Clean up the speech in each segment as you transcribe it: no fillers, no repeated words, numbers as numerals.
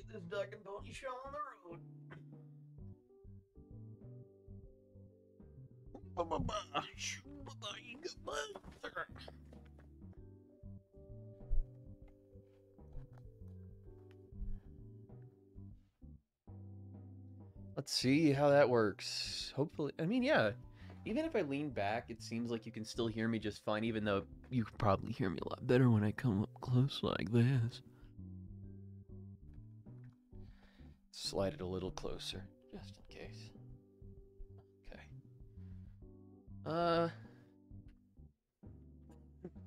get this duck and pony show on the road. Let's see how that works. Hopefully, I mean, yeah. Even if I lean back, it seems like you can still hear me just fine, even though you can probably hear me a lot better when I come up close like this. Slide it a little closer, just in case. Okay.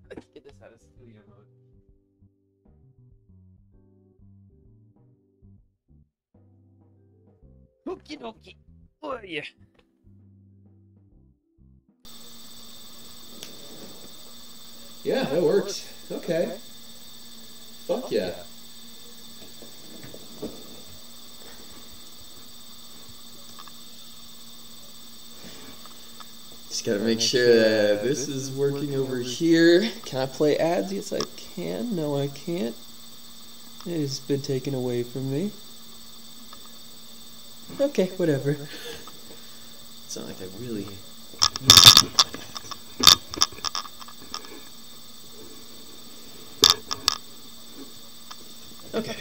Let's get this out of studio mode. Okie dokie. Oh, yeah. Yeah, that works. Okay. Fuck yeah. Just gotta make sure that this is working over here. Can I play ads? Yes, I can. No, I can't. It has been taken away from me. Okay, whatever. It's not like I really... Okay.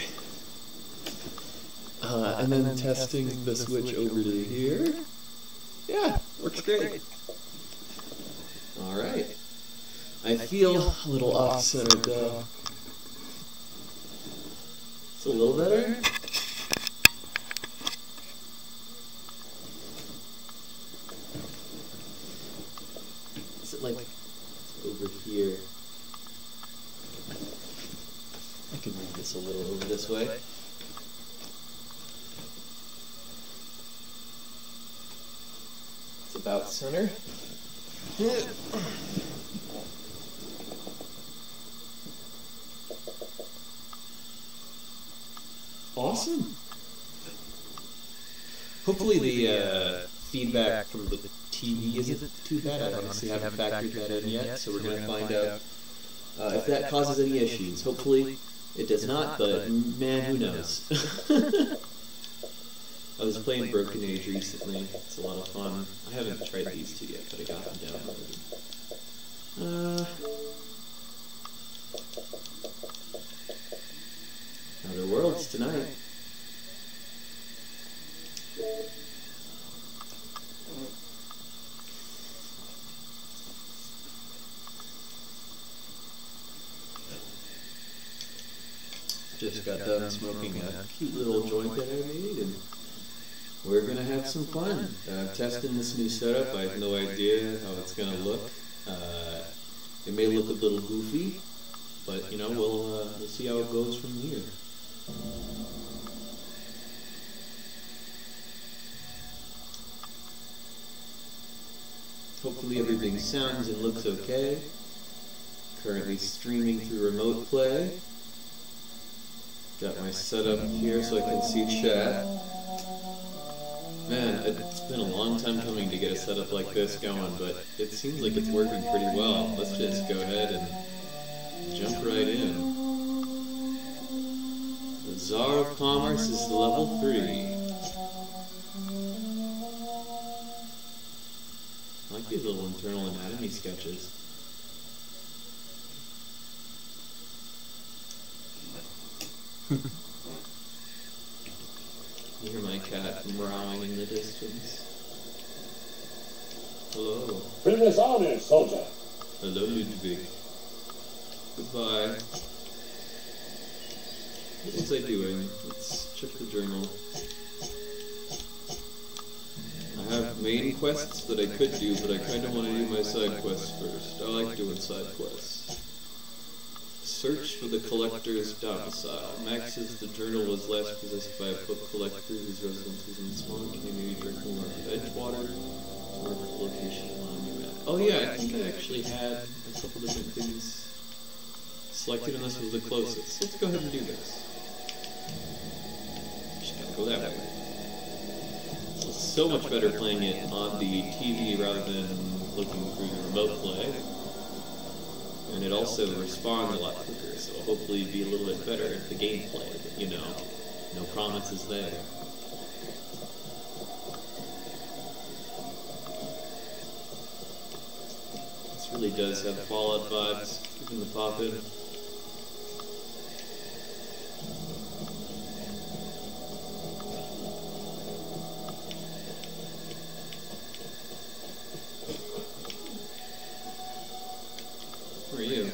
And then testing the switch over to here. Yeah, works great. Alright. I feel a little off-center though. It's a little better. Is it like over here? I can move this a little over this way. It's about center. Awesome. Hopefully the feedback from the TV isn't too bad. I honestly haven't factored that in yet, so we're going to find out if that causes any issues. Hopefully it does not, but man, who knows. I was playing Broken Age recently. It's a lot of fun. I haven't tried these two yet, but I got them downloaded. Outer Worlds tonight. Just got done smoking a cute little joint that I made, and we're gonna have some fun. Testing this new setup. I have no idea how it's gonna look. It may look a little goofy, but you know, we'll see how it goes from here. Hopefully everything sounds and looks okay. Currently streaming through remote play. Got my setup here so I can see chat. Man, it's been a long time coming to get a setup like this going, but it seems like it's working pretty well. Let's just go ahead and jump right in. The Tsar of Commerce is level 3. I like these little internal anatomy sketches. You hear my cat meowing in the distance. Hello. Business honors, soldier. Hello, Ludwig. Goodbye. What was I doing? Let's check the journal. I have main quests that I could do, but I kind of want to do my side quests first. I like doing side quests. Search for the collector's domicile. Max says the journal was last possessed by a book collector whose residence was in Swan. Can maybe drinking water at Edgewater? Or location on your map. Oh yeah, I think I actually had a couple different things selected, and this was the closest. Let's go ahead and do this. Just gotta go that way. It's so much better playing it on the TV rather than looking through the remote play. And it also responds a lot quicker, so hopefully be a little bit better at the gameplay, but you know, No promises there. This really does have Fallout vibes, given the pop-in. Who are you?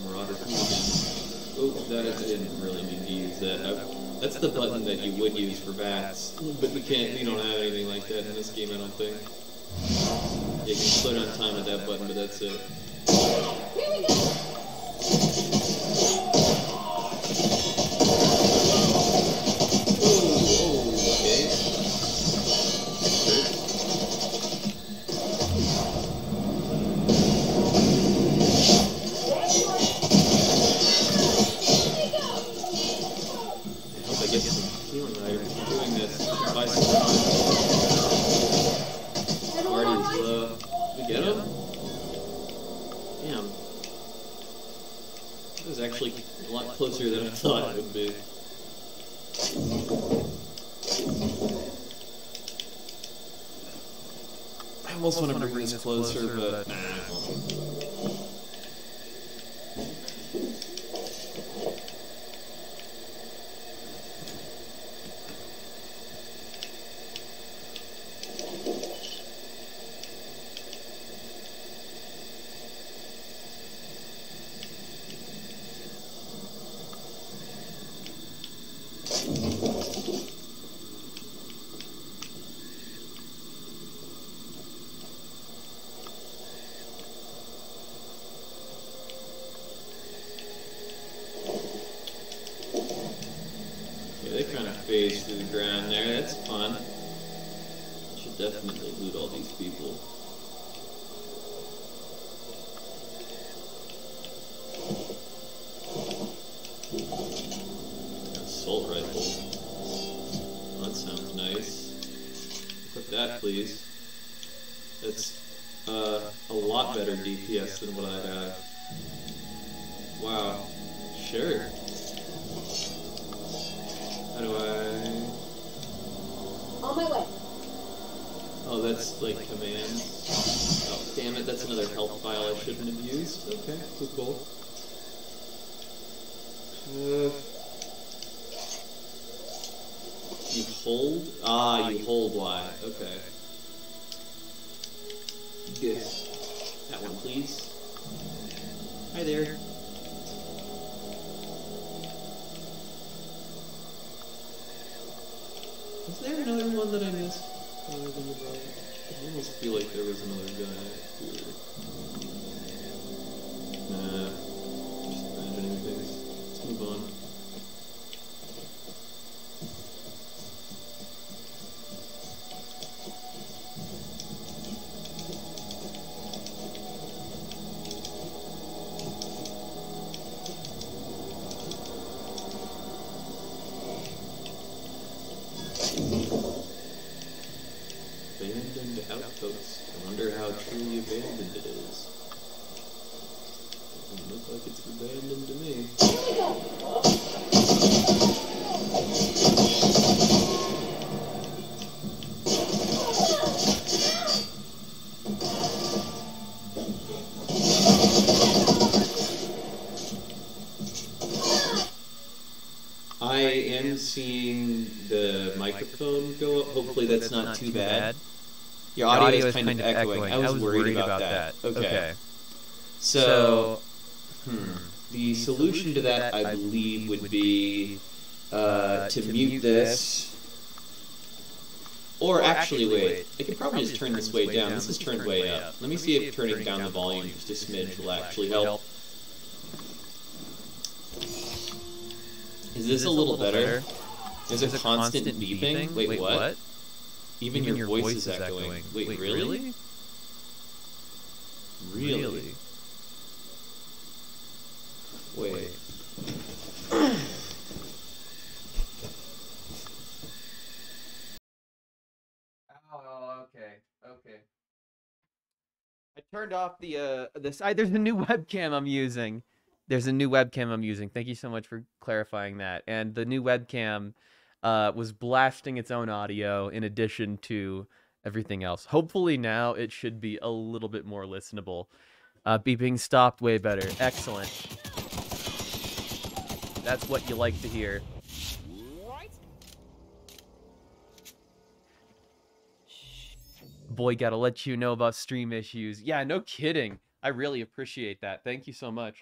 Marauder Hooligan. Oh, that I didn't really need to use that. That's the button that you would use for bats, but we don't have anything like that in this game, I don't think. You can put on time with that button, but that's it. Closer than I thought it would be. I almost want to bring this closer, but phase through the ground there. That's fun. Should definitely loot all these people. Assault rifle. Oh, that sounds nice. Put that, please. That's a lot better DPS than what I have. Wow. Sure. How do I... On my way. Oh, that's like commands. Oh, damn it, that's another health file I shouldn't have used. Okay, cool. You hold? Ah, you hold Y. Okay. Good. That one, please. Hi there. Was there another one that I missed? Other than the brother? I almost feel like there was another guy here. Nah. Just imagining things. Let's move on. Abandoned outpost. I wonder how truly abandoned it is. Doesn't look like it's abandoned to me. I am seeing the microphone go up. Hopefully that's not too bad. Your audio is kind of echoing. I was worried about that. Okay. So, the solution to that, I believe, would be to mute this. Or actually, wait. I could probably just turn this way down. This is turned way up. Let me see if turning down the volume just a smidge will actually help. Is this a little better? There's a constant beeping? Wait, what? Even your voice is echoing. Wait, really? Really? Wait. Oh, okay. I turned off the side. There's a new webcam I'm using. There's a new webcam I'm using. Thank you so much for clarifying that. And the new webcam was blasting its own audio in addition to everything else. Hopefully now it should be a little bit more listenable. Beeping stopped, way better. Excellent. That's what you like to hear. Boy, gotta let you know about stream issues. Yeah, no kidding. I really appreciate that. Thank you so much.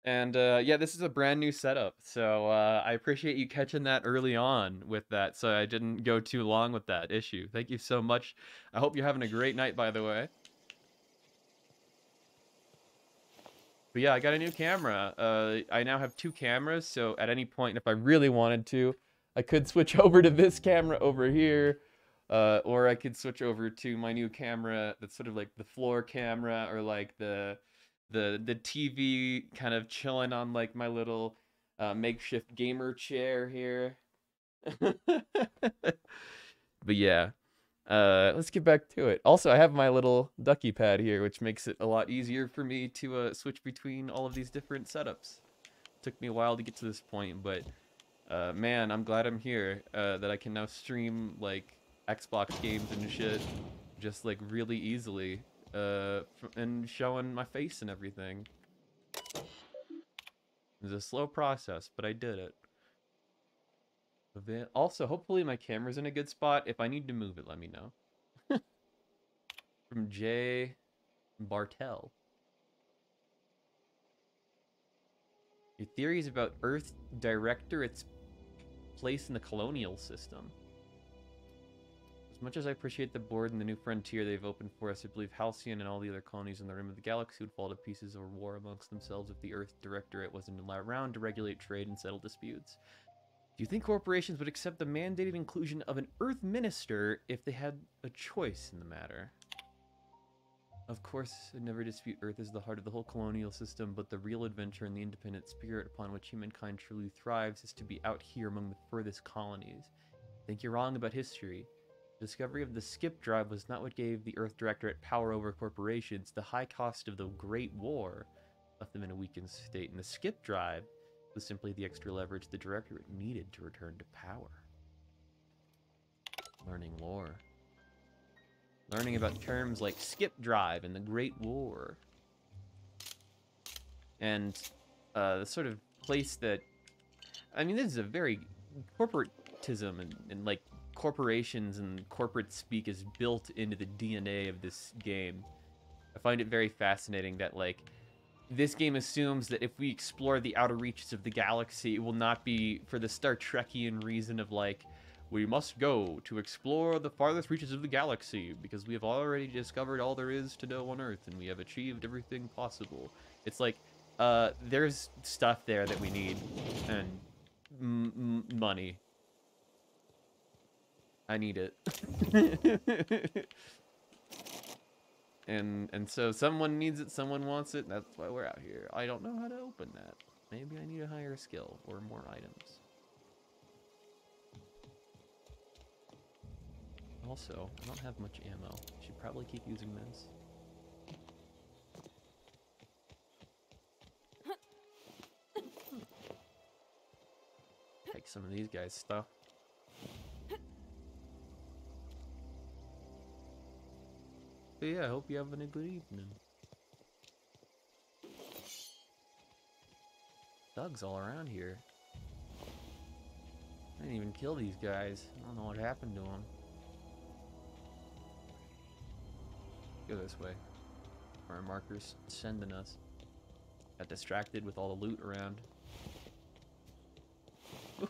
And yeah, this is a brand new setup, so I appreciate you catching that early on with that, so I didn't go too long with that issue. Thank you so much. I hope you're having a great night, by the way. But yeah, I got a new camera. I now have 2 cameras, so at any point, if I really wanted to, I could switch over to this camera over here, or I could switch over to my new camera that's sort of like the floor camera, or like the TV kind of chilling on like my little makeshift gamer chair here. But yeah. Let's get back to it. Also, I have my little ducky pad here, which makes it a lot easier for me to switch between all of these different setups. Took me a while to get to this point, but man, I'm glad I'm here. That I can now stream like Xbox games and shit, just like really easily, and showing my face and everything. It was a slow process, but I did it. Also, hopefully my camera's in a good spot. If I need to move it, let me know. From Jay Bartel. Your theories about Earth Director, its place in the colonial system. As much as I appreciate the board and the new frontier they've opened for us, I believe Halcyon and all the other colonies in the rim of the galaxy would fall to pieces or war amongst themselves if the Earth Directorate wasn't around to regulate trade and settle disputes. Do you think corporations would accept the mandated inclusion of an Earth Minister if they had a choice in the matter? Of course, I'd never dispute Earth is the heart of the whole colonial system, but the real adventure and the independent spirit upon which humankind truly thrives is to be out here among the furthest colonies. I think you're wrong about history. The discovery of the skip drive was not what gave the Earth Directorate power over corporations. The high cost of the Great War left them in a weakened state, and the skip drive was simply the extra leverage the Directorate needed to return to power. Learning lore. Learning about terms like skip drive and the Great War. And the sort of place that... I mean, this is a very... corporatism and like corporations and corporate speak is built into the DNA of this game. I find it very fascinating that, like, this game assumes that if we explore the outer reaches of the galaxy, it will not be for the Star Trekian reason of, like, we must go to explore the farthest reaches of the galaxy because we have already discovered all there is to know on Earth and we have achieved everything possible. It's like, there's stuff there that we need, and money. I need it. And so someone needs it, someone wants it, that's why we're out here. I don't know how to open that. Maybe I need a higher skill or more items. Also, I don't have much ammo. Should probably keep using this. Take some of these guys' stuff. But yeah, I hope you're having a good evening. Thugs all around here. I didn't even kill these guys. I don't know what happened to them. Go this way. Where our marker's sending us. Got distracted with all the loot around.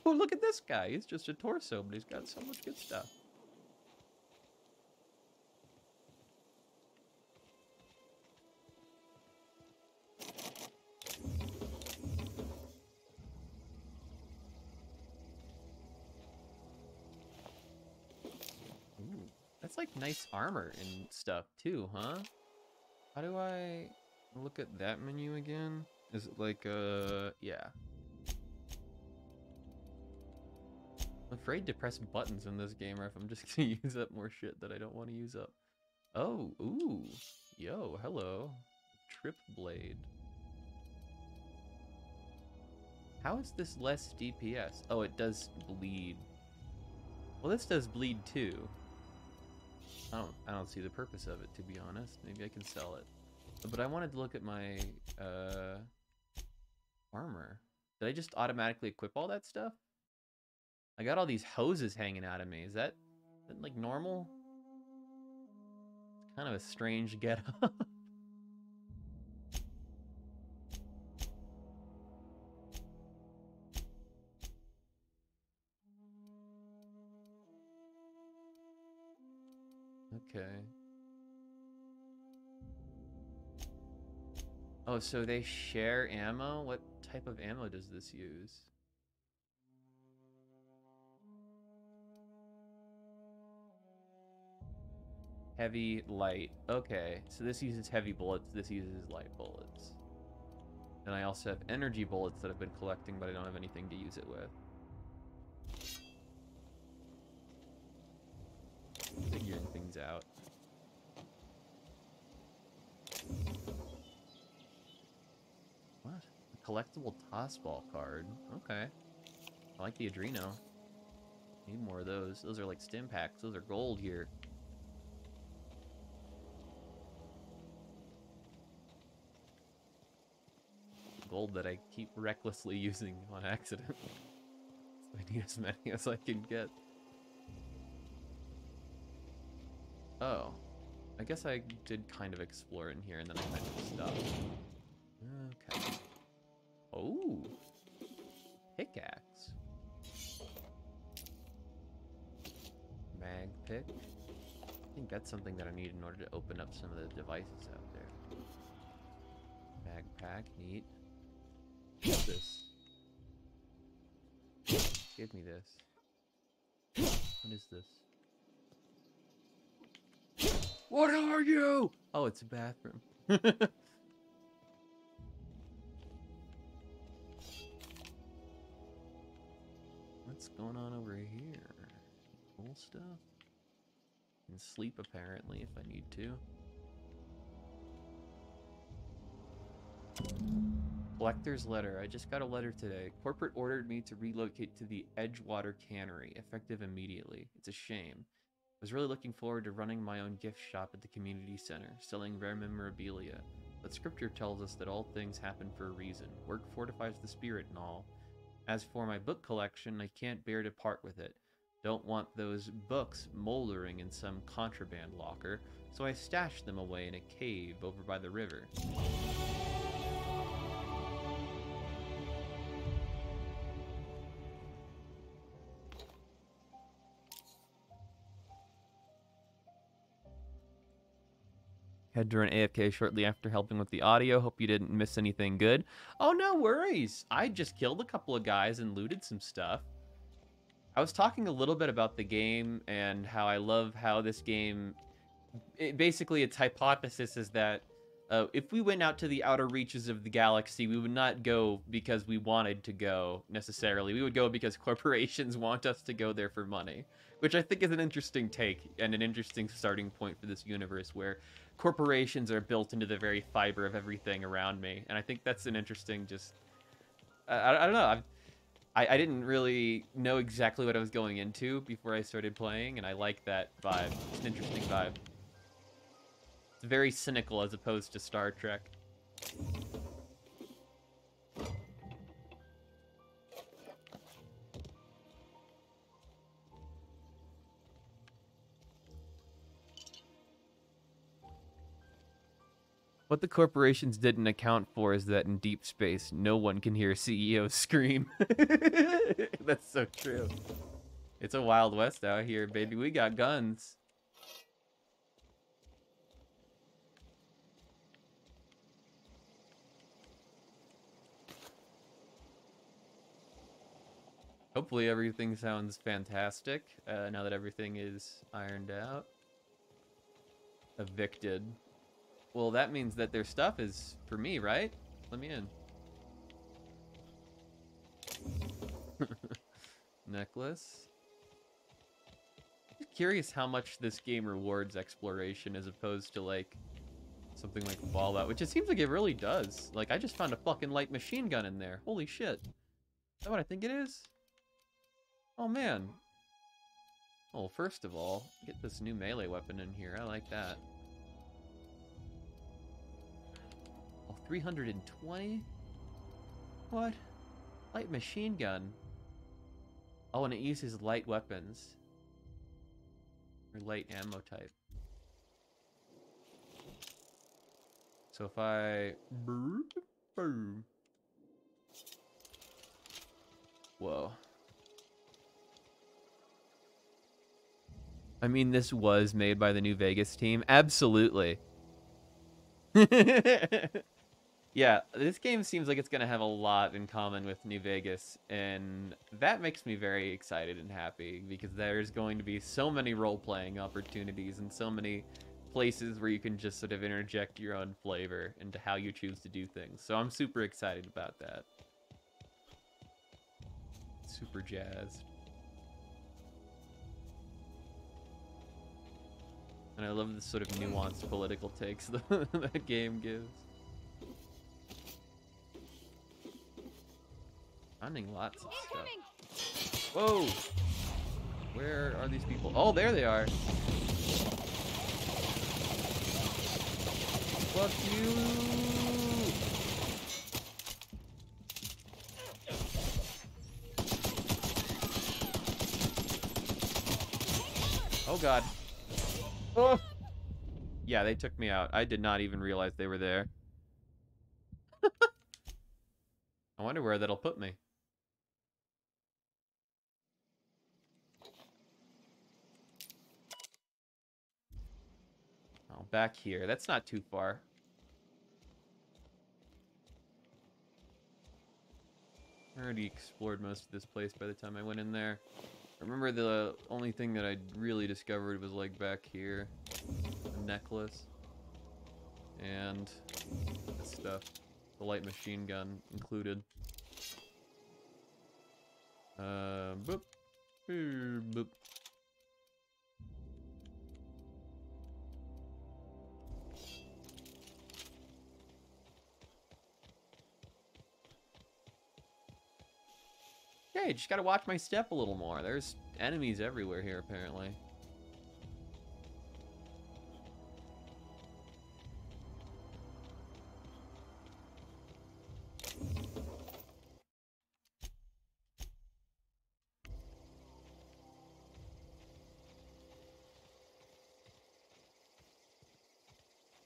Oh, look at this guy. He's just a torso, but he's got so much good stuff. Ooh, that's like nice armor and stuff too, huh? How do I look at that menu again? Is it like, yeah. I'm afraid to press buttons in this game or if I'm just gonna use up more shit that I don't want to use up. Oh, ooh. Yo, hello. Trip blade. How is this less DPS? Oh, it does bleed. Well, this does bleed too. I don't see the purpose of it, to be honest. Maybe I can sell it. But I wanted to look at my armor. Did I just automatically equip all that stuff? I got all these hoses hanging out of me. Is that like normal? It's kind of a strange getup. Okay. Oh, so they share ammo? What type of ammo does this use? Heavy, light. Okay, so this uses heavy bullets, this uses light bullets. And I also have energy bullets that I've been collecting, but I don't have anything to use it with. Figuring things out. What? A collectible tossball card. Okay. I like the Adreno. Need more of those. Those are like stim packs. Those are gold here. Gold that I keep recklessly using on accident. So I need as many as I can get. Oh. I guess I did kind of explore in here and then I kind of stopped. Okay. Oh. Pickaxe. Mag pick. I think that's something that I need in order to open up some of the devices out there. Mag pack, neat. What's this? Give me this. What is this? What are you? Oh, it's a bathroom. What's going on over here? Cool stuff? Can sleep apparently if I need to. Collector's letter. I just got a letter today. Corporate ordered me to relocate to the Edgewater Cannery, effective immediately. It's a shame. I was really looking forward to running my own gift shop at the community center, selling rare memorabilia. But scripture tells us that all things happen for a reason. Work fortifies the spirit and all. As for my book collection, I can't bear to part with it. Don't want those books moldering in some contraband locker, so I stashed them away in a cave over by the river. Had to run AFK shortly after helping with the audio. Hope you didn't miss anything good. Oh, no worries. I just killed a couple of guys and looted some stuff. I was talking a little bit about the game and how I love how this game... basically, its hypothesis is that if we went out to the outer reaches of the galaxy, we would not go because we wanted to go, necessarily. We would go because corporations want us to go there for money. Which I think is an interesting take and an interesting starting point for this universe where corporations are built into the very fiber of everything around me. And I think that's an interesting just... I don't know. I didn't really know exactly what I was going into before I started playing, and I like that vibe. It's an interesting vibe. It's very cynical as opposed to Star Trek. What the corporations didn't account for is that in deep space, no one can hear CEOs scream. That's so true. It's a Wild West out here, baby. We got guns. Hopefully everything sounds fantastic now that everything is ironed out. Evicted. Well, that means that their stuff is for me, right? Let me in. Necklace. I'm curious how much this game rewards exploration as opposed to, like, something like Fallout, which it seems like it really does. Like, I just found a fucking light machine gun in there. Holy shit. that what I think it is? Oh, man. Well, first of all, get this new melee weapon in here. I like that. Oh, 320? What? Light machine gun. Oh, and it uses light weapons. Or light ammo type. So if I... Whoa. I mean, this was made by the New Vegas team. Absolutely. Yeah, this game seems like it's going to have a lot in common with New Vegas, and that makes me very excited and happy because there's going to be so many role-playing opportunities and so many places where you can just sort of interject your own flavor into how you choose to do things. So I'm super excited about that. Super jazzed. And I love the sort of nuanced political takes that game gives. Finding lots of stuff. Whoa! Where are these people? Oh, there they are. Fuck you! Oh god. Oh! Yeah, they took me out. I did not even realize they were there. I wonder where that'll put me. Oh, back here. That's not too far. I already explored most of this place by the time I went in there. I remember the only thing that I really discovered was like back here. A necklace. And this stuff. The light machine gun included. Boop. Boop. Okay, just gotta watch my step a little more. There's enemies everywhere here, apparently.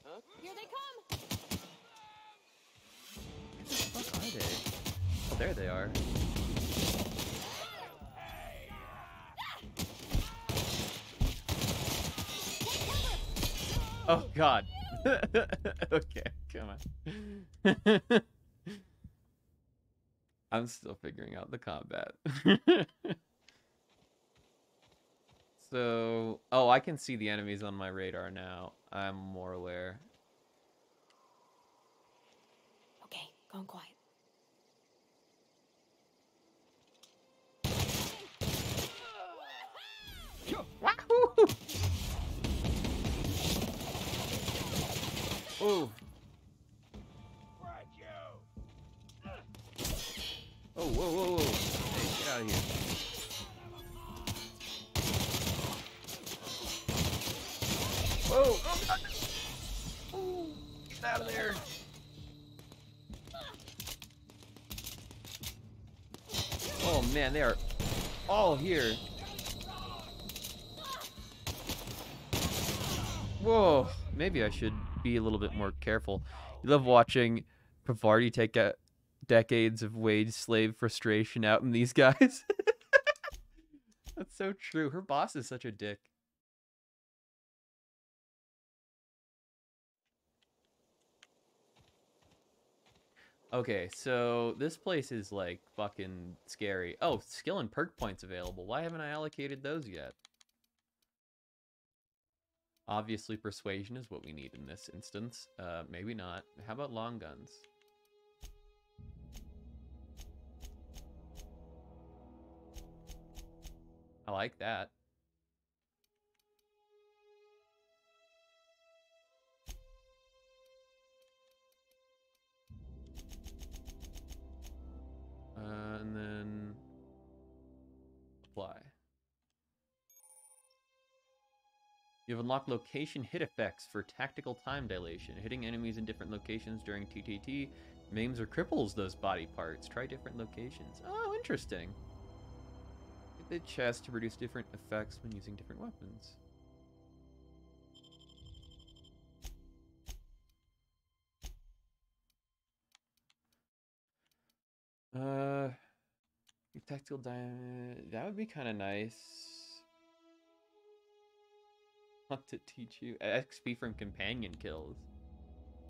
Huh? Here they come! Where the fuck are they? Oh, there they are. Oh god. Okay, come on. I'm still figuring out the combat. So, oh, I can see the enemies on my radar now. I'm more aware. Okay, gone quiet. Wahoo! Oh. Oh, whoa, whoa, whoa. Hey, get out of here. Whoa! Oh, God. Oh, get out of there. Oh, man, they are all here. Whoa. Maybe I should be a little bit more careful. You love watching Pavardi take decades of wage slave frustration out in these guys. That's so true. Her boss is such a dick. Okay, so this place is like fucking scary. Oh, skill and perk points available. Why haven't I allocated those yet? Obviously, persuasion is what we need in this instance. Maybe not. How about long guns? I like that. And then You've unlocked location hit effects for tactical time dilation. Hitting enemies in different locations during TTT maims or cripples those body parts. Try different locations. Oh, interesting. Hit the chest to produce different effects when using different weapons. Tactical that would be kind of nice. Want to teach you XP from companion kills.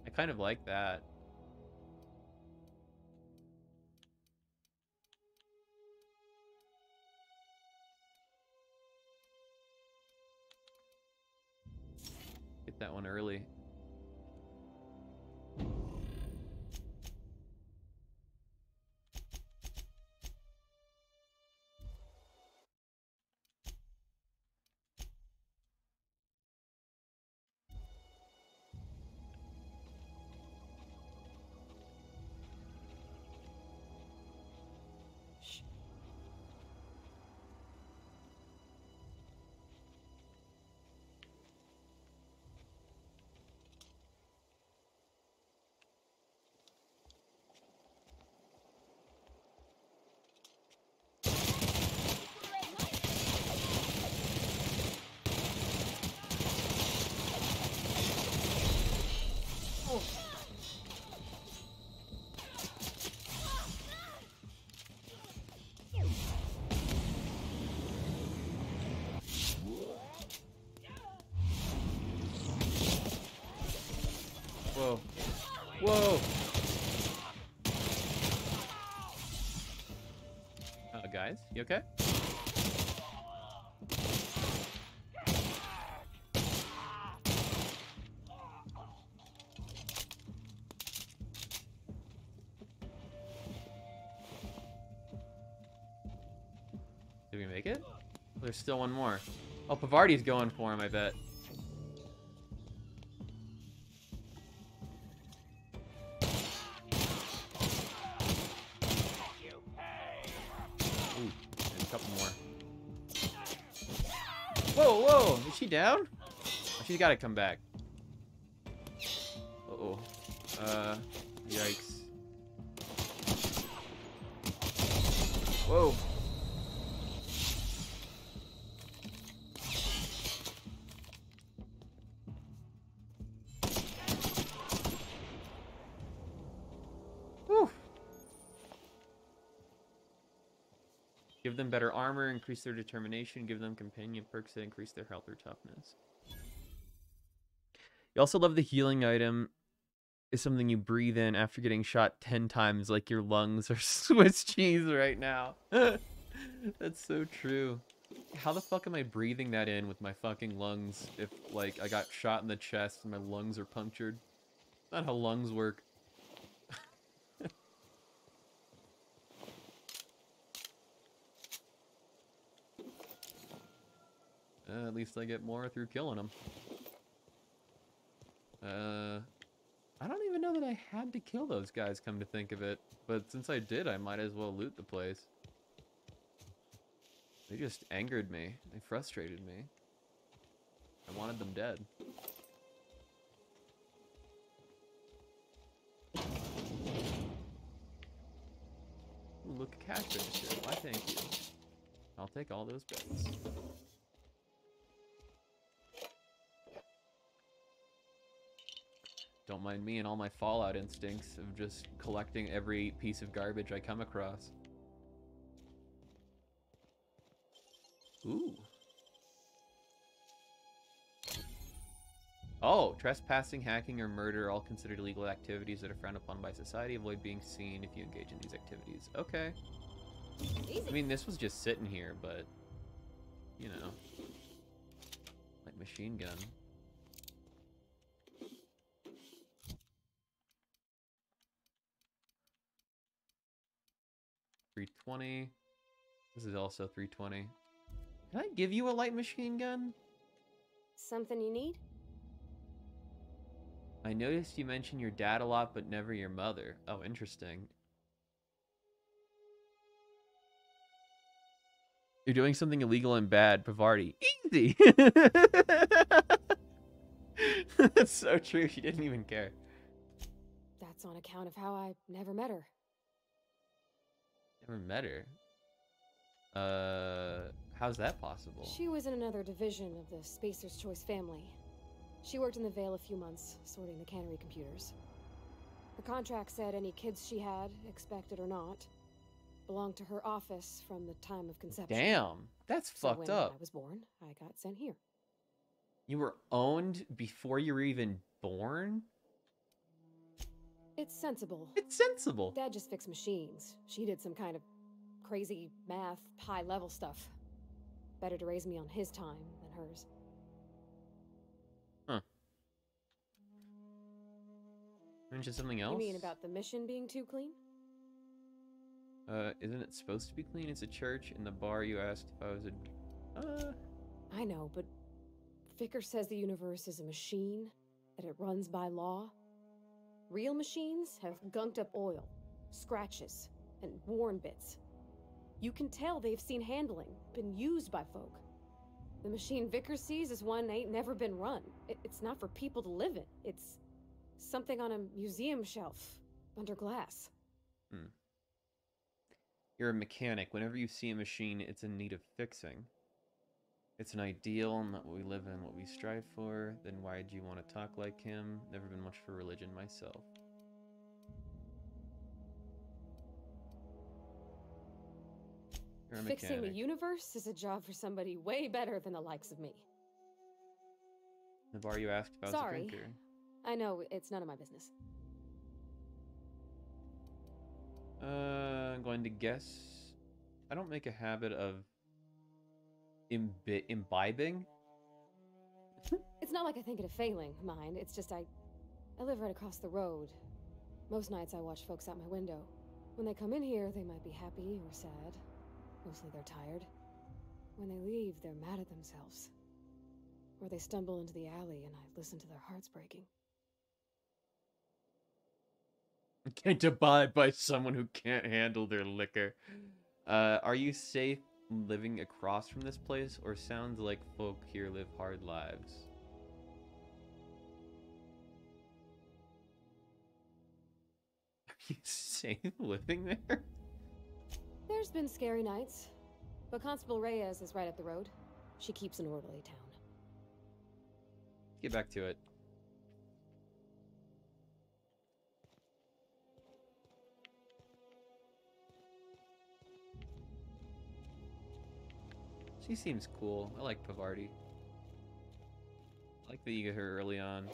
I kind of like that. Get that one early. Whoa. Whoa! Guys, you okay? Did we make it? There's still one more. Oh, Pavardi's going for him, I bet. Whoa, whoa! Is she down? Oh, she's gotta come back. Uh-oh. Yikes. Whoa. Whew. Give them better armor, increase their determination, give them companion perks that increase their health or toughness. You also love the healing item is something you breathe in after getting shot 10 times, like your lungs are Swiss cheese right now. That's so true. How the fuck am I breathing that in with my fucking lungs if, like, I got shot in the chest and my lungs are punctured? That's not how lungs work. At least I get more through killing them. I don't even know that I had to kill those guys, come to think of it. But since I did, I might as well loot the place. They just angered me. They frustrated me. I wanted them dead. Ooh, look, a cash register. Why, thank you. I'll take all those bets. Don't mind me and all my Fallout instincts of just collecting every piece of garbage I come across. Ooh. Oh, trespassing, hacking, or murder are all considered illegal activities that are frowned upon by society. Avoid being seen if you engage in these activities. Okay. I mean, this was just sitting here, but, you know, like machine gun. $320. This is also $320. Can I give you a light machine gun? Something you need? I noticed you mention your dad a lot, but never your mother. Oh, interesting. You're doing something illegal and bad, Pavarti. Easy! That's so true. She didn't even care. That's on account of how I never met her. Never met her. How's that possible? She was in another division of the Spacer's Choice family. She worked in the Vale a few months, sorting the cannery computers. Her contract said any kids she had, expected or not, belonged to her office from the time of conception. Damn, that's So fucked when up. I was born, I got sent here. You were owned before you were even born? It's sensible. It's sensible. Dad just fixed machines. She did some kind of crazy math, high-level stuff. Better to raise me on his time than hers. Huh. Mention something else? You mean about the mission being too clean? Isn't it supposed to be clean? It's a church. In the bar you asked if I was a... I know, but Vicker says the universe is a machine, that it runs by law. Real machines have gunked up oil, scratches, and worn bits. You can tell they've seen handling, been used by folk. The machine Vicker sees is one ain't never been run. It's not for people to live in. It's something on a museum shelf, under glass. You're a mechanic. Whenever you see a machine, it's in need of fixing. It's an ideal, not what we live in, what we strive for. Then why'd you want to talk like him? Never been much for religion myself. You're a Fixing the mechanic. universe is a job for somebody way better than the likes of me. The bar you asked about was a Sorry. drinker. I know, it's none of my business. I'm going to guess. I don't make a habit of imbibing. It's not like I think it a failing, mind. It's just I live right across the road. Most nights I watch folks out my window. When they come in here, they might be happy or sad. Mostly they're tired. When they leave, they're mad at themselves. Or they stumble into the alley and I listen to their hearts breaking. Can't abide by someone who can't handle their liquor. Are you safe living across from this place, or sounds like folk here live hard lives? Are you safe living there? There's been scary nights, but Constable Reyes is right up the road. She keeps an orderly town. Get back to it. She seems cool. I like Pavarti. I like that you get her early on.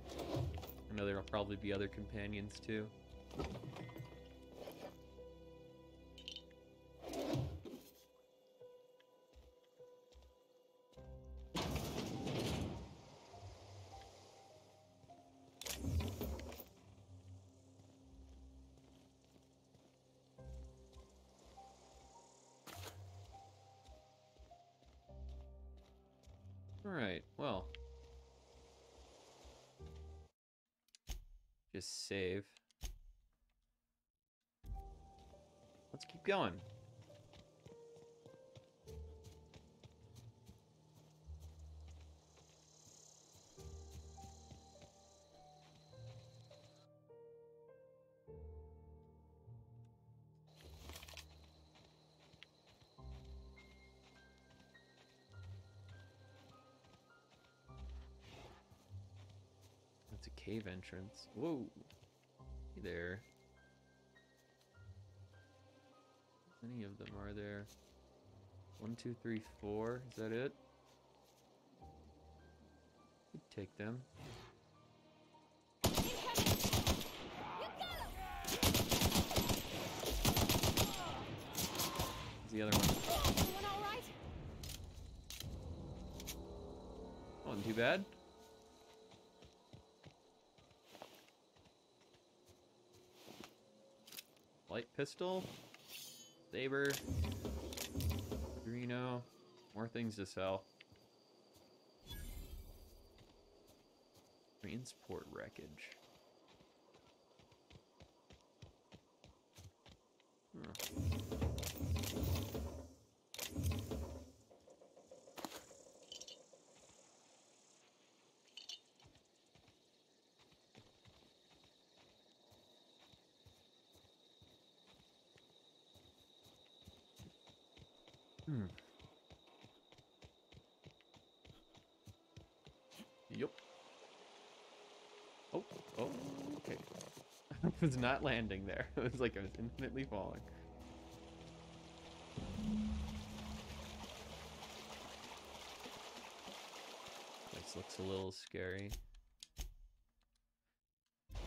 I know there'll probably be other companions too. Alright, well. Just save. Let's keep going. That's a cave entrance. Whoa. Hey there. How many of them are there? 1, 2, 3, 4. Is that it? Could take them. Where's the other one? Everyone all right? Wasn't too bad. Light pistol, saber, Adreno, more things to sell. Transport wreckage. Yup. Oh, okay. I was not landing there. It was like I was infinitely falling. This looks a little scary.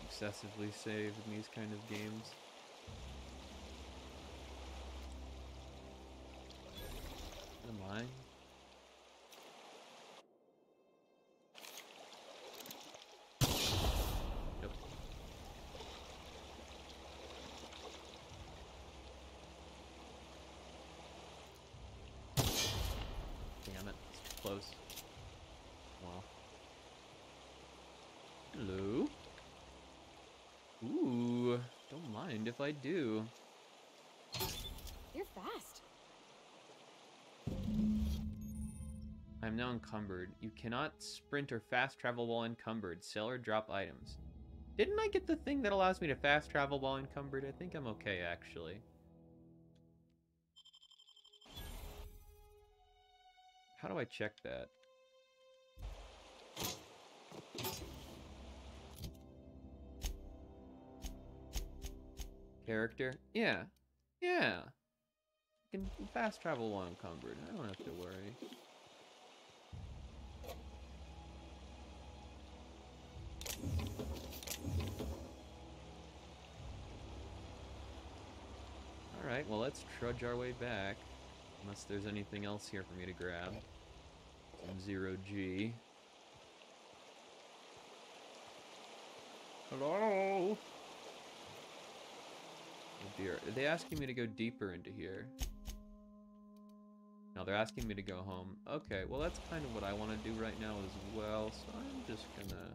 Excessively saved in these kind of games. Am I? Yep. Damn it, it's too close. Wow. Hello? Ooh, don't mind if I do. You're fast. I'm now encumbered. You cannot sprint or fast travel while encumbered. Sell or drop items. Didn't I get the thing that allows me to fast travel while encumbered? I think I'm okay, actually. How do I check that? Character? Yeah. Yeah. I can fast travel while encumbered. I don't have to worry. Alright, well let's trudge our way back. Unless there's anything else here for me to grab. Some 0G. Hello? Oh dear. Are they asking me to go deeper into here? No, they're asking me to go home. Okay, well that's kind of what I want to do right now as well, so I'm just gonna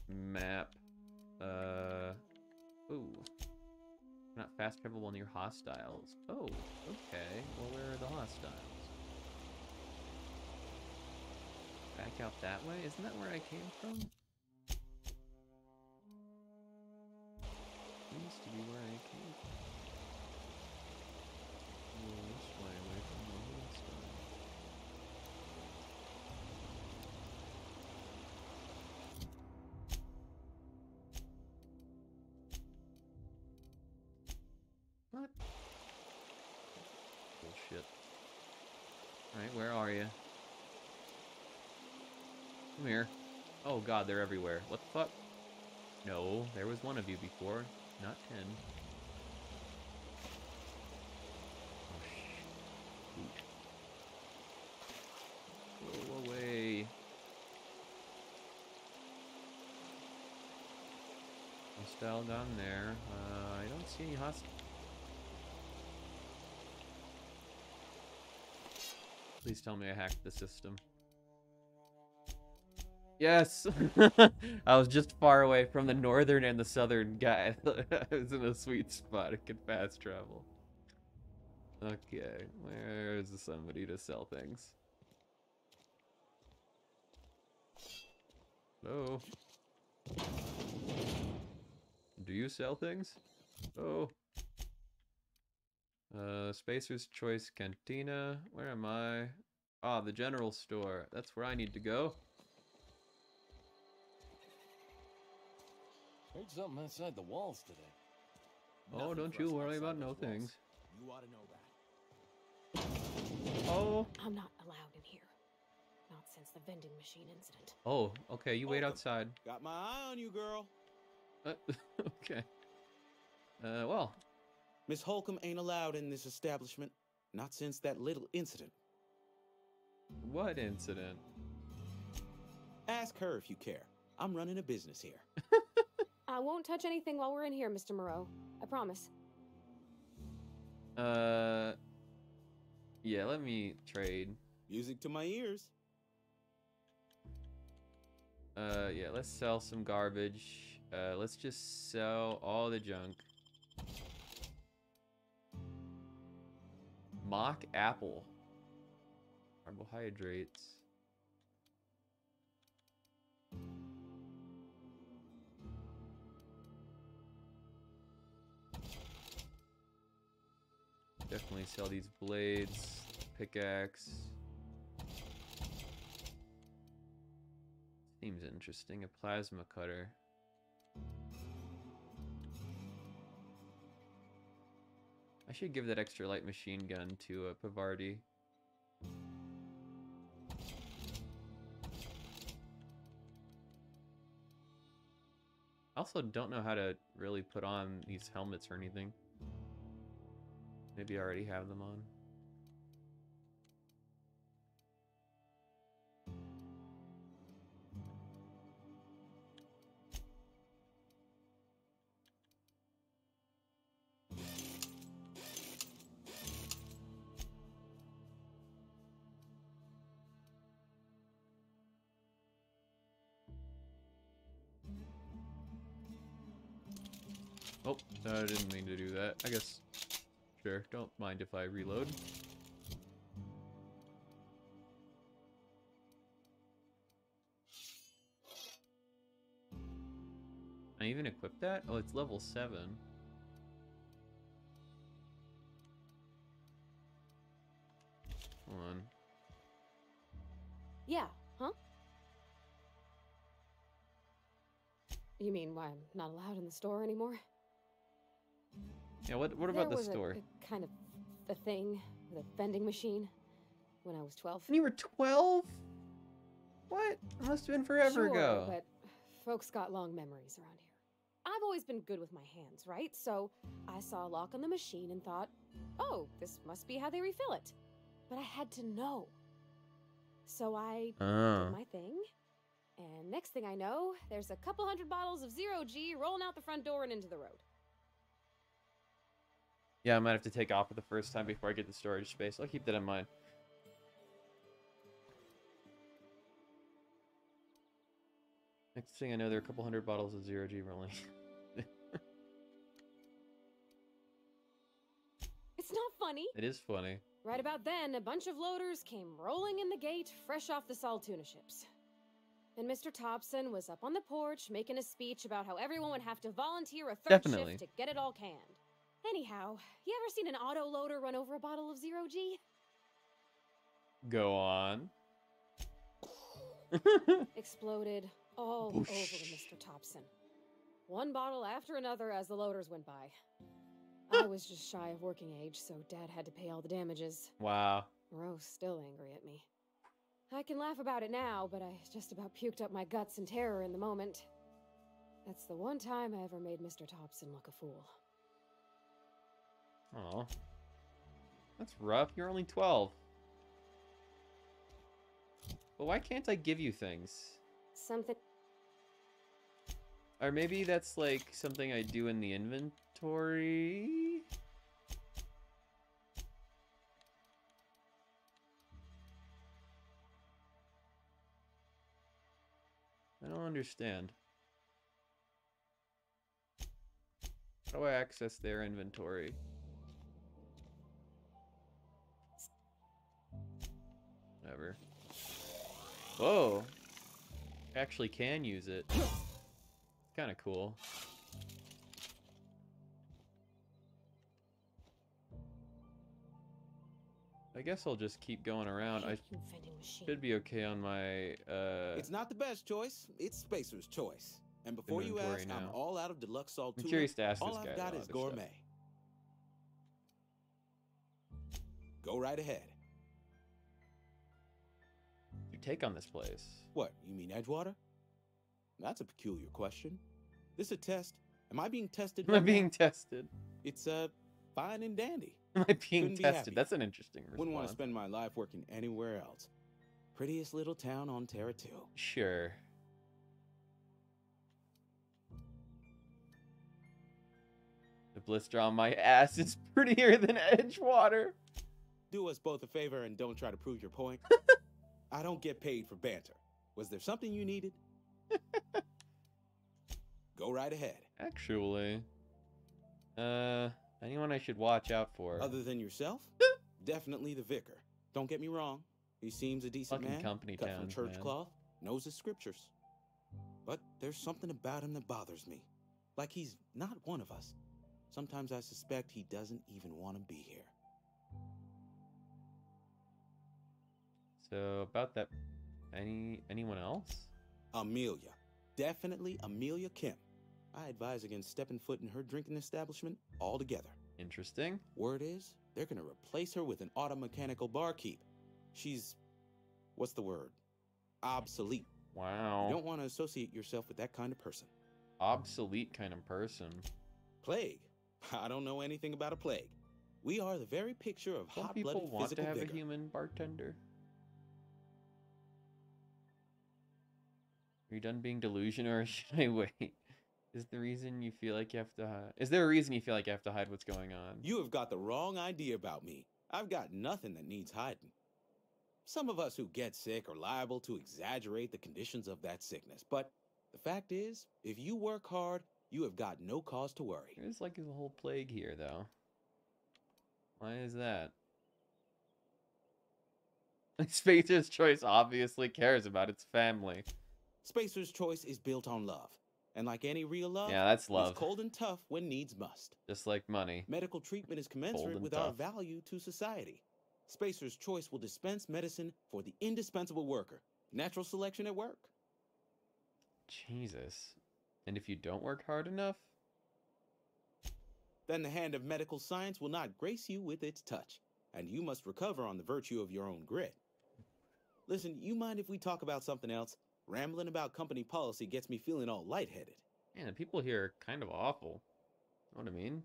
map. Ooh. Not fast travel while near hostiles. Oh, okay. Well, where are the hostiles? Back out that way? Isn't that where I came from? Seems to be where I came from. This way, away from the hostile. What? Bullshit. Alright, where are you? Come here. Oh god, they're everywhere. What the fuck? No, there was one of you before, not 10. Oh, shoot. Go away. Hostile down there. I don't see any hostile. Please tell me I hacked the system. Yes! I was just far away from the northern and the southern guy. I was in a sweet spot. I could fast travel. Okay, where's somebody to sell things? Hello? Do you sell things? Oh. Spacer's Choice Cantina. Where am I? Ah, the general store. That's where I need to go. Heard something outside the walls today. Oh, Nothing don't for you us worry outside about no those walls. things. You ought to know that. Oh. I'm not allowed in here. Not since the vending machine incident. Oh, okay, you wait Welcome. outside. Got my eye on you, girl. Okay. Well. Miss Holcomb ain't allowed in this establishment. Not since that little incident. What incident? Ask her if you care. I'm running a business here. I won't touch anything while we're in here, Mr. Moreau. I promise. Yeah, let me trade. Music to my ears. Yeah, let's sell some garbage. Let's just sell all the junk. Mock apple. Carbohydrates. Definitely sell these blades. Pickaxe. Seems interesting. A plasma cutter. I should give that extra light machine gun to Pavardi. I also don't know how to really put on these helmets or anything. Maybe I already have them on. Oh, I didn't mean to do that. I guess, sure, don't mind if I reload. I even equipped that? Oh, it's level 7. Hold on. Yeah, huh? You mean why I'm not allowed in the store anymore? Yeah, what about the There was store? a kind of a thing with a vending machine when I was 12. When you were 12? What? It must have been forever Sure, ago. but folks got long memories around here. I've always been good with my hands, right? So I saw a lock on the machine and thought, oh, this must be how they refill it. But I had to know. So I did my thing. And next thing I know, there's a couple hundred bottles of 0G rolling out the front door and into the road. Yeah, I might have to take off for the first time before I get the storage space. I'll keep that in mind. Next thing I know, there are a couple hundred bottles of 0G rolling. It's not funny. It is funny. Right about then, a bunch of loaders came rolling in the gate, fresh off the Saltuna ships. And Mr. Thompson was up on the porch making a speech about how everyone would have to volunteer a third Definitely. shift to get it all canned. Anyhow, you ever seen an auto loader run over a bottle of 0G? Go on. Exploded all over Mr. Thompson. One bottle after another as the loaders went by. I was just shy of working age, so Dad had to pay all the damages. Wow. Rose still angry at me. I can laugh about it now, but I just about puked up my guts in terror in the moment. That's the one time I ever made Mr. Thompson look a fool. Oh, that's rough. You're only 12. But why can't I give you things? Something... Or maybe that's like something I do in the inventory? I don't understand. How do I access their inventory? Whatever. Whoa! I actually can use it. Kind of cool. I guess I'll just keep going around. I should be okay on my It's not the best choice. It's Spacer's choice. And before you inventory ask, now. I'm all out of deluxe salt I'm tuna. curious to ask All this guy I've got about is other gourmet. stuff. Go right ahead. You take on this place. What, you mean Edgewater? That's a peculiar question. This a test? Am I being tested? Am I right being now? tested? It's fine and dandy. Am I being Couldn't be tested? happier. That's an interesting response. Wouldn't want to spend my life working anywhere else. Prettiest little town on Terra 2. Sure. The blister on my ass is prettier than Edgewater. Do us both a favor and don't try to prove your point. I don't get paid for banter. Was there something you needed? Go right ahead. Actually, anyone I should watch out for? Other than yourself? Definitely the vicar. Don't get me wrong. He seems a decent Fucking man, company cut from towns, church man. cloth, knows his scriptures. But there's something about him that bothers me. Like he's not one of us. Sometimes I suspect he doesn't even want to be here. So about that, anyone else? Amelia. Definitely Amelia Kim. I advise against stepping foot in her drinking establishment altogether. Interesting. Word is, they're gonna replace her with an auto-mechanical barkeep. She's... what's the word? Obsolete. Wow. You don't want to associate yourself with that kind of person. Obsolete kind of person. Plague. I don't know anything about a plague. We are the very picture of Some hot-blooded people want to physical have vigor. a human bartender. Are you done being delusional, or should I wait? Is the reason you feel like you have to hide? Is there a reason you feel like you have to hide what's going on? You have got the wrong idea about me. I've got nothing that needs hiding. Some of us who get sick are liable to exaggerate the conditions of that sickness. But the fact is, if you work hard, you have got no cause to worry. There's like a whole plague here, though. Why is that? Spacer's Choice obviously cares about its family. Spacer's Choice is built on love. And like any real love, Yeah, that's love. it's cold and tough when needs must. Just like money. Medical treatment is Cold commensurate and with our tough. value to society. Spacer's Choice will dispense medicine for the indispensable worker. Natural selection at work. Jesus. And if you don't work hard enough? Then the hand of medical science will not grace you with its touch, and you must recover on the virtue of your own grit. Listen, you mind if we talk about something else? Rambling about company policy gets me feeling all lightheaded. Man, the people here are kind of awful. Know what I mean?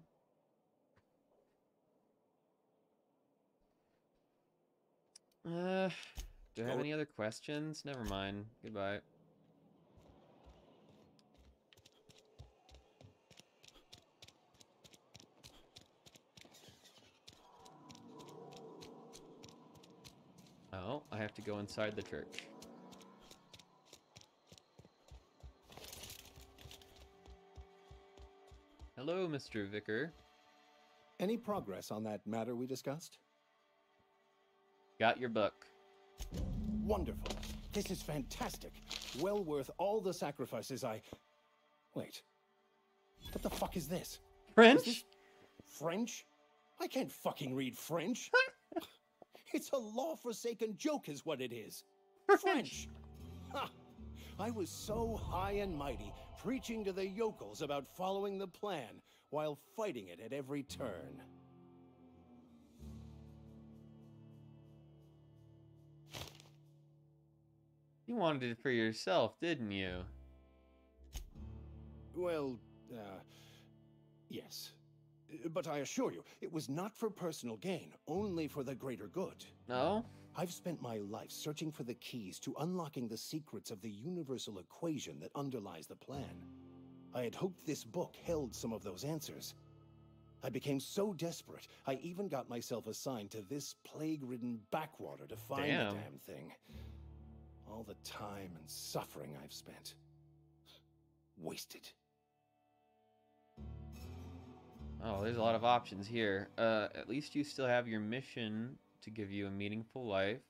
Do I have any other questions? Never mind. Goodbye. Oh, I have to go inside the church. Hello, Mr. Vicar. Any progress on that matter we discussed? Got your book. Wonderful. This is fantastic. Well worth all the sacrifices I... Wait. What the fuck is this? French? Is this French? I can't fucking read French. It's a law-forsaken joke is what it is. French. Ha! I was so high and mighty, preaching to the yokels about following the plan, while fighting it at every turn. You wanted it for yourself, didn't you? Well, yes. But I assure you, it was not for personal gain, only for the greater good. No? I've spent my life searching for the keys to unlocking the secrets of the universal equation that underlies the plan. I had hoped this book held some of those answers. I became so desperate, I even got myself assigned to this plague-ridden backwater to find the damn thing. All the time and suffering I've spent. Wasted. Oh, there's a lot of options here. At least you still have your mission to give you a meaningful life.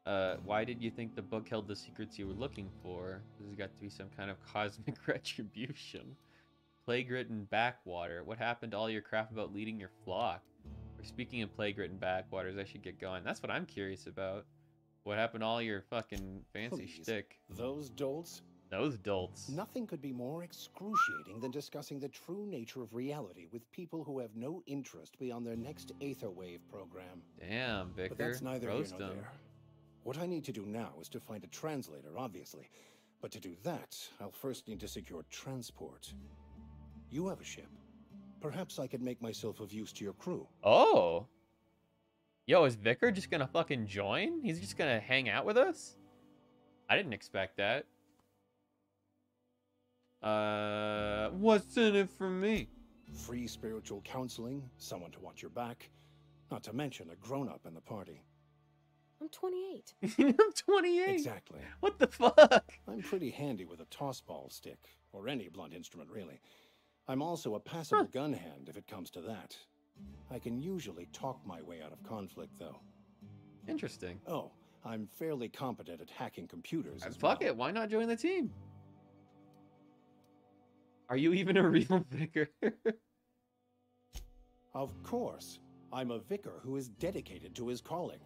Why did you think the book held the secrets you were looking for? There's got to be some kind of cosmic retribution. Plague-ridden backwater. What happened to all your crap about leading your flock? Or speaking of plague-ridden backwaters, I should get going. That's what I'm curious about. What happened to all your fucking fancy Please, shtick? those dolts? Those dolts. Nothing could be more excruciating than discussing the true nature of reality with people who have no interest beyond their next Aetherwave program. Damn, Vicar. But that's neither here Roast nor 'em. there. What I need to do now is to find a translator, obviously. But to do that, I'll first need to secure transport. You have a ship. Perhaps I could make myself of use to your crew. Oh. Yo, is Vicar just gonna fucking join? He's just gonna hang out with us? I didn't expect that. What's in it for me? Free spiritual counseling, someone to watch your back, not to mention a grown-up in the party. I'm 28. I'm 28. Exactly. What the fuck? I'm pretty handy with a toss-ball stick, or any blunt instrument, really. I'm also a passable gun hand if it comes to that. I can usually talk my way out of conflict, though. Interesting. Oh, I'm fairly competent at hacking computers as Fuck well. it, why not join the team? Are you even a real vicar? Of course. I'm a vicar who is dedicated to his calling.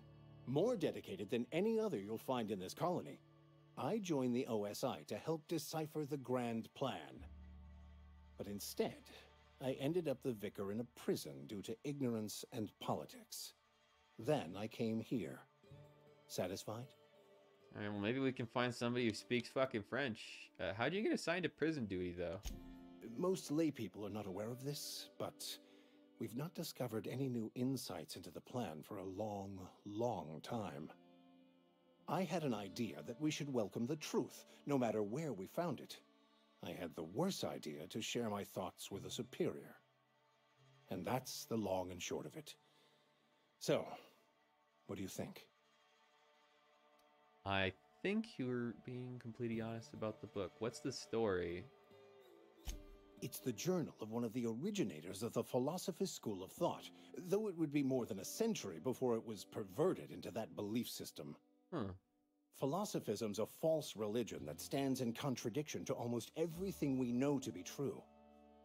More dedicated than any other you'll find in this colony. I joined the OSI to help decipher the grand plan. But instead, I ended up the vicar in a prison due to ignorance and politics. Then I came here. Satisfied? Alright, well, maybe we can find somebody who speaks fucking French. How'd you get assigned to prison duty, though? Most lay people are not aware of this, but we've not discovered any new insights into the plan for a long, long time. I had an idea that we should welcome the truth, no matter where we found it. I had the worse idea to share my thoughts with a superior. And that's the long and short of it. So, what do you think? I think you were being completely honest about the book. What's the story? It's the journal of one of the originators of the Philosopher's School of Thought, though it would be more than a century before it was perverted into that belief system. Huh. Philosophism's a false religion that stands in contradiction to almost everything we know to be true.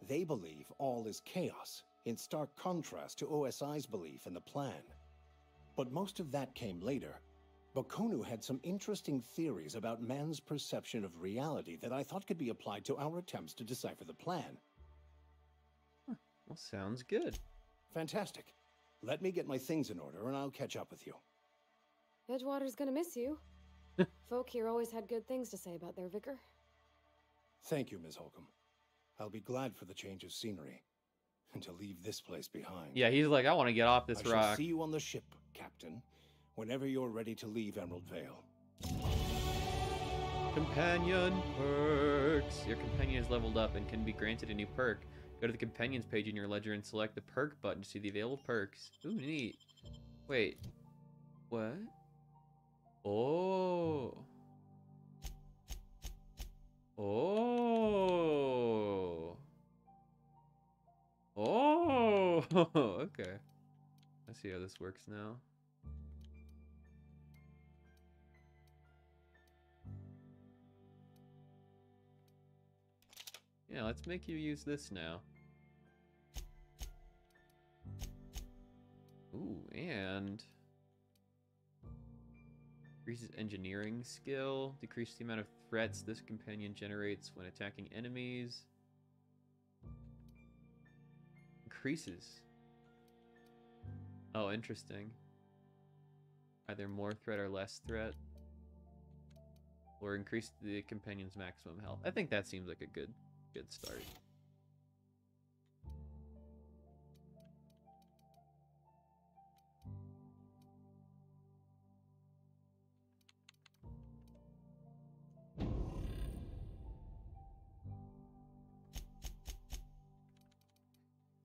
They believe all is chaos, in stark contrast to OSI's belief in the plan. But most of that came later. Bakonu had some interesting theories about man's perception of reality that I thought could be applied to our attempts to decipher the plan. Huh. Well, sounds good. Fantastic. Let me get my things in order and I'll catch up with you. Edgewater's gonna miss you. Folk here always had good things to say about their vicar. Thank you, Ms. Holcomb. I'll be glad for the change of scenery and to leave this place behind. Yeah, he's like, I want to get off this I rock. shall see you on the ship, Captain, whenever you're ready to leave Emerald Vale. Companion perks. Your companion is leveled up and can be granted a new perk. Go to the companions page in your ledger and select the perk button to see the available perks. Ooh, neat. Wait. What? Oh. Oh. Oh. Okay. I see how this works now. Yeah, let's make you use this now. Ooh, and increases engineering skill, decreases the amount of threats this companion generates when attacking enemies. Increases. Oh, interesting. Either more threat or less threat. Or increase the companion's maximum health. I think that seems like a good start.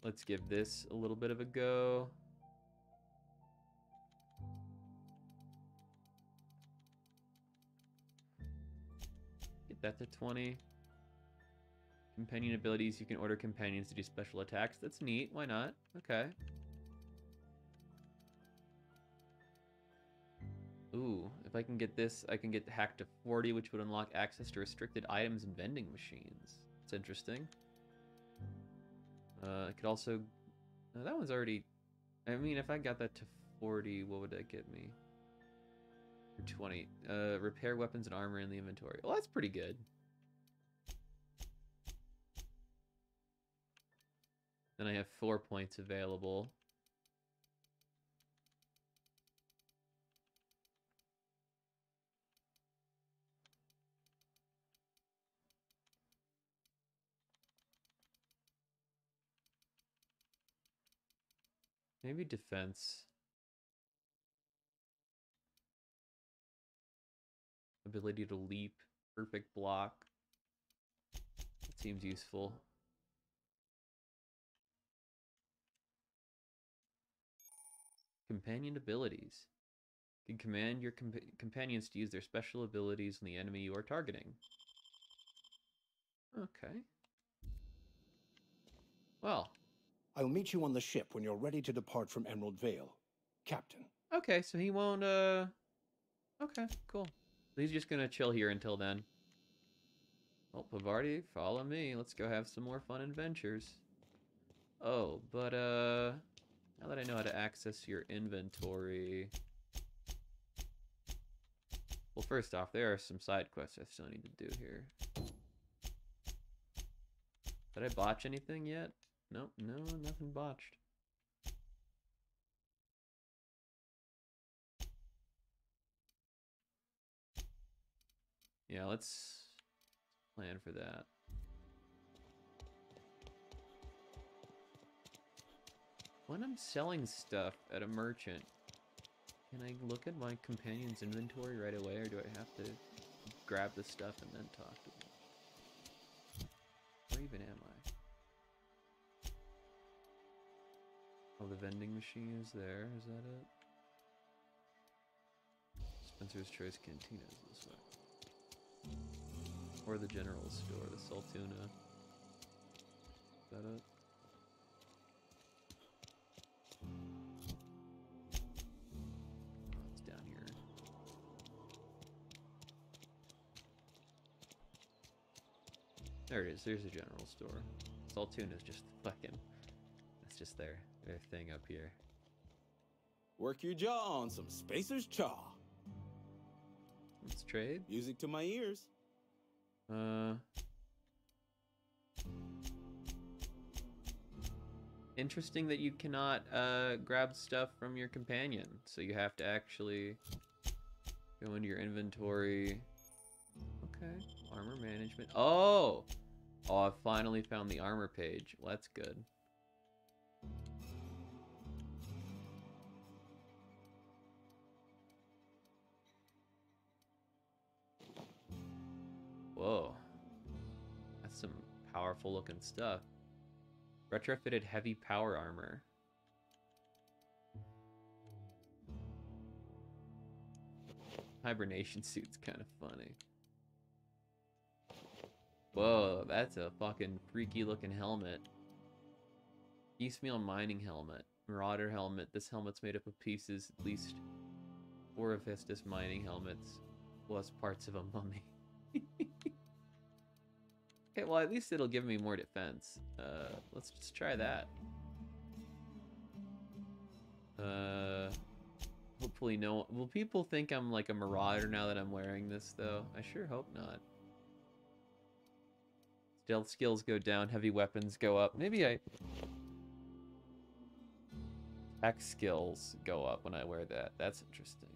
Let's give this a little bit of a go. Get that to 20. Companion abilities, you can order companions to do special attacks. That's neat. Why not? Okay. Ooh, if I can get this, I can get hacked to 40, which would unlock access to restricted items and vending machines. It's interesting. I could also... No, that one's already... I mean, if I got that to 40, what would that get me? Or 20. Repair weapons and armor in the inventory. Well, that's pretty good. Then I have 4 points available. Maybe defense. Ability to leap. Perfect block. That seems useful. Companion abilities. You can command your companions to use their special abilities on the enemy you are targeting. Okay. Well. I'll meet you on the ship when you're ready to depart from Emerald Vale. Captain. Okay, so he won't, okay, cool. He's just gonna chill here until then. Well, Pavardi, follow me. Let's go have some more fun adventures. Oh, but, now that I know how to access your inventory... Well, first off, there are some side quests I still need to do here. Did I botch anything yet? Nope, no, nothing botched. Yeah, let's plan for that. When I'm selling stuff at a merchant, can I look at my companion's inventory right away, or do I have to grab the stuff and then talk to them? Where even am I? Oh, the vending machine is there. Is that it? Spencer's Choice Cantina is this way. Or the general store, the Saltuna. Is that it? Oh, it's down here. There it is, there's the general store. Saltuna is just fucking... It's just their thing up here. Work your jaw on some Spacer's Chaw. Let's trade. Music to my ears. Interesting that you cannot grab stuff from your companion, so you have to actually go into your inventory. Okay, armor management. Oh, I finally found the armor page. Well, that's good. Whoa, that's some powerful looking stuff. Retrofitted heavy power armor. Hibernation suit's kind of funny. Whoa, that's a fucking freaky looking helmet. Piecemeal mining helmet. Marauder helmet. This helmet's made up of pieces, at least 4 of Estus mining helmets, plus parts of a mummy. Okay, well, at least it'll give me more defense. Let's just try that. Hopefully no... Will people think I'm like a marauder now that I'm wearing this, though? I sure hope not. Stealth skills go down, heavy weapons go up. Maybe Attack skills go up when I wear that. That's interesting.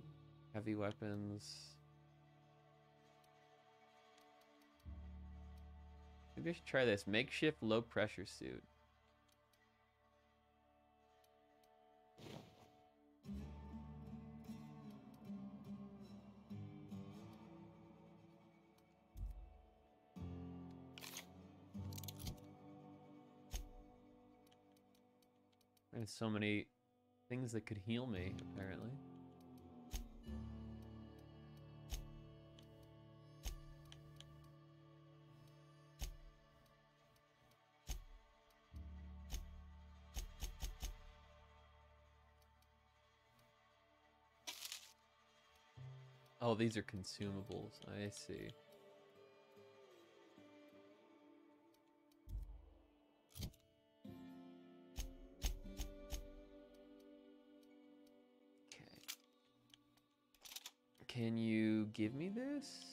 Heavy weapons... Maybe I should try this. Makeshift low pressure suit. There's so many things that could heal me, apparently. Oh, these are consumables. I see. Okay. Can you give me this?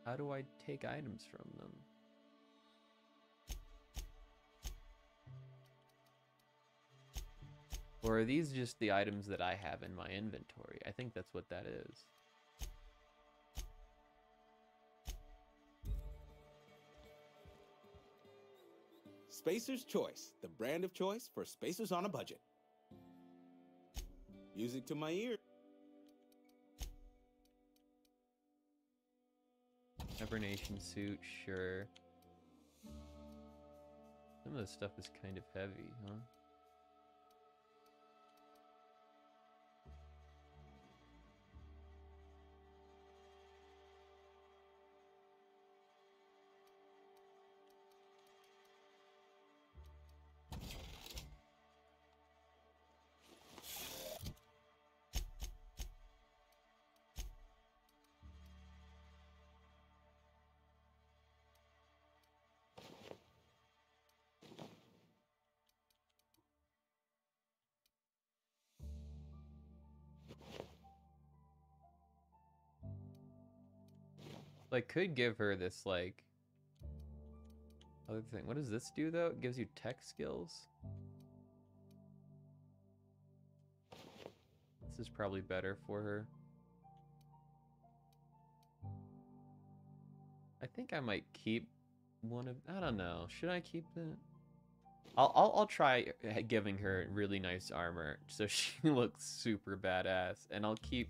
How do I take items from them? Or are these just the items that I have in my inventory? I think that's what that is. Spacer's Choice, the brand of choice for spacers on a budget. Music to my ear. Hibernation suit, sure. Some of this stuff is kind of heavy, huh? I could give her this, like, other thing. What does this do, though? It gives you tech skills. This is probably better for her. I think I might keep one of... I don't know. Should I keep that? I'll try giving her really nice armor so she looks super badass, and I'll keep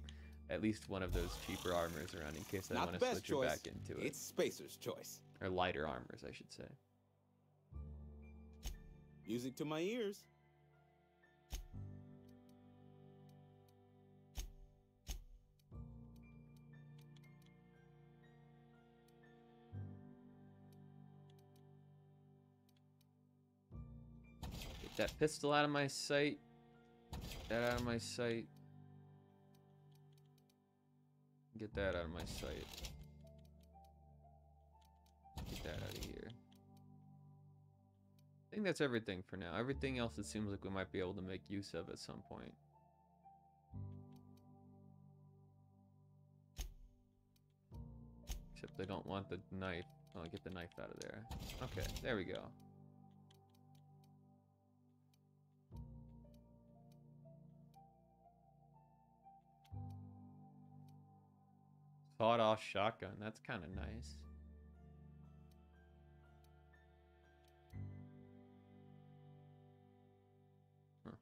at least one of those cheaper armors around in case I want to switch her back into it. It's Spacer's choice. Or lighter armors, I should say. Music to my ears. Get that pistol out of my sight. Get that out of my sight. Get that out of my sight. Get that out of here. I think that's everything for now. Everything else it seems like we might be able to make use of at some point. Except they don't want the knife. Oh, get the knife out of there. Okay, there we go. Sawed-off shotgun. That's kind of nice. Huh.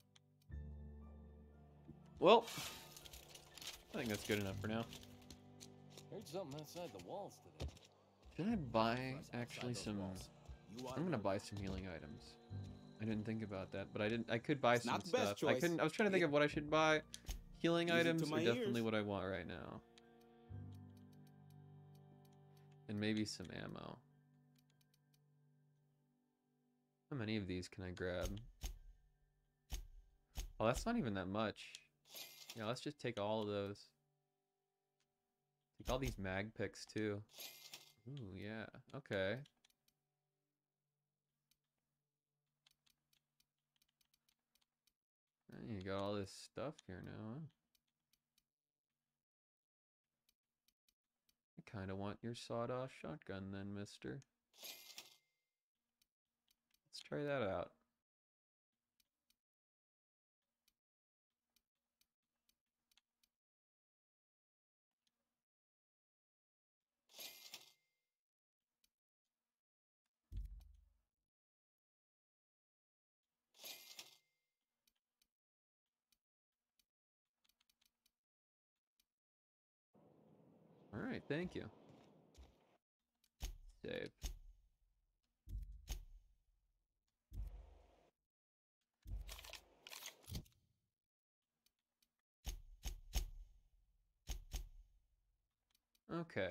Well, I think that's good enough for now. Heard something outside the walls today. Should I buy actually some... I'm gonna buy some healing items. I didn't think about that, but I didn't. I could buy some stuff. I couldn't. I was trying to think of what I should buy. Healing items are definitely what I want right now. And maybe some ammo. How many of these can I grab? Oh, that's not even that much. Yeah, let's just take all of those. Take all these mag picks too. Ooh, yeah. Okay. You got all this stuff here now, huh? I kind of want your sawed-off shotgun then, mister. Let's try that out. Alright, thank you. Save. Okay.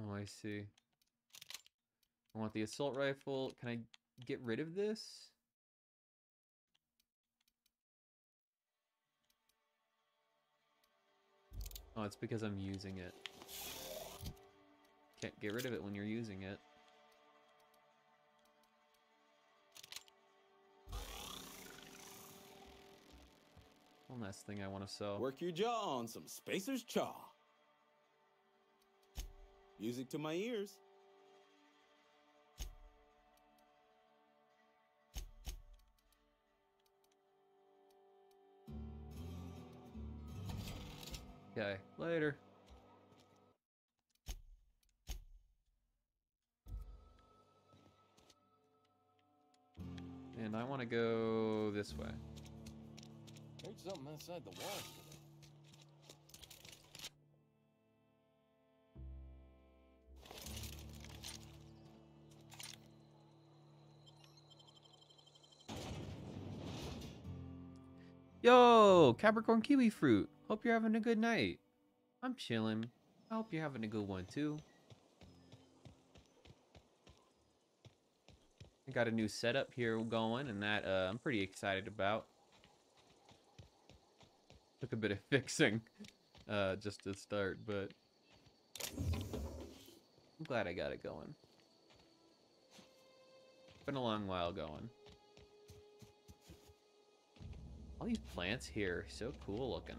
Oh, I see. I want the assault rifle. Can I get rid of this? Oh, it's because I'm using it. Can't get rid of it when you're using it. One last thing I want to sell. Work your jaw on some Spacer's chaw. Music to my ears. Okay, later. And I want to go this way. Heard something outside the walls today. Yo, Capricorn kiwi fruit. Hope you're having a good night. I'm chilling. I hope you're having a good one too. I got a new setup here going, and that I'm pretty excited about. Took a bit of fixing just to start, but I'm glad I got it going. Been a long while going. All these plants here, so cool looking.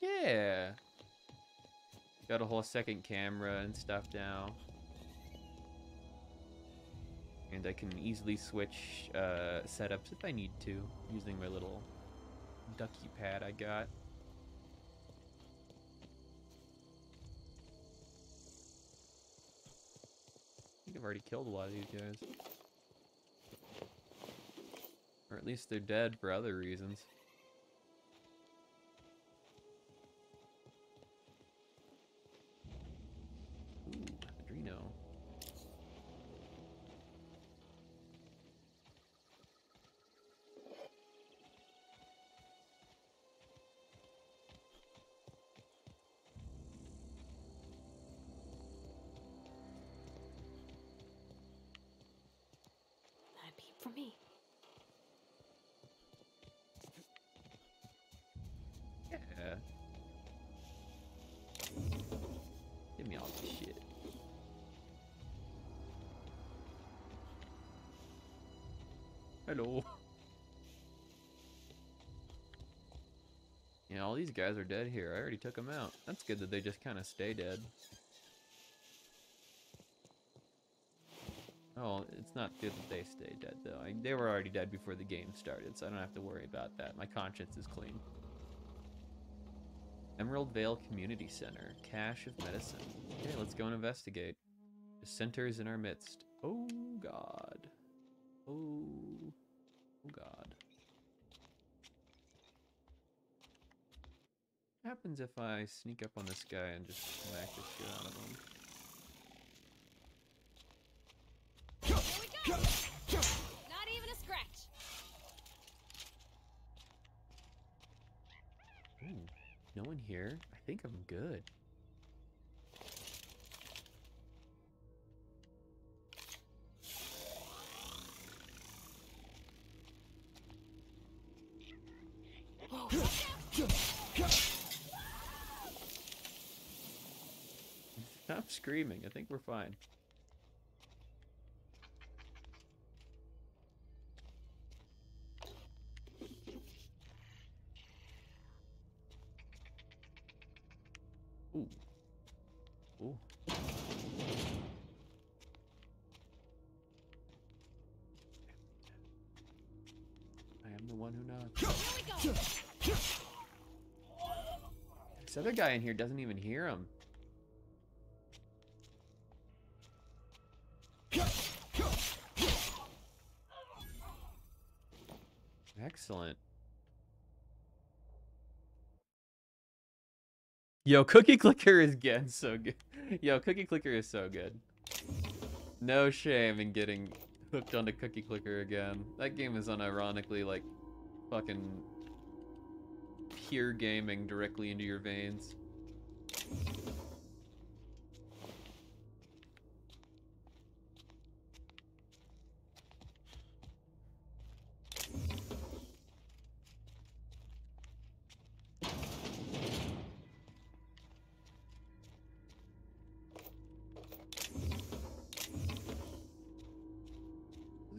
Yeah. Got a whole second camera and stuff now. And I can easily switch setups if I need to, using my little ducky pad I got. I think I've already killed a lot of these guys. Or at least they're dead for other reasons. Ooh, Adreno. Not a peep from me. Yeah. Give me all this shit. Hello. Yeah, all these guys are dead here. I already took them out. That's good that they just kind of stay dead. Oh, it's not good that they stay dead, though. They were already dead before the game started, so I don't have to worry about that. My conscience is clean. Emerald Vale Community Center. Cache of medicine. Okay, let's go and investigate. The center is in our midst. Oh, God. Oh. Oh, God. What happens if I sneak up on this guy and just whack the shit out of him? Here we go! Not even a scratch! Ooh, no one here? I think I'm good. Stop screaming. I think we're fine. Ooh. Ooh. I am the one who knocks. Here we go! This other guy in here doesn't even hear him. Excellent. Yo, Cookie Clicker is getting so good. Yo, Cookie Clicker is so good. No shame in getting hooked onto Cookie Clicker again. That game is unironically like fucking pure gaming directly into your veins.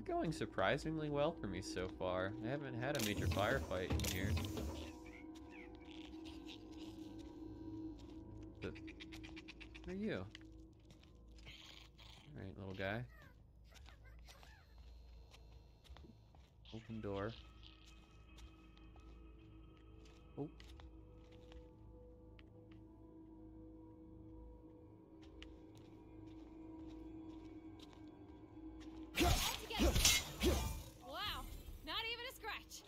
Going surprisingly well for me so far. I haven't had a major firefight in here. But where are you? Alright, little guy. Open door. Oh. Wow, not even a scratch.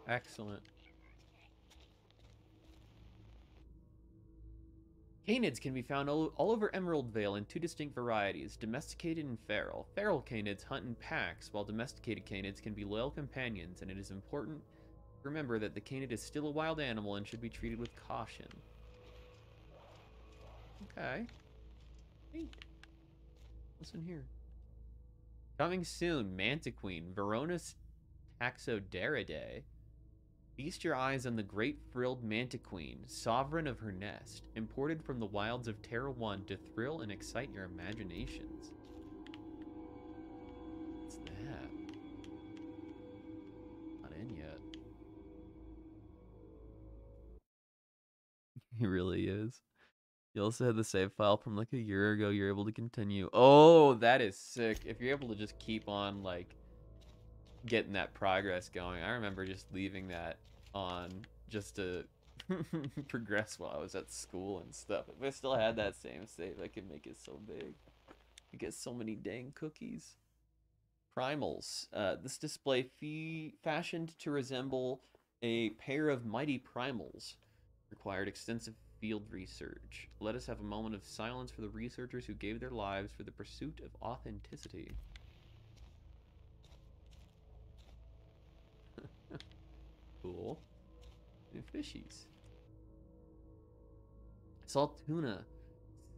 Excellent. Canids can be found all over Emerald Vale in two distinct varieties, domesticated and feral. Feral canids hunt in packs, while domesticated canids can be loyal companions, and it is important to remember that the canid is still a wild animal and should be treated with caution. Okay. Hey. What's in here? Coming soon, Mantiqueen, Verona's Taxoderidae. Feast your eyes on the great frilled mantiqueen, sovereign of her nest, imported from the wilds of Terra 1 to thrill and excite your imaginations. What's that? Not in yet. He really is. You also had the save file from like a year ago. You're able to continue. Oh, that is sick. If you're able to just keep on like getting that progress going. I remember just leaving that on just to progress while I was at school and stuff. If I still had that same save, I could make it so big. I get so many dang cookies. Primals. This display fashioned to resemble a pair of mighty primals required extensive field research. Let us have a moment of silence for the researchers who gave their lives for the pursuit of authenticity. Cool. New fishies. Salt tuna.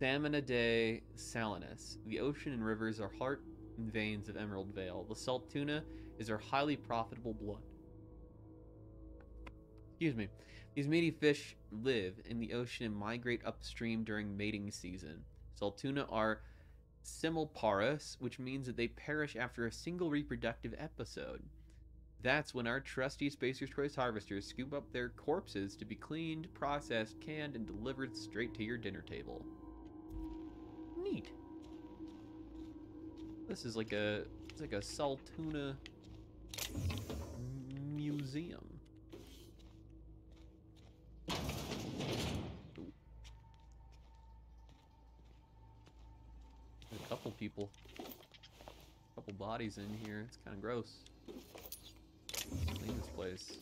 Salmonidae salinus. The ocean and rivers are heart and veins of Emerald Vale. The salt tuna is our highly profitable blood. Excuse me. These meaty fish live in the ocean and migrate upstream during mating season. Salt tuna are simulparous, which means that they perish after a single reproductive episode. That's when our trusty Spacer's Choice harvesters scoop up their corpses to be cleaned, processed, canned, and delivered straight to your dinner table. Neat. This is like it's like a salt tuna museum. Ooh. A couple people, couple bodies in here. It's kind of gross. Clean this place.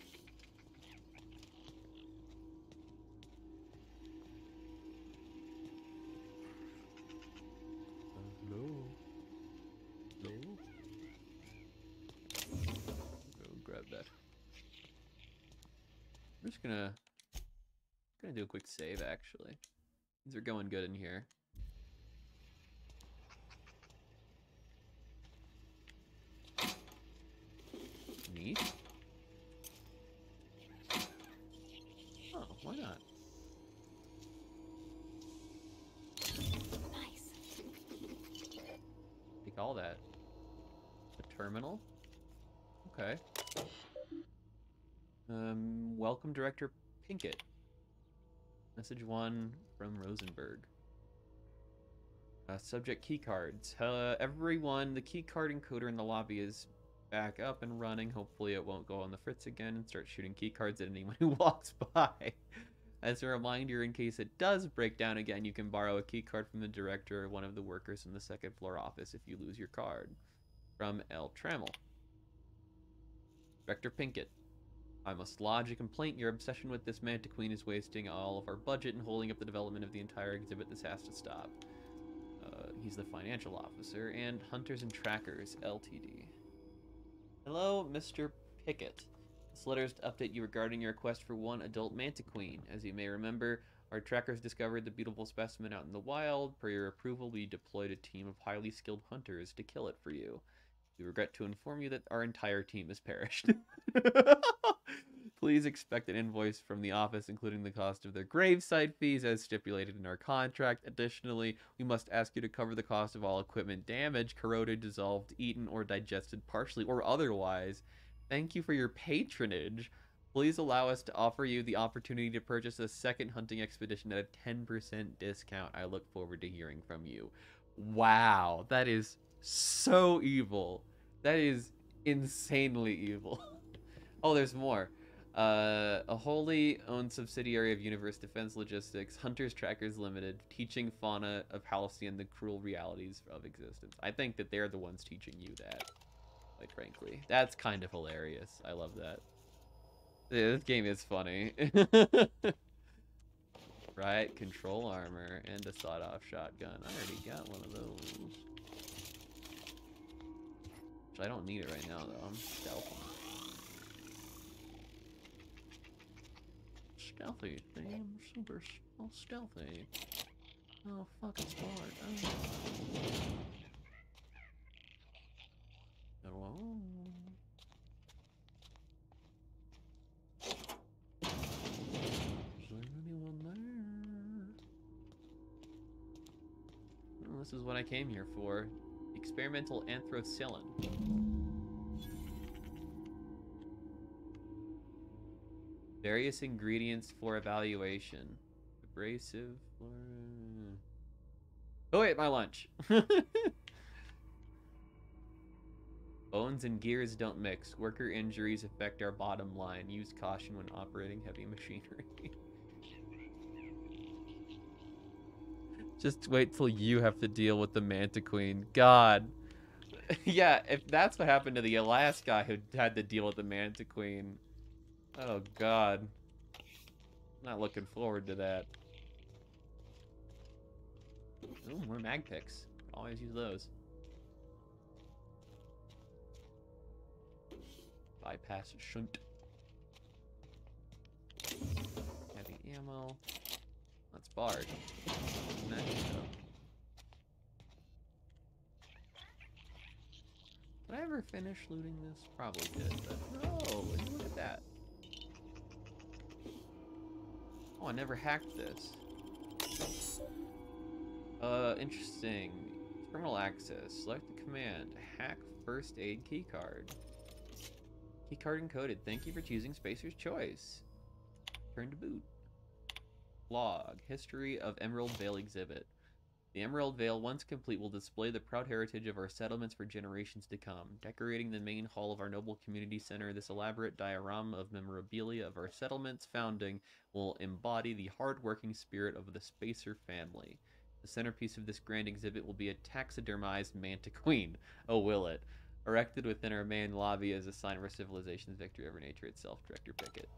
Hello. Hello. Go grab that. I'm just gonna do a quick save actually. These are going good in here. Neat. Oh, why not? Nice. Take all that. A terminal? Okay. Welcome Director Pinkett. Message 1 from Rosenberg. Subject keycards. Everyone, the keycard encoder in the lobby is back up and running. Hopefully it won't go on the fritz again and start shooting keycards at anyone who walks by. As a reminder, in case it does break down again, you can borrow a keycard from the director or one of the workers in the second floor office if you lose your card. From L. Trammell. Director Pinkett. I must lodge a complaint. Your obsession with this Mantiqueen is wasting all of our budget and holding up the development of the entire exhibit. This has to stop. He's the financial officer. And Hunters and Trackers, LTD. Hello, Mr. Pickett. This letter is to update you regarding your request for one adult Mantiqueen. As you may remember, our trackers discovered the beautiful specimen out in the wild. Per your approval, we deployed a team of highly skilled hunters to kill it for you. We regret to inform you that our entire team has perished. Please expect an invoice from the office, including the cost of their gravesite fees as stipulated in our contract. Additionally, we must ask you to cover the cost of all equipment damaged, corroded, dissolved, eaten, or digested partially or otherwise. Thank you for your patronage. Please allow us to offer you the opportunity to purchase a second hunting expedition at a 10% discount. I look forward to hearing from you. Wow, that is so evil. That is insanely evil. Oh, there's more. A wholly owned subsidiary of Universe Defense Logistics, Hunters Trackers Limited, teaching fauna of Halcyon the cruel realities of existence. I think that they're the ones teaching you that, quite frankly. That's kind of hilarious. I love that. Yeah, this game is funny. Right, control armor and a sawed-off shotgun. I already got one of those. Which I don't need it right now, though. I'm stealthing. Stealthy. Damn, super stealthy. Oh, fucking smart. Oh. Hello? Is there anyone there? Well, this is what I came here for. Experimental anthracillin. Various ingredients for evaluation. Abrasive. Oh wait, my lunch. Bones and gears don't mix. Worker injuries affect our bottom line. Use caution when operating heavy machinery. Just wait till you have to deal with the Manta Queen. God. Yeah, if that's what happened to the last guy who had to deal with the Manta Queen. Oh, God. Not looking forward to that. Ooh, more mag picks. Always use those. Bypass shunt. Heavy ammo. That's barred. Did I ever finish looting this? Probably did, but no, look at that. Oh, I never hacked this. Interesting. Terminal access. Select the command. Hack first aid keycard. Keycard encoded. Thank you for choosing Spacer's Choice. Turn to boot. Log. History of Emerald Vale exhibit. The Emerald Vale, once complete, will display the proud heritage of our settlements for generations to come. Decorating the main hall of our noble community center, this elaborate diorama of memorabilia of our settlement's founding will embody the hard-working spirit of the Spacer family. The centerpiece of this grand exhibit will be a taxidermized Manta Queen. Oh, will it? Erected within our main lobby as a sign of our civilization's victory over nature itself. Director Pickett.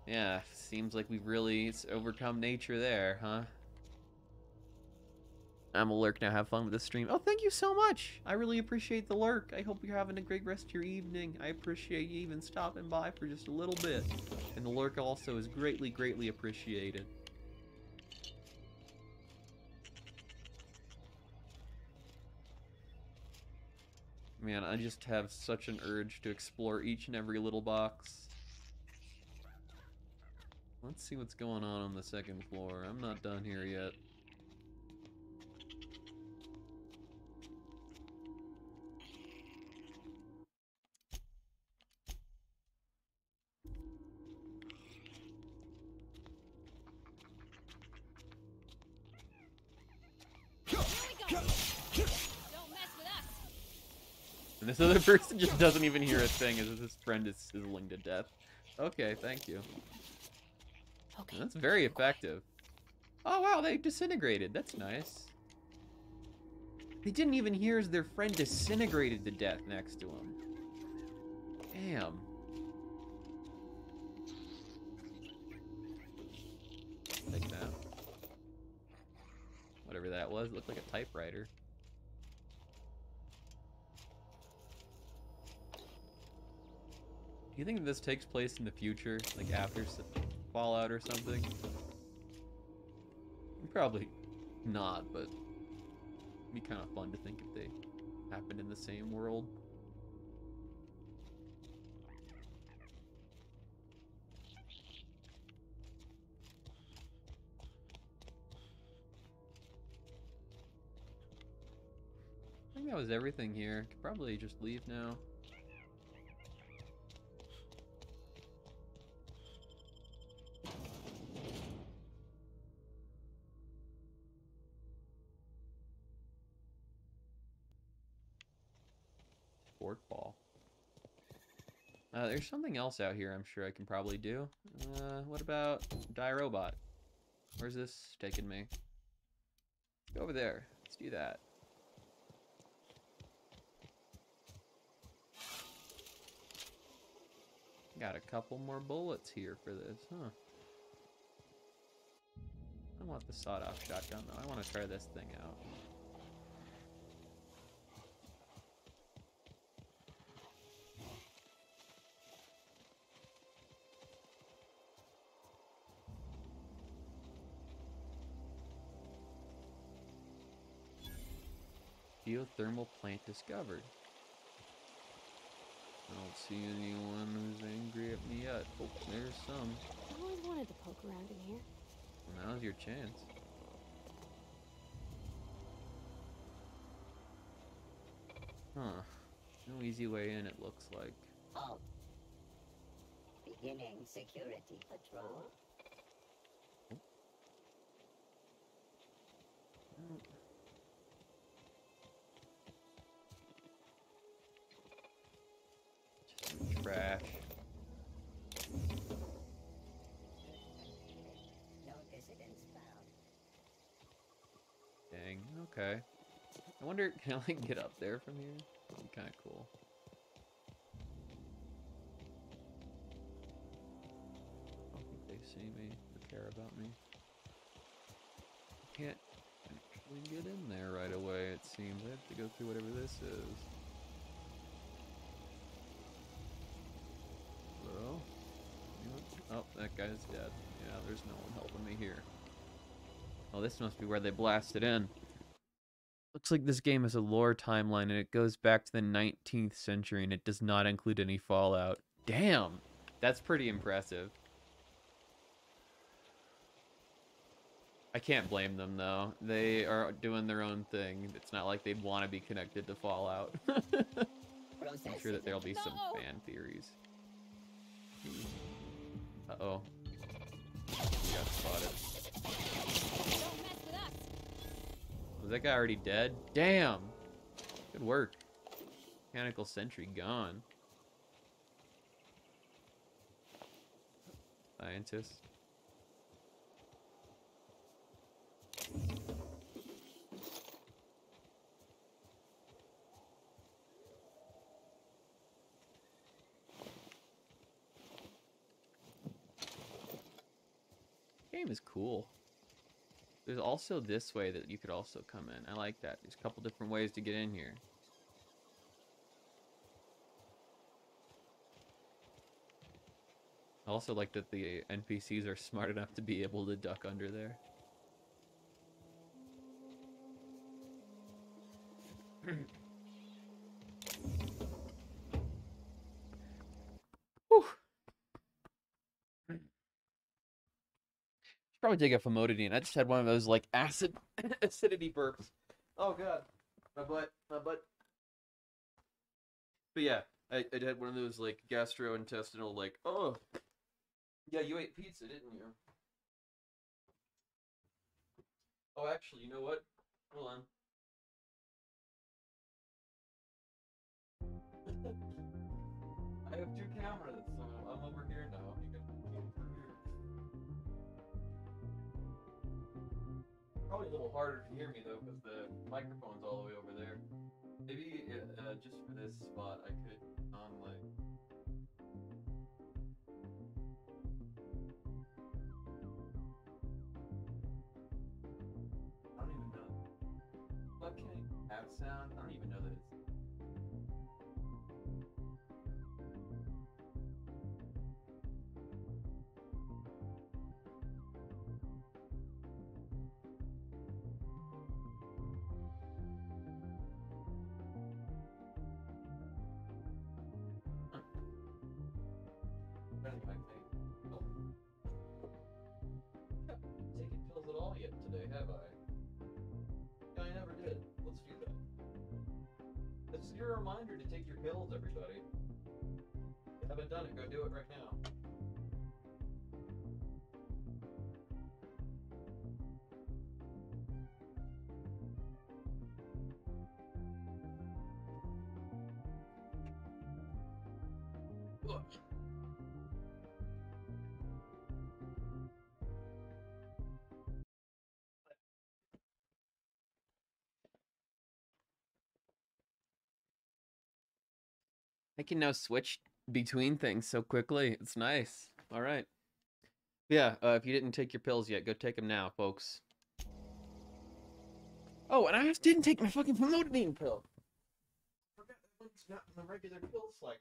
Yeah, seems like we've really overcome nature there, huh? I'm a lurk now. Have fun with the stream. Oh, thank you so much. I really appreciate the lurk. I hope you're having a great rest of your evening. I appreciate you even stopping by for just a little bit. And the lurk also is greatly, greatly appreciated. Man, I just have such an urge to explore each and every little box. Let's see what's going on the second floor. I'm not done here yet. And this other person just doesn't even hear a thing as his friend is sizzling to death. Okay, thank you. Okay. That's very effective. Oh wow, they disintegrated. That's nice. They didn't even hear as their friend disintegrated to death next to him. Damn. Take that. Whatever that was, it looked like a typewriter. Do you think this takes place in the future, like after Fallout or something? Probably not, but it'd be kind of fun to think if they happened in the same world. I think that was everything here. Could probably just leave now. Sport ball. There's something else out here I'm sure I can probably do. What about Die Robot? Where's this taking me? Go over there. Let's do that. Got a couple more bullets here for this, huh? I want the sawed-off shotgun, though. I want to try this thing out. Geothermal plant discovered. see anyone who's angry at me yet. Oh, there's some. I always wanted to poke around in here. Well, now's your chance. Huh. No easy way in, it looks like. Oh. Beginning security patrol. Just trash. No dissidents found. Dang, okay. I wonder, can I like get up there from here? That'd be kind of cool. I don't think they see me or care about me. Can't actually get in there right away, it seems. I have to go through whatever this is. Hello? Anyone? Oh, that guy's dead. Yeah, there's no one helping me here. Oh, this must be where they blasted in. Looks like this game has a lore timeline and it goes back to the 19th century and it does not include any Fallout. Damn! That's pretty impressive. I can't blame them though. They are doing their own thing. It's not like they'd want to be connected to Fallout. I'm sure that there'll be some fan theories. Uh-oh. We got spotted. Was that guy already dead? Damn! Good work. Mechanical sentry gone. Scientist. Game is cool. There's also this way that you could also come in. I like that. There's a couple different ways to get in here. I also like that the NPCs are smart enough to be able to duck under there. Whew. Probably take a famotidine. I just had one of those like acidity burps. Oh god, my butt. But yeah, I had one of those like gastrointestinal like, oh yeah, you ate pizza, didn't you? Oh, actually, you know what? Hold on. I have two cameras, so I'm over here now. You can see over here. Probably a little harder to hear me though, because the microphone's all the way over there. Maybe just for this spot, I could like. I don't even know. What can I have sound? I don't even know that it's. Taking pills at all yet today, have I? Yeah, I never did. Let's do that. This is your reminder to take your pills, everybody. If you haven't done it, go do it right now. Ugh. I can now switch between things so quickly. It's nice. All right. Yeah, if you didn't take your pills yet, go take them now, folks. Oh, and I didn't take my fucking famotidine pill. I forgot that one's not in the regular pill cycle.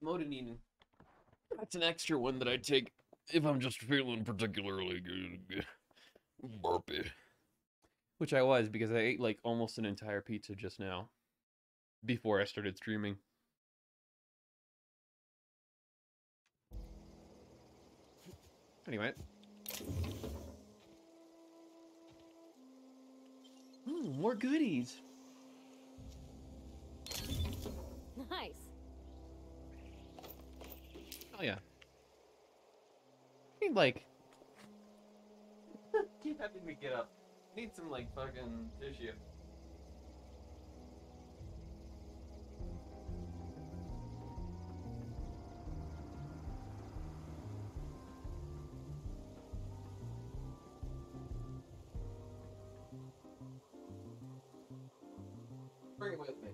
Modinine. That's an extra one that I take if I'm just feeling particularly good. Burpy. Which I was, because I ate like almost an entire pizza just now. Before I started streaming. Anyway. More goodies. Nice. Oh yeah. I need like keep having me get up. I need some like fucking tissue. Bring it with me.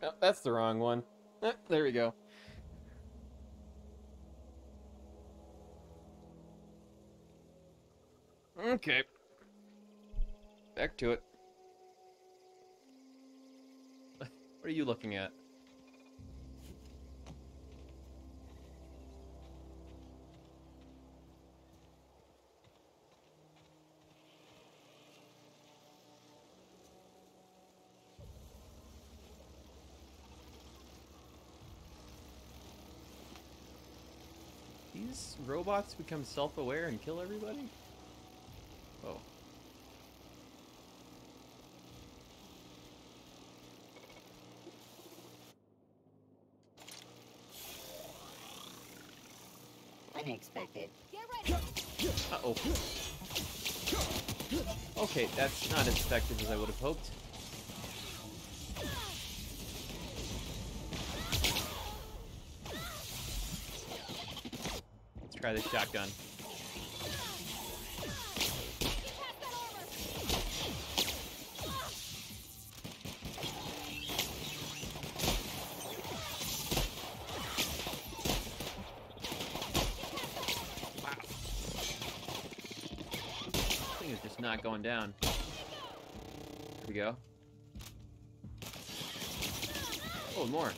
Oh, that's the wrong one. There we go. Okay. Back to it. What are you looking at? These robots become self-aware and kill everybody? Oh. Unexpected. Get ready. Uh-oh. Okay, that's not as effective as I would have hoped. Let's try the shotgun. Not going down. Here we go. Oh, more.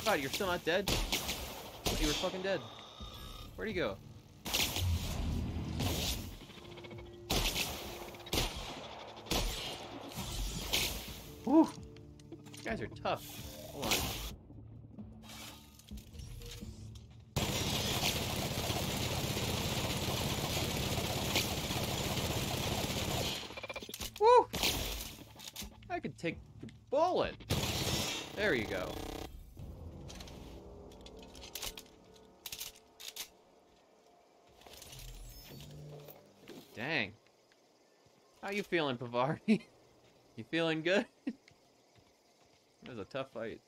God, you're still not dead? You were fucking dead. Where'd he go? Whew. These guys are tough. Hold on. Woo! I could take the bullet. There you go. Dang. How you feeling, Pavari? You feeling good? It was a tough fight.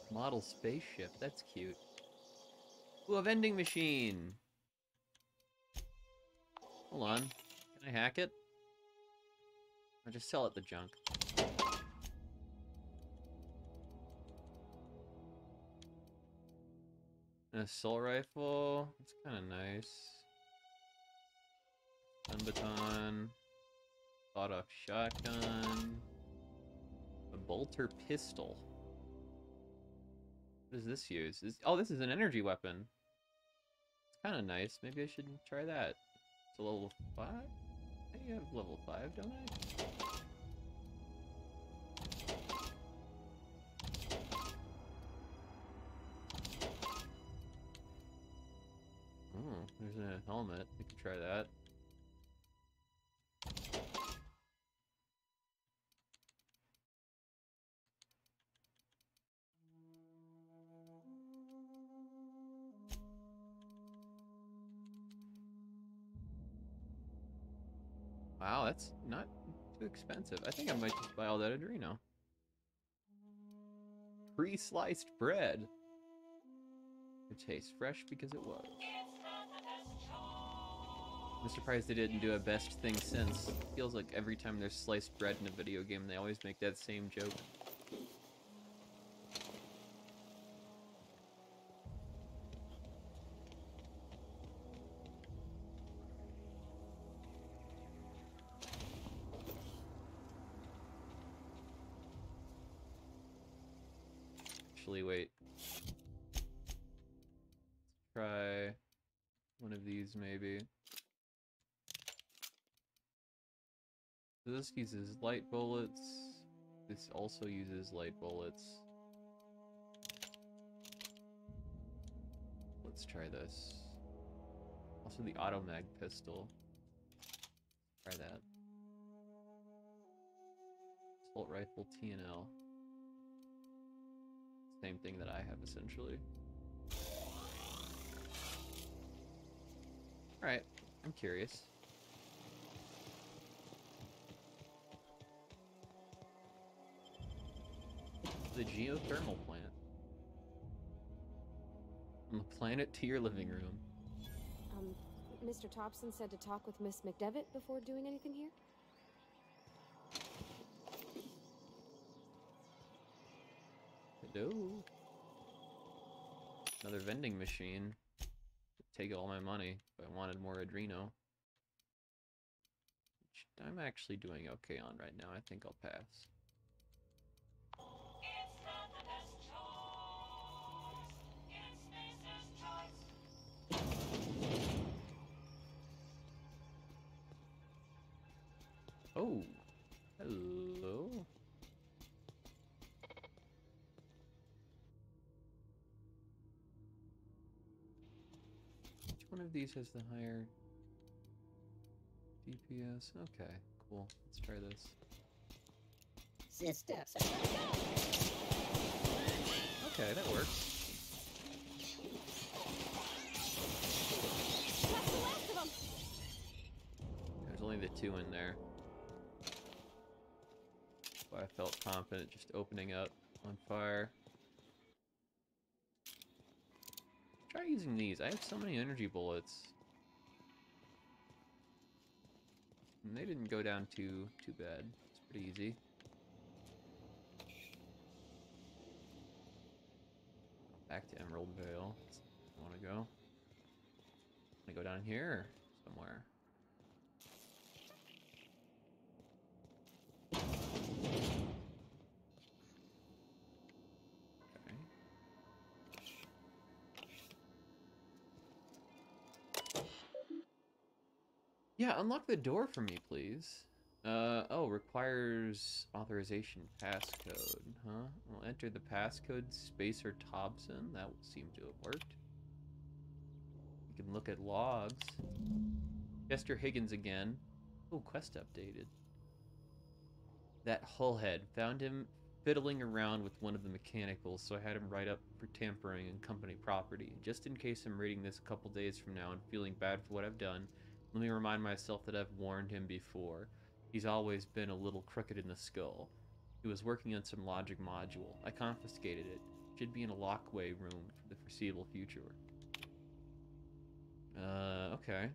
Model spaceship, that's cute. Ooh, a vending machine. Hold on. Can I hack it? Or just sell it the junk? An assault rifle. That's kind of nice. Stun baton. Sawed-off shotgun. A bolter pistol. What does this use? Oh, this is an energy weapon. It's kind of nice. Maybe I should try that. It's a level 5? I have level 5, don't I? Oh, there's a helmet. We could try that. Wow, that's not too expensive. I think I might just buy all that Adreno. Pre-sliced bread. It tastes fresh because it was. I'm surprised they didn't do a best thing since. It feels like every time there's sliced bread in a video game, they always make that same joke. Actually, wait. Let's try one of these, maybe. This uses light bullets. This also uses light bullets. Let's try this. Also the automag pistol. Try that. Assault rifle T&L. Same thing that I have, essentially. Alright, I'm curious. The geothermal plant. From the planet to your living room. Mr. Thompson said to talk with Miss McDevitt before doing anything here? Hello. Another vending machine. Take all my money if I wanted more Adreno. Which I'm actually doing okay on right now. I think I'll pass. Oh, hello. Which one of these has the higher DPS? Okay, cool. Let's try this. Sister. Okay, that works. That's the last of them! There's only the two in there. But I felt confident just opening up on fire. Try using these. I have so many energy bullets. And they didn't go down too bad. It's pretty easy. Back to Emerald Vale. I want to go. I go down here somewhere. Yeah, unlock the door for me, please. Oh, requires authorization passcode, huh? Well, enter the passcode Spacer Thompson. That would seem to have worked. You can look at logs. Chester Higgins again. Oh, quest updated. That hullhead. Found him fiddling around with one of the mechanicals, so I had him write up for tampering and company property. Just in case I'm reading this a couple days from now and feeling bad for what I've done, let me remind myself that I've warned him before. He's always been a little crooked in the skull. He was working on some logic module. I confiscated it. Should be in a lockway room for the foreseeable future. Okay.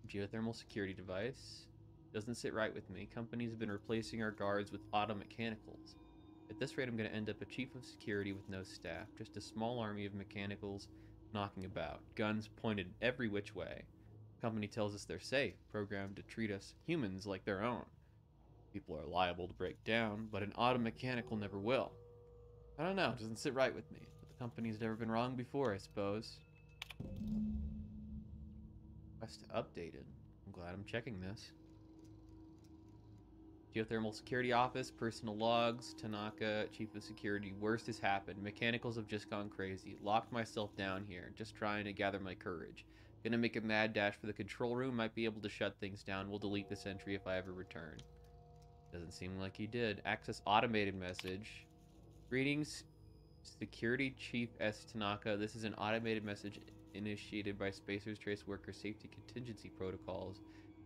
Geothermal security device. Doesn't sit right with me. Companies have been replacing our guards with auto mechanicals. At this rate, I'm going to end up a chief of security with no staff. Just a small army of mechanicals knocking about. Guns pointed every which way. Company tells us they're safe, programmed to treat us humans like their own. People are liable to break down, but an auto mechanical never will. I don't know, it doesn't sit right with me, but the company's never been wrong before, I suppose. Quest updated. I'm glad I'm checking this. Geothermal security office, personal logs, Tanaka, chief of security. Worst has happened. Mechanicals have just gone crazy. Locked myself down here, just trying to gather my courage. Gonna make a mad dash for the control room. Might be able to shut things down. We'll delete this entry if I ever return. Doesn't seem like he did. Access automated message. Greetings, Security Chief S. Tanaka. This is an automated message initiated by Spacers Trace Worker Safety Contingency Protocols.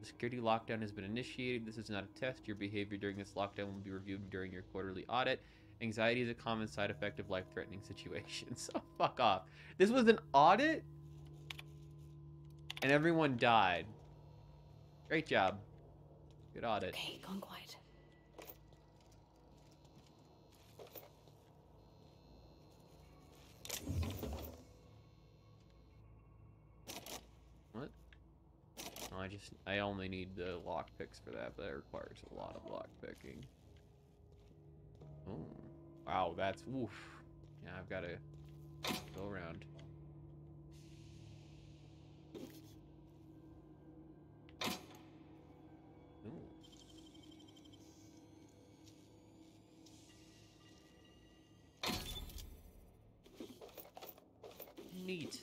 The security lockdown has been initiated. This is not a test. Your behavior during this lockdown will be reviewed during your quarterly audit. Anxiety is a common side effect of life-threatening situations. So fuck off. This was an audit? And everyone died. Great job. Good audit. Okay, gone quiet. What? Oh, I only need the lock picks for that, but that requires a lot of lock picking. Oh. Wow, that's oof. Yeah, I've gotta go around. Ooh. Neat.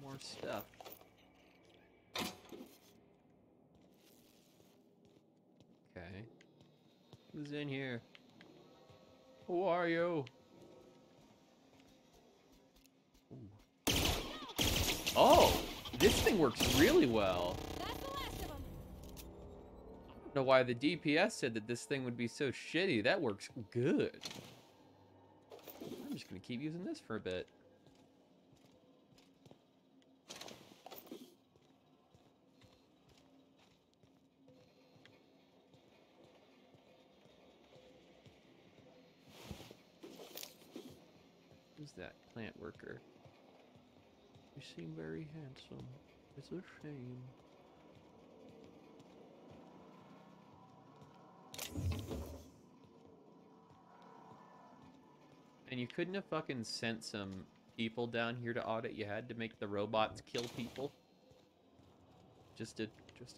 More stuff. Okay. Who's in here? Who are you? Ooh. Oh! This thing works really well. That's the last of them. I don't know why the DPS said that this thing would be so shitty. That works good. I'm just gonna keep using this for a bit. Who's that plant worker? You seem very handsome. It's a shame. And you couldn't have fucking sent some people down here to audit. You had to make the robots kill people. Just to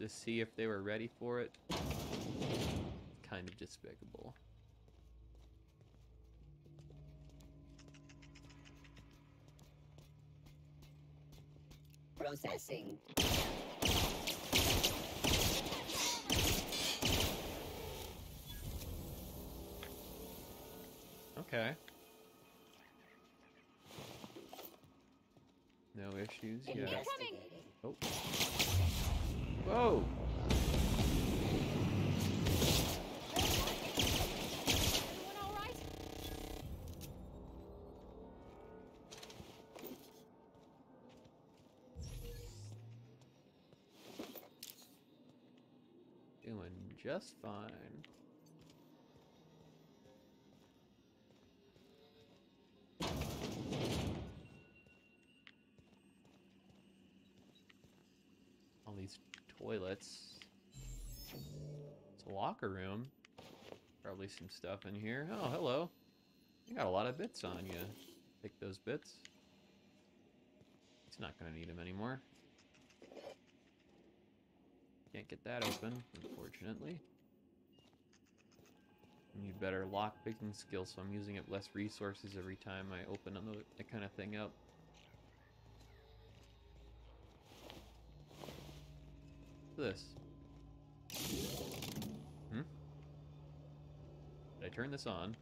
see if they were ready for it. Kind of despicable. Processing. Okay. No issues yet. Investigating. Oh. Whoa! Everyone all right? Doing just fine. All these toilets. It's a locker room. Probably some stuff in here. Oh, hello. You got a lot of bits on you. Take those bits. He's not gonna need them anymore. Can't get that open, unfortunately. Need better lock picking skills, so I'm using up less resources every time I open that kind of thing up. What's this? Hmm? Did I turn this on?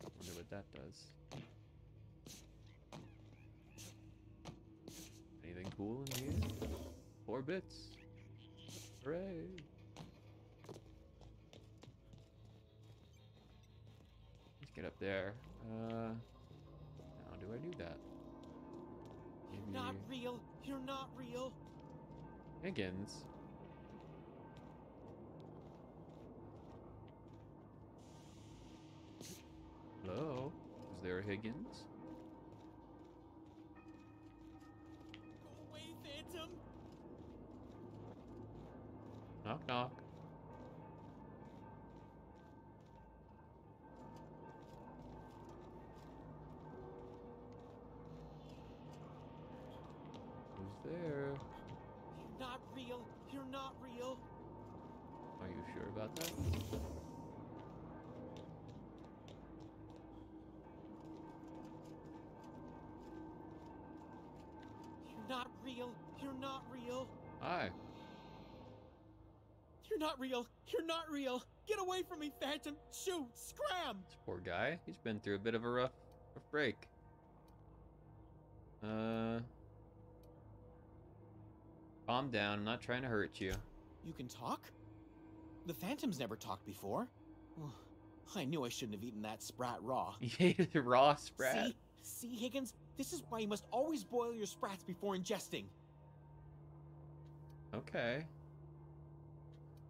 Wonder what that does. Anything cool in here? 4 bits. Hooray! Let's get up there. How do I do that? Maybe... Not real. You're not real. Higgins. Hello? Is there a Higgins? Go away, Phantom. Knock knock. Who's there? You're not real. You're not real. Are you sure about that? You're not real. You're not real. Hi. You're not real. You're not real. Get away from me, Phantom. Shoot. Scram. This poor guy. He's been through a bit of a rough break. Uh, calm down. I'm not trying to hurt you. You can talk? The Phantoms never talked before. Ugh, I knew I shouldn't have eaten that sprat raw. You ate a raw sprat. See, Higgins? This is why you must always boil your sprats before ingesting. Okay.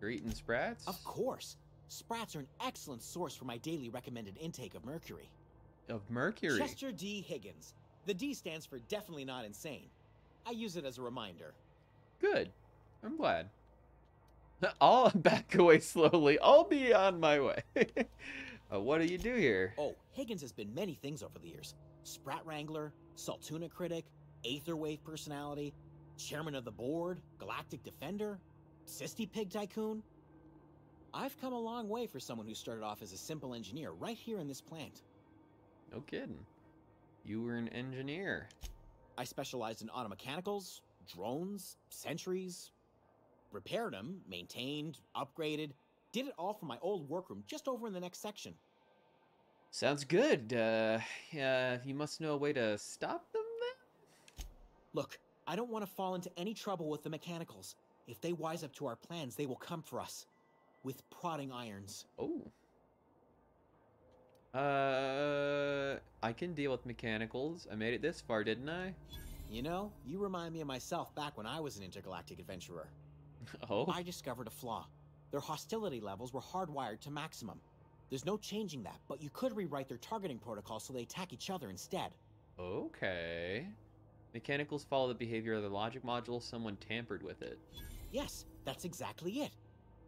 You're eating sprats? Of course. Sprats are an excellent source for my daily recommended intake of mercury. Of mercury? Chester D. Higgins. The D stands for definitely not insane. I use it as a reminder. Good. I'm glad. I'll back away slowly. I'll be on my way. What do you do here? Oh, Higgins has been many things over the years. Sprat Wrangler, Saltuna Critic, Aetherwave Personality, Chairman of the Board, Galactic Defender, Sisty Pig Tycoon. I've come a long way for someone who started off as a simple engineer right here in this plant. No kidding. You were an engineer. I specialized in automechanicals, drones, sentries, repaired them, maintained, upgraded, did it all from my old workroom just over in the next section. Sounds good. You must know a way to stop them then? Look, I don't want to fall into any trouble with the mechanicals. If they wise up to our plans, they will come for us. With prodding irons. Oh. I can deal with mechanicals. I made it this far, didn't I? You know, you remind me of myself back when I was an intergalactic adventurer. Oh? I discovered a flaw. Their hostility levels were hardwired to maximum. There's no changing that, but you could rewrite their targeting protocol so they attack each other instead. Okay. Mechanicals follow the behavior of the logic module. Someone tampered with it. Yes, that's exactly it.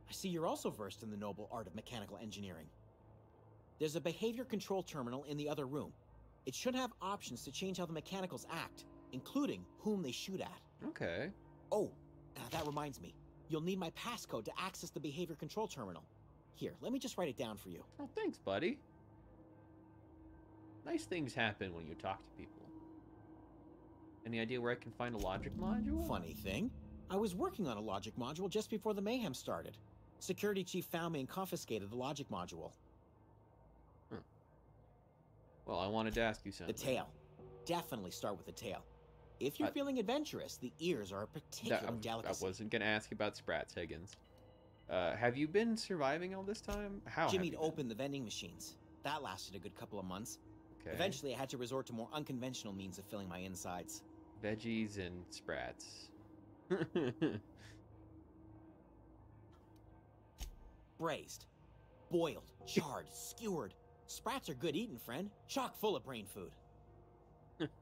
I see you're also versed in the noble art of mechanical engineering. There's a behavior control terminal in the other room. It should have options to change how the mechanicals act, including whom they shoot at. Okay. Oh, that reminds me. You'll need my passcode to access the behavior control terminal. Here, let me just write it down for you. Oh, thanks, buddy. Nice things happen when you talk to people. Any idea where I can find a logic module? Funny thing, I was working on a logic module just before the mayhem started. Security chief found me and confiscated the logic module. Well, I wanted to ask you something. The tail. Definitely start with the tail. If you're feeling adventurous, the ears are a particular delicacy. I wasn't going to ask about sprats, Higgins. Have you been surviving all this time? How Jimmy'd opened the vending machines. That lasted a good couple of months. Okay. Eventually, I had to resort to more unconventional means of filling my insides. Veggies and sprats. Braised. Boiled. Charred. Skewered. Sprats are good eating, friend. Chock full of brain food.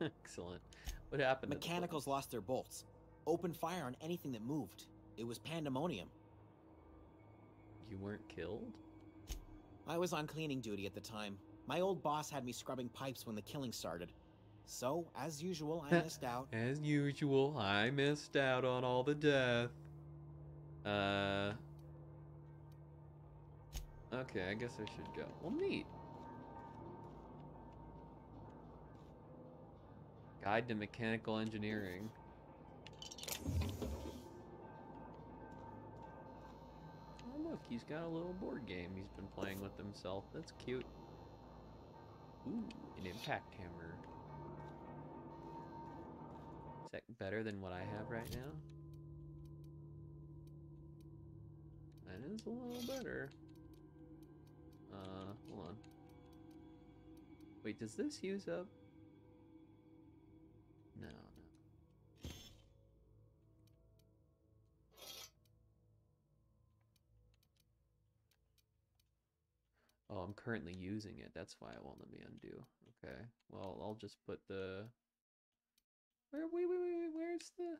Excellent. What happened? Mechanicals lost their bolts. Opened fire on anything that moved. It was pandemonium. You weren't killed? I was on cleaning duty at the time. My old boss had me scrubbing pipes when the killing started. So, as usual, I missed out. As usual, I missed out on all the death. Okay, I guess I should go. Well, neat. Guide to Mechanical Engineering. Oh, look, he's got a little board game he's been playing with himself. That's cute. Ooh, an impact hammer. Is that better than what I have right now? That is a little better. Hold on. Wait, does this use up? No, no. Oh, I'm currently using it. That's why it won't let me undo. Okay. Well, I'll just put the... Wait, where's the...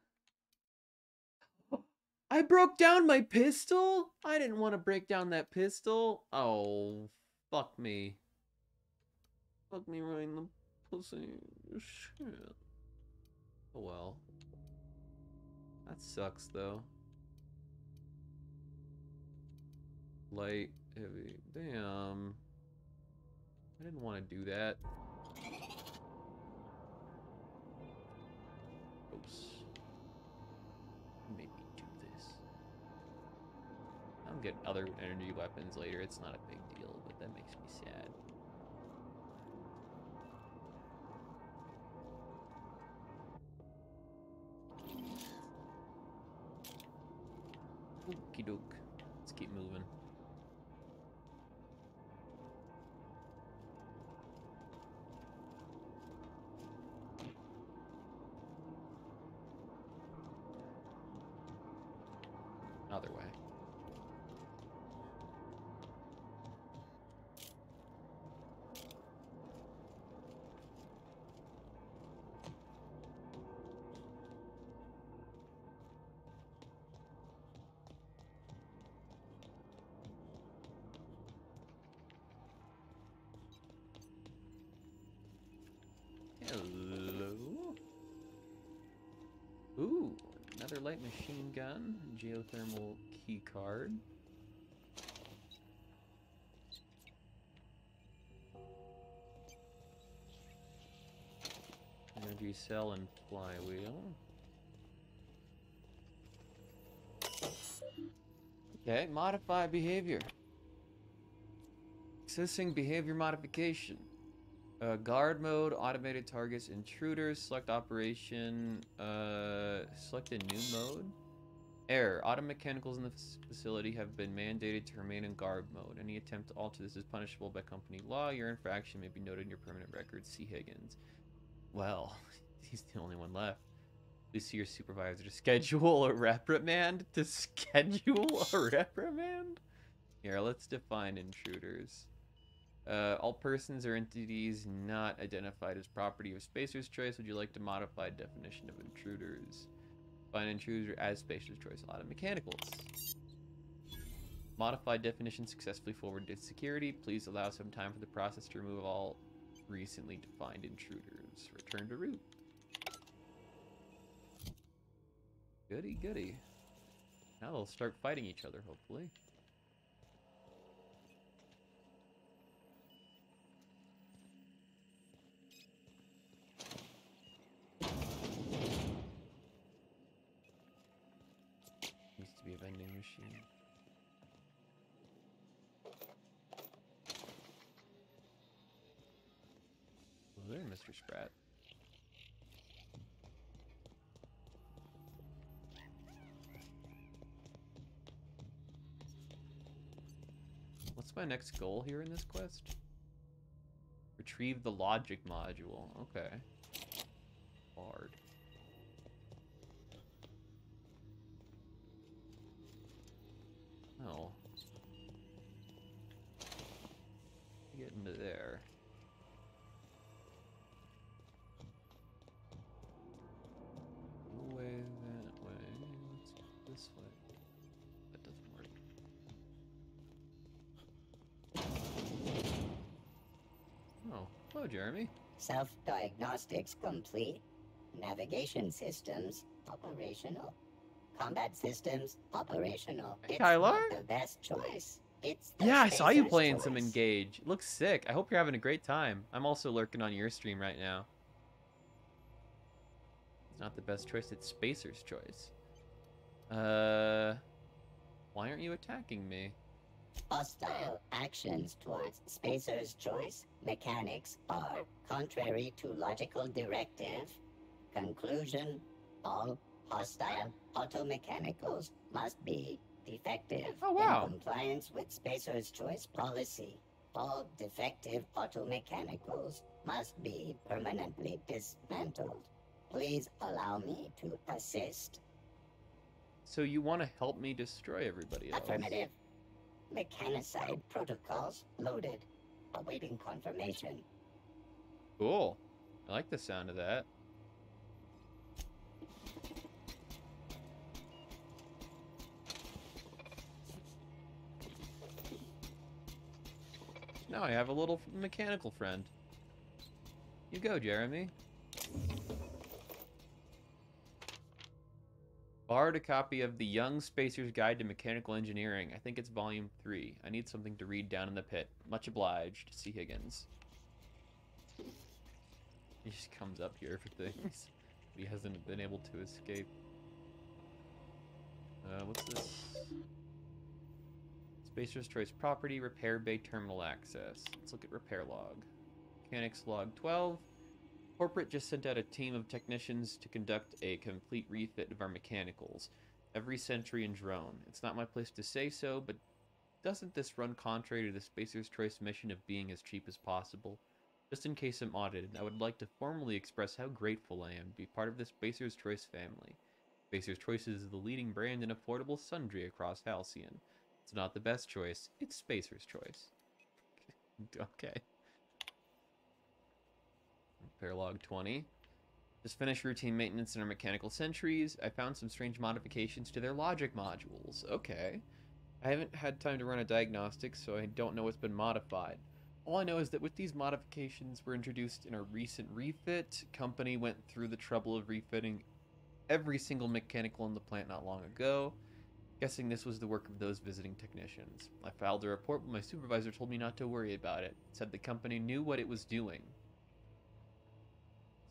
I broke down my pistol? I didn't want to break down that pistol. Oh, fuck me. Fuck me right in the pussy. Shit. Oh well. That sucks though. Light, heavy. Damn. I didn't want to do that. Oops. Maybe do this. I'll get other energy weapons later. It's not a big deal, but that makes me sad. Okie doke. Let's keep moving. Other way. Hello. Ooh, another light machine gun, geothermal key card. Energy cell and flywheel. Okay, modify behavior. Accessing behavior modification. Guard mode, automated targets, intruders, select operation, select a new mode. Error, auto mechanicals in the facility have been mandated to remain in guard mode. Any attempt to alter this is punishable by company law. Your infraction may be noted in your permanent record. See Higgins. Well, he's the only one left. Please see your supervisor to schedule a reprimand? To schedule a reprimand? Here, let's define intruders. All persons or entities not identified as property of Spacer's Choice. Would you like to modify definition of intruders? Define intruder as Spacer's Choice. Auto mechanicals. Modified definition successfully forwarded to security. Please allow some time for the process to remove all recently defined intruders. Return to root. Goody, goody. Now they'll start fighting each other, hopefully. Needs to be a vending machine. Well, there, Mr. Spratt. What's my next goal here in this quest? Retrieve the logic module. Okay. Bard. Oh. Get into there. Way that way. Let's go this way. That doesn't work. Oh, hello, Jeremy. Self-diagnostics complete. Navigation systems operational. Combat systems operational. Hey, It's Kylar? not the best choice. It's the Yeah, I saw you Spacer's playing some choice. Engage. It looks sick. I hope you're having a great time. I'm also lurking on your stream right now. It's not the best choice. It's Spacer's Choice. Why aren't you attacking me? Hostile actions towards Spacer's Choice mechanics are contrary to logical directive. Conclusion: all hostile automechanicals must be defective Oh, wow. in compliance with Spacer's Choice policy. All defective automechanicals must be permanently dismantled. Please allow me to assist. So you want to help me destroy everybody else? Affirmative. Mechanicide protocols loaded. Awaiting confirmation. Cool. I like the sound of that. Now I have a little mechanical friend. You go, Jeremy. Borrowed a copy of The Young Spacer's Guide to Mechanical Engineering. I think it's volume 3. I need something to read down in the pit. Much obliged. C. Higgins. He just comes up here for things. He hasn't been able to escape. What's this? Spacer's Choice Property, Repair Bay Terminal Access. Let's look at Repair Log. Mechanics Log 12. Corporate just sent out a team of technicians to conduct a complete refit of our mechanicals. every century in drone. It's not my place to say so, but doesn't this run contrary to the Spacer's Choice mission of being as cheap as possible? Just in case I'm audited, I would like to formally express how grateful I am to be part of the Spacer's Choice family. Spacer's Choice is the leading brand in affordable sundry across Halcyon. It's not the best choice, it's Spacer's Choice. Okay. Repair log 20. Just finished routine maintenance in our mechanical sentries. I found some strange modifications to their logic modules. Okay. I haven't had time to run a diagnostic, so I don't know what's been modified. All I know is that with these modifications were introduced in a recent refit, company went through the trouble of refitting every single mechanical in the plant not long ago. Guessing this was the work of those visiting technicians. I filed a report, but my supervisor told me not to worry about it. Said the company knew what it was doing.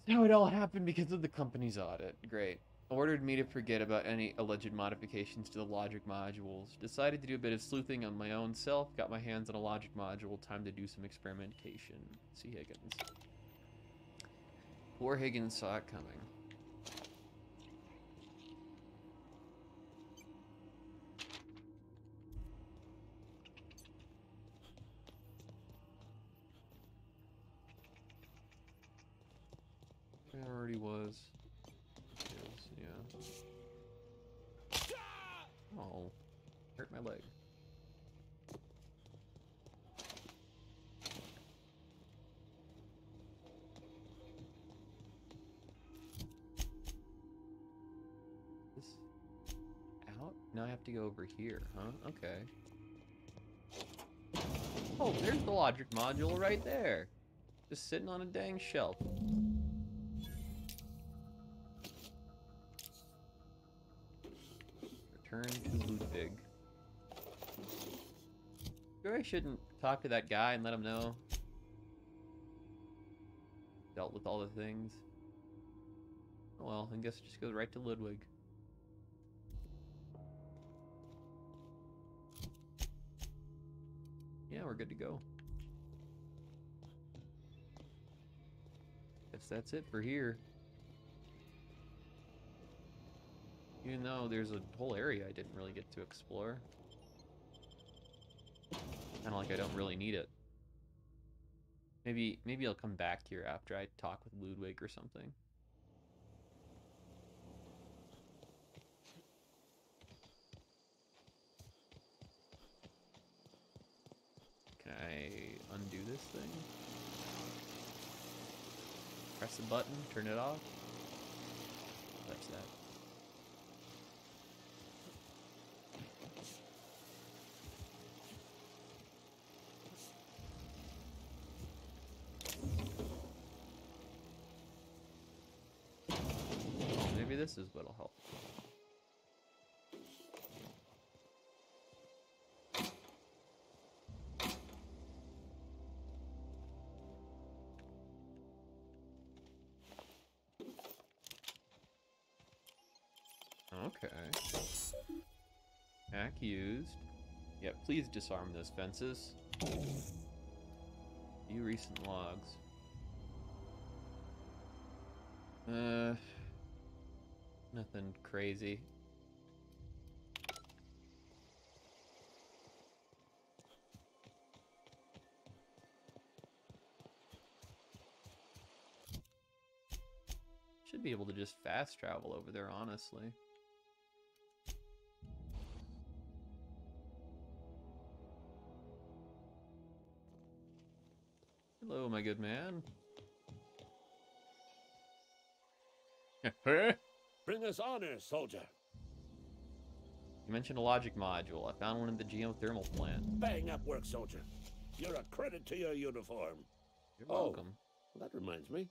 So it all happened because of the company's audit. Great. Ordered me to forget about any alleged modifications to the logic modules. Decided to do a bit of sleuthing on my own self. Got my hands on a logic module. Time to do some experimentation. See Higgins. Poor Higgins saw it coming. It already was. Yeah. Oh, hurt my leg. This out? Now I have to go over here, huh? Okay. Oh, there's the logic module right there. Just sitting on a dang shelf. Return to Ludwig. Sure, I shouldn't talk to that guy and let him know. Dealt with all the things. Oh well, I guess it just goes right to Ludwig. Yeah, we're good to go. Guess that's it for here. Even though there's a whole area I didn't really get to explore. Kind of like I don't really need it. Maybe I'll come back here after I talk with Ludwig or something. Can I undo this thing? Press the button, turn it off. Touch that. Maybe this is what'll help. Okay. Hack used. Yep, please disarm those fences. View recent logs. Nothing crazy. Should be able to just fast travel over there, honestly. Hello, my good man. Bring us honor, soldier. You mentioned a logic module. I found one in the geothermal plant. Bang up work, soldier. You're a credit to your uniform. You're welcome. Well, that reminds me.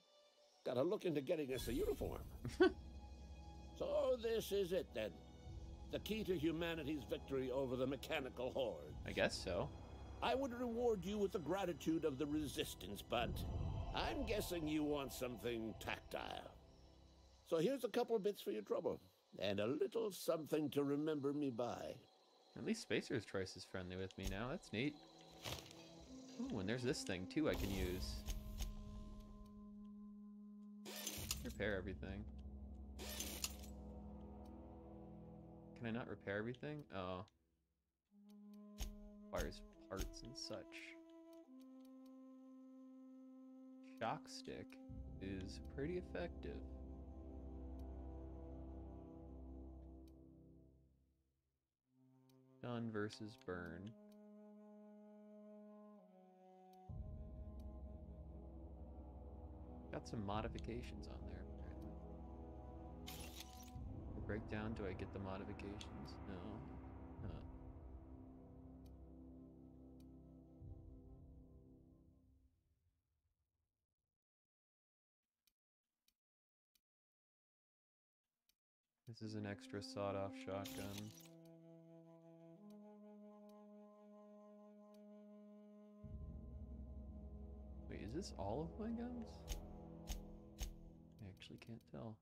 Gotta look into getting us a uniform. So this is it, then. The key to humanity's victory over the mechanical horde. I guess so. I would reward you with the gratitude of the resistance, but I'm guessing you want something tactile. So here's a couple bits for your trouble, and a little something to remember me by. At least Spacer's Choice is friendly with me now. That's neat. Ooh, and there's this thing, too, I can use. Repair everything. Can I not repair everything? Oh. Requires parts and such. Shock stick is pretty effective. Stun versus burn. Got some modifications on there, apparently. Breakdown, do I get the modifications? No. Huh. This is an extra sawed-off shotgun. Wait, is this all of my guns? I actually can't tell.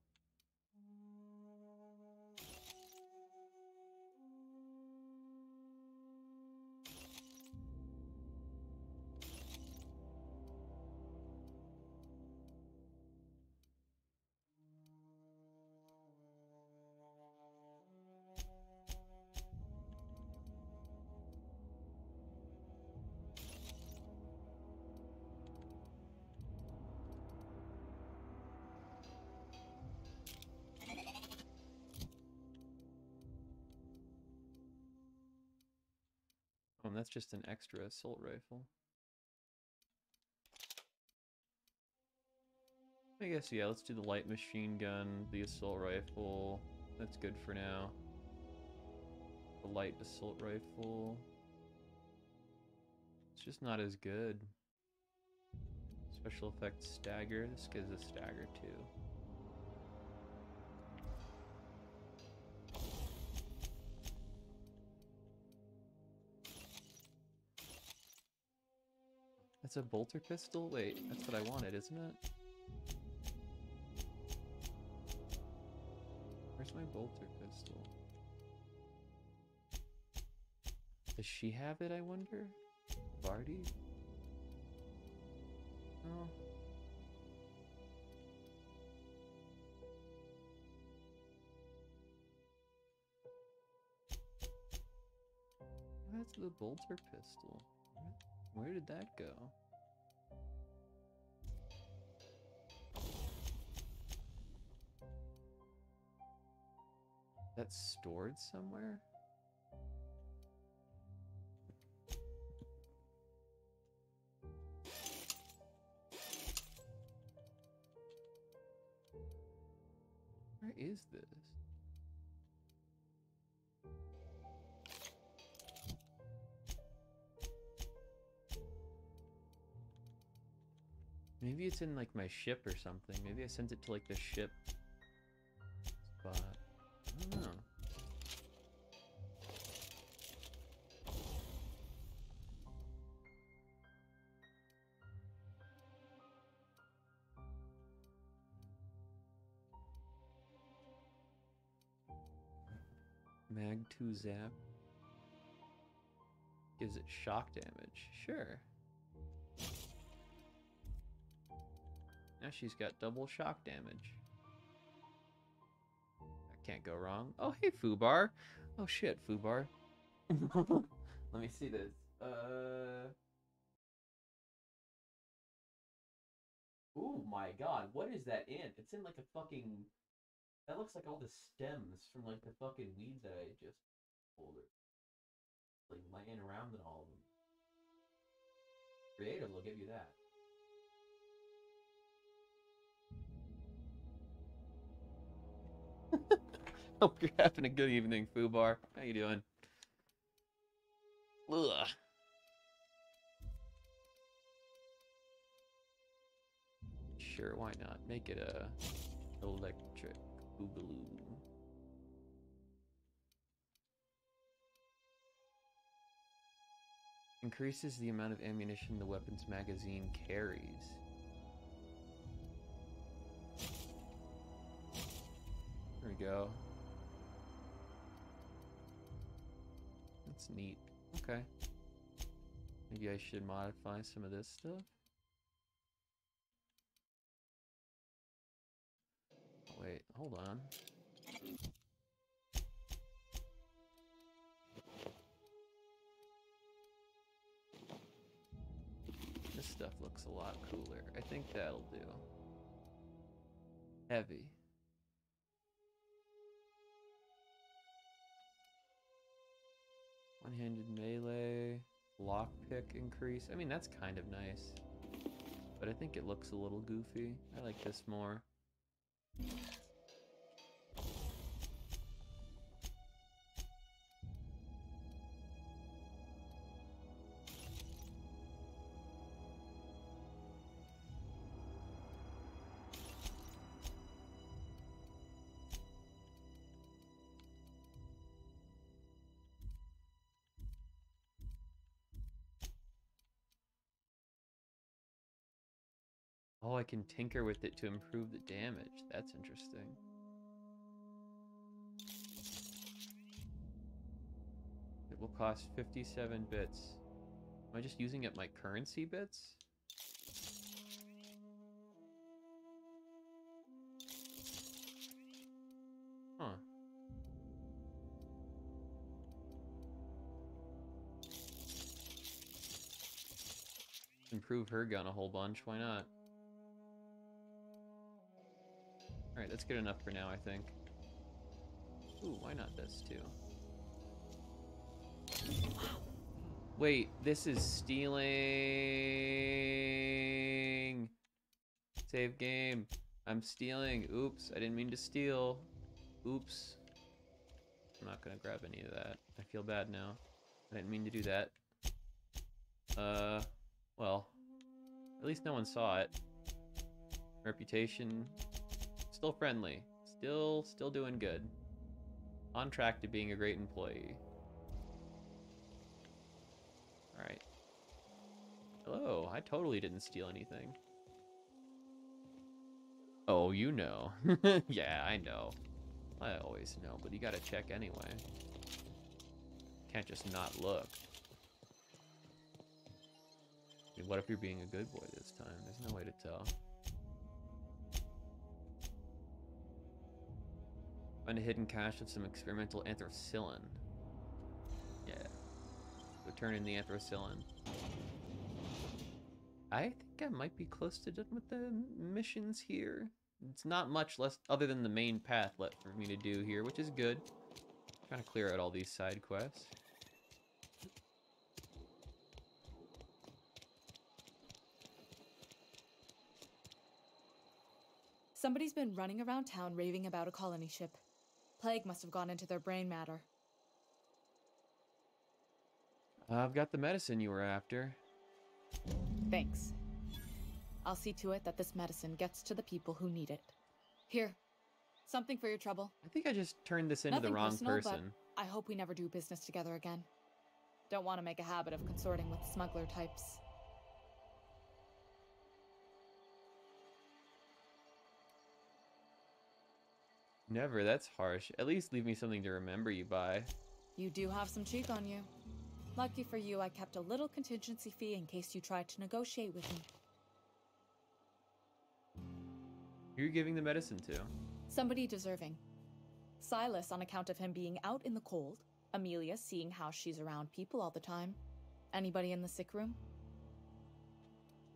Oh, and that's just an extra assault rifle. I guess, yeah, let's do the light machine gun, the assault rifle. That's good for now. The light assault rifle. It's just not as good. Special effects stagger. This gives a stagger too. That's a bolter pistol? Wait, that's what I wanted, isn't it? Where's my bolter pistol? Does she have it, I wonder? Vardy? No. That's the bolter pistol. Where did that go? That's stored somewhere? Where is this? Maybe it's in like my ship or something. Maybe I sent it to like the ship spot. I don't know. Mag 2 zap. Gives it shock damage. Sure. Now she's got double shock damage. That can't go wrong. Oh, hey, Fubar. Oh, shit, Fubar. Let me see this. Oh my god, what is that in? It's in like a fucking... That looks like all the stems from like the fucking weeds that I just pulled. Like laying around in all of them. Creative will give you that. Hope you're having a good evening, Fubar. How you doing? Ugh. Sure, why not? Make it a electric boogaloo. Increases the amount of ammunition the weapon's magazine carries. There we go. That's neat. Okay. Maybe I should modify some of this stuff. Wait, hold on. This stuff looks a lot cooler. I think that'll do. Heavy. One-handed melee, lockpick increase. I mean, that's kind of nice. But I think it looks a little goofy. I like this more. Oh, I can tinker with it to improve the damage. That's interesting. It will cost 57 bits. Am I just using up my currency bits? Huh. Improve her gun a whole bunch, why not? Alright, that's good enough for now, I think. Ooh, why not this too? Wait, this is stealing! Save game. I'm stealing. Oops, I didn't mean to steal. Oops. I'm not gonna grab any of that. I feel bad now. I didn't mean to do that. Well, at least no one saw it. Reputation, still friendly. Still doing good. On track to being a great employee. Alright. Hello, I totally didn't steal anything. Oh, you know. Yeah, I know. I always know, but you gotta check anyway. Can't just not look. I mean, what if you're being a good boy this time? There's no way to tell. Find a hidden cache of some experimental anthracillin. Yeah. So turn in the anthracillin. I think I might be close to done with the missions here. It's not much less other than the main path left for me to do here, which is good. I'm trying to clear out all these side quests. Somebody's been running around town raving about a colony ship. Plague must have gone into their brain matter. I've got the medicine you were after. Thanks. I'll see to it that this medicine gets to the people who need it. Here, something for your trouble. I think I just turned this into Nothing the wrong personal, person. But I hope we never do business together again. Don't want to make a habit of consorting with smuggler types. Never, that's harsh. At least leave me something to remember you by. You do have some cheek on you. Lucky for you, I kept a little contingency fee in case you tried to negotiate with me. Who are you giving the medicine to? Somebody deserving. Silas on account of him being out in the cold. Amelia seeing how she's around people all the time. Anybody in the sick room?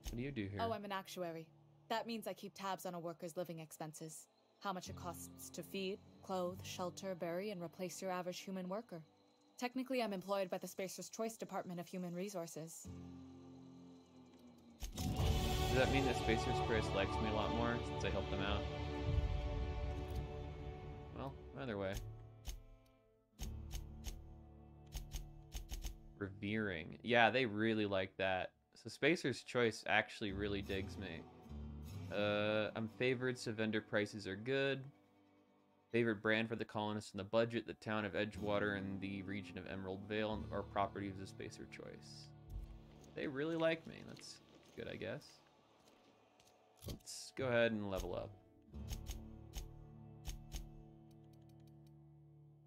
What do you do here? Oh, I'm an actuary. That means I keep tabs on a worker's living expenses. How much it costs to feed, clothe, shelter, bury, and replace your average human worker. Technically, I'm employed by the Spacer's Choice Department of Human Resources. Does that mean that Spacer's Choice likes me a lot more since I helped them out? Well, either way. Revering. Yeah, they really like that. So Spacer's Choice actually really digs me. I'm favored, so vendor prices are good. Favorite brand for the colonists in the budget, the town of Edgewater and the region of Emerald Vale are properties of Spacer Choice. They really like me. That's good, I guess. Let's go ahead and level up.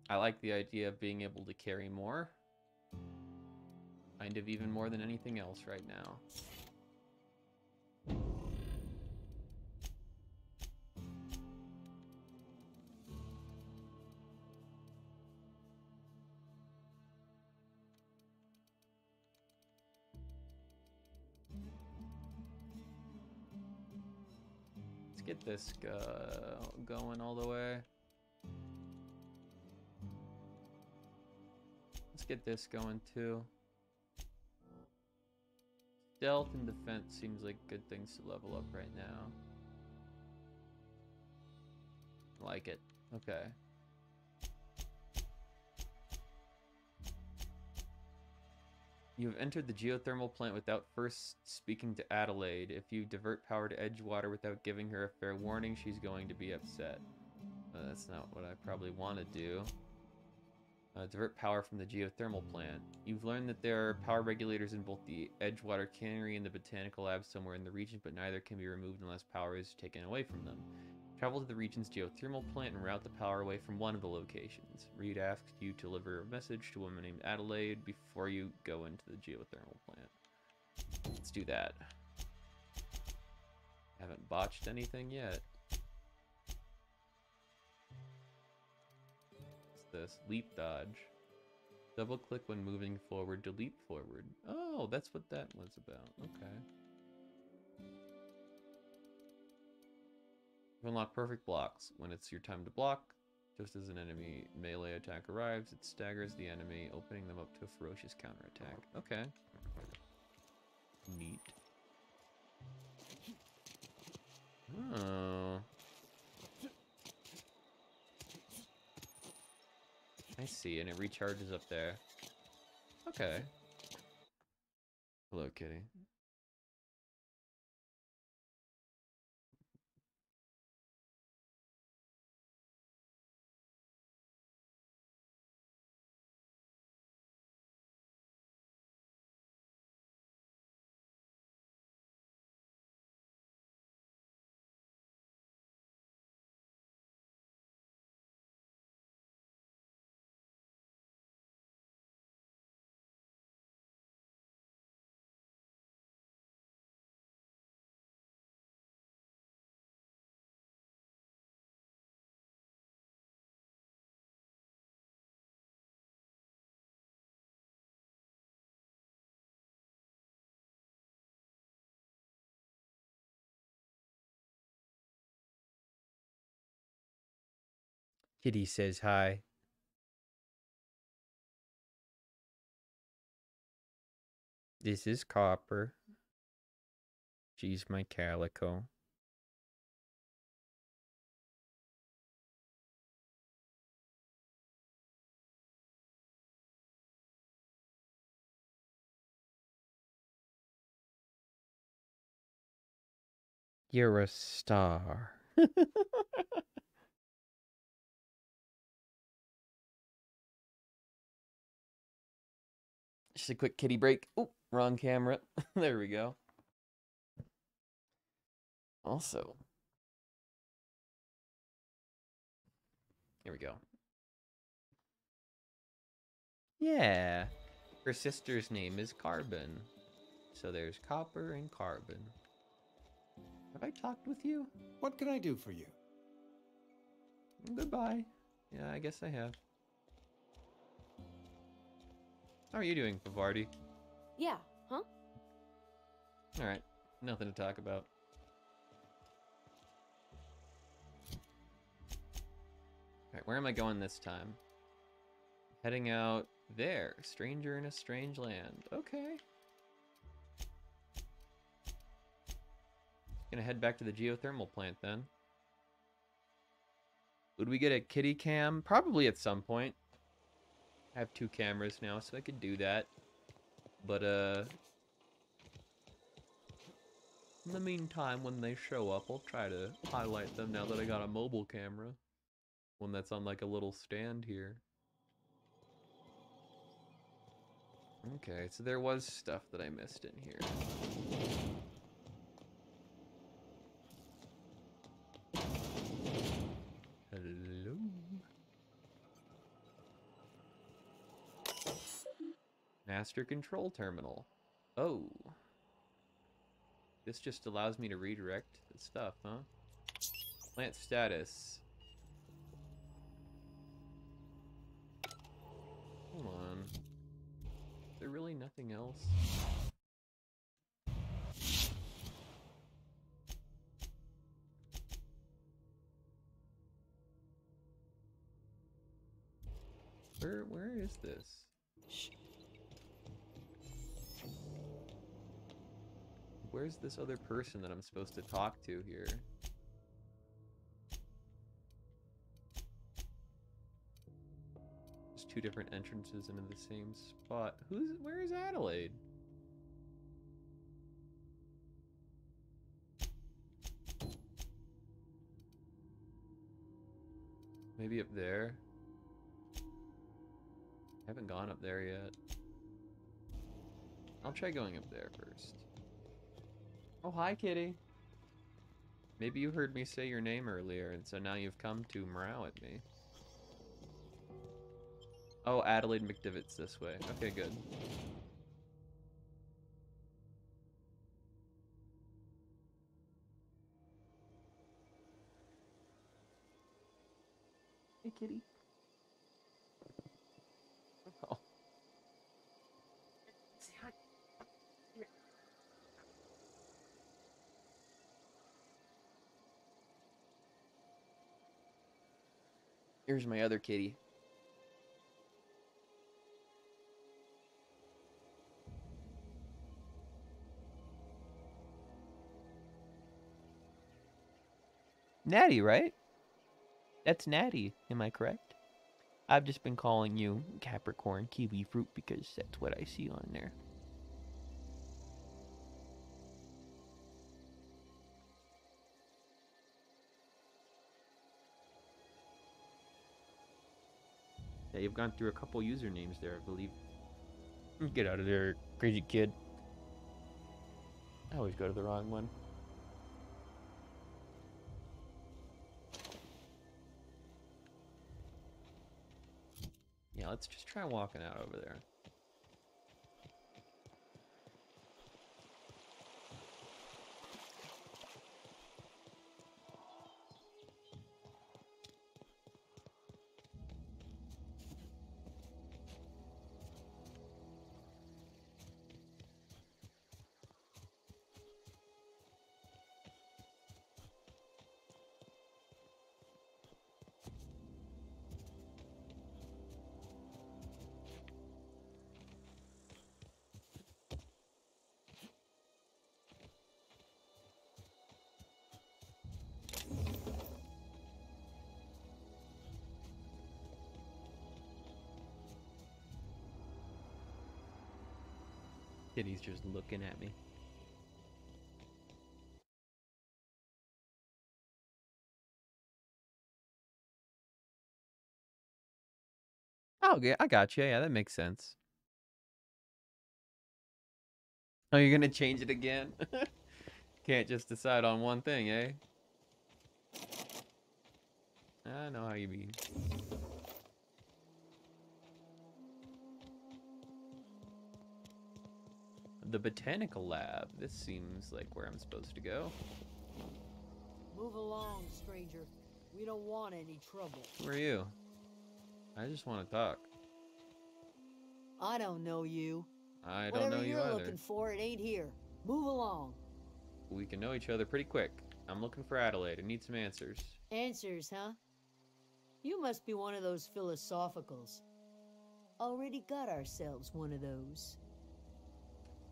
I like the idea of being able to carry more. Kind of even more than anything else right now. get this going all the way. Let's get this going too. Stealth and defense seems like good things to level up right now. Like it. Okay. You have entered the geothermal plant without first speaking to Adelaide. If you divert power to Edgewater without giving her a fair warning, she's going to be upset. That's not what I probably want to do. Divert power from the geothermal plant. You've learned that there are power regulators in both the Edgewater Cannery and the Botanical Lab somewhere in the region, but neither can be removed unless power is taken away from them. Travel to the region's geothermal plant and route the power away from one of the locations. Reed asks you to deliver a message to a woman named Adelaide before you go into the geothermal plant. Let's do that. Haven't botched anything yet. What's this? Leap dodge. Double click when moving forward to leap forward. Oh, that's what that was about. Okay. Unlock perfect blocks. When it's your time to block, just as an enemy melee attack arrives, it staggers the enemy, opening them up to a ferocious counterattack. Okay. Neat. Oh. I see, and it recharges up there. Okay. Hello, kitty. Kitty says hi. This is Copper. She's my calico. You're a star. Just a quick kitty break. Oh, wrong camera. There we go. Also, here we go. Yeah, her sister's name is Carbon. So there's Copper and Carbon. Have I talked with you? What can I do for you? Goodbye. Yeah, I guess I have. How are you doing, Bavardi? Yeah, huh? Alright, nothing to talk about. Alright, where am I going this time? Heading out there. Stranger in a strange land. Okay. Gonna head back to the geothermal plant then. Would we get a kitty cam? Probably at some point. I have 2 cameras now, so I could do that. But, in the meantime, when they show up, I'll try to highlight them now that I got a mobile camera. One that's on, like, a little stand here. Okay, so there was stuff that I missed in here. Hello? Master control terminal. Oh. This just allows me to redirect the stuff, huh? Plant status. Hold on. Is there really nothing else? Where is this? Where's this other person that I'm supposed to talk to here? There's two different entrances into the same spot. Where is Adelaide? Maybe up there? Haven't gone up there yet. I'll try going up there first. Oh, hi, kitty. Maybe you heard me say your name earlier, and so now you've come to meow at me. Oh, Adelaide McDivitt's this way. Okay, good. Hey, kitty. Oh. Say hi. Here. Here's my other kitty. Natty, right? That's Natty, am I correct? I've just been calling you Capricorn Kiwi Fruit because that's what I see on there. Yeah, you've gone through a couple usernames there, I believe. Get out of there, crazy kid. I always go to the wrong one. Yeah, let's just try walking out over there. Kitty's just looking at me. Oh, yeah, I got you. Yeah, that makes sense. Oh, you're gonna change it again? Can't just decide on one thing, eh? I know how you mean. The botanical lab. This seems like where I'm supposed to go. Move along, stranger. We don't want any trouble. Who are you? I just want to talk. I don't know you. I don't know you Whatever you're either. looking for, it ain't here. Move along. We can know each other pretty quick. I'm looking for Adelaide. I need some answers. Answers, huh? You must be one of those philosophicals. Already got ourselves one of those.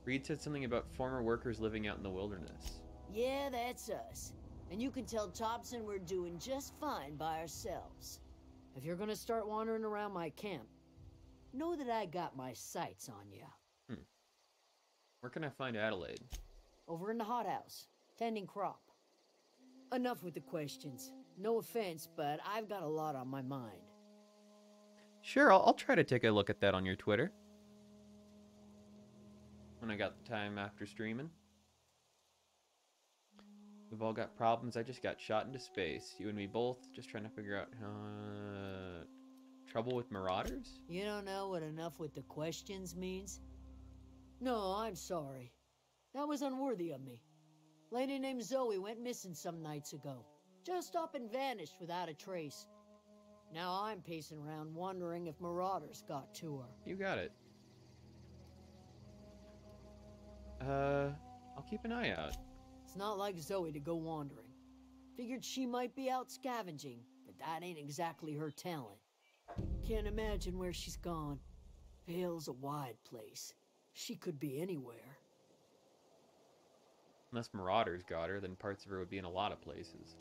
Reed said something about former workers living out in the wilderness. Yeah, that's us. And you can tell Thompson we're doing just fine by ourselves. If you're gonna start wandering around my camp, know that I got my sights on you. Where can I find Adelaide? Over in the hothouse, tending crop. Enough with the questions. No offense, but I've got a lot on my mind. Sure, I'll try to take a look at that on your Twitter. When I got the time after streaming. We've all got problems. I just got shot into space. You and me both. Just trying to figure out trouble with marauders? You don't know what enough with the questions means? No, I'm sorry. That was unworthy of me. Lady named Zoe went missing some nights ago. Just up and vanished without a trace. Now I'm pacing around wondering if marauders got to her. You got it. I'll keep an eye out. It's not like Zoe to go wandering. Figured she might be out scavenging, but that ain't exactly her talent. can't imagine where she's gone. Vale's a wide place. She could be anywhere. Unless Marauders got her, then parts of her would be in a lot of places.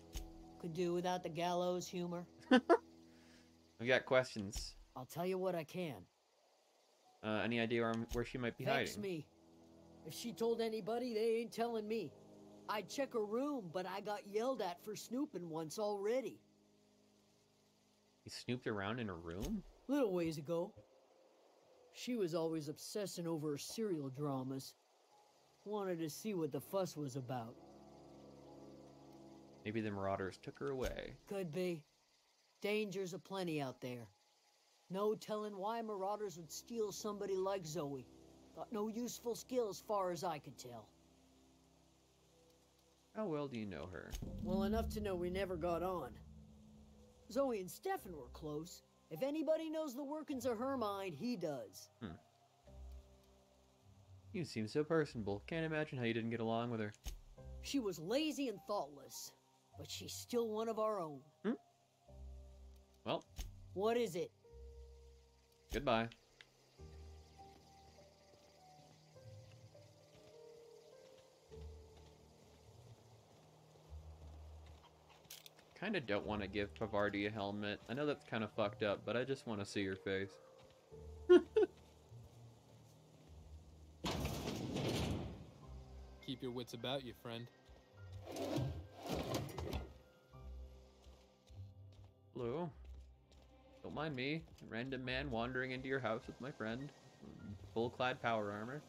Could do without the gallows humor. We got questions. I'll tell you what I can. Any idea where she might be Vex hiding? me. If she told anybody, they ain't telling me. I'd check her room, but I got yelled at for snooping once already. You snooped around in her room? Little ways ago. She was always obsessing over her serial dramas. Wanted to see what the fuss was about. Maybe the Marauders took her away. Could be. Dangers aplenty out there. No telling why Marauders would steal somebody like Zoe. Got no useful skill as far as I could tell. How well do you know her? Well enough to know we never got on. Zoe and Stefan were close. If anybody knows the workings of her mind, he does. You seem so personable. Can't imagine how you didn't get along with her. She was lazy and thoughtless, but she's still one of our own. Well. What is it? Goodbye. Kinda don't want to give Pavardi a helmet. I know that's kind of fucked up, but I just want to see her face. Keep your wits about you, friend. Hello. Don't mind me, a random man wandering into your house with my friend. Full-clad power armor.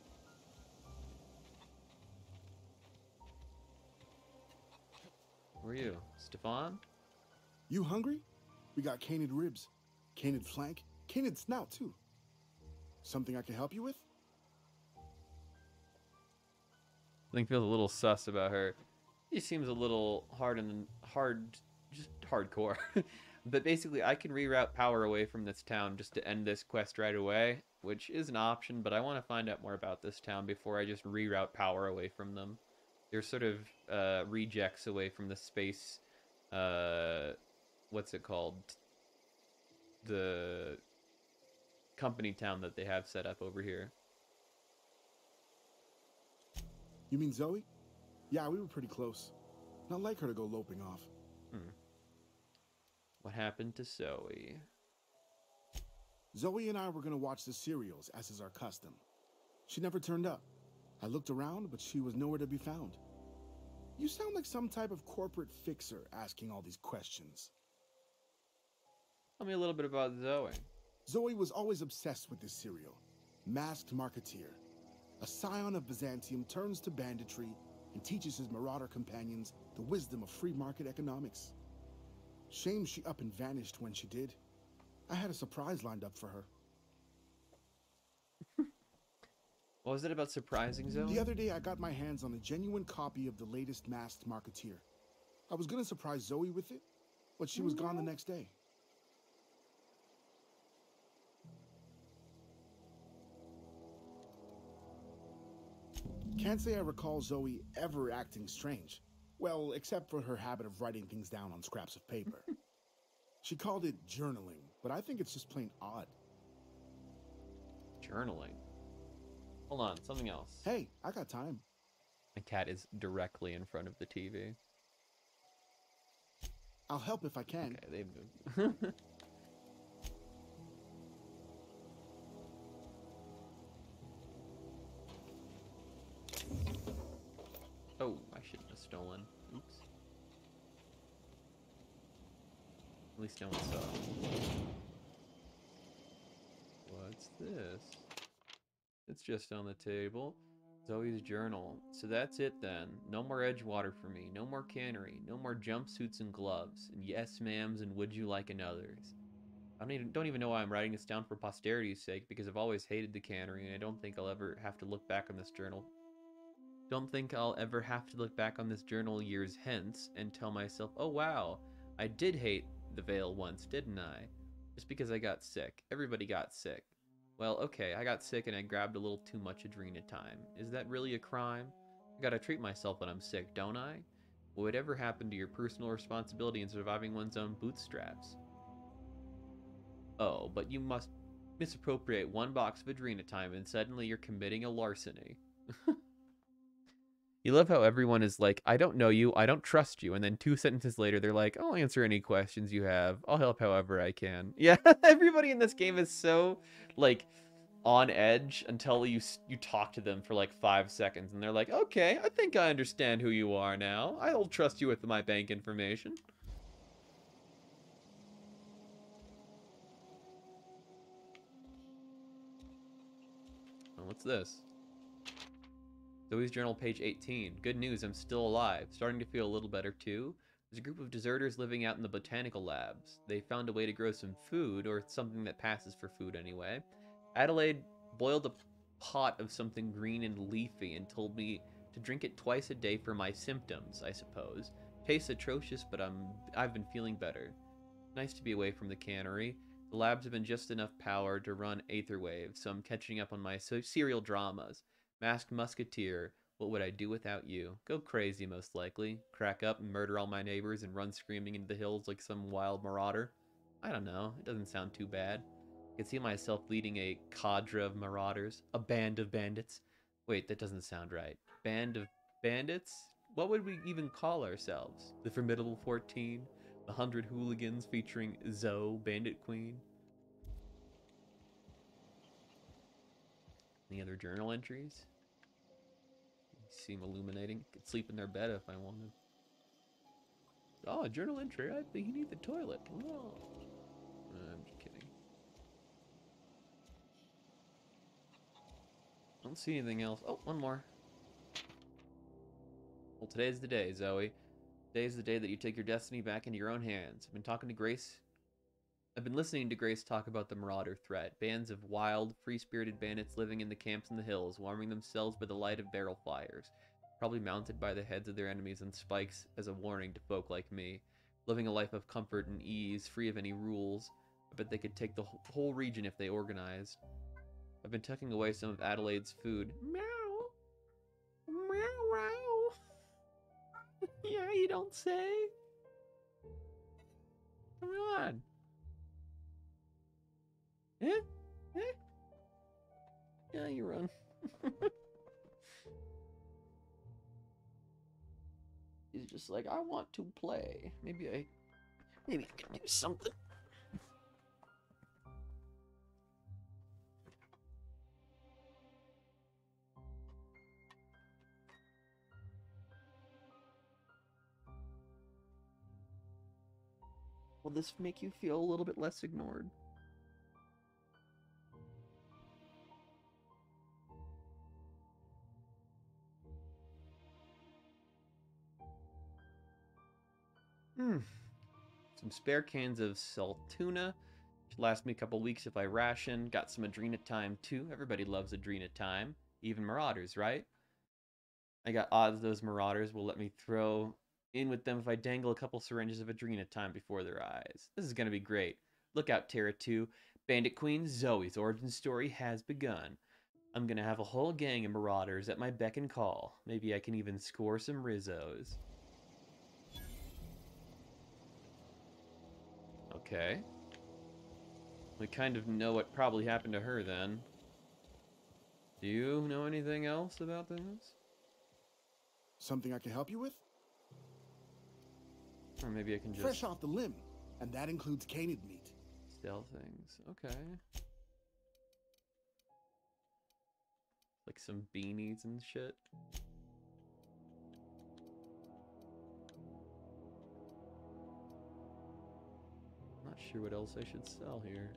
Who are you? Stefan? You hungry? We got canid ribs, canid flank, canid snout too. Something I can help you with? I think feels a little sus about her. He seems a little just hardcore. But basically, I can reroute power away from this town just to end this quest right away, which is an option, but I want to find out more about this town before I just reroute power away from them. They're sort of rejects away from the space, what's it called? The company town that they have set up over here. You mean Zoe? Yeah, we were pretty close. Not like her to go loping off. What happened to Zoe? Zoe and I were gonna watch the serials, as is our custom. She never turned up. I looked around, but she was nowhere to be found. You sound like some type of corporate fixer asking all these questions. Tell me a little bit about Zoe. Zoe was always obsessed with this serial. Masked Marketeer. A scion of Byzantium turns to banditry and teaches his marauder companions the wisdom of free market economics. Shame she up and vanished when she did. I had a surprise lined up for her. What was it about surprising Zoe? The other day I got my hands on a genuine copy of the latest Masked Marketeer. I was gonna surprise Zoe with it, but she was gone the next day. Can't say I recall Zoe ever acting strange. Well, except for her habit of writing things down on scraps of paper. She called it journaling, but I think it's just plain odd. Journaling? Hold on, something else. Hey, I got time. My cat is directly in front of the TV. I'll help if I can. Okay, they moved. Oh, I shouldn't have stolen. Oops. At least no one saw. What's this? It's just on the table. Zoe's journal. So that's it then. No more Edgewater for me. No more cannery. No more jumpsuits and gloves. And yes, ma'ams, and would you like another's? I don't even know why I'm writing this down for posterity's sake, because I've always hated the cannery, and I don't think I'll ever have to look back on this journal. Don't think I'll ever have to look back on this journal years hence and tell myself, oh wow, I did hate the Veil once, didn't I? Just because I got sick. Everybody got sick. Well, okay, I got sick and I grabbed a little too much Adrenatime. Is that really a crime? I gotta treat myself when I'm sick, don't I? Whatever happened to your personal responsibility in surviving one's own bootstraps? Oh, but you must misappropriate one box of Adrenatime and suddenly you're committing a larceny. You love how everyone is like, I don't know you, I don't trust you, and then 2 sentences later they're like, I'll answer any questions you have, I'll help however I can. Yeah, everybody in this game is so, like, on edge until you talk to them for like 5 seconds, and they're like, okay, I think I understand who you are now. I'll trust you with my bank information. Oh, what's this? Zoe's journal, page 18. Good news, I'm still alive. Starting to feel a little better, too. There's a group of deserters living out in the botanical labs. They found a way to grow some food, or something that passes for food anyway. Adelaide boiled a pot of something green and leafy and told me to drink it twice a day for my symptoms, I suppose. Tastes atrocious, but I've been feeling better. Nice to be away from the cannery. The labs have been just enough power to run Aether Waves, so I'm catching up on my serial dramas. Masked Musketeer, what would I do without you? Go crazy, most likely. Crack up and murder all my neighbors and run screaming into the hills like some wild marauder. I don't know, it doesn't sound too bad. I could see myself leading a cadre of marauders. A band of bandits. Wait, that doesn't sound right. Band of bandits? What would we even call ourselves? The Formidable 14? The 100 Hooligans featuring Zoe, Bandit Queen? Any other journal entries? Seem illuminating. Could sleep in their bed if I wanted. Oh, a journal entry. I think you need the toilet. Oh. I'm just kidding. I don't see anything else. Oh, one more. Well, today's the day, Zoe. Today's the day that you take your destiny back into your own hands. I've been listening to Grace talk about the Marauder threat. Bands of wild, free-spirited bandits living in the camps in the hills, warming themselves by the light of barrel fires. Probably mounted by the heads of their enemies on spikes as a warning to folk like me. Living a life of comfort and ease, free of any rules. I bet they could take the whole region if they organized. I've been tucking away some of Adelaide's food. Meow. Meow, wow. Yeah, you don't say. Come on. Eh? Eh? Yeah, you run. He's just like, I want to play. Maybe I can do something. Will this make you feel a little bit less ignored? Some spare cans of Saltuna. Should last me a couple weeks if I ration. Got some Adrenatime too. Everybody loves Adrenatime. Even Marauders, right? I got odds those Marauders will let me throw in with them if I dangle a couple syringes of Adrenatime before their eyes. This is gonna be great. Look out, Terra 2. Bandit Queen Zoe's origin story has begun. I'm gonna have a whole gang of Marauders at my beck and call. Maybe I can even score some Rizzos. Okay. We kind of know what probably happened to her then. Do you know anything else about this? Something I can help you with? Or maybe I can just... Fresh off the limb, and that includes canid meat. Sell things. Okay. Like some beanies and shit. Not sure what else I should sell here.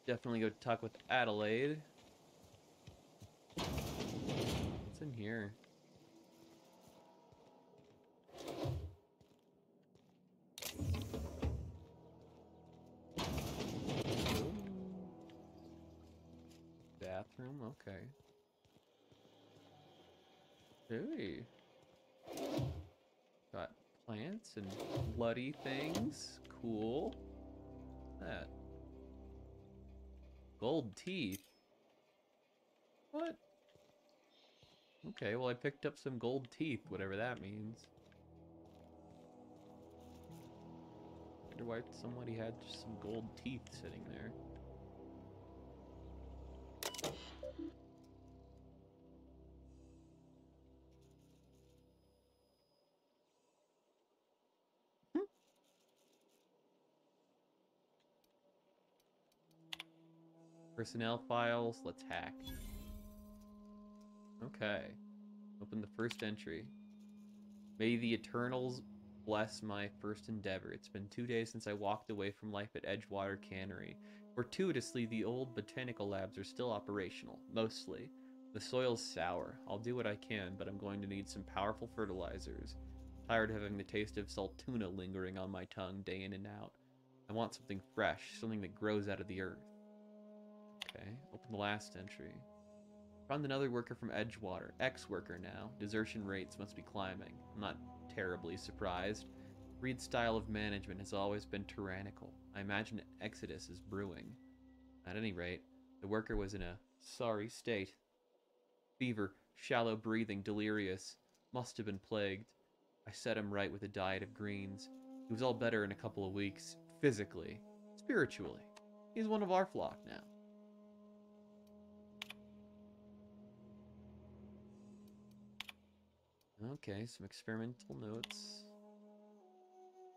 Definitely go talk with Adelaide. What's in here? Bathroom, okay. Hey. Got plants and bloody things. Cool. That. Gold teeth. What? Okay, well I picked up some gold teeth, whatever that means. Wonder why somebody had just some gold teeth sitting there. Personnel files, let's hack. Okay. Open the first entry. May the Eternals bless my first endeavor. It's been 2 days since I walked away from life at Edgewater Cannery. Fortuitously, the old botanical labs are still operational, mostly. The soil's sour. I'll do what I can, but I'm going to need some powerful fertilizers. Tired of having the taste of saltuna lingering on my tongue day in and out. I want something fresh, something that grows out of the earth. Okay, open the last entry. Found another worker from Edgewater. Ex-worker now. Desertion rates must be climbing. I'm not terribly surprised. Reed's style of management has always been tyrannical. I imagine an exodus is brewing. At any rate, the worker was in a sorry state. Fever, shallow breathing, delirious. Must have been plagued. I set him right with a diet of greens. He was all better in a couple of weeks. Physically. Spiritually. He's one of our flock now. Okay, some experimental notes.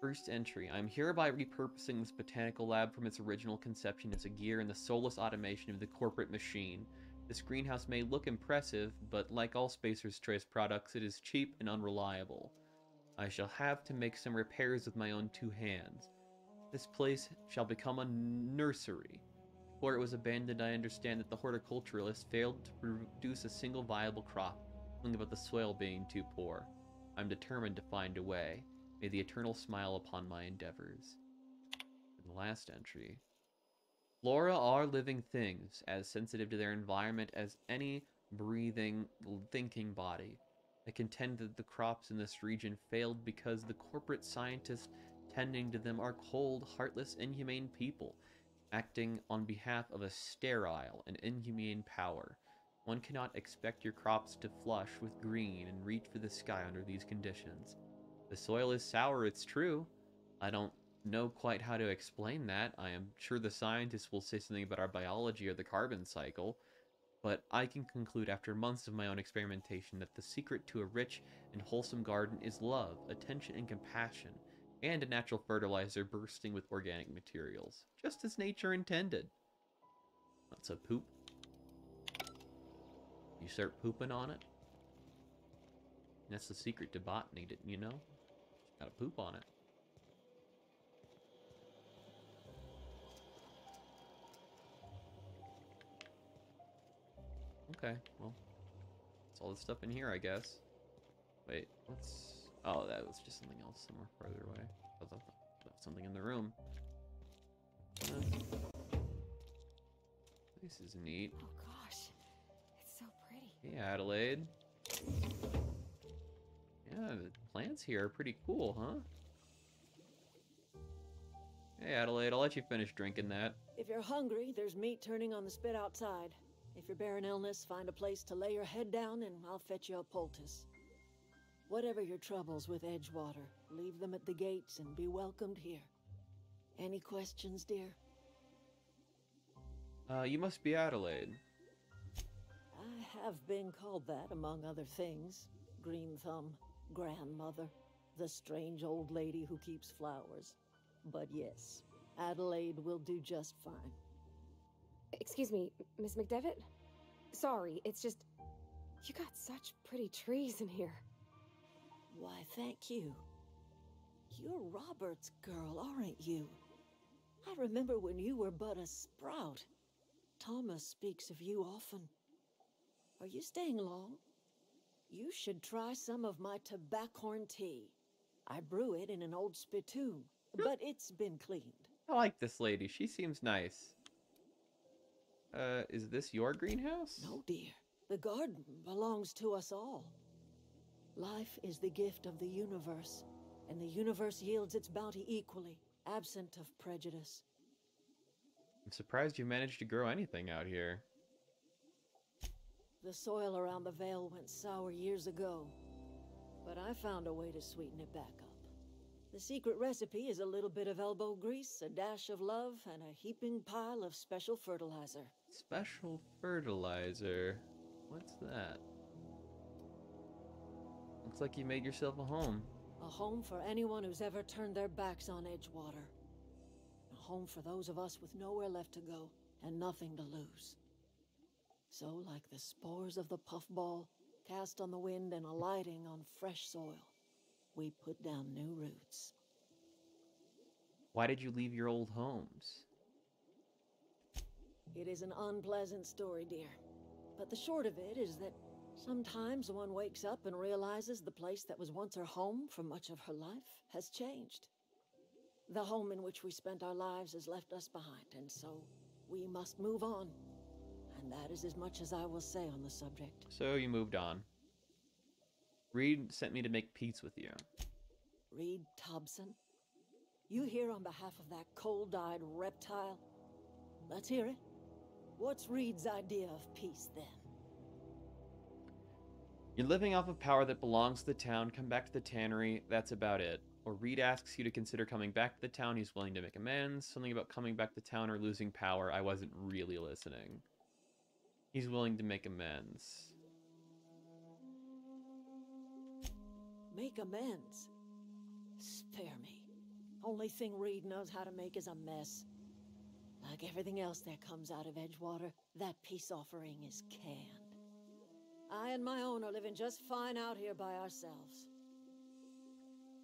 First entry. I'm hereby repurposing this botanical lab from its original conception as a gear in the soulless automation of the corporate machine. This greenhouse may look impressive, but like all Spacer's Choice products, it is cheap and unreliable. I shall have to make some repairs with my own 2 hands. This place shall become a nursery. Before it was abandoned, I understand that the horticulturalist failed to produce a single viable crop. Something about the soil being too poor. I'm determined to find a way. May the Eternal smile upon my endeavors. And the last entry. Flora are living things, as sensitive to their environment as any breathing, thinking body. I contend that the crops in this region failed because the corporate scientists tending to them are cold, heartless, inhumane people, acting on behalf of a sterile and inhumane power. One cannot expect your crops to flush with green and reach for the sky under these conditions. The soil is sour, it's true. I don't know quite how to explain that. I am sure the scientists will say something about our biology or the carbon cycle, but I can conclude after months of my own experimentation that the secret to a rich and wholesome garden is love, attention, and compassion, and a natural fertilizer bursting with organic materials, just as nature intended. That's a poop. You start pooping on it. That's the secret to botany, you know? Just gotta poop on it. Okay, well, that's all the stuff in here, I guess. Wait, what's... Oh, that was just something else somewhere further away. I thought that was something in the room. This is neat. Oh gosh, it's so pretty. Hey, Adelaide. Yeah, the plants here are pretty cool, huh? Hey, Adelaide, I'll let you finish drinking that. If you're hungry, there's meat turning on the spit outside. If you're bearing illness, find a place to lay your head down and I'll fetch you a poultice. Whatever your troubles with Edgewater, leave them at the gates and be welcomed here. Any questions, dear? You must be Adelaide. I have been called that, among other things. Green Thumb, grandmother, the strange old lady who keeps flowers. But yes, Adelaide will do just fine. Excuse me, Miss McDevitt? Sorry, it's just... You got such pretty trees in here. Why, thank you. You're Robert's girl, aren't you? I remember when you were but a sprout. Thomas speaks of you often. Are you staying long? You should try some of my tobaccorn tea. I brew it in an old spittoon, but it's been cleaned. I like this lady. She seems nice. Is this your greenhouse? No, dear. The garden belongs to us all. Life is the gift of the universe, and the universe yields its bounty equally, absent of prejudice. I'm surprised you managed to grow anything out here. The soil around the Vale went sour years ago, but I found a way to sweeten it back up. The secret recipe is a little bit of elbow grease, a dash of love, and a heaping pile of special fertilizer. Special fertilizer? What's that? Looks like you made yourself a home. A home for anyone who's ever turned their backs on Edgewater. A home for those of us with nowhere left to go and nothing to lose. So, like the spores of the puffball, cast on the wind and alighting on fresh soil, we put down new roots. Why did you leave your old homes? It is an unpleasant story, dear. But the short of it is that sometimes one wakes up and realizes the place that was once her home for much of her life has changed. The home in which we spent our lives has left us behind, and so we must move on. And that is as much as I will say on the subject. So you moved on. Reed sent me to make peace with you. Reed Thompson? You here on behalf of that cold-eyed reptile? Let's hear it. What's Reed's idea of peace, then? You're living off of power that belongs to the town. Come back to the tannery. That's about it. Or Reed asks you to consider coming back to the town. He's willing to make amends. Something about coming back to town or losing power. I wasn't really listening. He's willing to make amends. Make amends? Spare me. Only thing Reed knows how to make is a mess. Like everything else that comes out of Edgewater, that peace offering is canned. I and my own are living just fine out here by ourselves.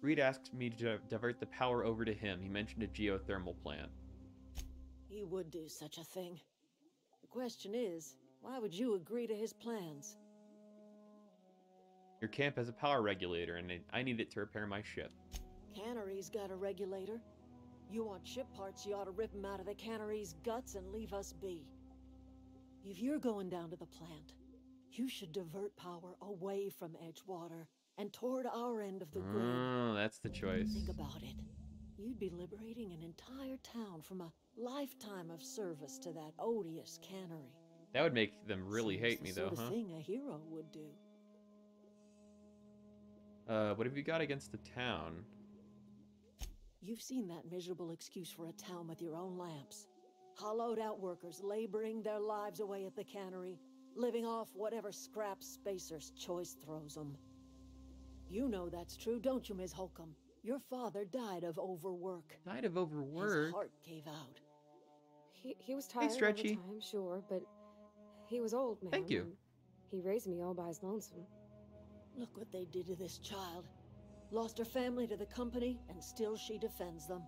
Reed asked me to divert the power over to him. He mentioned a geothermal plant. He would do such a thing. The question is, why would you agree to his plans? Your camp has a power regulator, and I need it to repair my ship. Cannery's got a regulator. You want ship parts, you ought to rip them out of the cannery's guts and leave us be. If you're going down to the plant, you should divert power away from Edgewater and toward our end of the grid. Oh, that's the choice. Think about it. You'd be liberating an entire town from a lifetime of service to that odious cannery. That would make them really hate me, though, Seems the huh? sort of thing a hero would do. What have you got against the town? You've seen that miserable excuse for a town with your own lamps. Hollowed out workers laboring their lives away at the cannery, living off whatever scraps Spacer's choice throws them. You know that's true, don't you, Ms. Holcomb? Your father died of overwork. Died of overwork? His heart gave out. He was tired all the Stretchy. time, sure, but he was old, man. Thank you. And he raised me all by his lonesome. Look what they did to this child. Lost her family to the company, and still she defends them.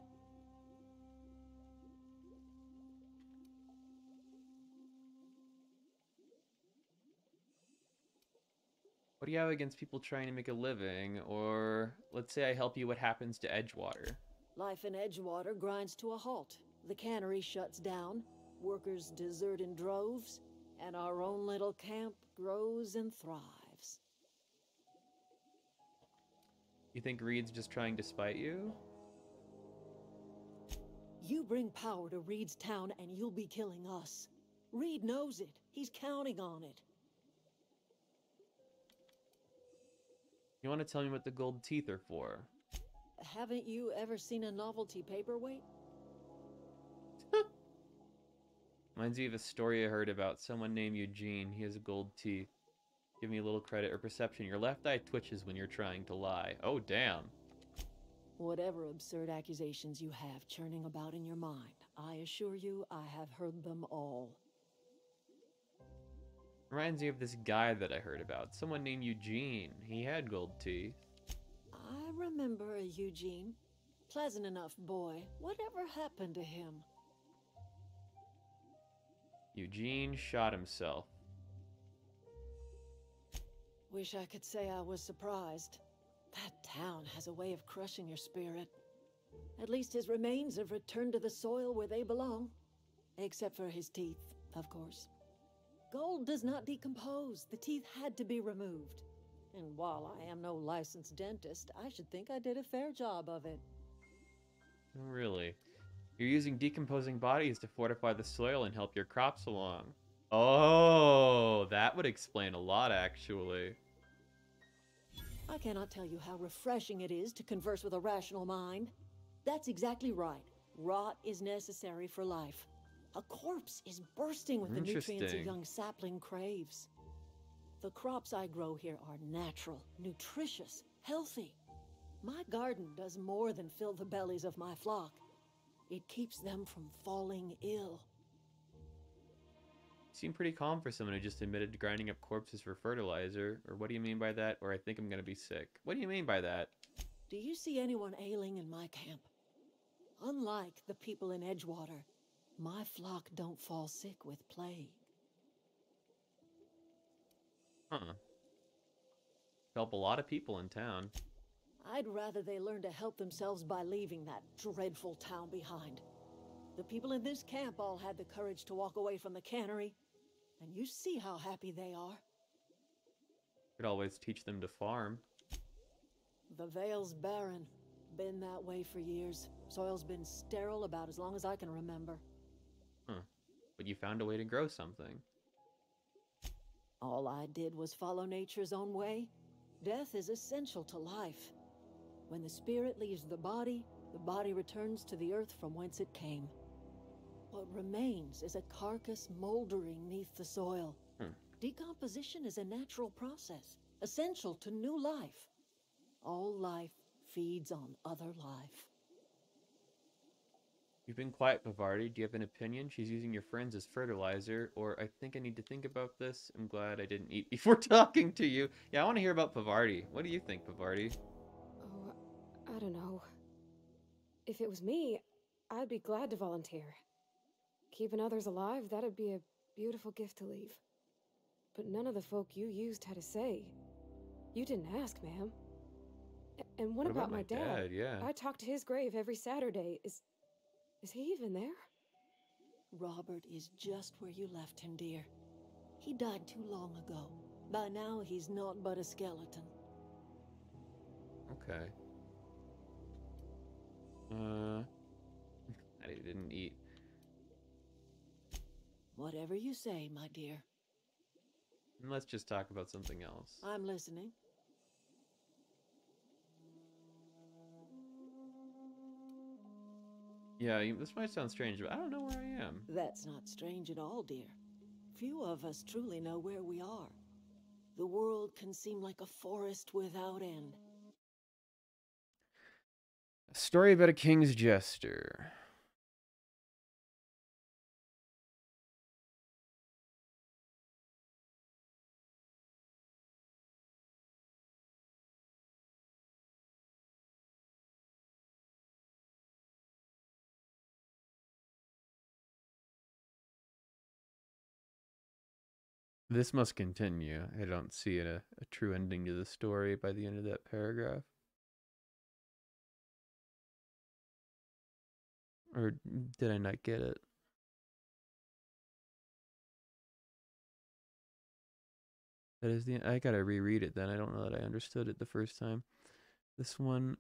What do you have against people trying to make a living? Or, let's say I help you, what happens to Edgewater? Life in Edgewater grinds to a halt. The cannery shuts down, workers desert in droves, and our own little camp grows and thrives. You think Reed's just trying to spite you? You bring power to Reed's town and you'll be killing us. Reed knows it. He's counting on it. You want to tell me what the gold teeth are for? Haven't you ever seen a novelty paperweight? Reminds me of a story I heard about someone named Eugene. He has gold teeth. Give me a little credit or perception. Your left eye twitches when you're trying to lie. Oh, damn. Whatever absurd accusations you have churning about in your mind, I assure you I have heard them all. Reminds me of this guy that I heard about. Someone named Eugene. He had gold teeth. I remember a Eugene. Pleasant enough boy. Whatever happened to him? Eugene shot himself. Wish I could say I was surprised. That town has a way of crushing your spirit. At least his remains have returned to the soil where they belong. Except for his teeth, of course. Gold does not decompose. The teeth had to be removed. And while I am no licensed dentist, I should think I did a fair job of it. Really? You're using decomposing bodies to fortify the soil and help your crops along. Oh, that would explain a lot, actually. I cannot tell you how refreshing it is to converse with a rational mind. That's exactly right. Rot is necessary for life. A corpse is bursting with the nutrients a Interesting. young sapling craves. The crops I grow here are natural, nutritious, healthy. My garden does more than fill the bellies of my flock. It keeps them from falling ill. You seem pretty calm for someone who just admitted to grinding up corpses for fertilizer. Or what do you mean by that? Or I think I'm gonna be sick. What do you mean by that? Do you see anyone ailing in my camp? Unlike the people in Edgewater, my flock don't fall sick with plague. Huh. Help a lot of people in town. I'd rather they learn to help themselves by leaving that dreadful town behind. The people in this camp all had the courage to walk away from the cannery, and you see how happy they are. Could always teach them to farm. The Vale's barren. Been that way for years. Soil's been sterile about as long as I can remember. Huh. But you found a way to grow something. All I did was follow nature's own way. Death is essential to life. When the spirit leaves the body returns to the earth from whence it came. What remains is a carcass moldering neath the soil. Decomposition is a natural process, essential to new life. All life feeds on other life. You've been quiet, Bavardi. Do you have an opinion? She's using your friends as fertilizer, or I think I need to think about this. I'm glad I didn't eat before talking to you. Yeah, I want to hear about Bavardi. What do you think, Bavardi? Oh, I don't know. If it was me, I'd be glad to volunteer. Keeping others alive, that'd be a beautiful gift to leave. But none of the folk you used had a say. You didn't ask, ma'am. And what about my dad? Yeah. I talk to his grave every Saturday. Is he even there? Robert is just where you left him, dear. He died too long ago. By now, he's naught but a skeleton. Okay. I didn't eat. Whatever you say, my dear. Let's just talk about something else. I'm listening. Yeah, this might sound strange, but I don't know where I am. That's not strange at all, dear. Few of us truly know where we are. The world can seem like a forest without end. A story about a king's jester. This must continue. I don't see a true ending to the story by the end of that paragraph. Or did I not get it? That is the. I gotta reread it then. I don't know that I understood it the first time. This one.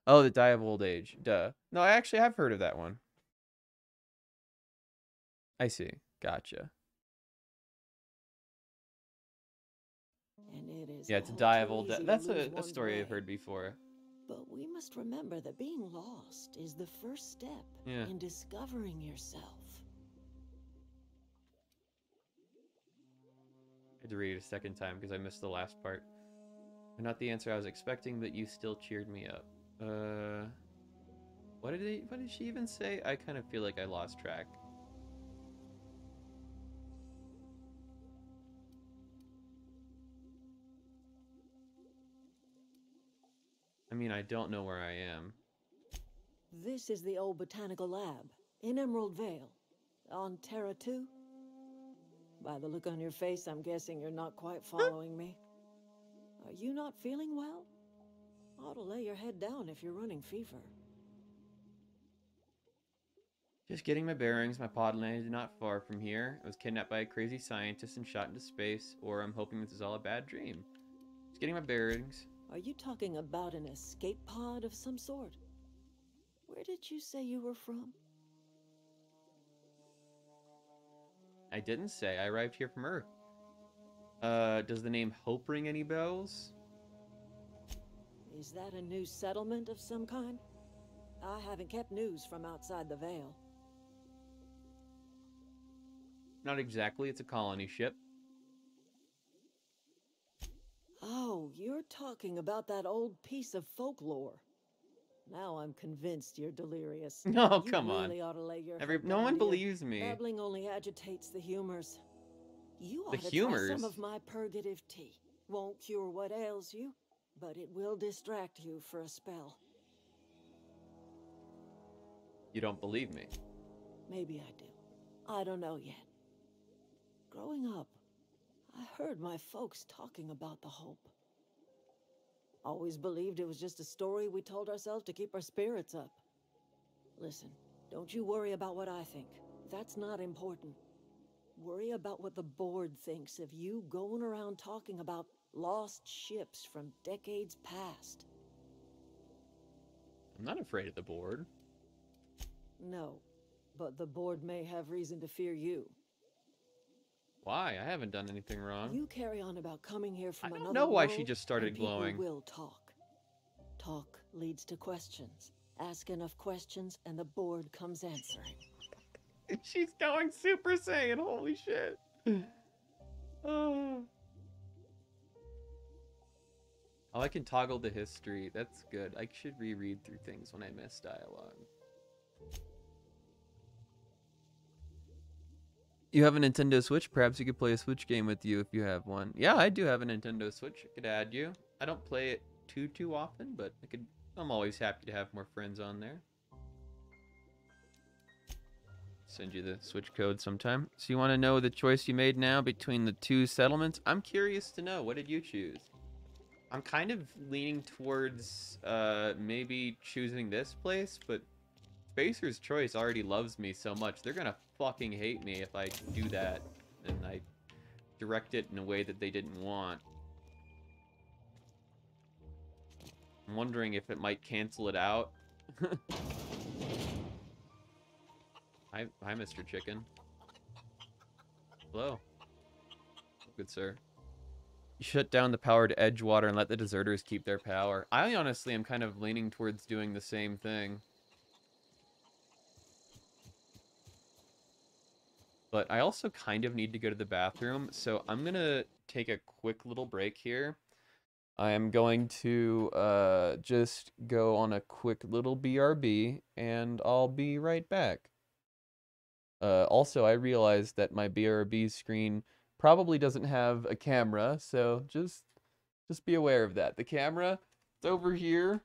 Oh, the Die of Old Age. Duh. No, I actually have heard of that one. I see. Gotcha. And it is Yeah, it's a Die of Old Age. That's a story I've heard before. But we must remember that being lost is the first step in discovering yourself. I had to read it a second time because I missed the last part. And not the answer I was expecting, but you still cheered me up. What did she even say? I kind of feel like I lost track. I mean, I don't know where I am. This is the old botanical lab in Emerald Vale, on Terra 2. By the look on your face, I'm guessing you're not quite following me. Are you not feeling well? Ought to lay your head down if you're running fever. Just getting my bearings. My pod landed not far from here. I was kidnapped by a crazy scientist and shot into space, or I'm hoping this is all a bad dream. Just getting my bearings. Are you talking about an escape pod of some sort? Where did you say you were from? I didn't say. I arrived here from Earth. Does the name Hope ring any bells? Is that a new settlement of some kind? I haven't kept news from outside the Veil. Not exactly. It's a colony ship. Oh, you're talking about that old piece of folklore. Now I'm convinced you're delirious. No, you come really on. Ought to lay your No one believes me. Babbling only agitates the humors. You ought The to humors? try some of my purgative tea. Won't cure what ails you, but it will distract you for a spell. You don't believe me. Maybe I do. I don't know yet. Growing up, I heard my folks talking about the Hope. Always believed it was just a story we told ourselves to keep our spirits up. Listen, don't you worry about what I think. That's not important. Worry about what the board thinks of you going around talking about lost ships from decades past. I'm not afraid of the board. No, but the board may have reason to fear you. Why? I haven't done anything wrong. You carry on about coming here from another I don't know why world, she just started and people glowing. will talk. Talk leads to questions. Ask enough questions, and the board comes answering. She's going Super Saiyan. Holy shit. Oh, I can toggle the history. That's good. I should reread through things when I miss dialogue. You have a Nintendo Switch? Perhaps you could play a Switch game with you if you have one. Yeah, I do have a Nintendo Switch. I could add you. I don't play it too often, but I'm always happy to have more friends on there. Send you the Switch code sometime. So you want to know the choice you made now between the two settlements? I'm curious to know. What did you choose? I'm kind of leaning towards maybe choosing this place, but Spacer's Choice already loves me so much. They're gonna fucking hate me if I do that and I direct it in a way that they didn't want. I'm wondering if it might cancel it out. Hi, Mr. Chicken. Hello. Good sir. You shut down the power to Edgewater and let the deserters keep their power. I honestly am kind of leaning towards doing the same thing. But I also kind of need to go to the bathroom, so I'm gonna take a quick little break here. I am going to just go on a quick little BRB, and I'll be right back. Also, I realized that my BRB screen probably doesn't have a camera, so just be aware of that. The camera, it's over here,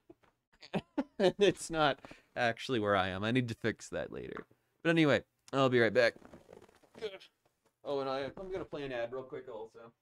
and it's not actually where I am. I need to fix that later. But anyway, I'll be right back. Oh, and I'm gonna play an ad real quick also.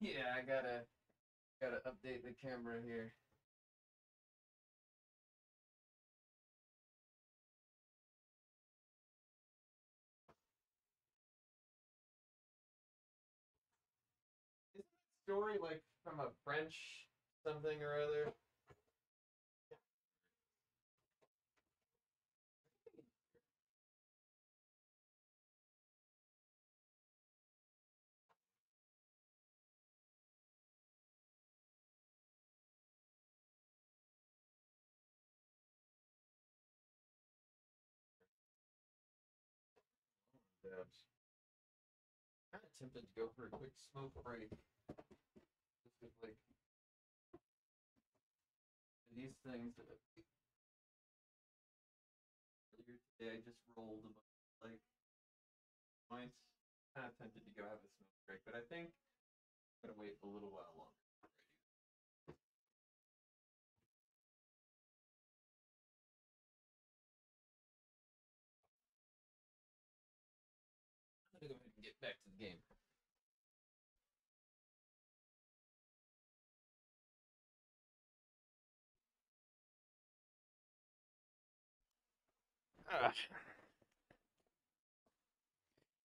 Yeah, I gotta update the camera here. Isn't that story like from a French something or other? Kind of tempted to go for a quick smoke break. Just with like these things that earlier today I just rolled a bunch of like points. Kind of tempted to go have a smoke break, but I think I'm gonna wait a little while longer. I'm gonna go ahead and get back to the game.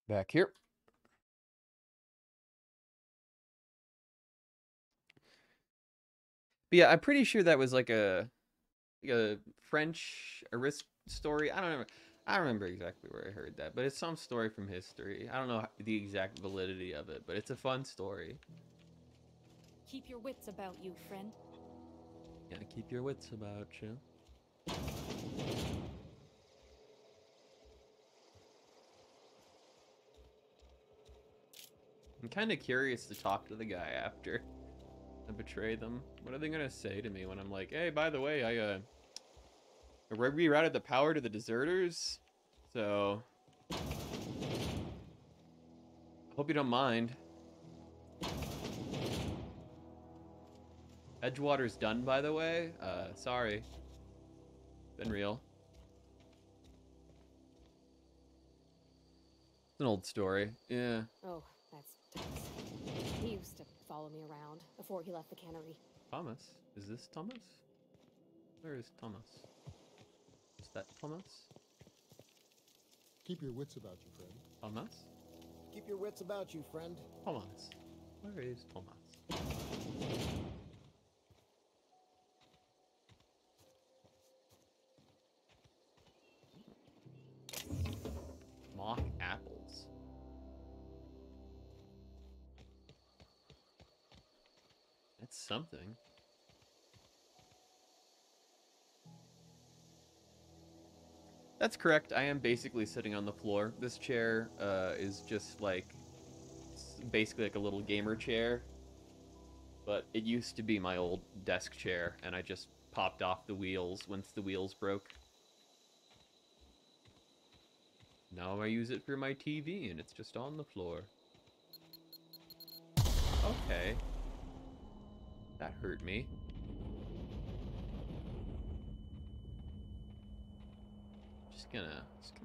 Back here. But yeah, I'm pretty sure that was like a French story. I don't remember exactly where I heard that, but it's some story from history. I don't know the exact validity of it, but it's a fun story. Keep your wits about you, friend. Yeah, keep your wits about you. I'm kind of curious to talk to the guy after I betray them. What are they gonna say to me when I'm like, hey, by the way, I rerouted the power to the deserters, so I hope you don't mind. Edgewater's done, by the way. Sorry. Been real. It's an old story. Yeah. Oh, that's Thomas. He used to follow me around before he left the cannery. Thomas? Is this Thomas? Where is Thomas? Is that Thomas? Keep your wits about you, friend. Thomas? Keep your wits about you, friend. Thomas. Where is Thomas? Mock apples. That's something. That's correct. I am basically sitting on the floor. This chair is just like basically like a little gamer chair. But it used to be my old desk chair, and I just popped off the wheels once the wheels broke. Now I use it for my TV, and it's just on the floor. Okay. That hurt me. Just gonna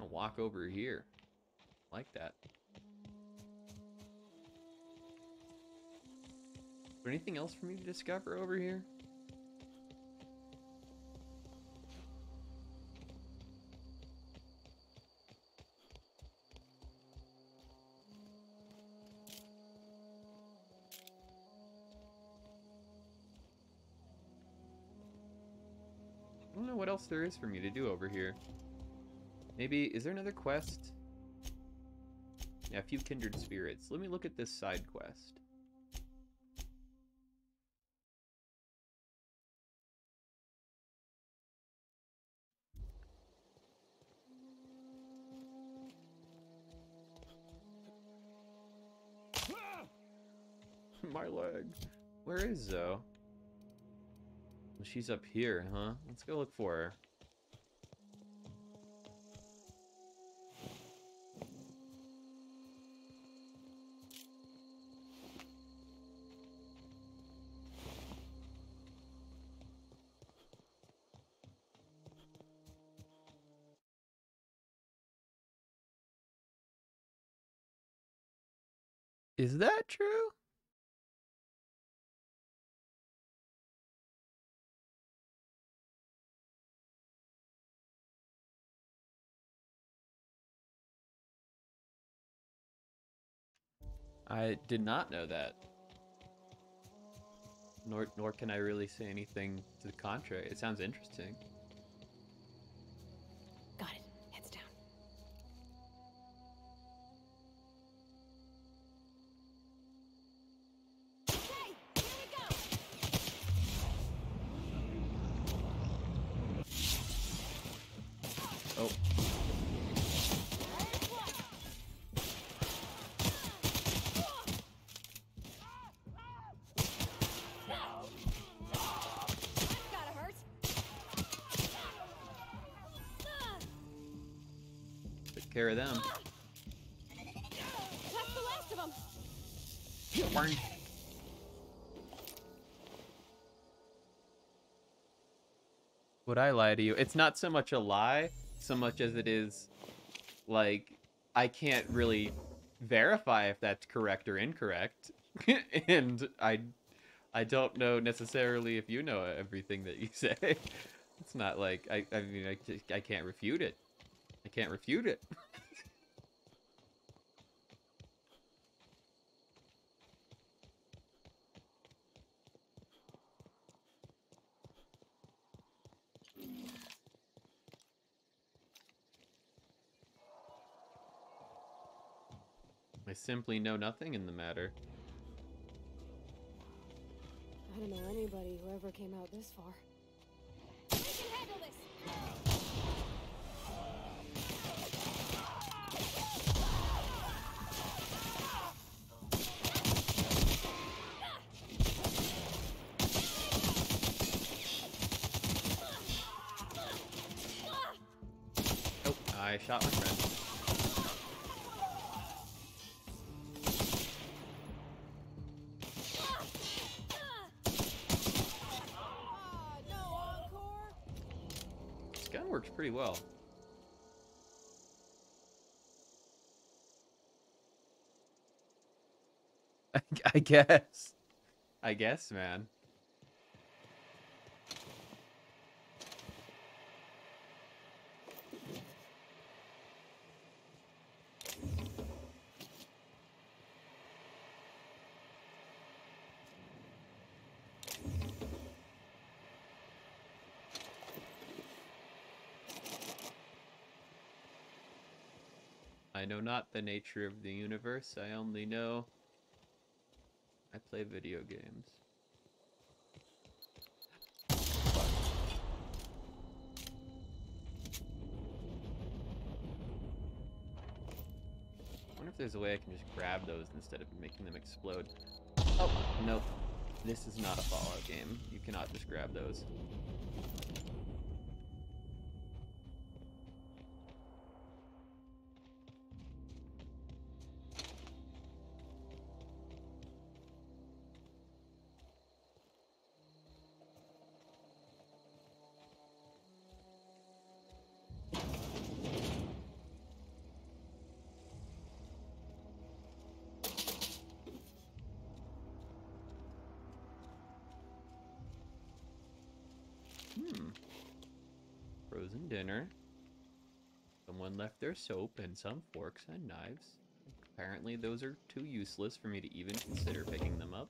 walk over here. Like that. Is there anything else for me to discover over here? I don't know what else there is for me to do over here. Maybe, is there another quest? Yeah, a few kindred spirits. Let me look at this side quest. My leg. Where is Zoe? Well, she's up here, huh? Let's go look for her. Is that true? I did not know that. Nor can I really say anything to the contrary. It sounds interesting. Got it. Heads down. Okay, here we go. Oh. Gotta hurt. Took care of them. That's the last of them. Would I lie to you? It's not so much a lie, so much as it is, like, I can't really verify if that's correct or incorrect. And I don't know necessarily if you know everything that you say. It's not like, I mean, I can't refute it. I can't refute it. I simply know nothing in the matter. I don't know anybody who ever came out this far. We can handle this. Oh, I shot my friend. No encore. This gun works pretty well. I guess. I guess, man. I know not the nature of the universe. I only know I play video games. I wonder if there's a way I can just grab those instead of making them explode. Oh, nope. This is not a Fallout game. You cannot just grab those. Frozen dinner. Someone left their soap and some forks and knives. Apparently those are too useless for me to even consider picking them up.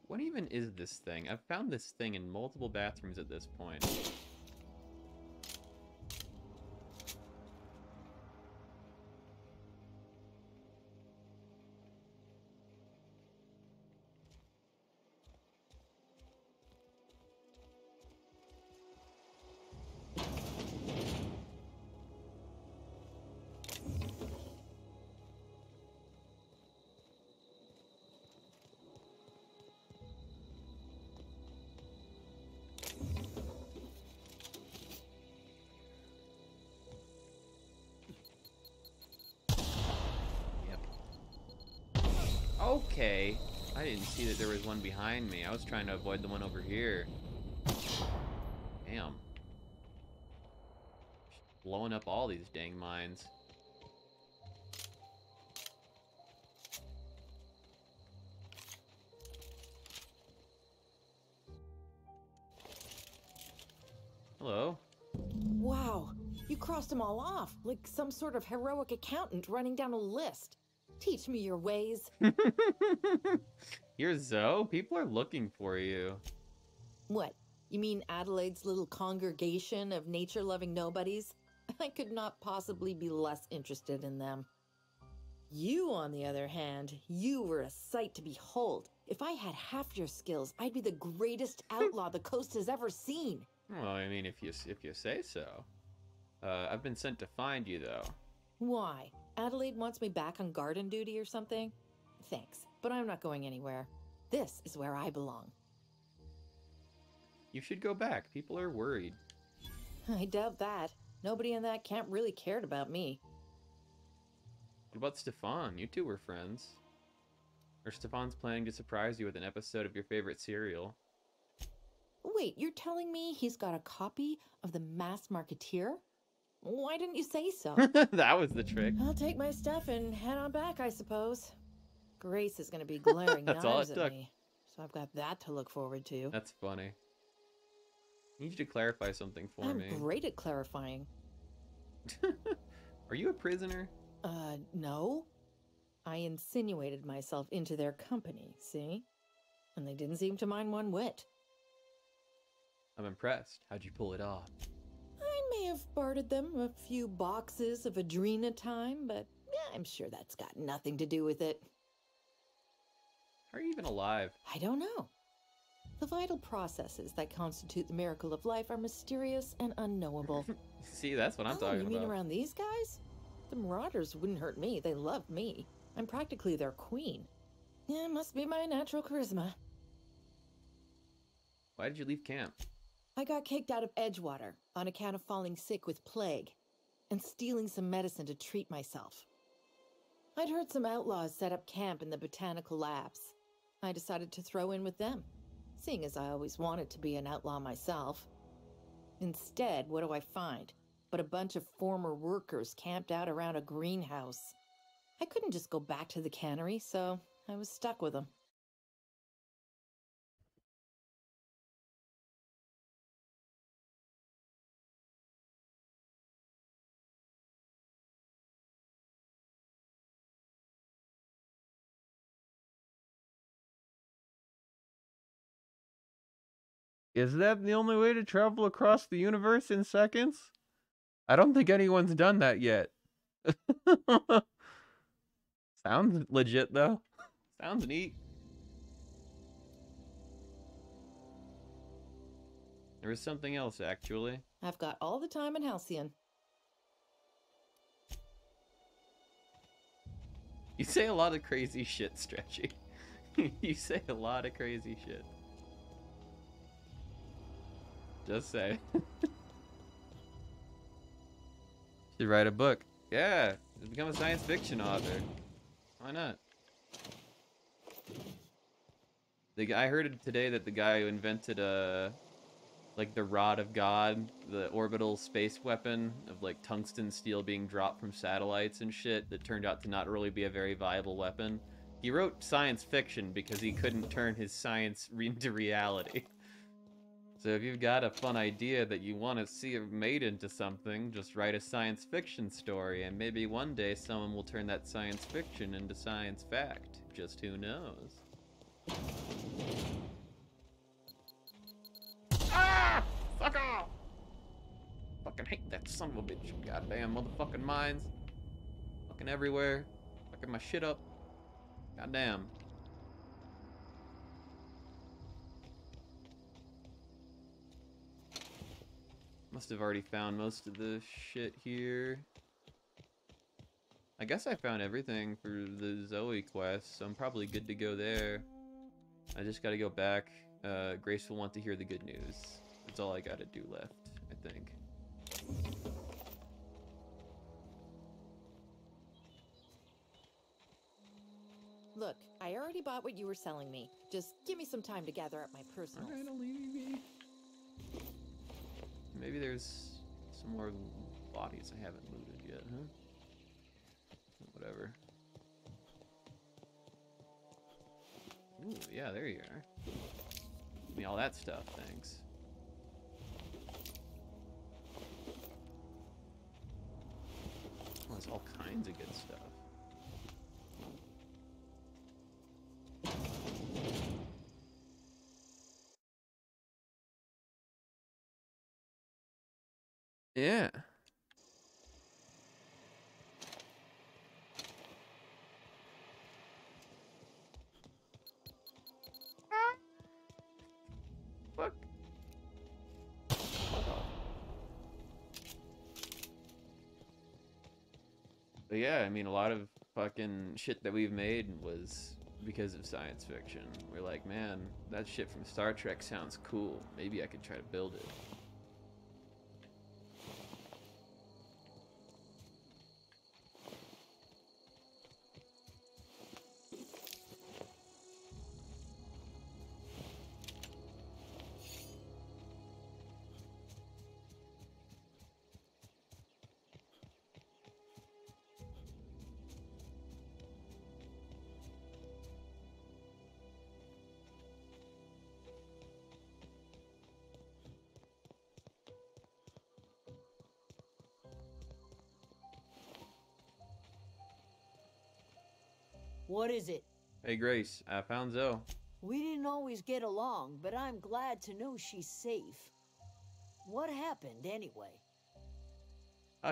What even is this thing? I've found this thing in multiple bathrooms at this point. Okay. I didn't see that there was one behind me. I was trying to avoid the one over here. Damn. Just blowing up all these dang mines. Hello. Wow, you crossed them all off, like some sort of heroic accountant running down a list. Teach me your ways. You're Zoe? People are looking for you. What? You mean Adelaide's little congregation of nature-loving nobodies? I could not possibly be less interested in them. You, on the other hand, you were a sight to behold. If I had half your skills, I'd be the greatest outlaw the coast has ever seen. Well, I mean, if you say so. I've been sent to find you, though. Why? Adelaide wants me back on garden duty or something? Thanks, but I'm not going anywhere. This is where I belong. You should go back. People are worried. I doubt that. Nobody in that camp really cared about me. What about Stefan? You two were friends. Or Stefan's planning to surprise you with an episode of your favorite serial. Wait, you're telling me he's got a copy of The Masked Marketeer? Why didn't you say so? That was the trick. I'll take my stuff and head on back, I suppose. Grace is going to be glaring That's all knives it at took. me, so I've got that to look forward to. That's funny. I need you to clarify something for me. I'm great at clarifying. Are you a prisoner? No. I insinuated myself into their company, see? And they didn't seem to mind one whit. I'm impressed. How'd you pull it off? I may have bartered them a few boxes of Adrena time, but yeah, I'm sure that's got nothing to do with it. How are you even alive? I don't know. The vital processes that constitute the miracle of life are mysterious and unknowable. See, that's what I'm talking You mean about. around these guys? The Marauders wouldn't hurt me. They love me. I'm practically their queen. Yeah, it must be my natural charisma. Why did you leave camp? I got kicked out of Edgewater on account of falling sick with plague and stealing some medicine to treat myself. I'd heard some outlaws set up camp in the botanical labs. I decided to throw in with them, seeing as I always wanted to be an outlaw myself. Instead, what do I find but a bunch of former workers camped out around a greenhouse? I couldn't just go back to the cannery, so I was stuck with them. Is that the only way to travel across the universe in seconds? I don't think anyone's done that yet. Sounds legit, though. Sounds neat. There was something else, actually. I've got all the time in Halcyon. You say a lot of crazy shit, Stretchy. You say a lot of crazy shit. Just say. Should write a book. Yeah, become a science fiction author. Why not? I heard today that the guy who invented like the Rod of God, the orbital space weapon of like tungsten steel being dropped from satellites and shit that turned out to not really be a very viable weapon. He wrote science fiction because he couldn't turn his science into reality. So if you've got a fun idea that you want to see it made into something, just write a science fiction story, and maybe one day someone will turn that science fiction into science fact. Just who knows? Ah! Fuck off! Fucking hate that son of a bitch. Goddamn motherfucking mines. Fucking everywhere. Fucking my shit up. Goddamn. Must have already found most of the shit here. I guess I found everything for the Zoe quest, so I'm probably good to go there. I just gotta go back. Grace will want to hear the good news. That's all I gotta do left, I think. Look, I already bought what you were selling me. Just give me some time to gather up my personals. Alright, I'll leave you. Maybe there's some more bodies I haven't looted yet, huh? Whatever. Ooh, yeah, there you are. Give me all that stuff, thanks. all kinds of good stuff. Yeah. Fuck. But yeah, I mean, a lot of fucking shit that we've made was because of science fiction. We're like, man, that shit from Star Trek sounds cool. Maybe I could try to build it. What is it? Hey, Grace, I found Zoe. We didn't always get along, but I'm glad to know she's safe. What happened, anyway?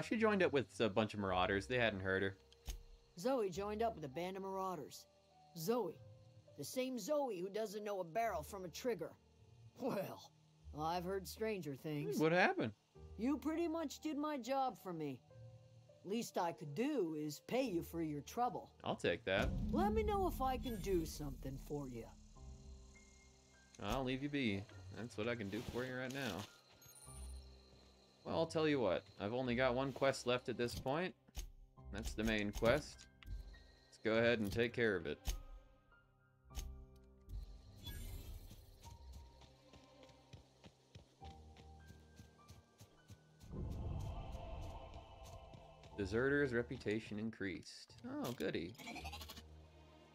She joined up with a bunch of marauders. They hadn't heard her. Zoe joined up with a band of marauders. Zoe. The same Zoe who doesn't know a barrel from a trigger. Well, I've heard stranger things. What happened? You pretty much did my job for me. Least I could do is pay you for your trouble. I'll take that. Let me know if I can do something for you. I'll leave you be. That's what I can do for you right now. Well, I'll tell you what. I've only got one quest left at this point. That's the main quest. Let's go ahead and take care of it. Deserter's reputation increased. Oh, goody.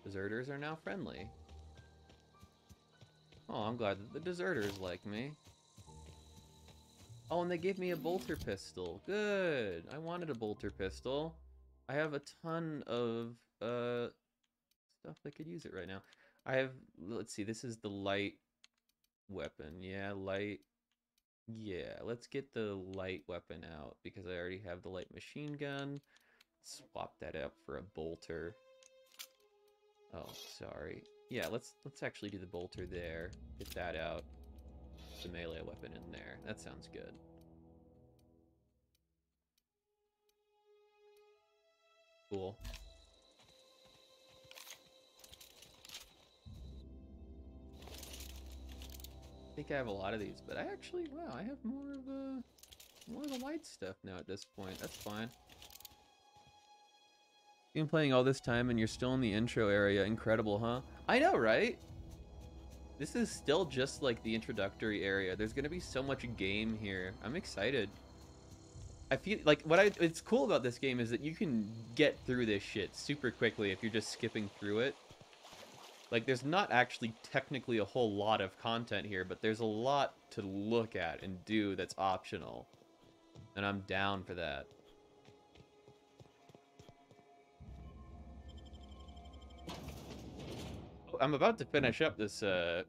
Deserters are now friendly. Oh, I'm glad that the deserters like me. Oh, and they gave me a bolter pistol. Good. I wanted a bolter pistol. I have a ton of stuff that could use it right now. I have, let's see, this is the light weapon. Yeah, light. Yeah, let's get the light weapon out because I already have the light machine gun. Swap that out for a bolter. Oh, sorry. Yeah, let's actually do the bolter there. Get that out. The melee weapon in there. That sounds good. Cool. I think I have a lot of these, but I actually, wow, I have more of the light stuff now at this point. That's fine. You've been playing all this time and you're still in the intro area. Incredible, huh? I know, right? This is still just like the introductory area. There's gonna be so much game here. I'm excited. I feel like it's cool about this game is that you can get through this shit super quickly if you're just skipping through it. Like, there's not actually technically a whole lot of content here, but there's a lot to look at and do that's optional. And I'm down for that. I'm about to finish up this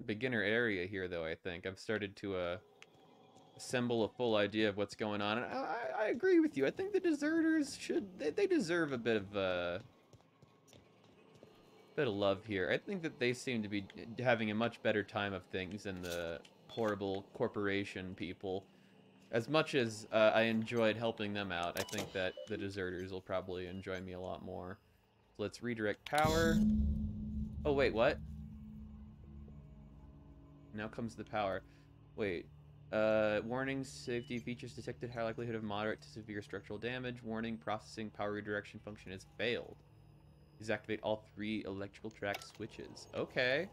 beginner area here, though, I think. I've started to assemble a full idea of what's going on. And I agree with you. I think the deserters they deserve a bit of love here. I think that they seem to be having a much better time of things than the horrible corporation people. As much as I enjoyed helping them out, I think that the deserters will probably enjoy me a lot more. So let's redirect power. Oh, wait, what? Now comes the power. Wait. Warning, safety features detected, high likelihood of moderate to severe structural damage. Warning, processing power redirection function has failed. Deactivate all 3 electrical track switches. Okay.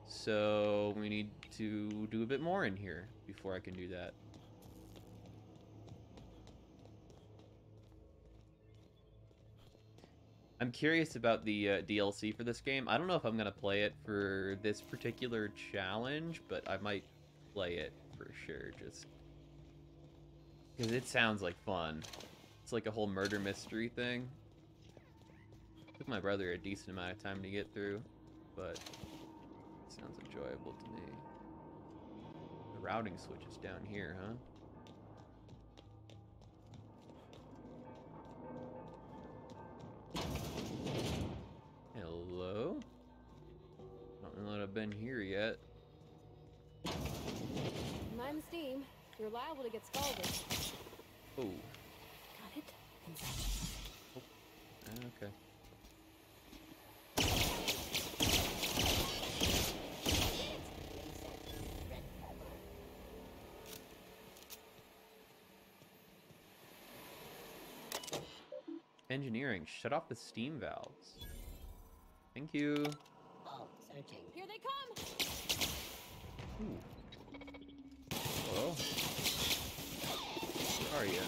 So we need to do a bit more in here before I can do that. I'm curious about the DLC for this game. I don't know if I'm going to play it for this particular challenge, but I might play it for sure, just because it sounds like fun. It's like a whole murder mystery thing. Took my brother a decent amount of time to get through, but it sounds enjoyable to me. The routing switch is down here, huh? Hello? Don't know that I've been here yet. Mind the steam. You're liable to get scalded. Oh. Got it? Okay. Engineering, shut off the steam valves. Thank you. Oh, searching. Here they come! Ooh. Hello? Where are you?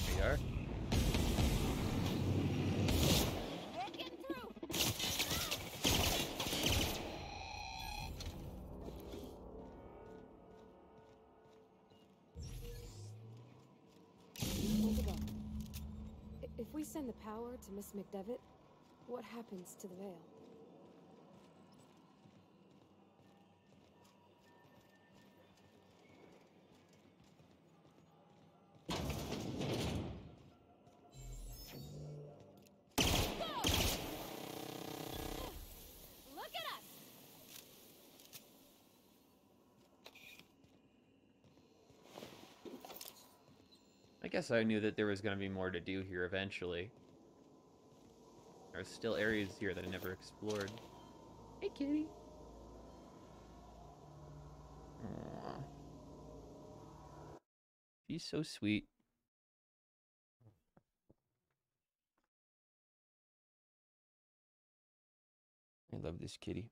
There you are. We're getting through! Hold it up. If we send the power to Miss McDevitt, what happens to the veil? Look at us! I guess I knew that there was going to be more to do here eventually. There's still areas here that I never explored. Hey, kitty. Aww. She's so sweet. I love this kitty.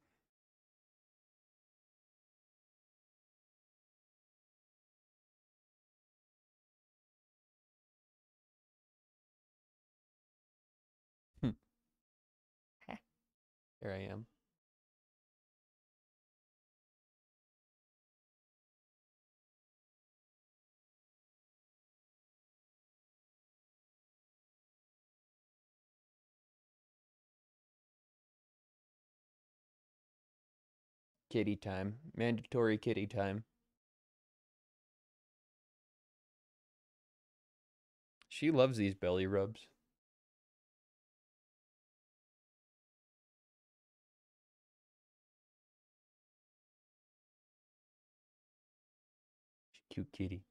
Here I am. Kitty time. Mandatory kitty time. She loves these belly rubs. Cute kitty.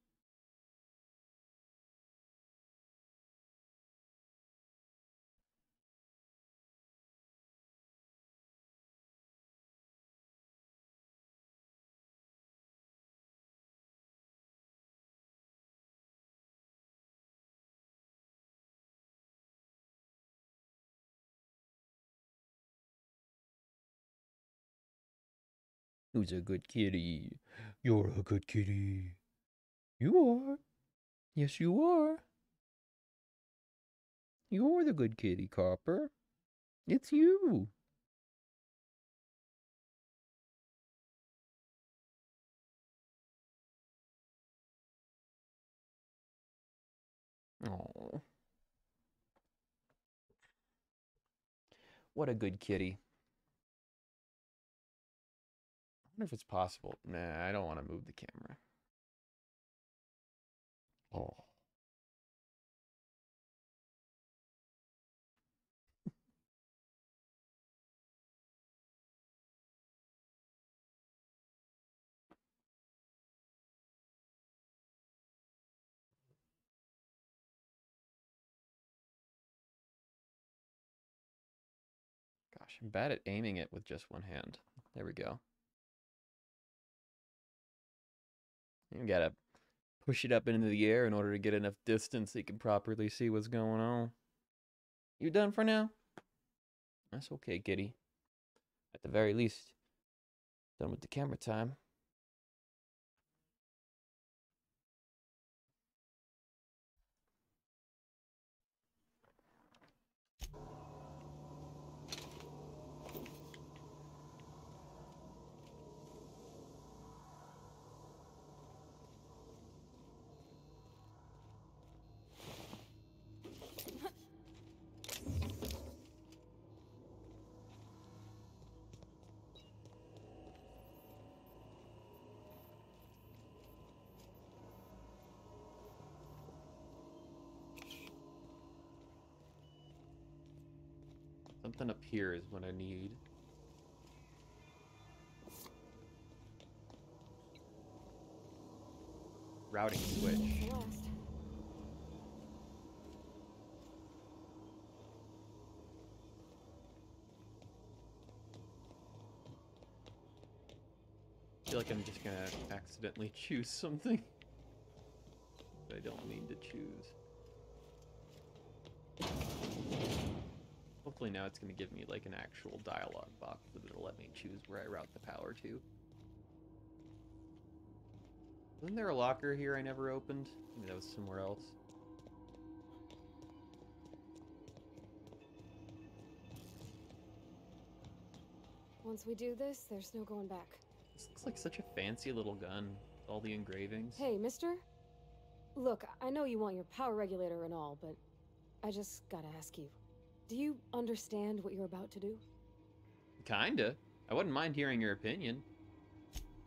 Who's a good kitty? You're a good kitty. You are. Yes, you are. You're the good kitty, Copper. It's you. Oh. What a good kitty. I wonder if it's possible. Nah, I don't want to move the camera. Oh. Gosh, I'm bad at aiming it with just one hand. There we go. You gotta push it up into the air in order to get enough distance so you can properly see what's going on. You done for now? That's okay, kitty. At the very least, done with the camera time. Something up here is what I need. Routing switch. I feel like I'm just gonna accidentally choose something that I don't mean to choose. Hopefully now it's gonna give me like an actual dialogue box that'll let me choose where I route the power to. Wasn't there a locker here I never opened? Maybe that was somewhere else. Once we do this, there's no going back. This looks like such a fancy little gun. All the engravings. Hey, mister? Look, I know you want your power regulator and all, but I just gotta ask you. Do you understand what you're about to do? Kinda. I wouldn't mind hearing your opinion.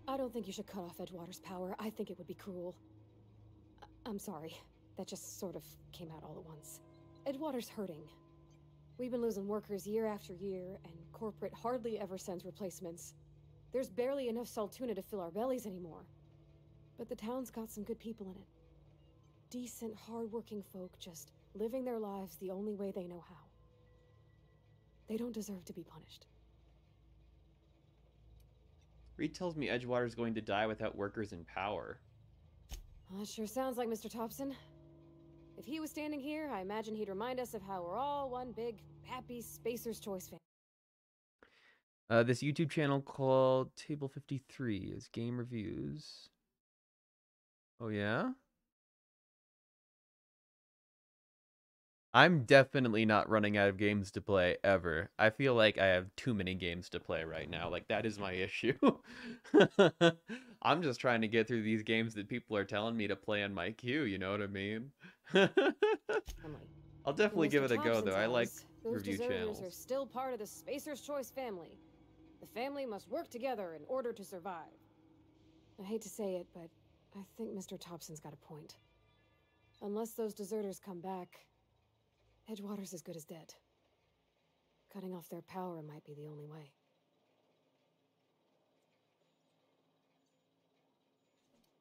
I don't think you should cut off Edgewater's power. I think it would be cruel. I'm sorry. That just sort of came out all at once. Edgewater's hurting. We've been losing workers year after year, and corporate hardly ever sends replacements. There's barely enough Saltuna to fill our bellies anymore. But the town's got some good people in it. Decent, hard-working folk just living their lives the only way they know how. They don't deserve to be punished. Reed tells me Edgewater's going to die without workers in power. Well, that sure sounds like Mr. Thompson. If he was standing here, I imagine he'd remind us of how we're all one big, happy Spacer's Choice family. This YouTube channel called Table 53 is game reviews. Oh, yeah? I'm definitely not running out of games to play, ever. I feel like I have too many games to play right now. Like, that is my issue. I'm just trying to get through these games that people are telling me to play on my queue, you know what I mean? I'll definitely give it a go, though. I like review channels. Those deserters are still part of the Spacer's Choice family. The family must work together in order to survive. I hate to say it, but I think Mr. Thompson's got a point. Unless those deserters come back, Edgewater's as good as dead. Cutting off their power might be the only way.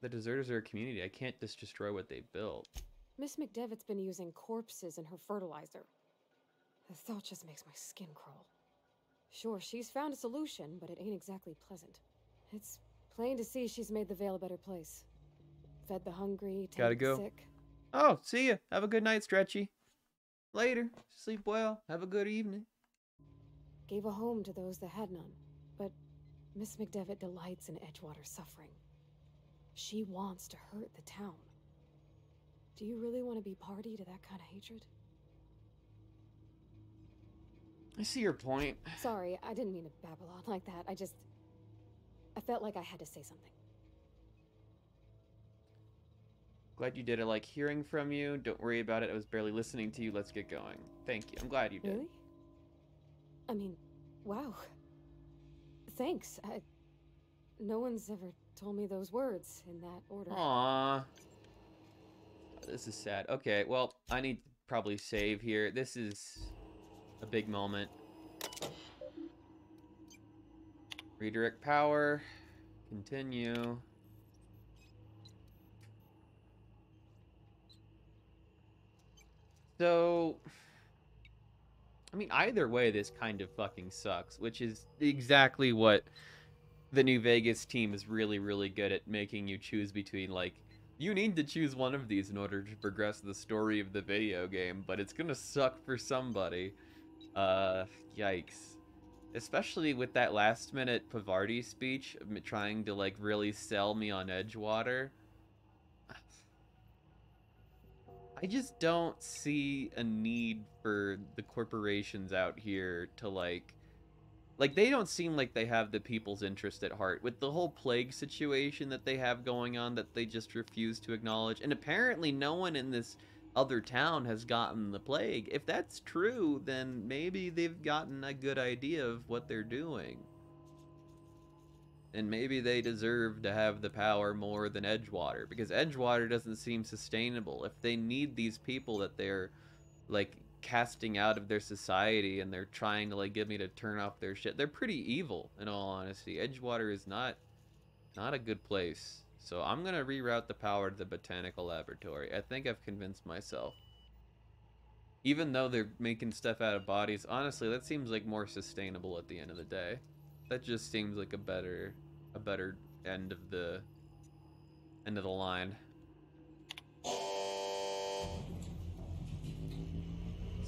The deserters are a community. I can't just destroy what they built. Miss McDevitt's been using corpses in her fertilizer. The thought just makes my skin crawl. Sure, she's found a solution, but it ain't exactly pleasant. It's plain to see she's made the Vale a better place. Fed the hungry, Gotta tended go. the sick. Oh, see ya. Have a good night, Stretchy. Later. Sleep well. Have a good evening. Gave a home to those that had none. But Miss McDevitt delights in Edgewater's suffering. She wants to hurt the town. Do you really want to be party to that kind of hatred? I see your point. Sorry, I didn't mean to babble on like that. I felt like I had to say something. Glad you did. I like hearing from you. Don't worry about it. I was barely listening to you. Let's get going. Thank you. I'm glad you did. Really? I mean, wow. Thanks. No one's ever told me those words in that order. Aww. This is sad. Okay, well, I need to probably save here. This is a big moment. Redirect power. Continue. So, I mean, either way, this kind of fucking sucks, which is exactly what the New Vegas team is really, really good at, making you choose between, like, you need to choose one of these in order to progress the story of the video game, but it's gonna suck for somebody. Yikes. Especially with that last-minute Pavardi speech, trying to, like, really sell me on Edgewater. I just don't see a need for the corporations out here to, like, they don't seem like they have the people's interest at heart. With the whole plague situation that they have going on that they just refuse to acknowledge. And apparently no one in this other town has gotten the plague. If that's true, then maybe they've gotten a good idea of what they're doing. And maybe they deserve to have the power more than Edgewater, because Edgewater doesn't seem sustainable. If they need these people that they're, like, casting out of their society, and they're trying to like get me to turn off their shit. They're pretty evil, in all honesty. Edgewater is not a good place. So I'm gonna reroute the power to the botanical laboratory. I think I've convinced myself. Even though they're making stuff out of bodies, honestly, that seems like more sustainable at the end of the day. That just seems like a better end of the line.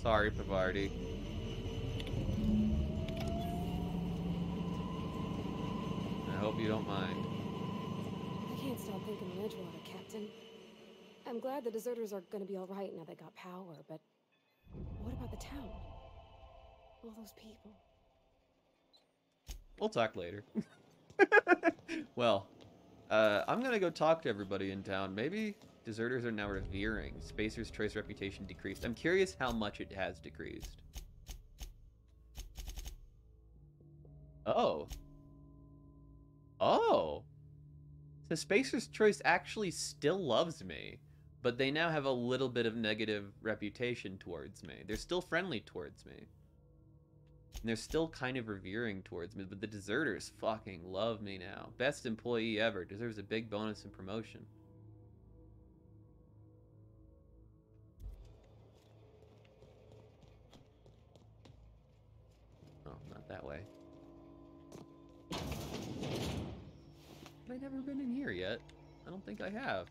Sorry, Pavardi. I hope you don't mind. I can't stop thinking of Edgewater, Captain. I'm glad the deserters are gonna be alright now they got power, but what about the town? All those people. We'll talk later. Well, I'm gonna go talk to everybody in town. Maybe deserters are now revering. Spacer's Choice reputation decreased. I'm curious how much it has decreased. Oh. Oh. So Spacer's Choice actually still loves me, but they now have a little bit of negative reputation towards me. They're still friendly towards me. And they're still kind of revering towards me, but the deserters fucking love me now. Best employee ever. Deserves a big bonus and promotion. Oh, not that way. I've never been in here yet. I don't think I have.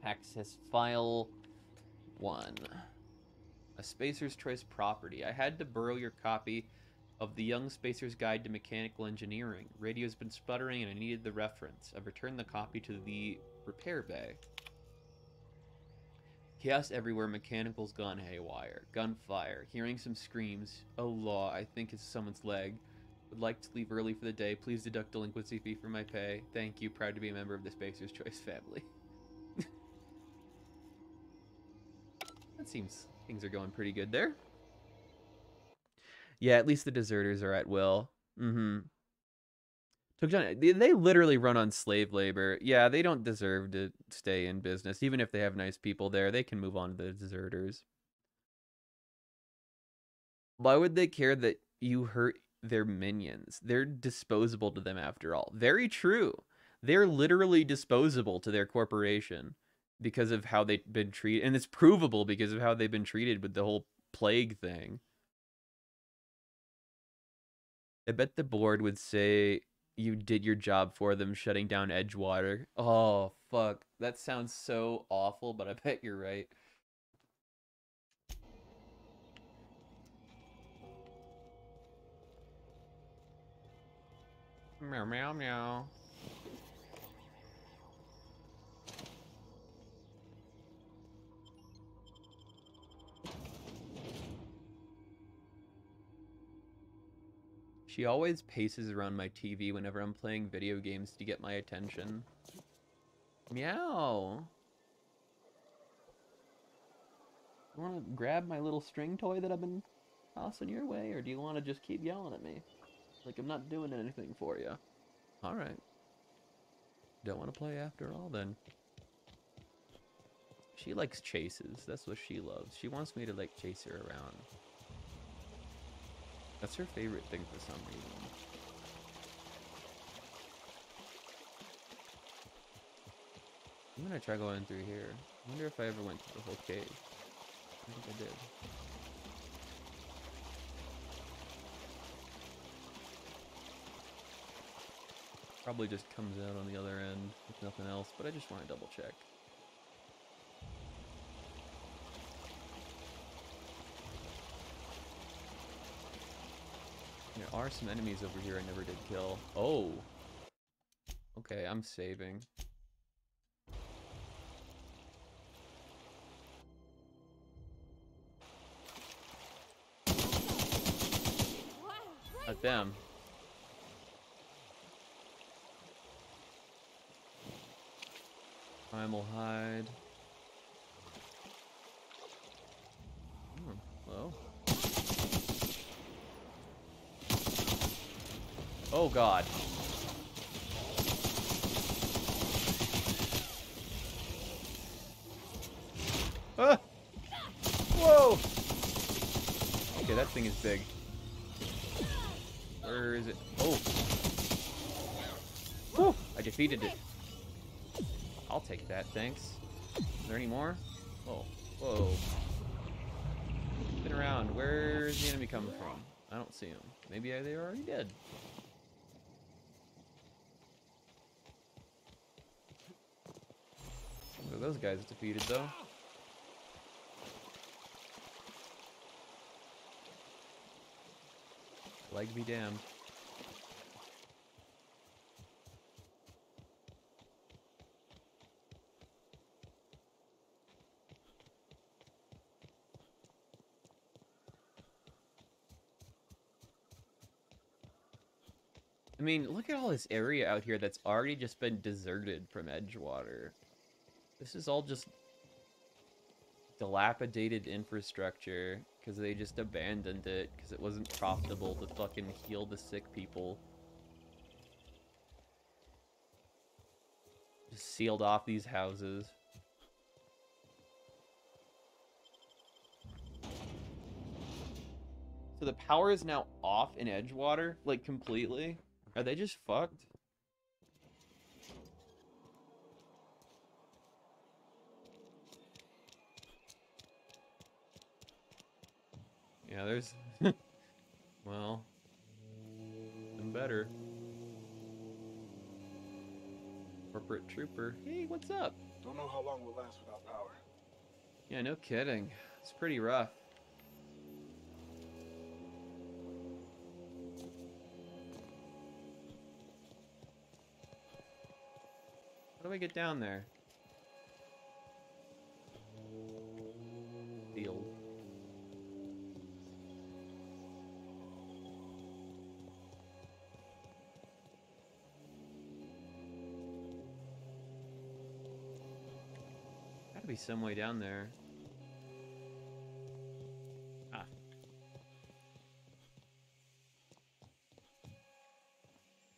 Access file 1. A Spacer's Choice property. I had to borrow your copy of the Young Spacer's Guide to Mechanical Engineering. Radio's been sputtering and I needed the reference. I've returned the copy to the repair bay. Chaos everywhere, mechanicals gone haywire. Gunfire, hearing some screams. Oh law, I think it's someone's leg. Would like to leave early for the day. Please deduct delinquency fee from my pay. Thank you, proud to be a member of the Spacer's Choice family. That seems things are going pretty good there. Yeah, at least the deserters are at will. They literally run on slave labor. Yeah, they don't deserve to stay in business. Even if they have nice people there, they can move on to the deserters. Why would they care that you hurt their minions? They're disposable to them after all. Very true. They're literally disposable to their corporation because of how they've been treated. And it's provable because of how they've been treated with the whole plague thing. I bet the board would say you did your job for them, shutting down Edgewater. Oh, fuck. That sounds so awful, but I bet you're right. Meow, meow, meow. She always paces around my TV whenever I'm playing video games to get my attention. Meow. You want to grab my little string toy that I've been tossing your way, or do you want to just keep yelling at me? Like I'm not doing anything for you. Alright. Don't want to play after all, then. She likes chases. That's what she loves. She wants me to, like, chase her around. That's her favorite thing for some reason. I'm gonna try going through here. I wonder if I ever went to the whole cave. I think I did. Probably just comes out on the other end with nothing else, but I just want to double check. There are some enemies over here I never did kill. Oh! Okay, I'm saving. Not them. Primal hide. Hello. Oh god. Ah! Whoa! Okay, that thing is big. Where is it? Oh! Woo! I defeated it. I'll take that, thanks. Is there any more? Oh, whoa. Spin around. Where's the enemy coming from? I don't see him. Maybe they're already dead. So those guys defeated, though. Leg be damned. I mean, look at all this area out here that's already just been deserted from Edgewater. This is all just dilapidated infrastructure because they just abandoned it because it wasn't profitable to fucking heal the sick people. Just sealed off these houses. So the power is now off in Edgewater, like completely? Are they just fucked? Yeah, there's... well... I'm better. Corporate trooper. Hey, what's up? Don't know how long we'll last without power. Yeah, no kidding. It's pretty rough. How do I get down there? Field. Gotta be some way down there. Ah.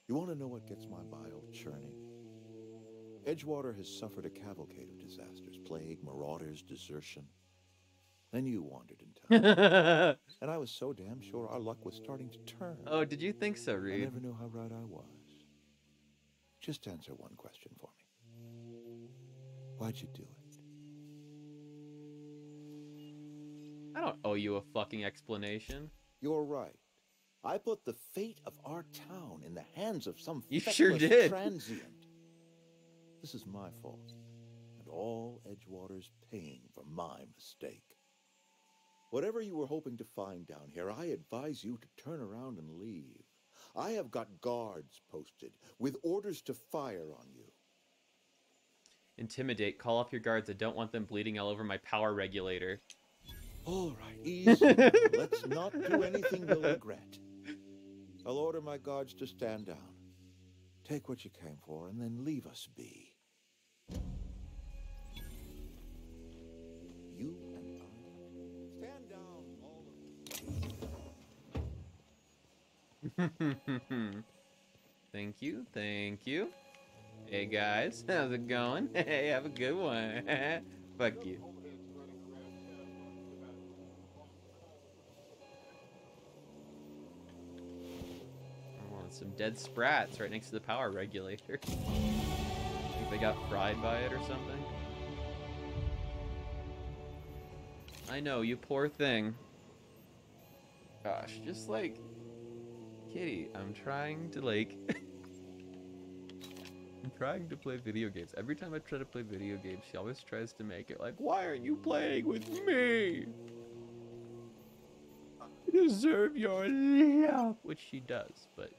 You want to know what gets my bile churning? Edgewater has suffered a cavalcade of disasters. Plague, marauders, desertion. Then you wandered in town. And I was so damn sure our luck was starting to turn. Oh, did you think so, Reed? I never knew how right I was. Just answer one question for me. Why'd you do it? I don't owe you a fucking explanation. You're right. I put the fate of our town in the hands of some You feckless sure did. transient. This is my fault, and all Edgewater's paying for my mistake. Whatever you were hoping to find down here, I advise you to turn around and leave. I have got guards posted with orders to fire on you. Intimidate. Call off your guards. I don't want them bleeding all over my power regulator. All right, easy. Let's not do anything you'll regret. I'll order my guards to stand down. Take what you came for, and then leave us be. You and I. Stand down, all of you. Thank you, thank you. Hey guys, how's it going? Hey, have a good one. Fuck you. Some dead sprats right next to the power regulator. Think they got fried by it or something? I know, you poor thing. Gosh, just like... Kitty, I'm trying to like... I'm trying to play video games. Every time I try to play video games, she always tries to make it like, why aren't you playing with me? You deserve your love. Which she does, but...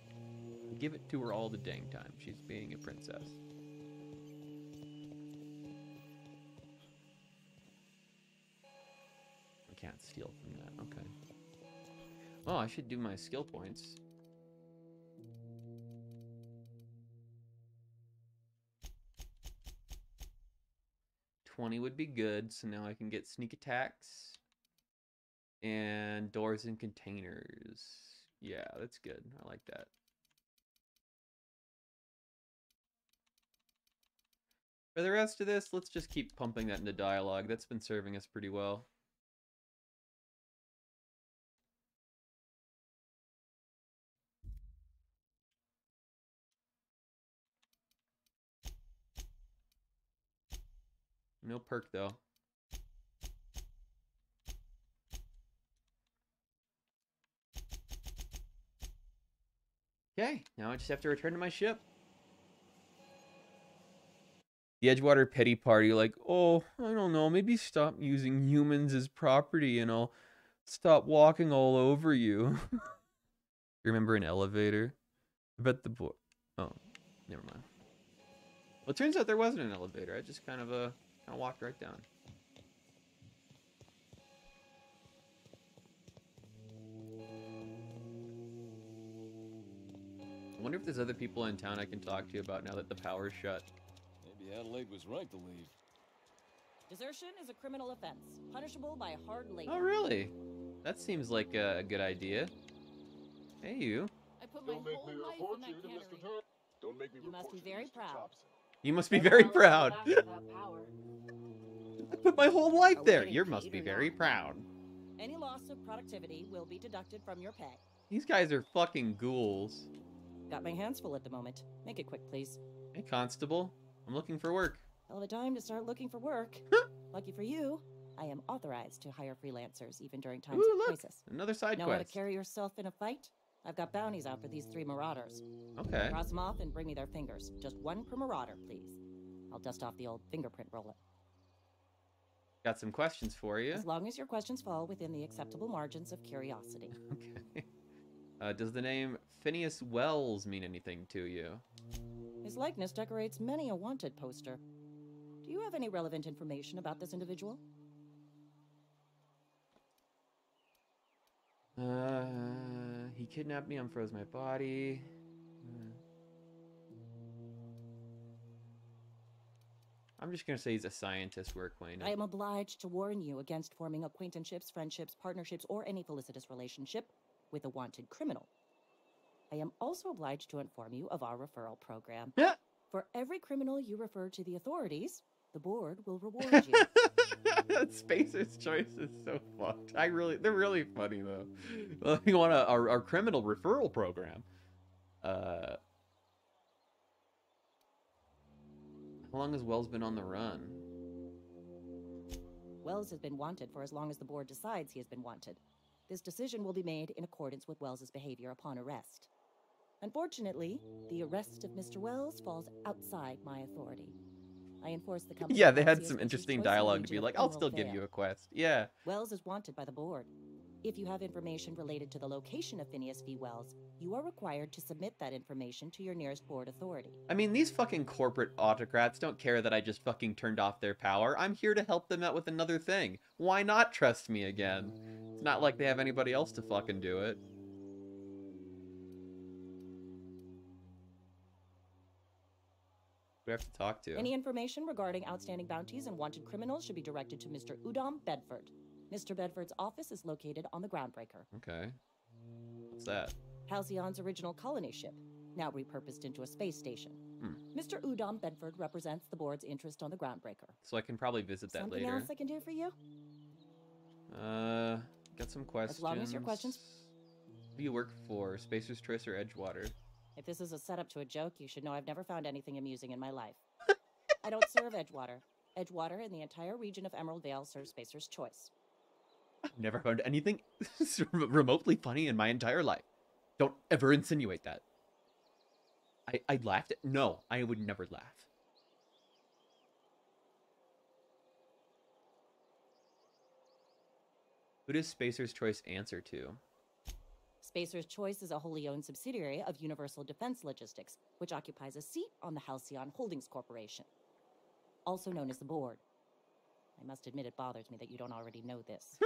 give it to her all the dang time. She's being a princess. I can't steal from that. Okay. Oh, I should do my skill points. $20 would be good, so now I can get sneak attacks. And doors and containers. Yeah, that's good. I like that. For the rest of this, let's just keep pumping that into dialogue. That's been serving us pretty well. No perk, though. Okay, now I just have to return to my ship. The Edgewater pity party, like, oh, I don't know, maybe stop using humans as property and I'll stop walking all over you. You remember an elevator? I bet the boy. Oh, never mind. Well, it turns out there wasn't an elevator. I just kind of walked right down. I wonder if there's other people in town I can talk to about now that the power's shut. Maybe Adelaide was right to leave. Desertion is a criminal offense, punishable by hard labor. Oh, really? That seems like a good idea. Hey, you. I put my whole life in that cannery. Don't make me You must be very proud. You must be very proud. I put my whole life there. You must be very proud. Any loss of productivity will be deducted from your pay. These guys are fucking ghouls. Got my hands full at the moment. Make it quick, please. Hey, Constable. I'm looking for work. Hell of a time to start looking for work. Lucky for you, I am authorized to hire freelancers even during times Ooh, of look, crisis. another side Know quest. how to carry yourself in a fight? I've got bounties out for these 3 marauders. Okay. Cross them off and bring me their fingers. Just 1 per marauder, please. I'll dust off the old fingerprint roller. Got some questions for you. As long as your questions fall within the acceptable margins of curiosity. Okay. Does the name Phineas Wells mean anything to you? His likeness decorates many a wanted poster. Do you have any relevant information about this individual? He kidnapped me, unfroze my body. I'm just gonna say he's a scientist we're acquainted. I am obliged to warn you against forming acquaintanceships, friendships, partnerships, or any felicitous relationship with a wanted criminal. I am also obliged to inform you of our referral program. Yeah. For every criminal you refer to the authorities, the board will reward you. Spacer's Choice is so fucked. They're really funny though. Well, you want our criminal referral program? How long has Wells been on the run? Wells has been wanted for as long as the board decides he has been wanted. This decision will be made in accordance with Wells's behavior upon arrest. Unfortunately, the arrest of Mr. Wells falls outside my authority. I enforce the company. Yeah, they had some interesting dialogue to be like, I'll still give you a quest. Yeah. Wells is wanted by the board. If you have information related to the location of Phineas V. Wells, you are required to submit that information to your nearest board authority. I mean, these fucking corporate autocrats don't care that I just fucking turned off their power. I'm here to help them out with another thing. Why not trust me again? It's not like they have anybody else to fucking do it. We have to talk to. Any information regarding outstanding bounties and wanted criminals should be directed to Mr. Udom Bedford. Mr. Bedford's office is located on the Groundbreaker. Okay. What's that? Halcyon's original colony ship, now repurposed into a space station. Mr. Udom Bedford represents the board's interest on the Groundbreaker. So I can probably visit that Something later. else I can do for you? Got some questions. As long as your questions... Who do you work for? Spacer's Choice or Edgewater? If this is a setup to a joke, you should know I've never found anything amusing in my life. I don't serve Edgewater. Edgewater and the entire region of Emerald Vale serve Spacer's Choice. I've never found anything remotely funny in my entire life. Don't ever insinuate that. I laughed at... No, I would never laugh. Who does Spacer's Choice answer to? Spacer's Choice is a wholly owned subsidiary of Universal Defense Logistics, which occupies a seat on the Halcyon Holdings Corporation, also known as the Board. I must admit it bothers me that you don't already know this.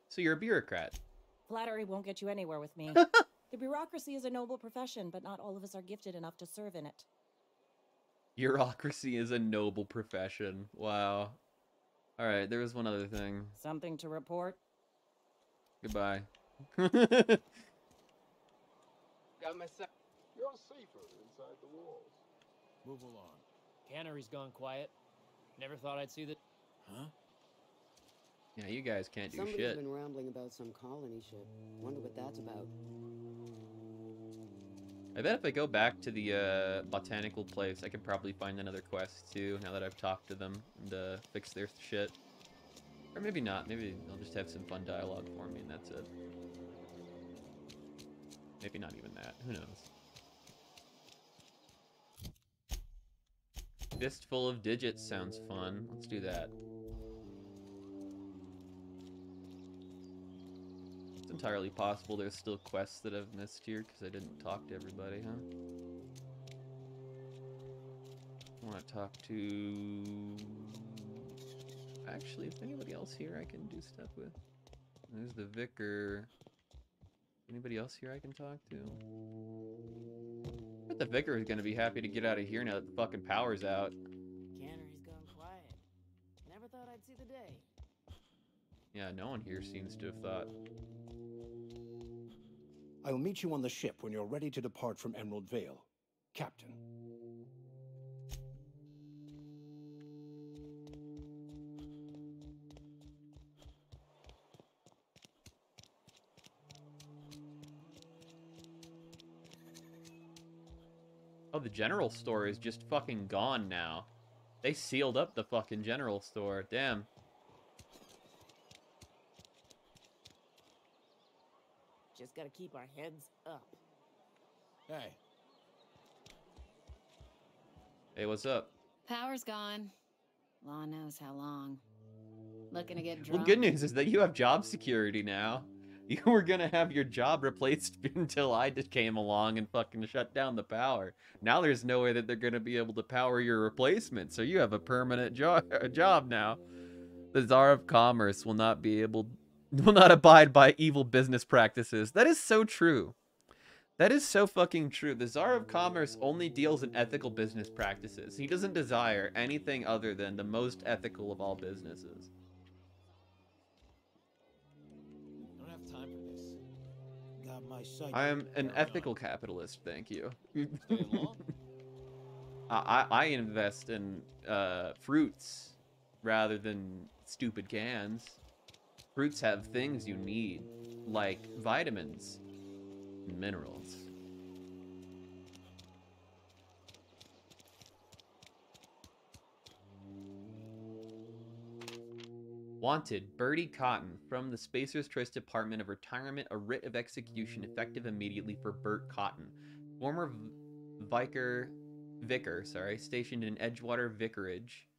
So you're a bureaucrat. Flattery won't get you anywhere with me. The bureaucracy is a noble profession, but not all of us are gifted enough to serve in it. Bureaucracy is a noble profession. Wow. Alright, there was one other thing. Something to report? Goodbye. Got my You're safer inside the walls. Move along. Cannery's gone quiet. Never thought I'd see the... Huh? Yeah, you guys can't do Somebody's shit. been rambling about some colony ship. Wonder what that's about. I bet if I go back to the botanical place, I could probably find another quest too, now that I've talked to them and fix their shit. Or maybe not. Maybe they'll just have some fun dialogue for me and that's it. Maybe not even that. Who knows? Fistful of digits sounds fun. Let's do that. It's entirely possible there's still quests that I've missed here because I didn't talk to everybody, huh? I want to talk to... Actually, if anybody else here I can do stuff with. There's the vicar. Anybody else here I can talk to? I bet the vicar is going to be happy to get out of here now that the fucking power's out. Cannery's gone quiet. Never thought I'd see the day. Yeah, no one here seems to have thought. I'll meet you on the ship when you're ready to depart from Emerald Vale, Captain. Oh, the general store is just fucking gone now. They sealed up the fucking general store. Damn. Just gotta keep our heads up. Hey. Hey, what's up? Power's gone. Law knows how long. Looking to get drunk. Well, good news is that you have job security now. You were gonna have your job replaced until I just came along and fucking shut down the power. Now there's no way that they're gonna be able to power your replacement, so you have a permanent job now. The Tsar of Commerce will not abide by evil business practices. That is so true. That is so fucking true. The Tsar of Commerce only deals in ethical business practices. He doesn't desire anything other than the most ethical of all businesses. I am an ethical capitalist, thank you. I invest in fruits rather than stupid cans. Fruits have things you need, like vitamins and minerals. Wanted, Bertie Cotton, from the Spacer's Choice Department of Retirement, a writ of execution effective immediately for Bert Cotton, former vicar, stationed in Edgewater Vicarage,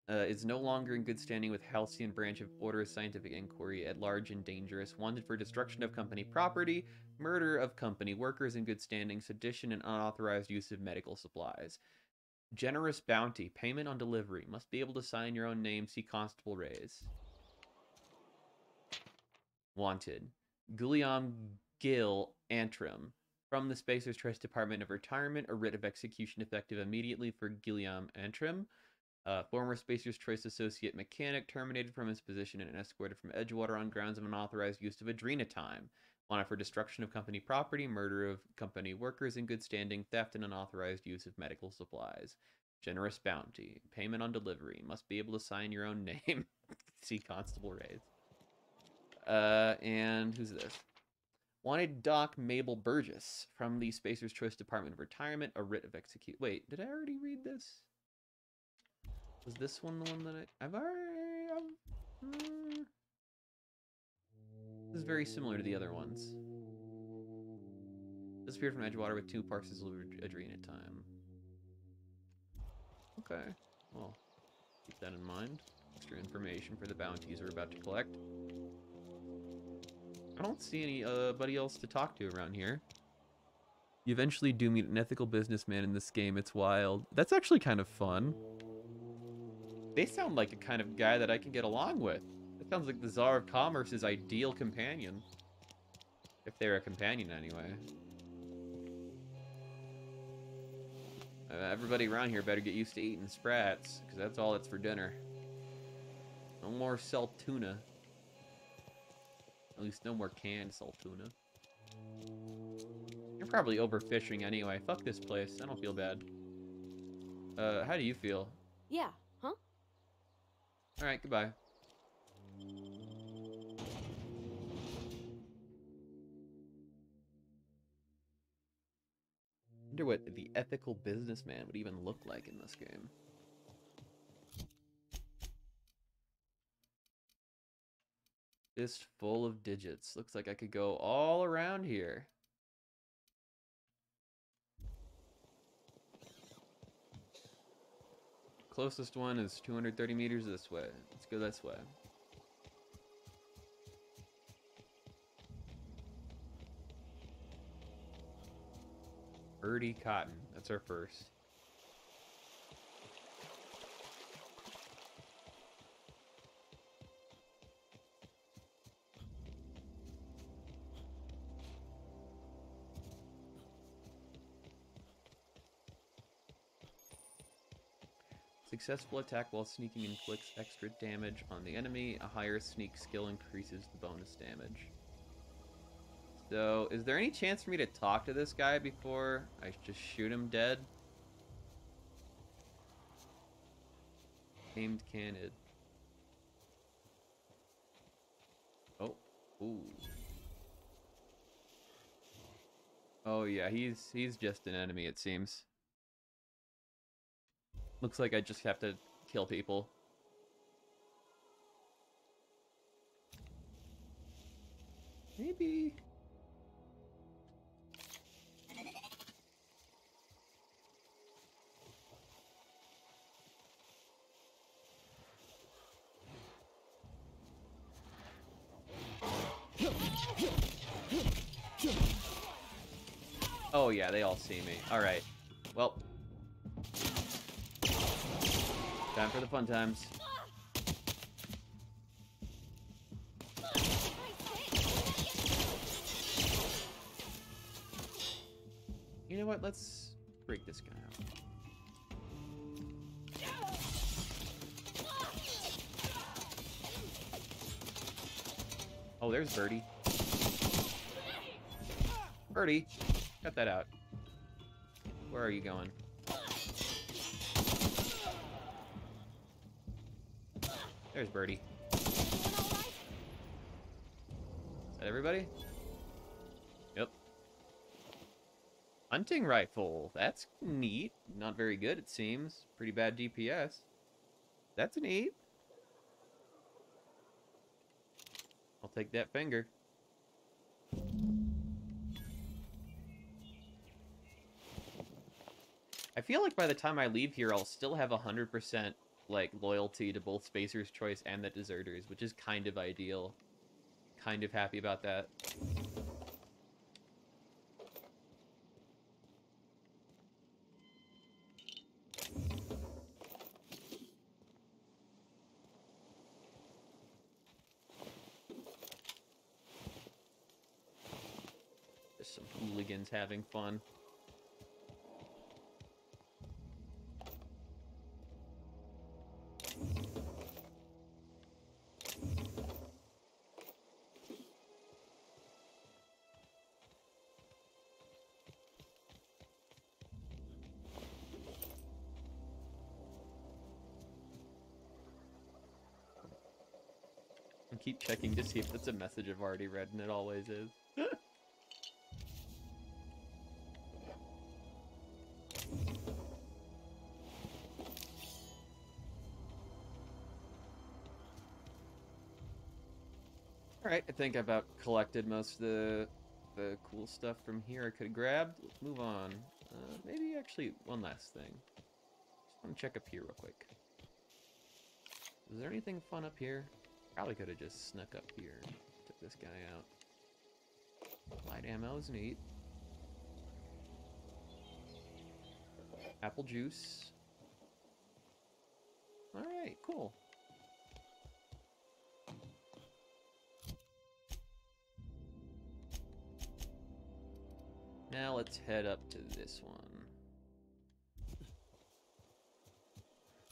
is no longer in good standing with Halcyon Branch of Order of Scientific Inquiry, at large and dangerous, wanted for destruction of company property, murder of company workers in good standing, sedition and unauthorized use of medical supplies. Generous bounty. Payment on delivery. Must be able to sign your own name. See Constable Rays. Wanted. Guillaume Gil Antrim. From the Spacer's Choice Department of Retirement, a writ of execution effective immediately for Guillaume Antrim. Former Spacer's Choice Associate Mechanic, terminated from his position and escorted from Edgewater on grounds of unauthorized use of adrenatime. Wanted for destruction of company property, murder of company workers in good standing, theft and unauthorized use of medical supplies. Generous bounty. Payment on delivery. Must be able to sign your own name. See Constable Rays. And who's this? Wanted Doc Mabel Burgess, from the Spacer's Choice Department of Retirement, a writ of execute. Wait, did I already read this? Was this one the one that I've already... This is very similar to the other ones. Disappeared from Edgewater with 2 parcels of adrenatime. Okay, well, keep that in mind. Extra information for the bounties we're about to collect. I don't see anybody else to talk to around here. You eventually do meet an ethical businessman in this game. It's wild. That's actually kind of fun. They sound like a kind of guy that I can get along with. That sounds like the Tsar of Commerce's ideal companion. If they're a companion, anyway. Everybody around here better get used to eating sprats, because that's all it's for dinner. No more salt tuna. At least no more canned salt tuna. You're probably overfishing anyway. Fuck this place. I don't feel bad. How do you feel? Yeah, huh? Alright, goodbye. Wonder what the ethical businessman would even look like in this game. Fist full of digits. Looks like I could go all around here. Closest one is 230 meters this way. Let's go this way. Birdie Cotton. That's our first. Successful attack while sneaking inflicts extra damage on the enemy. A higher sneak skill increases the bonus damage. So, is there any chance for me to talk to this guy before I just shoot him dead? Aimed candid. Oh. Ooh. Oh yeah, he's just an enemy, it seems. Looks like I just have to kill people. Maybe. Oh yeah, they all see me. Alright. Well. Time for the fun times. You know what? Let's break this guy out. Oh, there's Birdie. Birdie, cut that out. Where are you going? There's Birdie. Is that everybody? Yep. Hunting rifle. That's neat. Not very good, it seems. Pretty bad DPS. That's neat. I'll take that finger. I feel like by the time I leave here, I'll still have 100% like loyalty to both Spacer's Choice and the Deserters, which is kind of ideal. Kind of happy about that. Just some hooligans having fun. Keep checking to see if it's a message I've already read, and it always is. Alright, I think I've about collected most of the cool stuff from here I could have grabbed. Let's move on. Maybe actually one last thing. Just want to check up here real quick. Is there anything fun up here? Probably could have just snuck up here. Took this guy out. Light ammo is neat. Apple juice. Alright, cool. Now let's head up to this one.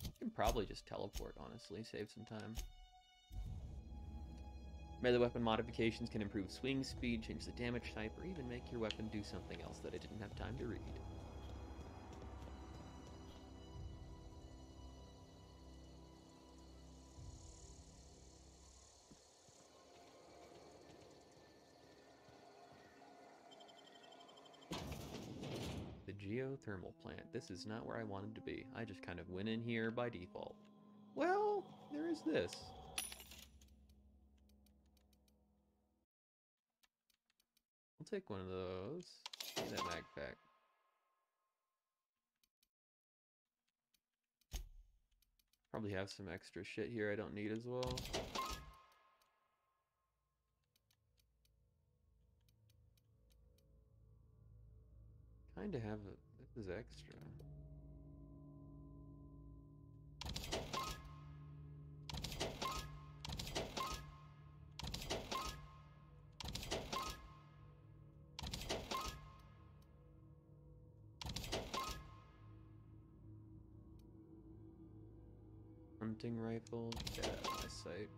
You can probably just teleport, honestly, save some time. Melee weapon modifications can improve swing speed, change the damage type, or even make your weapon do something else that I didn't have time to read. geothermal plant. This is not where I wanted to be. I just kind of went in here by default. Well, there is this. I'll take one of those. Give me that backpack. Probably have some extra shit here I don't need as well. Kinda have a, this is extra. Hunting rifle, get out of my sight.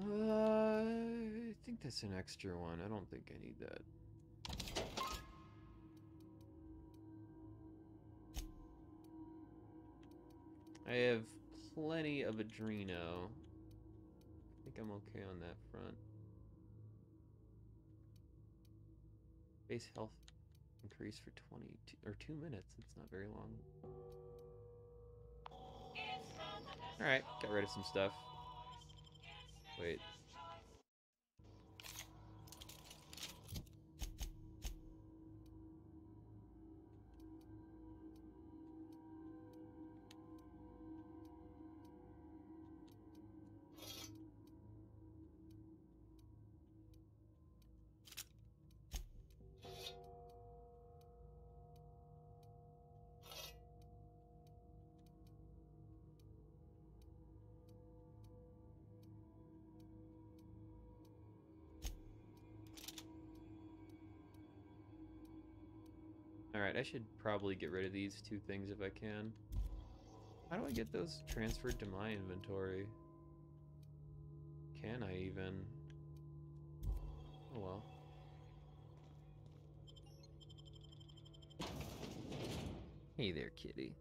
I think that's an extra one. I don't think I need that. I have plenty of Adreno. I think I'm okay on that front. Base health increase for 22 or 2 minutes. It's not very long. Alright, got rid of some stuff. Wait. Alright, I should probably get rid of these two things if I can. How do I get those transferred to my inventory? Can I even? Oh well. Hey there, kitty.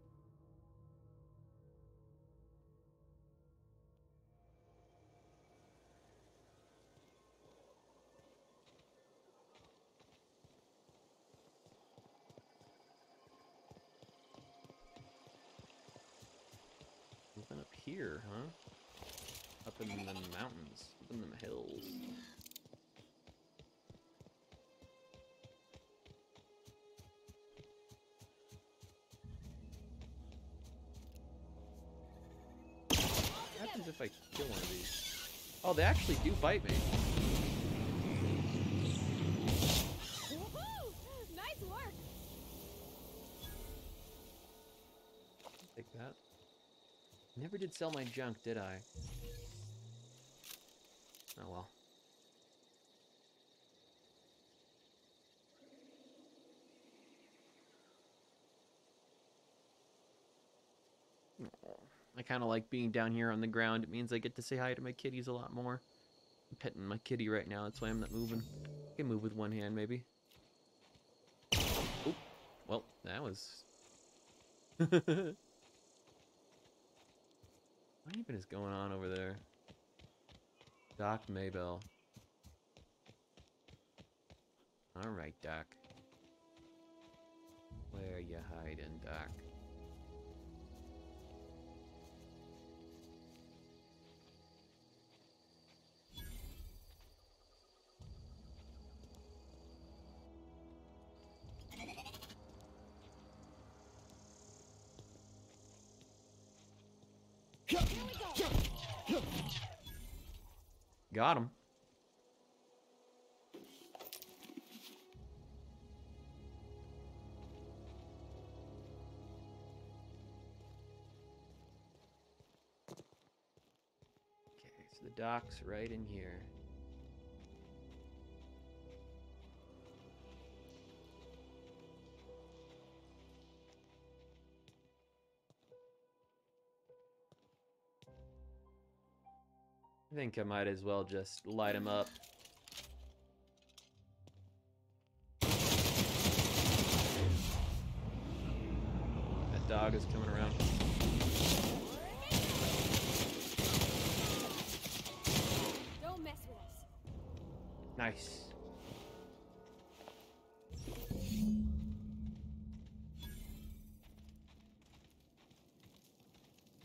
Something up here, huh? Up in the mountains, up in the hills. What happens if I kill one of these? Oh, they actually do bite me. Woohoo! Nice work! Take that. Never did sell my junk, did I? Oh well. I kind of like being down here on the ground. It means I get to say hi to my kitties a lot more. I'm petting my kitty right now. That's why I'm not moving. I can move with one hand, maybe. Oop. Well, that was... What even is going on over there? Doc Maybell. Alright, Doc. Where you hiding, Doc? Got him. Okay, so the dock's right in here. I think I might as well just light him up. That dog is coming around. Don't mess with us. Nice.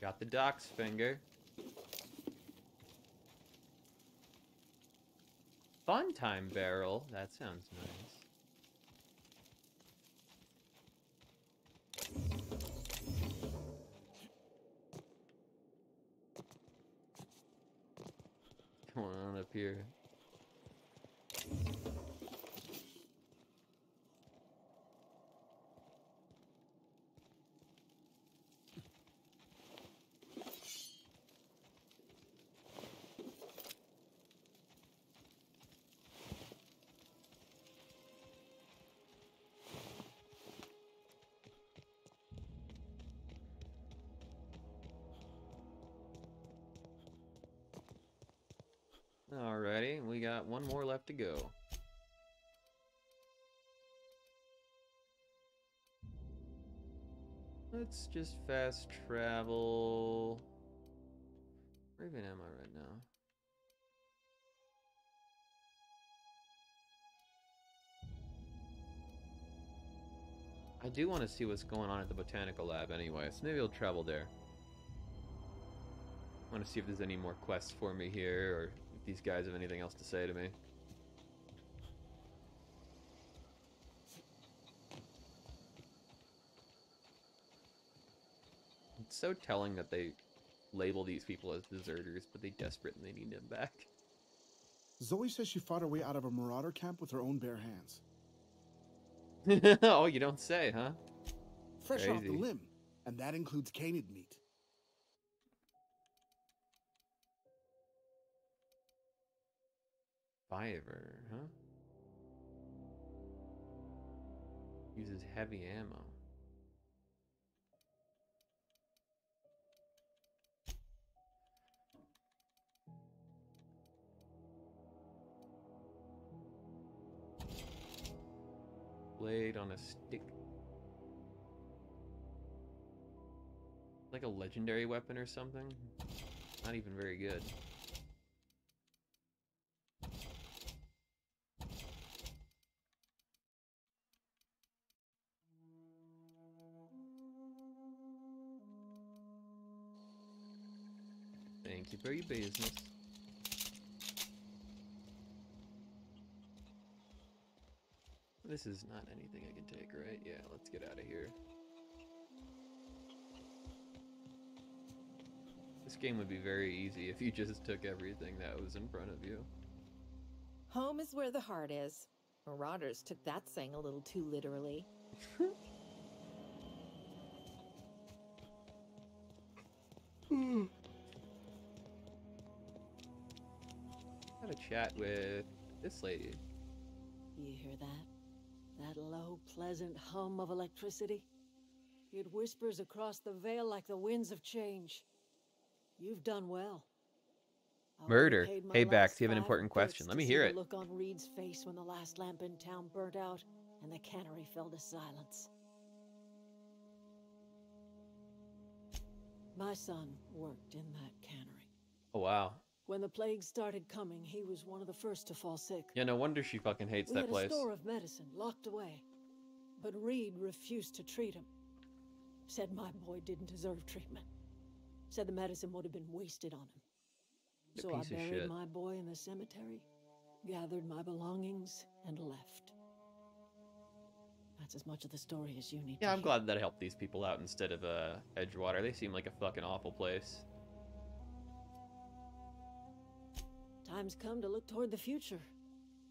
Got the doc's finger. Fun time barrel. That sounds nice. Come on up here. Alrighty, we got one more left to go. Let's just fast travel. Where even am I right now? I do want to see what's going on at the botanical lab anyway, so maybe I'll travel there. I want to see if there's any more quests for me here, or if these guys have anything else to say to me. It's so telling that they label these people as deserters, but they desperate and they need them back. Zoe says she fought her way out of a marauder camp with her own bare hands. Oh, you don't say, huh? Fresh off Crazy. the limb, and that includes canid meat. Fiver, huh? Uses heavy ammo. Blade on a stick. Like a legendary weapon or something? Not even very good. Thank you for your business. This is not anything I can take, right? Yeah, let's get out of here. This game would be very easy if you just took everything that was in front of you. Home is where the heart is. Marauders took that saying a little too literally. Had a chat with this lady. You hear that? That low, pleasant hum of electricity? It whispers across the veil like the winds of change. You've done well. I Murder. already paid my Hey, Bax, last you have an 5 important question. bits Let to me see hear the it. look on Reed's face when the last lamp in town burnt out and the cannery fell to silence. My son worked in that cannery. Oh, wow. When the plague started coming, he was one of the first to fall sick. Yeah, no wonder she fucking hates We that had place. a store of medicine locked away, but Reed refused to treat him. Said my boy didn't deserve treatment. Said the medicine would have been wasted on him. A So I piece of buried shit. my boy in the cemetery, gathered my belongings, and left. That's as much of the story as you need to Yeah, I'm hear. glad that helped these people out instead of Edgewater. They seem like a fucking awful place. Time's come to look toward the future.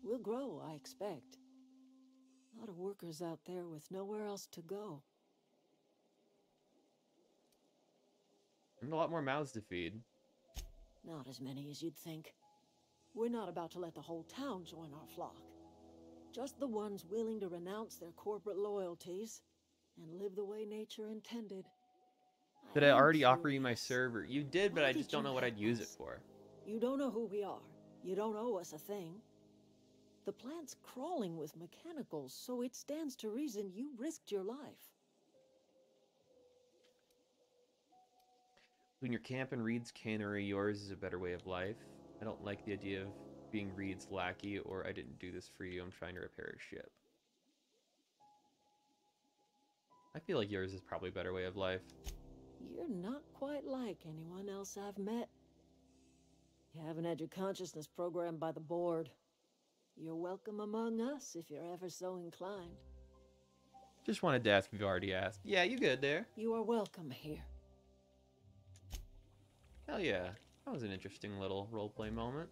We'll grow, I expect. A lot of workers out there with nowhere else to go. And a lot more mouths to feed. Not as many as you'd think. We're not about to let the whole town join our flock. Just the ones willing to renounce their corporate loyalties and live the way nature intended. Did I already offer you my server? You did, but Why I did just don't you know what help I'd use it us? for. You don't know who we are. You don't owe us a thing. The plant's crawling with mechanicals, so it stands to reason you risked your life. When your camp in Reed's cannery, yours is a better way of life. I don't like the idea of being Reed's lackey, or I didn't do this for you. I'm trying to repair a ship. I feel like yours is probably a better way of life. You're not quite like anyone else I've met. You haven't had your consciousness programmed by the board. You're welcome among us if you're ever so inclined. Just wanted to ask if you've already asked. Yeah, you good there? You are welcome here. Hell yeah. That was an interesting little roleplay moment.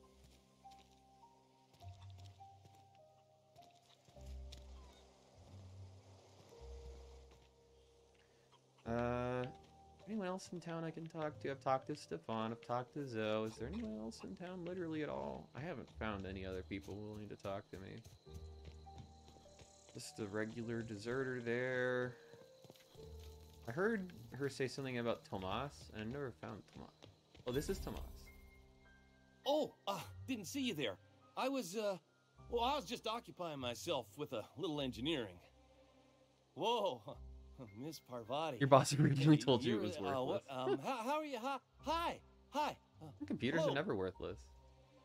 Anyone else in town I can talk to? I've talked to Stefan, I've talked to Zoe. Is there anyone else in town literally at all? I haven't found any other people willing to talk to me. Just a regular deserter there. I heard her say something about Tomas, and I never found Tomas. Oh, this is Tomas. Oh, didn't see you there. I was just occupying myself with a little engineering. Whoa, Miss Parvati. Your boss originally told you it was worthless. How are you? Hi. Computers hello. are never worthless.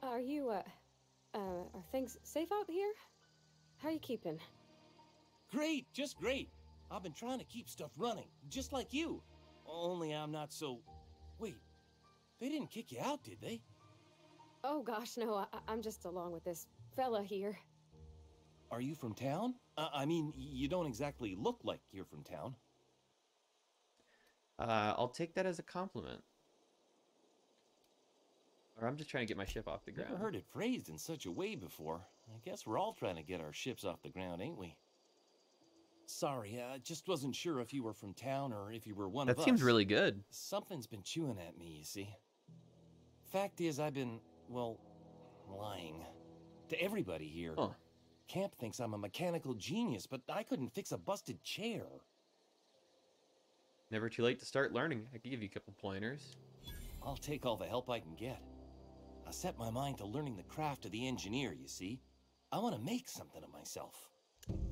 Are you, are things safe out here? How are you keeping? Great, just great. I've been trying to keep stuff running, just like you. Only I'm not so... Wait, they didn't kick you out, did they? Oh gosh, no, I'm just along with this fella here. Are you from town? I mean, you don't exactly look like you're from town. I'll take that as a compliment. Or I'm just trying to get my ship off the ground. Never heard it phrased in such a way before. I guess we're all trying to get our ships off the ground, ain't we? Sorry, I just wasn't sure if you were from town or if you were one of us. That seems really good. Something's been chewing at me, you see. Fact is, I've been, well, lying to everybody here. Huh. Camp thinks I'm a mechanical genius, but I couldn't fix a busted chair. Never too late to start learning. I could give you a couple pointers. I'll take all the help I can get. I set my mind to learning the craft of the engineer, you see. I want to make something of myself.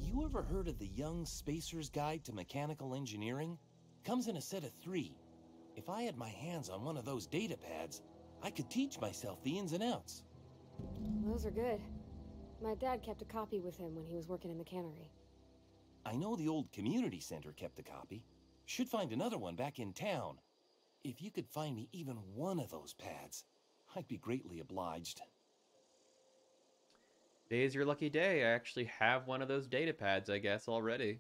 You ever heard of the Young Spacer's Guide to Mechanical Engineering? Comes in a set of 3. If I had my hands on one of those data pads, I could teach myself the ins and outs. Those are good. My dad kept a copy with him when he was working in the cannery. I know the old community center kept a copy. Should find another one back in town. If you could find me even one of those pads, I'd be greatly obliged. Today's your lucky day. I actually have one of those data pads, I guess, already.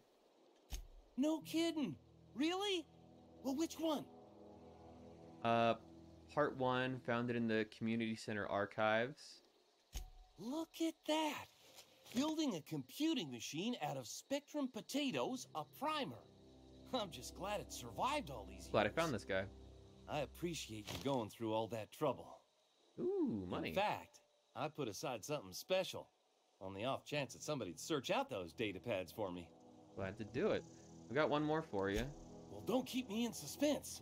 No kidding. Really? Well, which one? Part 1, found it in the community center archives. Look at that! Building a computing machine out of Spectrum potatoes, a primer. I'm just glad it survived all these years. Glad I found this guy. I appreciate you going through all that trouble. Ooh, money. In fact, I put aside something special on the off chance that somebody'd search out those data pads for me. Glad to do it. I've got one more for you. Well, don't keep me in suspense.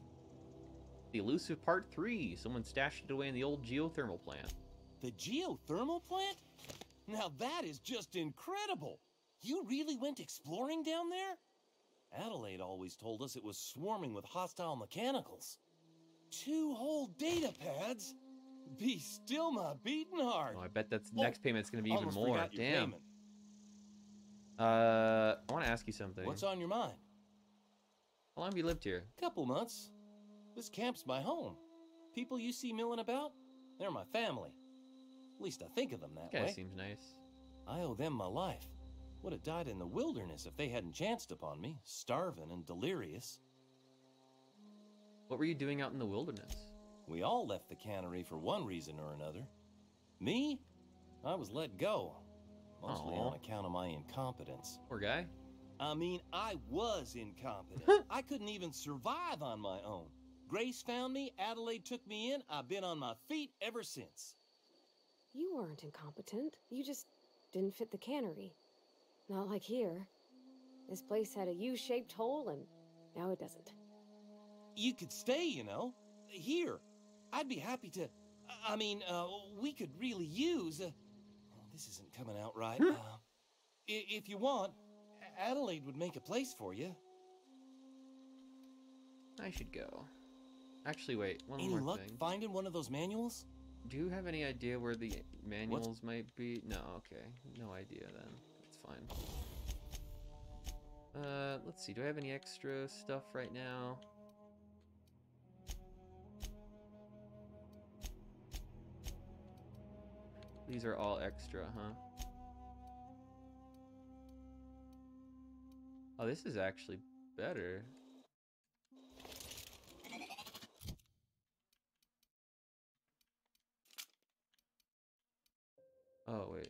The elusive part 3. Someone stashed it away in the old geothermal plant. The geothermal plant? Now that is just incredible! You really went exploring down there? Adelaide always told us it was swarming with hostile mechanicals. 2 whole data pads? Be still my beating heart. Oh, I bet that's next payment's gonna be even almost more. forgot your Damn. payment. I want to ask you something. What's on your mind? How long have you lived here? Couple months. This camp's my home. People you see milling about, they're my family. At least I think of them that Guy way. seems nice. I owe them my life. Would have died in the wilderness if they hadn't chanced upon me, starving and delirious. What were you doing out in the wilderness? We all left the cannery for one reason or another. Me? I was let go. Mostly on account of my incompetence. Poor guy. I mean, I was incompetent. I couldn't even survive on my own. Grace found me, Adelaide took me in, I've been on my feet ever since. You weren't incompetent. You just didn't fit the cannery. Not like here. This place had a U-shaped hole, and now it doesn't. You could stay, you know. Here. I'd be happy to... I mean, we could really use... this isn't coming out right. If you want, Adelaide would make a place for you. I should go. Actually, wait. One Any more luck thing. finding one of those manuals? Do you have any idea where the manuals might be? No, okay. No idea then. That's fine. Let's see. Do I have any extra stuff right now? These are all extra, huh? Oh, this is actually better. Oh, wait.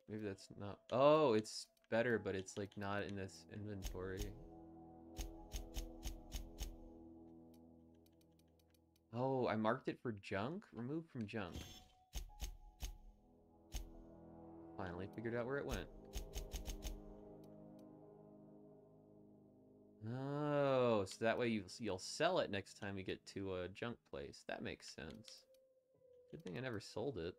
Maybe that's not... Oh, it's better, but it's like not in this inventory. Oh, I marked it for junk? Remove from junk. Finally figured out where it went. Oh, so that way you'll sell it next time you get to a junk place. That makes sense. Good thing I never sold it.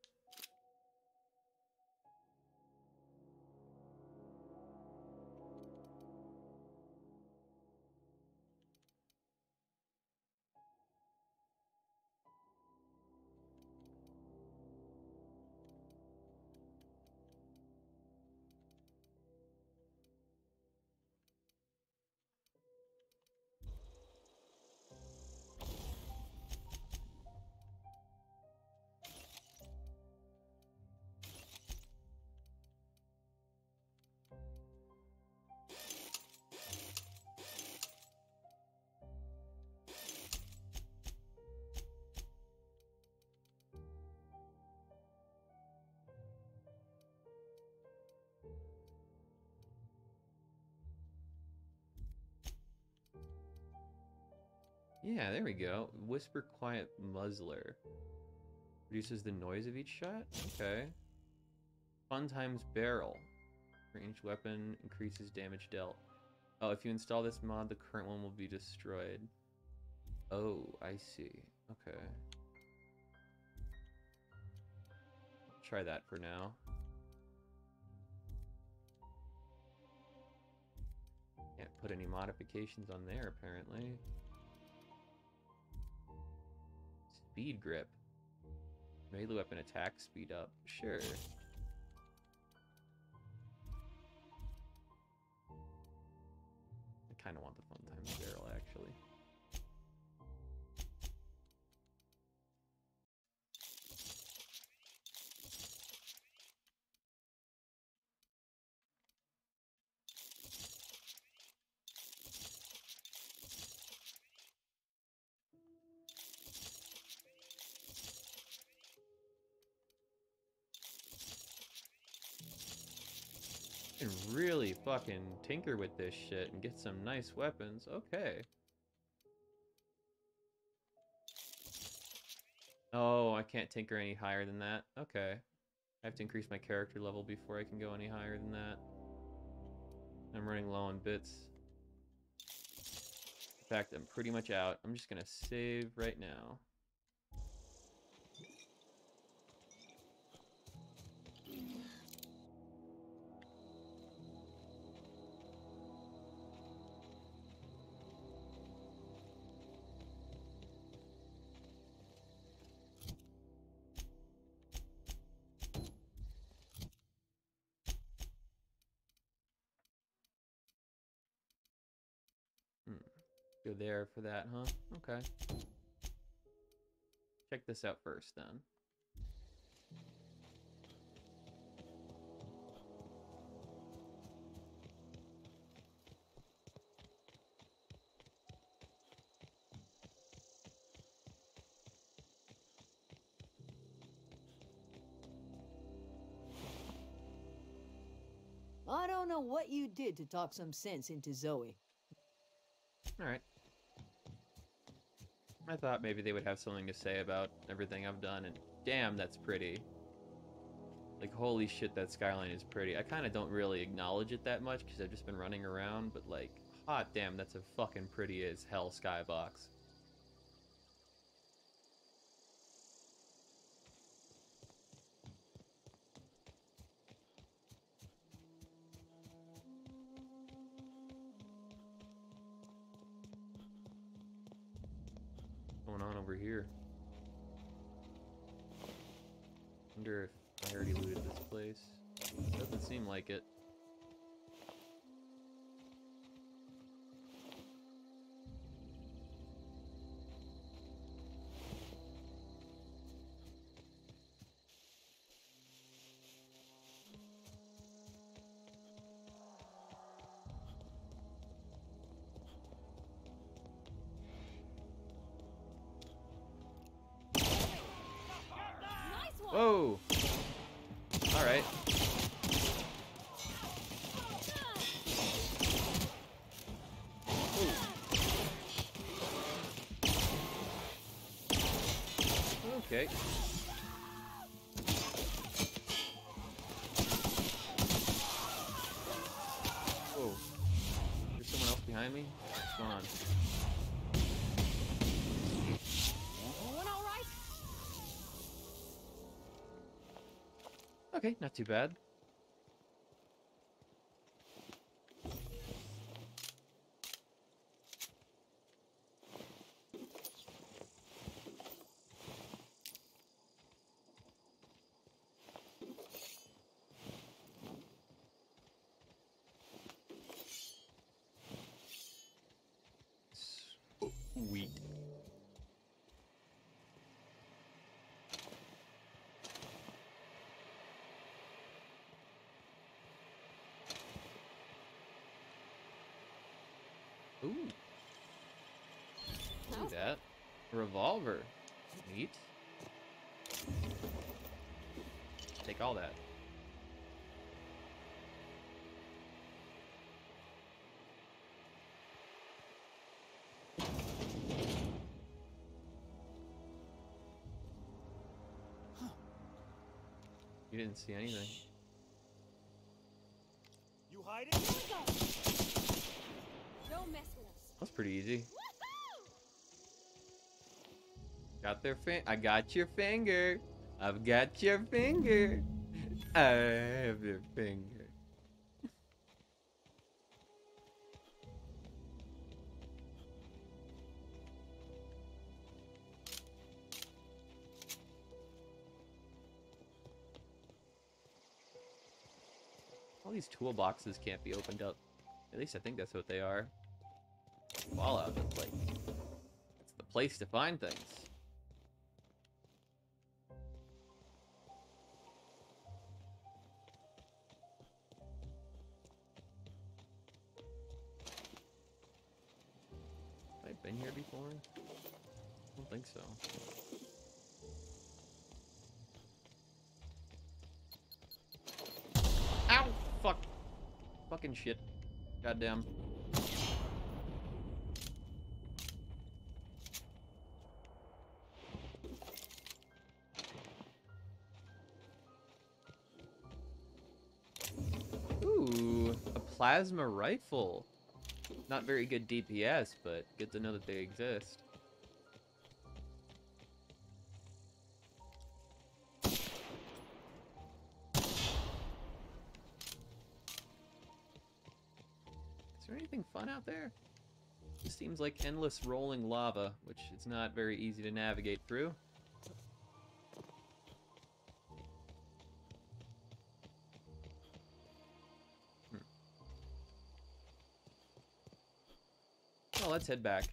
Yeah, there we go. Whisper Quiet Muzzler. Reduces the noise of each shot? Okay. Fun times Barrel. Ranged weapon increases damage dealt. Oh, if you install this mod, the current one will be destroyed. Oh, I see. Okay. Try that for now. Can't put any modifications on there, apparently. Speed grip. Melee weapon attack speed up. Sure. I kind of want the fun times barrel, actually. Can really fucking tinker with this shit and get some nice weapons. Okay. Oh, I can't tinker any higher than that. Okay. I have to increase my character level before I can go any higher than that. I'm running low on bits. In fact, I'm pretty much out. I'm just gonna save right now. Go there for that, huh? Okay. Check this out first, then. I don't know what you did to talk some sense into Zoe. Alright. I thought maybe they would have something to say about everything I've done, and damn, that's pretty. Like, holy shit, that skyline is pretty. I kind of don't really acknowledge it that much because I've just been running around, but like, hot damn, that's a fucking pretty as hell skybox. What's going on over here? Wonder if I already looted this place. Doesn't seem like it. Whoa! Alright. Okay. Whoa. There's someone else behind me? What's going on? Okay, not too bad. Sweet. Ooh. Look at that. A revolver. Neat. Take all that. You didn't see anything. You hiding? Don't mess with us. That's pretty easy. Got their I got your finger. I've got your finger. I have your finger. All these toolboxes can't be opened up. At least I think that's what they are. Fallout, it's like, it's the place to find things. Have I been here before? I don't think so. Ow! Fuck. Fucking shit. Goddamn. Ooh, a plasma rifle. Not very good DPS, but good to know that they exist. Is there anything fun out there? This seems like endless rolling lava, which is not very easy to navigate through. Well, let's head back.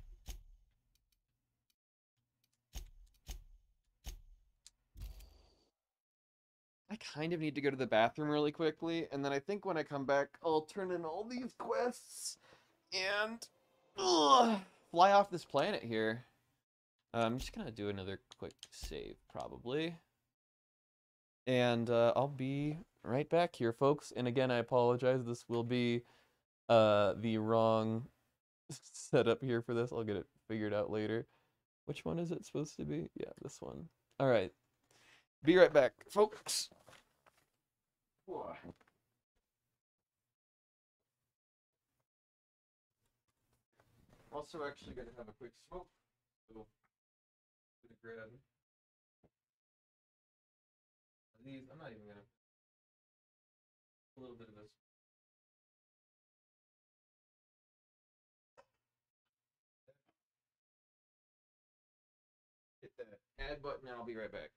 I kind of need to go to the bathroom really quickly, and then I think when I come back, I'll turn in all these quests and fly off this planet here. I'm just gonna do another quick save, probably. And I'll be right back here, folks. And again, I apologize. This will be the wrong setup here for this. I'll get it figured out later. Which one is it supposed to be? Yeah, this one. All right. Be right back, folks. Also, actually gonna have a quick smoke. So, gonna grab these. I'm not even gonna. A little bit of this. the add button and I'll be right back.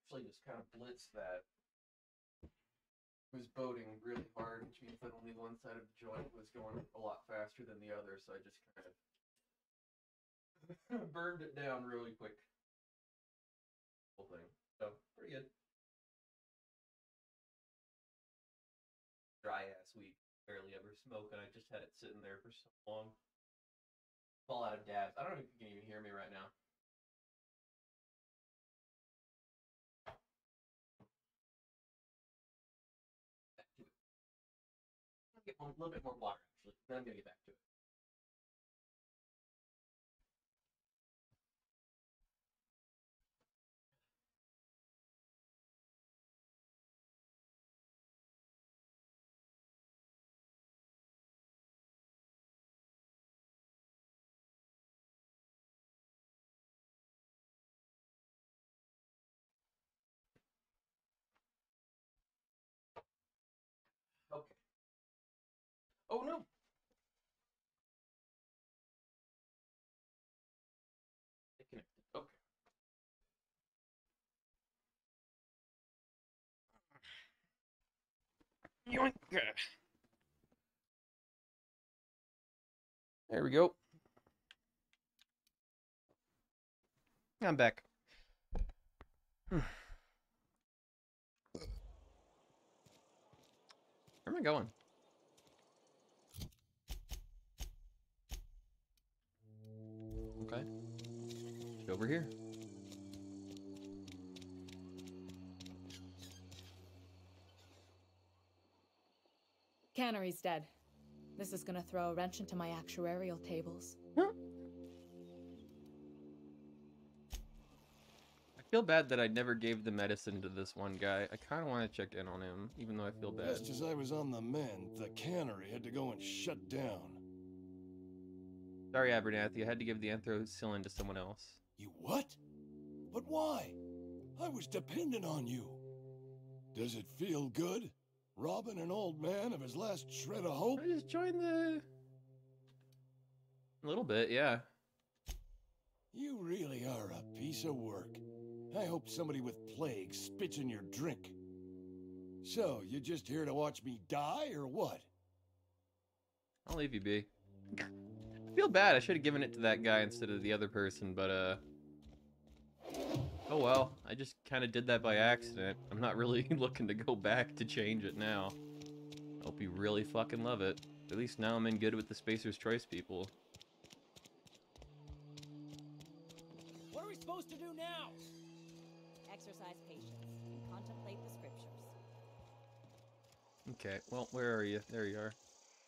actually just kind of blitzed that. Was boating really hard, which means that only one side of the joint was going a lot faster than the other, so I just kind of burned it down really quick. Whole thing. So, pretty good. Dry ass week. Barely ever smoke, and I just had it sitting there for so long. Fall out of dabs. I don't know if you can even hear me right now. Get a little bit more water, actually. Then I'm going to get back to it. Okay. Oh, no! It connected. Okay. Yoink! There we go. I'm back. Where am I going? Okay. Get over here. Cannery's dead. This is gonna throw a wrench into my actuarial tables. I feel bad that I never gave the medicine to this one guy. I kind of want to check in on him, even though I feel bad. Just as I was on the mend, the cannery had to go and shut down. Sorry, Abernathy. I had to give the anthocillin to someone else. You what? But why? I was dependent on you. Does it feel good? Robbing an old man of his last shred of hope? I just joined the... A little bit, yeah. You really are a piece of work. I hope somebody with plague spits in your drink. So, you just here to watch me die, or what? I'll leave you be. I feel bad. I should have given it to that guy instead of the other person, but, oh well. I just kind of did that by accident. I'm not really looking to go back to change it now. Hope you really fucking love it. At least now I'm in good with the Spacer's Choice people. What are we supposed to do now? Exercise patience and contemplate the scriptures. Okay, well, where are you? There you are.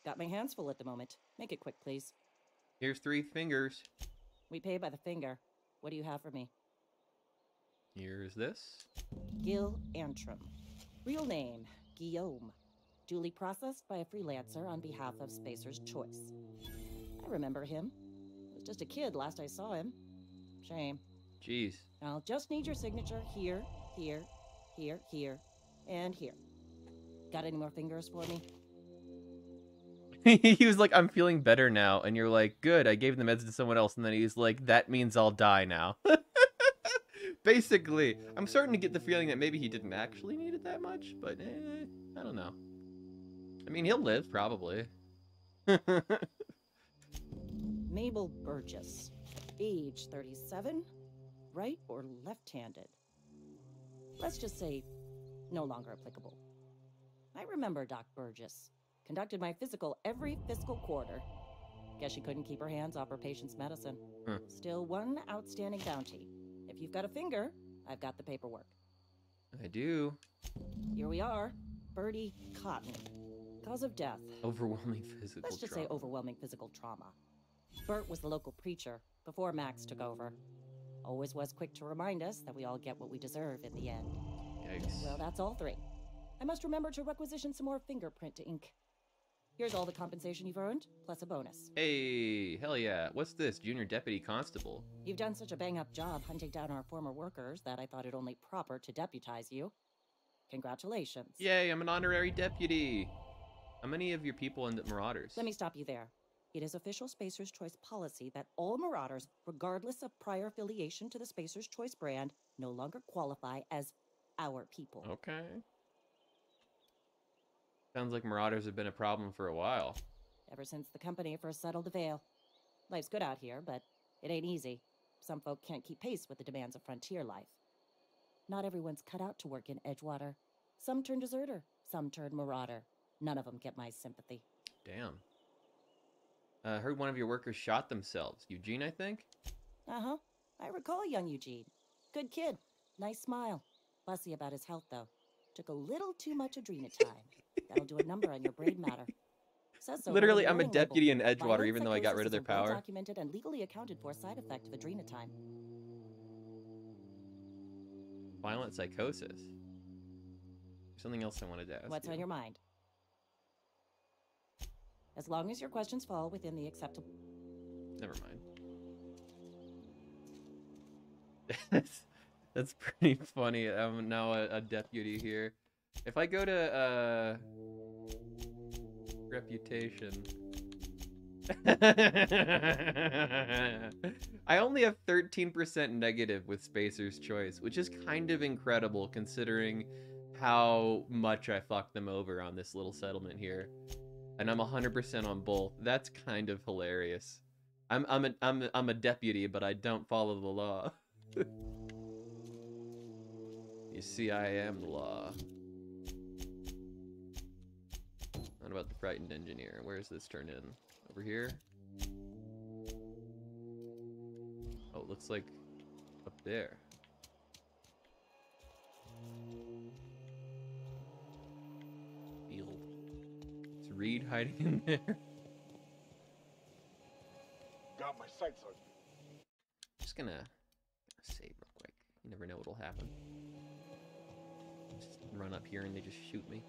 Got my hands full at the moment. Make it quick, please. Here's 3 fingers. We pay by the finger. What do you have for me? Here's this. Gil Antrim. Real name, Guillaume. Duly processed by a freelancer on behalf of Spacer's Choice. I remember him. Was just a kid last I saw him. Shame. Jeez. I'll just need your signature here, here, here, here, and here. Got any more fingers for me? He was like, I'm feeling better now. And you're like, good, I gave the meds to someone else. And then he's like, that means I'll die now. Basically, I'm starting to get the feeling that maybe he didn't actually need it that much. But, I don't know. I mean, he'll live, probably. Mabel Burgess. Age 37. Right or left-handed? Let's just say no longer applicable. I remember Doc Burgess. Conducted my physical every fiscal quarter. Guess she couldn't keep her hands off her patient's medicine. Still one outstanding bounty. If you've got a finger, I've got the paperwork. I do. Here we are. Bertie Cotton. Cause of death. Overwhelming physical Let's just trauma. say overwhelming physical trauma. Bert was the local preacher before Max took over. Always was quick to remind us that we all get what we deserve in the end. Yikes. Well, that's all 3. I must remember to requisition some more fingerprint ink. Here's all the compensation you've earned, plus a bonus. Hey, hell yeah. What's this? Junior Deputy Constable. You've done such a bang-up job hunting down our former workers that I thought it only proper to deputize you. Congratulations. Yay, I'm an honorary deputy. How many of your people end up Marauders? Let me stop you there. It is official Spacer's Choice policy that all Marauders, regardless of prior affiliation to the Spacer's Choice brand, no longer qualify as our people. Okay. Sounds like marauders have been a problem for a while. Ever since the company first settled the Vale. Life's good out here, but it ain't easy. Some folk can't keep pace with the demands of frontier life. Not everyone's cut out to work in Edgewater. Some turn deserter, some turn marauder. None of them get my sympathy. Damn. I heard one of your workers shot themselves. Eugene, I think? Uh-huh. I recall young Eugene. Good kid. Nice smile. Fussy about his health, though. Took a little too much adrenatime. That'll do a number on your brain matter. Says so Literally, right on I'm the a warning label. deputy in Edgewater, Violent even though I got rid of psychosis their is a power. well-documented and legally accounted for side effect of adrenatime. Violent psychosis. There's something else I wanted to ask What's you. on your mind? As long as your questions fall within the acceptable... Never mind. That's pretty funny. I'm now a deputy here. If I go to reputation, I only have 13% negative with Spacer's Choice, which is kind of incredible considering how much I fucked them over on this little settlement here. And I'm 100% on both. That's kind of hilarious. I'm a deputy, but I don't follow the law. You see, I am the law. What about the frightened engineer? Where's this turned in? Over here? Oh, it looks like up there. Field. Is Reed hiding in there? Got my sights on you. Just gonna save real quick. You never know what'll happen. Just run up here and they just shoot me.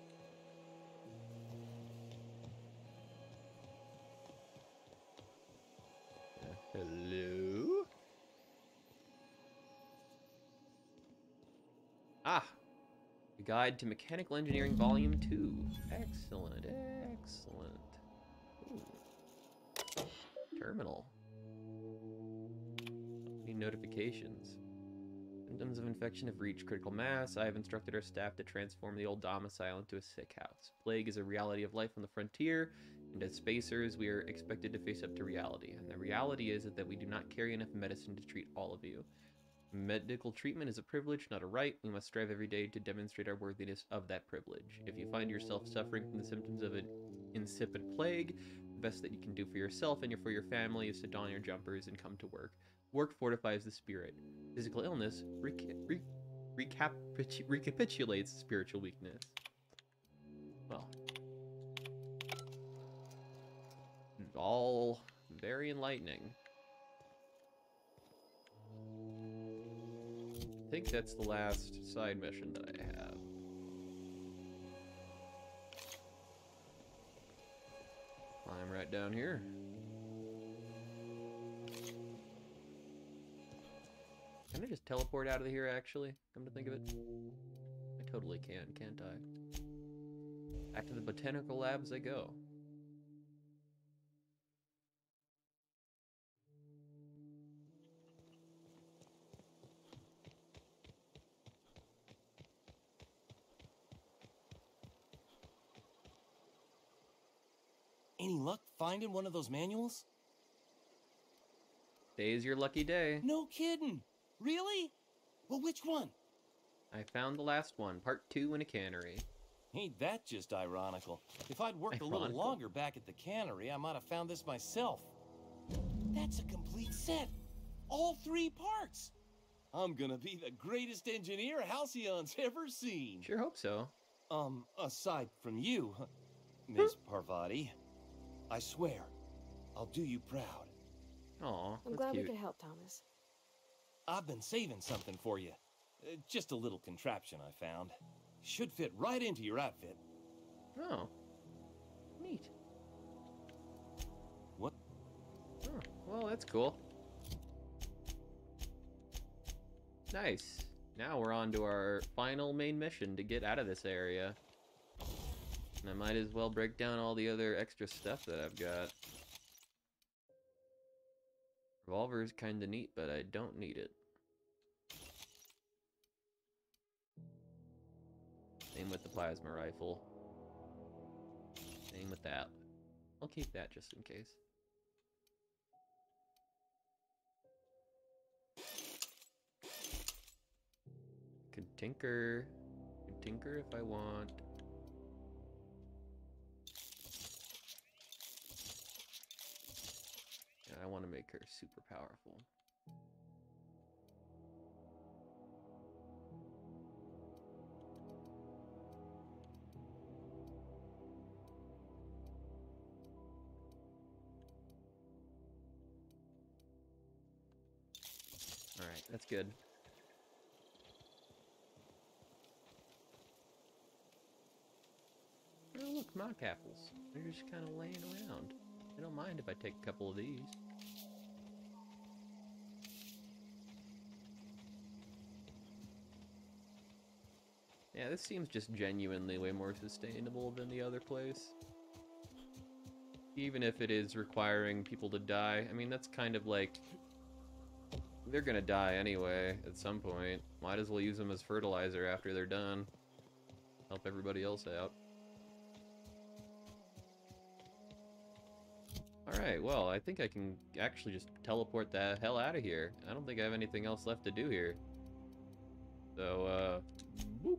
Hello? Ah! The Guide to Mechanical Engineering Volume 2. Excellent, excellent. Ooh. Terminal. Any notifications? Symptoms of infection have reached critical mass. I have instructed our staff to transform the old domicile into a sick house. Plague is a reality of life on the frontier, and as spacers, we are expected to face up to reality. And the reality is that we do not carry enough medicine to treat all of you. Medical treatment is a privilege, not a right. We must strive every day to demonstrate our worthiness of that privilege. If you find yourself suffering from the symptoms of an incipient plague, the best that you can do for yourself and for your family is to don your jumpers and come to work. Work fortifies the spirit. Physical illness recapitulates spiritual weakness. Well, all very enlightening. I think that's the last side mission that I have. Climb right down here. Can I just teleport out of here, actually? Come to think of it. I totally can, can't I? Back to the botanical labs I go. Any luck finding one of those manuals? Today's your lucky day. No kidding. Really? Well, which one? I found the last one, part 2 in a cannery. Ain't that just ironical? If I'd worked a little longer back at the cannery, I might have found this myself. That's a complete set. All 3 parts. I'm gonna be the greatest engineer Halcyon's ever seen. Sure hope so. Aside from you, Miss Parvati. I swear, I'll do you proud. Aw, I'm glad we could help, Thomas. I've been saving something for you. Just a little contraption I found. Should fit right into your outfit. Oh. Neat. What? Oh, well, that's cool. Nice. Now we're on to our final main mission to get out of this area. And I might as well break down all the other extra stuff that I've got. Revolver is kinda neat, but I don't need it. Same with the plasma rifle. Same with that. I'll keep that just in case. Can tinker. Can tinker if I want. Yeah, I want to make her super powerful. Alright, that's good. Oh, look, mock apples. They're just kind of laying around. I don't mind if I take a couple of these. Yeah, this seems just genuinely way more sustainable than the other place. Even if it is requiring people to die. I mean, that's kind of like... They're gonna die anyway, at some point. Might as well use them as fertilizer after they're done. Help everybody else out. Alright, well, I think I can actually just teleport the hell out of here. I don't think I have anything else left to do here. So, boop.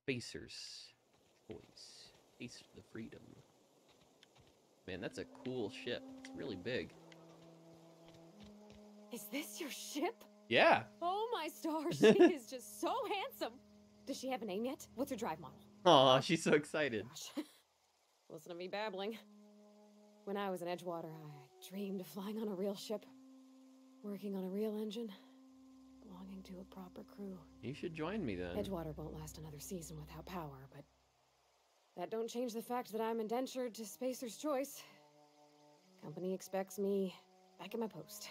Spacer's Choice. Taste of the Freedom. Man, that's a cool ship. It's really big. Is this your ship? Yeah. Oh my stars, she is just so handsome. Does she have a name yet? What's her drive model? Aw, she's so excited. Gosh. Listen to me babbling. When I was in Edgewater, I dreamed of flying on a real ship, working on a real engine, belonging to a proper crew. You should join me then. Edgewater won't last another season without power, but that don't change the fact that I'm indentured to Spacer's Choice. Company expects me back at my post.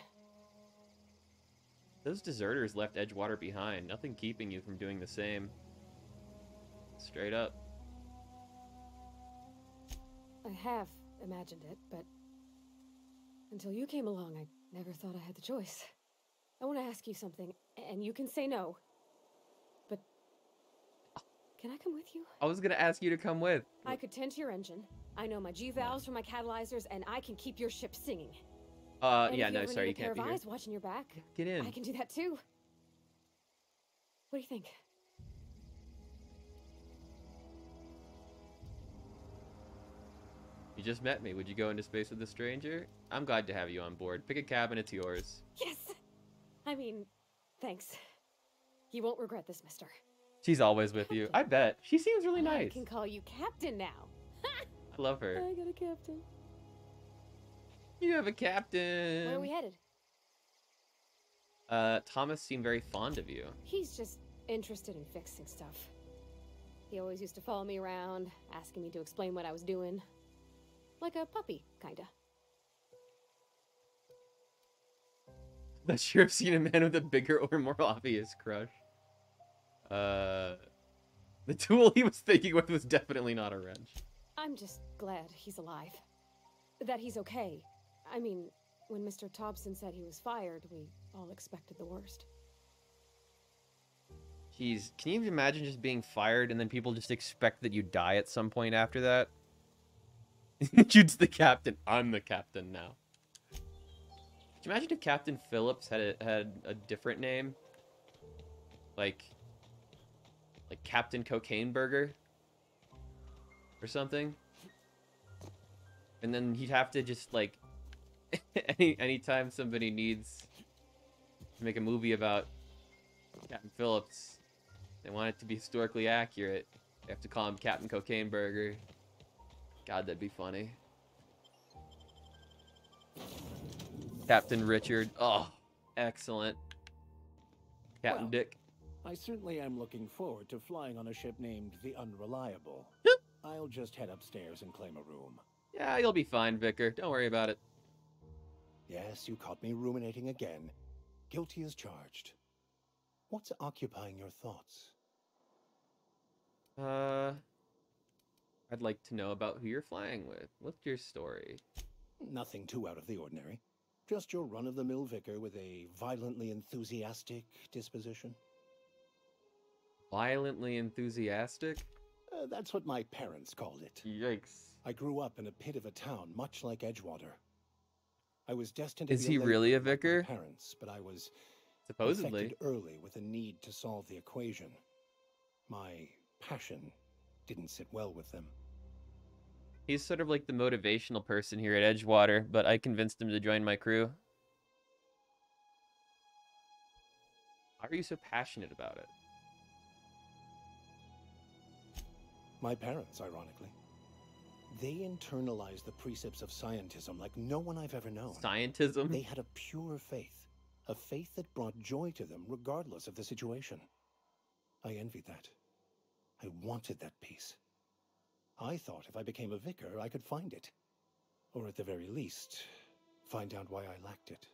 Those deserters left Edgewater behind. Nothing keeping you from doing the same. Straight up. I have imagined it, but until you came along, I never thought I had the choice. I want to ask you something, and you can say no, but can I come with you? I was gonna ask you to come with. I could tend to your engine. I know my G-valves from my catalyzers, and I can keep your ship singing. And yeah, if no, ever sorry, need you a can't be pair of here. eyes watching your back, Get in. I can do that too. What do you think? You just met me. Would you go into space with a stranger? I'm glad to have you on board. Pick a cabin, it's yours. Yes! I mean, thanks. You won't regret this, mister. She's always with you. I bet. She seems really nice. I can call you Captain now. I love her. I got a captain. You have a captain. Where are we headed? Thomas seemed very fond of you. He's just interested in fixing stuff. He always used to follow me around, asking me to explain what I was doing. Like a puppy, kinda. Not sure I've seen a man with a bigger or more obvious crush. The tool he was thinking with was definitely not a wrench. I'm just glad he's alive. That he's okay. I mean, when Mr. Thompson said he was fired, we all expected the worst. Jeez, can you even imagine just being fired and then people just expect that you die at some point after that? Jude's the captain. I'm the captain now. Could you imagine if Captain Phillips had a different name? Like Captain Cocaine Burger? Or something? And then he'd have to just, like, anytime somebody needs to make a movie about Captain Phillips, they want it to be historically accurate, they have to call him Captain Cocaine Burger. God, that'd be funny. Captain Richard. Oh, excellent. Captain Well, Dick. I certainly am looking forward to flying on a ship named the Unreliable. I'll just head upstairs and claim a room. Yeah, you'll be fine, Vicar. Don't worry about it. Yes, you caught me ruminating again. Guilty as charged. What's occupying your thoughts? I'd like to know about who you're flying with. What's your story? Nothing too out of the ordinary. Just your run-of-the-mill vicar with a violently enthusiastic disposition? Violently enthusiastic? That's what my parents called it. Yikes. I grew up in a pit of a town, much like Edgewater. I was destined to Is be he a really a laborer like vicar? my parents, but I was Supposedly. infected early with a need to solve the equation. My passion didn't sit well with them. He's sort of like the motivational person here at Edgewater, but I convinced him to join my crew. Why are you so passionate about it? My parents, ironically. They internalized the precepts of scientism like no one I've ever known. Scientism? They had a pure faith. A faith that brought joy to them regardless of the situation. I envied that. I wanted that peace. I thought if I became a vicar, I could find it. Or at the very least, find out why I lacked it.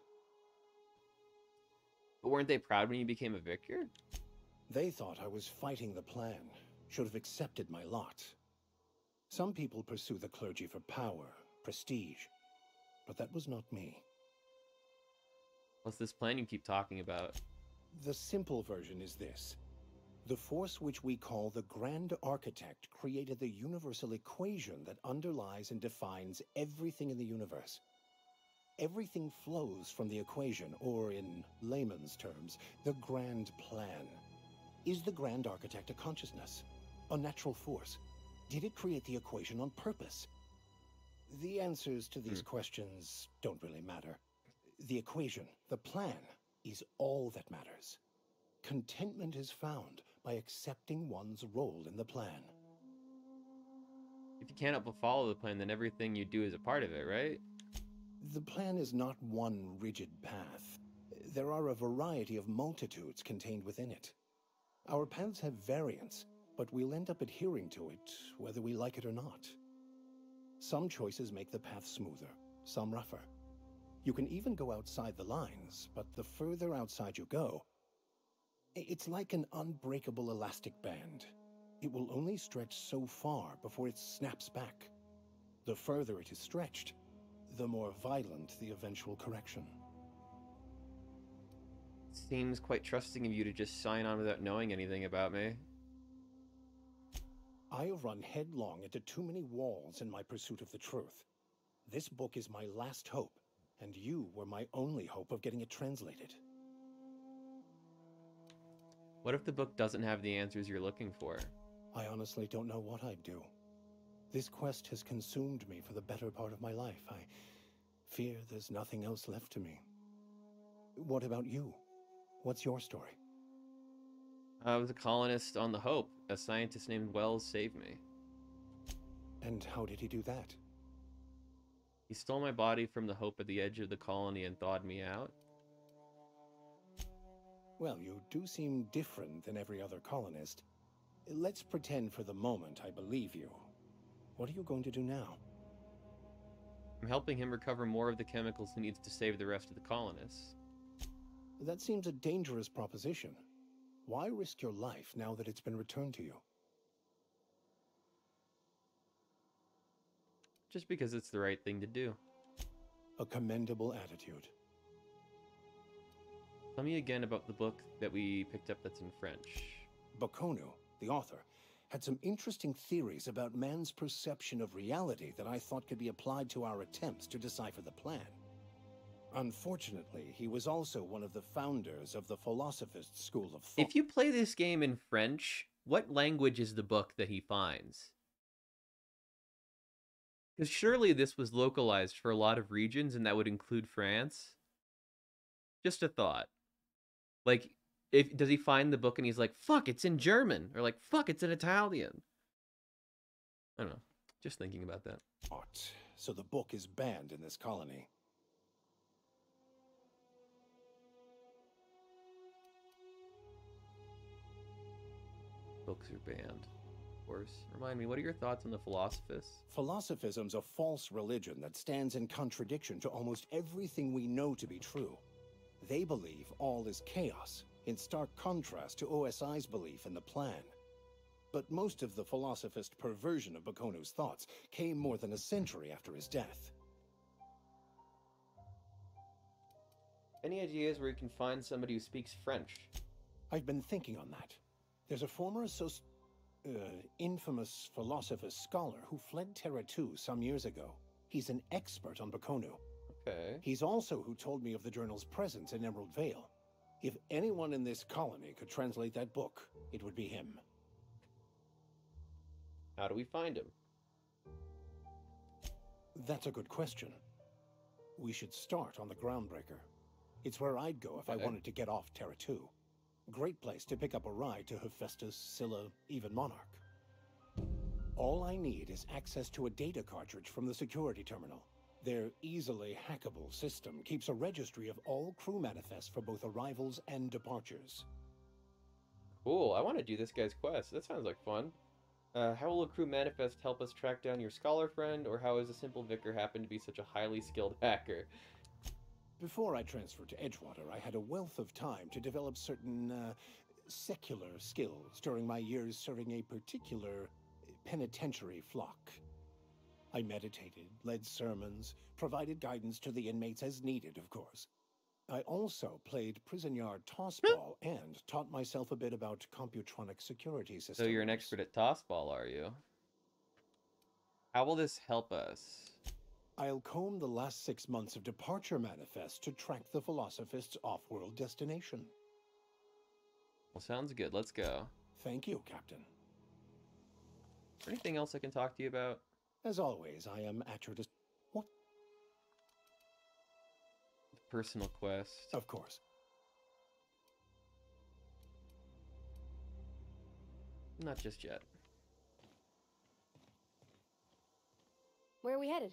But weren't they proud when you became a vicar? They thought I was fighting the plan, should have accepted my lot. Some people pursue the clergy for power, prestige, but that was not me. What's this plan you keep talking about? The simple version is this. The force which we call the Grand Architect created the universal equation that underlies and defines everything in the universe. Everything flows from the equation, or in layman's terms, the grand plan. Is the Grand Architect a consciousness? A natural force? Did it create the equation on purpose? The answers to these questions don't really matter. The equation, the plan, is all that matters. Contentment is found by accepting one's role in the plan. If you can't help but follow the plan, then everything you do is a part of it, right? The plan is not one rigid path. There are a variety of multitudes contained within it. Our paths have variance, but we'll end up adhering to it whether we like it or not. Some choices make the path smoother, some rougher. You can even go outside the lines, but the further outside you go, it's like an unbreakable elastic band. It will only stretch so far before it snaps back. The further it is stretched, the more violent the eventual correction. Seems quite trusting of you to just sign on without knowing anything about me. I have run headlong into too many walls in my pursuit of the truth. This book is my last hope, and you were my only hope of getting it translated. What if the book doesn't have the answers you're looking for? I honestly don't know what I'd do. This quest has consumed me for the better part of my life. I fear there's nothing else left to me. What about you? What's your story? I was a colonist on the Hope. A scientist named Wells saved me. And how did he do that? He stole my body from the Hope at the edge of the colony and thawed me out. Well, you do seem different than every other colonist. Let's pretend for the moment I believe you. What are you going to do now? I'm helping him recover more of the chemicals he needs to save the rest of the colonists. That seems a dangerous proposition. Why risk your life now that it's been returned to you? Just because it's the right thing to do. A commendable attitude. Tell me again about the book that we picked up that's in French. Baconu, the author, had some interesting theories about man's perception of reality that I thought could be applied to our attempts to decipher the plan. Unfortunately, he was also one of the founders of the Philosophist school of thought. If you play this game in French, what language is the book that he finds? Because surely this was localized for a lot of regions, and that would include France. Just a thought. Like, does he find the book and he's like, fuck, it's in German, or like, fuck, it's in Italian? I don't know. Just thinking about that. So the book is banned in this colony. Books are banned, of course. Remind me, what are your thoughts on the Philosophists? Philosophism's a false religion that stands in contradiction to almost everything we know to be true. They believe all is chaos, in stark contrast to OSI's belief in the plan. But most of the philosophist perversion of Bakonu's thoughts came more than a century after his death. Any ideas where you can find somebody who speaks French? I've been thinking on that. There's a former infamous philosopher scholar who fled Terra 2 some years ago. He's an expert on Bakonu. Okay. He's also who told me of the journal's presence in Emerald Vale. If anyone in this colony could translate that book, it would be him. How do we find him? That's a good question. We should start on the Groundbreaker. It's where I'd go if I wanted to get off Terra 2. Great place to pick up a ride to Hephaestus, Scylla, even Monarch. All I need is access to a data cartridge from the security terminal. Their easily hackable system keeps a registry of all crew manifests for both arrivals and departures. Cool, I want to do this guy's quest. That sounds like fun. How will a crew manifest help us track down your scholar friend, or how has a simple vicar happened to be such a highly skilled hacker? Before I transferred to Edgewater, I had a wealth of time to develop certain secular skills during my years serving a particular penitentiary flock. I meditated, led sermons, provided guidance to the inmates as needed, of course. I also played prison yard tossball and taught myself a bit about computronic security systems. So you're an expert at tossball, are you? How will this help us? I'll comb the last 6 months of departure manifests to track the Philosophist's off-world destination. Well, sounds good. Let's go. Thank you, Captain. Is there anything else I can talk to you about? As always, I am at your What? The personal quest. Of course. Not just yet. Where are we headed?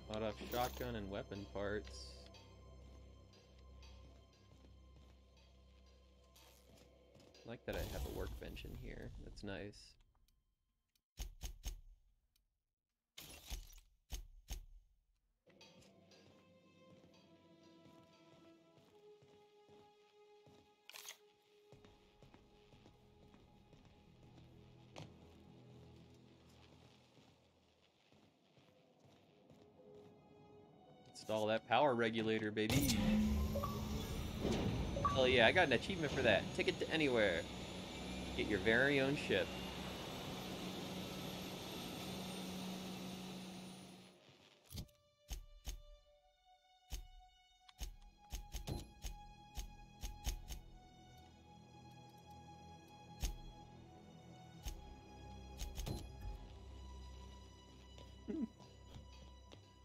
A lot of shotgun and weapon parts. I like that I have a workbench in here. That's nice. Install that power regulator, baby. Hell yeah, I got an achievement for that. Ticket to anywhere. Get your very own ship.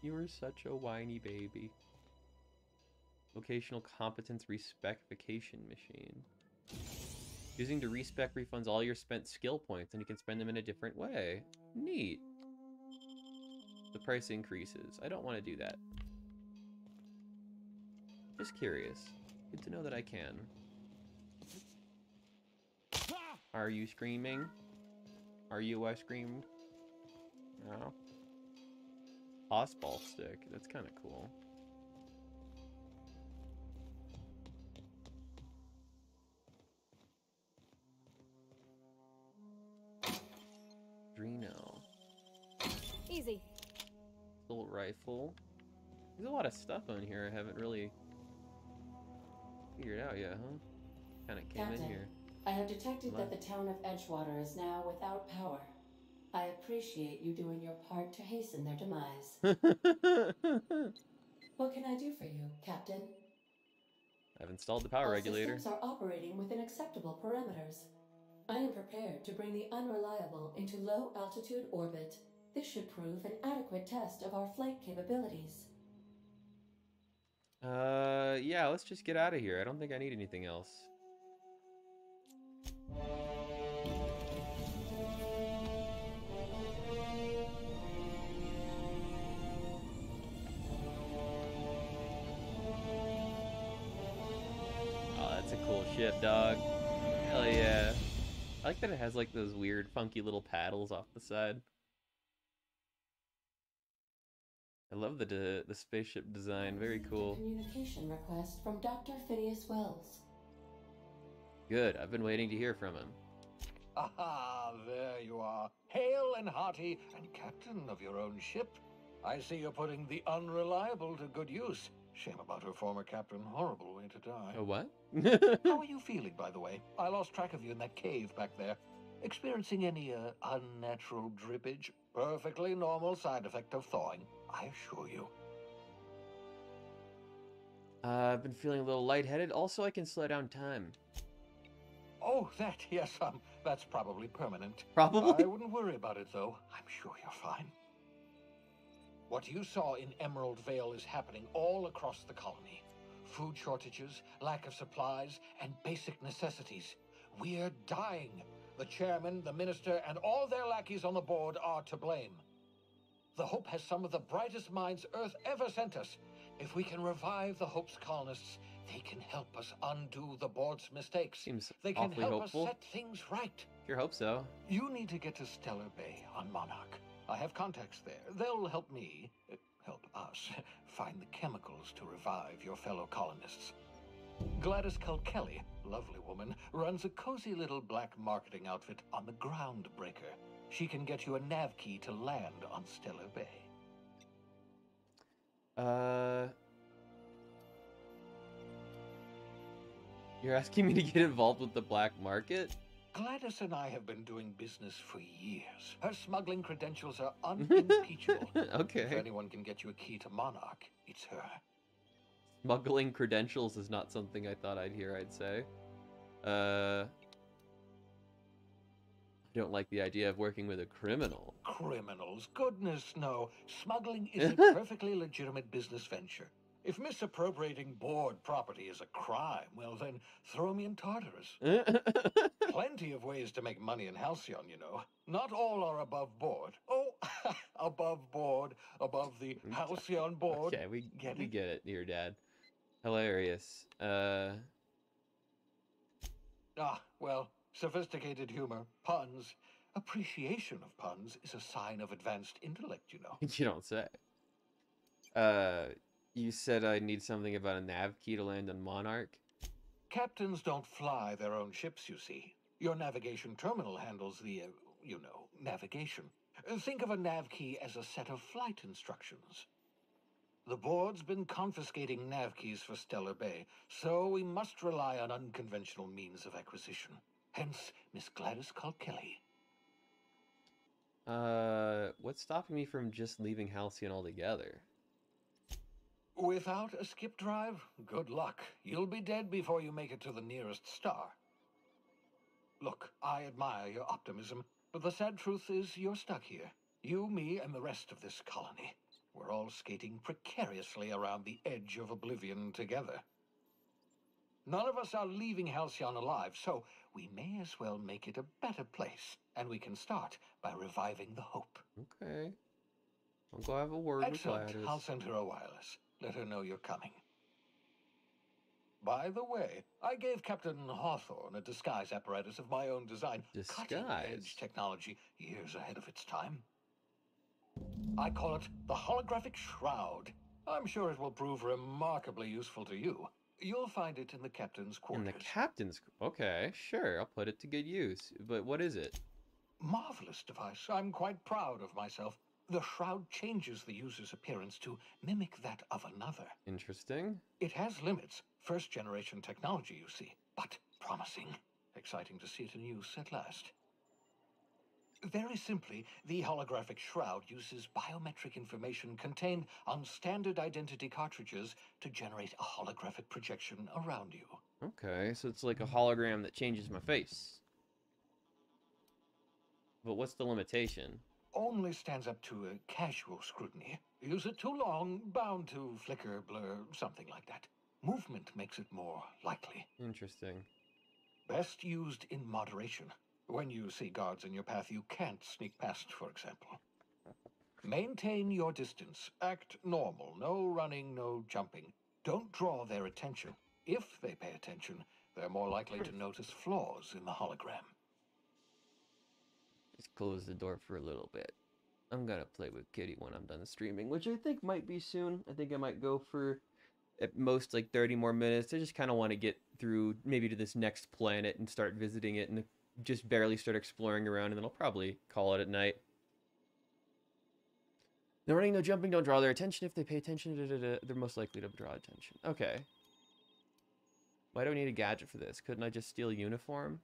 You are such a whiny baby. Vocational competence respecification machine. Using to respec refunds all your spent skill points, and you can spend them in a different way. Neat. The price increases. I don't want to do that. Just curious. Good to know that I can. Are you screaming? Are you screamed? No. Tossball stick. That's kind of cool. Drino. Easy. Little rifle. There's a lot of stuff on here I haven't really figured out yet, huh? Kind of came Captain, in here. I have detected that the town of Edgewater is now without power. I appreciate you doing your part to hasten their demise. What can I do for you, Captain? I've installed the power regulator. Systems are operating within acceptable parameters. I am prepared to bring the unreliable into low-altitude orbit. This should prove an adequate test of our flight capabilities. Yeah, let's just get out of here. I don't think I need anything else. Oh, that's a cool ship, dog. Hell yeah. I like that it has like those weird, funky little paddles off the side. I love the spaceship design. Very cool. Communication request from Dr. Phineas Wells. Good. I've been waiting to hear from him. Aha, there you are. Hale and hearty, and captain of your own ship. I see you're putting the unreliable to good use. Shame about her former captain. Horrible way to die. A what? How are you feeling, by the way? I lost track of you in that cave back there. Experiencing any unnatural drippage? Perfectly normal side effect of thawing, I assure you. I've been feeling a little lightheaded. Also, I can slow down time. Oh, that, yes, that's probably permanent. Probably? I wouldn't worry about it, though. I'm sure you're fine. What you saw in Emerald Vale is happening all across the colony. Food shortages, lack of supplies, and basic necessities. We're dying. The chairman, the minister, and all their lackeys on the board are to blame. The Hope has some of the brightest minds Earth ever sent us. If we can revive the Hope's colonists, they can help us undo the board's mistakes. Seems they can awfully help hopeful. us set things right. Sure hope so. You need to get to Stellar Bay on Monarch. I have contacts there. They'll help me, help us, find the chemicals to revive your fellow colonists. Gladys Kelly, lovely woman, runs a cozy little black marketing outfit on the Groundbreaker. She can get you a nav key to land on Stellar Bay. You're asking me to get involved with the black market? Gladys and I have been doing business for years. Her smuggling credentials are unimpeachable. Okay. If anyone can get you a key to Monarch, it's her. Smuggling credentials is not something I thought I'd hear, I'd say. I don't like the idea of working with a criminal. Criminals? Goodness, no. Smuggling is a perfectly legitimate business venture. If misappropriating board property is a crime, well then, throw me in Tartarus. Plenty of ways to make money in Halcyon, you know. Not all are above board. Oh, above board, above the Halcyon board. Okay, we get it here, Dad. Hilarious. Well, sophisticated humor, puns. Appreciation of puns is a sign of advanced intellect, you know. You don't say. You said I need something about a nav key to land on Monarch? Captains don't fly their own ships, you see. Your navigation terminal handles the, navigation. Think of a nav key as a set of flight instructions. The board's been confiscating nav keys for Stellar Bay, so we must rely on unconventional means of acquisition. Hence, Miss Gladys Kelly. What's stopping me from just leaving Halcyon altogether? Without a skip drive, good luck. You'll be dead before you make it to the nearest star. Look, I admire your optimism, but the sad truth is you're stuck here. You, me, and the rest of this colony. We're all skating precariously around the edge of oblivion together. None of us are leaving Halcyon alive, so we may as well make it a better place, and we can start by reviving the Hope. Okay. I'll go have a word Excellent. with Gladys. I'll send her a wireless. Let her know you're coming. By the way, I gave Captain Hawthorne a disguise apparatus of my own design. Cutting-edge technology, years ahead of its time. I call it the holographic shroud. I'm sure it will prove remarkably useful to you. You'll find it in the captain's quarters. In the captain's... Okay, sure. I'll put it to good use. But what is it? Marvelous device. I'm quite proud of myself. The shroud changes the user's appearance to mimic that of another. Interesting. It has limits. First-generation technology, you see. But promising. Exciting to see it in use at last. Very simply, the holographic shroud uses biometric information contained on standard identity cartridges to generate a holographic projection around you. Okay, so it's like a hologram that changes my face. But what's the limitation? Only stands up to a casual scrutiny. Use it too long, bound to flicker, blur, something like that. Movement makes it more likely. Interesting. Best used in moderation. When you see guards in your path you can't sneak past, for example. Maintain your distance. Act normal. No running, no jumping. Don't draw their attention. If they pay attention, they're more likely to notice flaws in the hologram. Just close the door for a little bit. I'm gonna play with Kitty when I'm done streaming, which I think might be soon. I think I might go for at most like 30 more minutes. I just kind of want to get through maybe to this next planet and start visiting it in just barely start exploring around, and then I'll probably call it at night. No running, no jumping, don't draw their attention. If they pay attention, they're most likely to draw attention. Okay. Why do I need a gadget for this? Couldn't I just steal a uniform?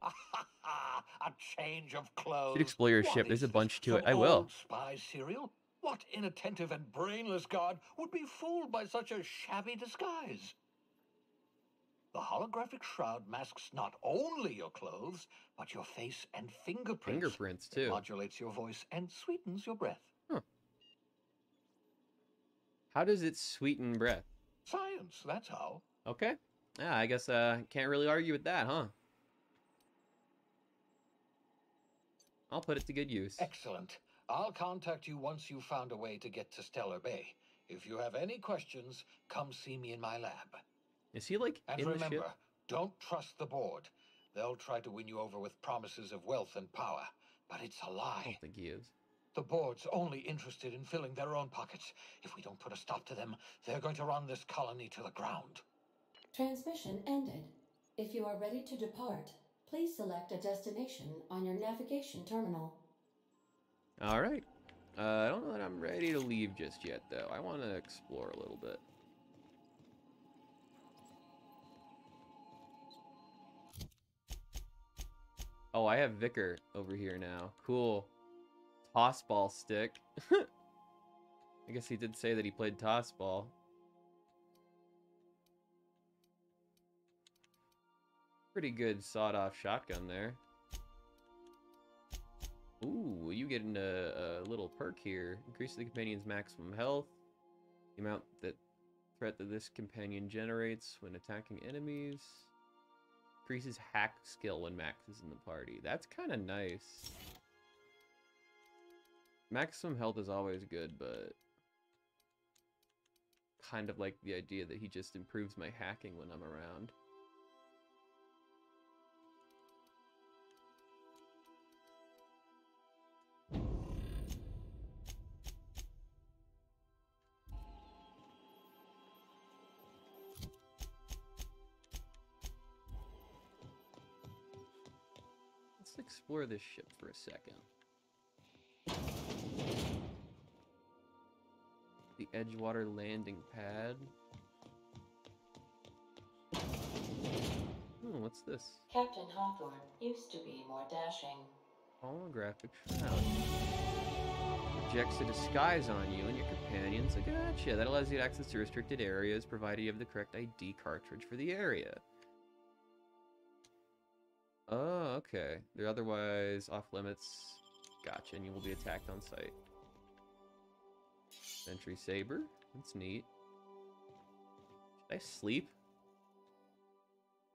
A change of clothes. Should explore your What ship. There's is a bunch to this, it. I some will. old spy serial? What inattentive and brainless guard would be fooled by such a shabby disguise? The holographic shroud masks not only your clothes, but your face and fingerprints. Fingerprints, too. It modulates your voice and sweetens your breath. Huh. How does it sweeten breath? Science, that's how. Okay. Yeah, I guess can't really argue with that, huh? I'll put it to good use. Excellent. I'll contact you once you've found a way to get to Stellar Bay. If you have any questions, come see me in my lab. Is he, like, and in remember, the ship? don't trust the board. They'll try to win you over with promises of wealth and power, but it's a lie. I don't think he is. The board's only interested in filling their own pockets. If we don't put a stop to them, they're going to run this colony to the ground. Transmission ended. If you are ready to depart, please select a destination on your navigation terminal. All right. I don't know that I'm ready to leave just yet, though. I want to explore a little bit. Oh, I have Vicar over here now. Cool. Tossball stick. I guess he did say that he played tossball. Pretty good sawed-off shotgun there. Ooh, you get a little perk here. Increase the companion's maximum health. The amount that threat that this companion generates when attacking enemies. Increases hack skill when Max is in the party. That's kind of nice. Maximum health is always good, but kind of like the idea that he just improves my hacking when I'm around. Let's explore this ship for a second. The Edgewater landing pad. What's this? Captain Hawthorne used to be more dashing. Holographic shroud. Projects a disguise on you and your companions. I gotcha. That allows you access to restricted areas, provided you have the correct ID cartridge for the area. Oh, okay. They're otherwise off limits. Gotcha, and you will be attacked on sight. Sentry Saber. That's neat. Should I sleep?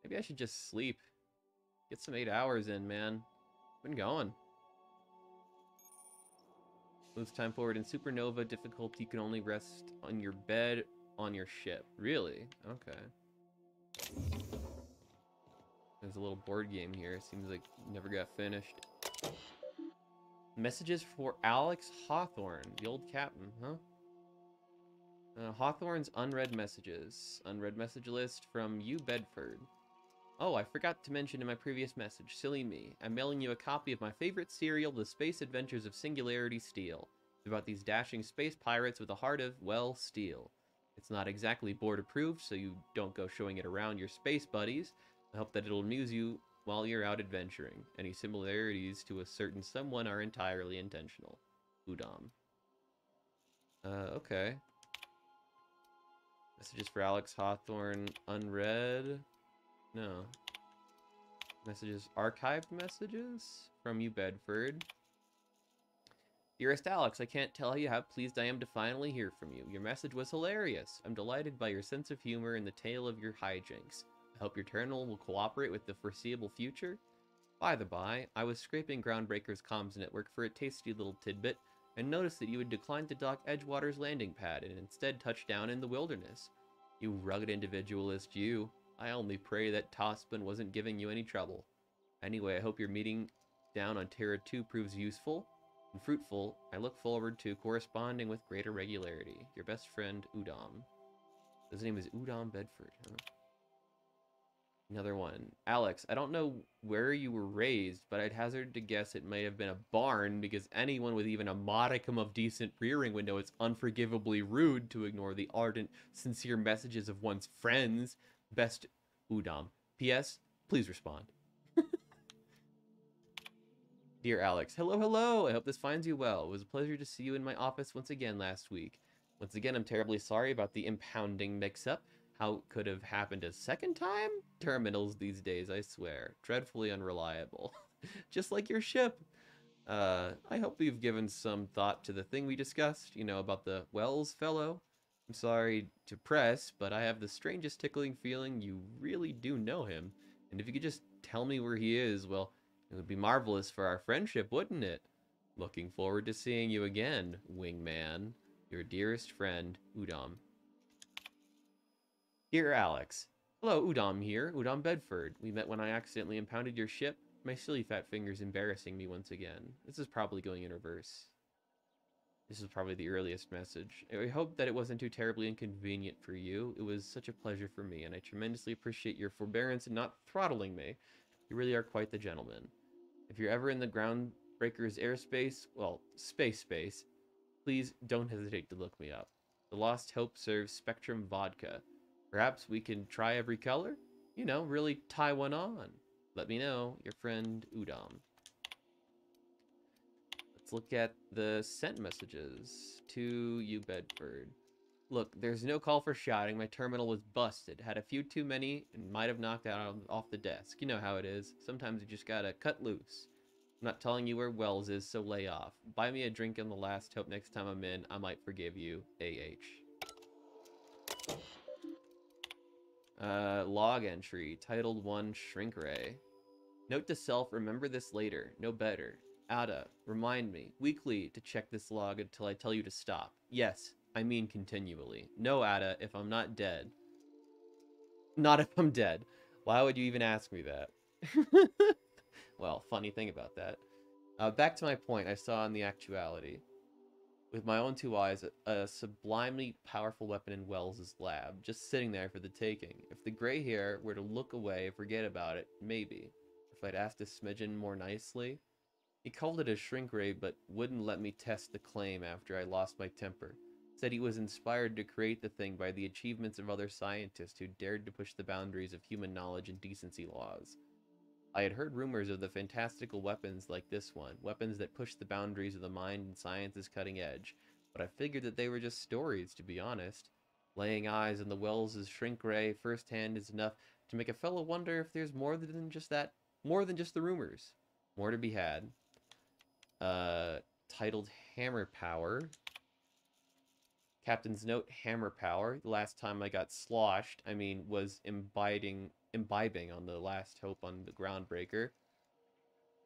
Maybe I should just sleep. Get some 8 hours in, man. Been going. Moves time forward in supernova difficulty. You can only rest on your bed on your ship. Really? Okay. There's a little board game here. Seems like never got finished. Messages for Alex Hawthorne, the old captain, huh? Hawthorne's unread messages. Unread message list from you, Bedford. Oh, I forgot to mention in my previous message. Silly me. I'm mailing you a copy of my favorite serial, The Space Adventures of Singularity Steel. It's about these dashing space pirates with a heart of, well, steel. It's not exactly board approved, so you don't go showing it around your space buddies. I hope that it'll amuse you while you're out adventuring. Any similarities to a certain someone are entirely intentional. Udom. Okay. Messages for Alex Hawthorne, unread. No. Messages, archived messages from you, Bedford. Dearest Alex, I can't tell you how pleased I am to finally hear from you. Your message was hilarious. I'm delighted by your sense of humor and the tale of your hijinks. I hope your terminal will cooperate with the foreseeable future. By the by, I was scraping Groundbreaker's comms network for a tasty little tidbit and noticed that you had declined to dock Edgewater's landing pad and instead touched down in the wilderness. You rugged individualist, you. I only pray that Tospin wasn't giving you any trouble. Anyway, I hope your meeting down on Terra 2 proves useful and fruitful. I look forward to corresponding with greater regularity. Your best friend, Udom. His name is Udom Bedford, huh? Another one. Alex, I don't know where you were raised, but I'd hazard to guess it may have been a barn because anyone with even a modicum of decent rearing would know it's unforgivably rude to ignore the ardent, sincere messages of one's friends. Best Udom. P.S. Please respond. Dear Alex, hello, hello. I hope this finds you well. It was a pleasure to see you in my office once again last week. Once again, I'm terribly sorry about the impounding mix-up. How it could have happened a second time? Terminals these days, I swear. Dreadfully unreliable. Just like your ship. I hope you've given some thought to the thing we discussed, you know, about the Wells fellow. I'm sorry to press, but I have the strangest tickling feeling you really do know him. And if you could just tell me where he is, well, it would be marvelous for our friendship, wouldn't it? Looking forward to seeing you again, wingman. Your dearest friend, Udom. Dear Alex. Hello, Udom here, Udom Bedford. We met when I accidentally impounded your ship. My silly fat finger's embarrassing me once again. This is probably going in reverse. This is probably the earliest message. I hope that it wasn't too terribly inconvenient for you. It was such a pleasure for me, and I tremendously appreciate your forbearance in not throttling me. You really are quite the gentleman. If you're ever in the Groundbreaker's airspace, well, space, please don't hesitate to look me up. The Lost Hope serves Spectrum vodka. Perhaps we can try every color? You know, really tie one on. Let me know, your friend Udom. Let's look at the sent messages to you, Bedford. Look, there's no call for shouting. My terminal was busted. Had a few too many and might have knocked out off the desk. You know how it is. Sometimes you just gotta cut loose. I'm not telling you where Wells is, so lay off. Buy me a drink in the Last Hope next time I'm in. I might forgive you. A.H. Log entry. Titled 1, Shrink Ray. Note to self, remember this later. No better. Ada, remind me, weekly, to check this log until I tell you to stop. Yes, I mean continually. No, Ada, if I'm not dead. Not if I'm dead. Why would you even ask me that? Well, funny thing about that. Back to my point I saw in the actuality. With my own two eyes, a sublimely powerful weapon in Wells' lab, just sitting there for the taking. If the gray hair were to look away, forget about it, maybe. If I'd asked a smidgen more nicely. He called it a shrink ray, but wouldn't let me test the claim after I lost my temper. Said he was inspired to create the thing by the achievements of other scientists who dared to push the boundaries of human knowledge and decency laws. I had heard rumors of the fantastical weapons like this one, weapons that push the boundaries of the mind and science's cutting edge, but I figured that they were just stories, to be honest. Laying eyes on the Wells' shrink ray firsthand is enough to make a fellow wonder if there's more than just the rumors. More to be had. Titled Hammer Power. Captain's note, Hammer Power. The last time I got sloshed, was imbibing on the Last Hope on the Groundbreaker.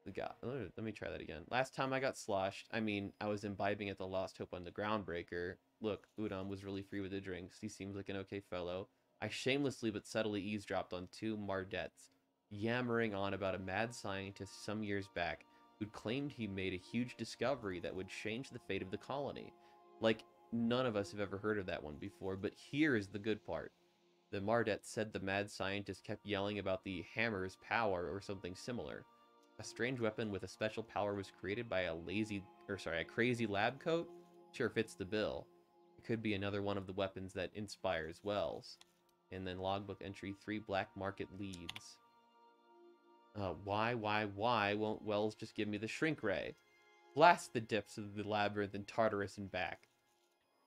Let me try that again. Last time I got sloshed, I was imbibing at the Lost Hope on the Groundbreaker. Look, Udom was really free with the drinks. He seems like an okay fellow. I shamelessly but subtly eavesdropped on 2 Mardettes, yammering on about a mad scientist some years back who'd claimed he made a huge discovery that would change the fate of the colony. Like, none of us have ever heard of that one before, but here is the good part. The Mardet said the mad scientist kept yelling about the hammer's power or something similar. A strange weapon with a special power was created by a crazy lab coat? Sure fits the bill. It could be another one of the weapons that inspires Wells. And then logbook entry 3 black market leads. Why won't Wells just give me the shrink ray? Blast the depths of the labyrinth and Tartarus and back.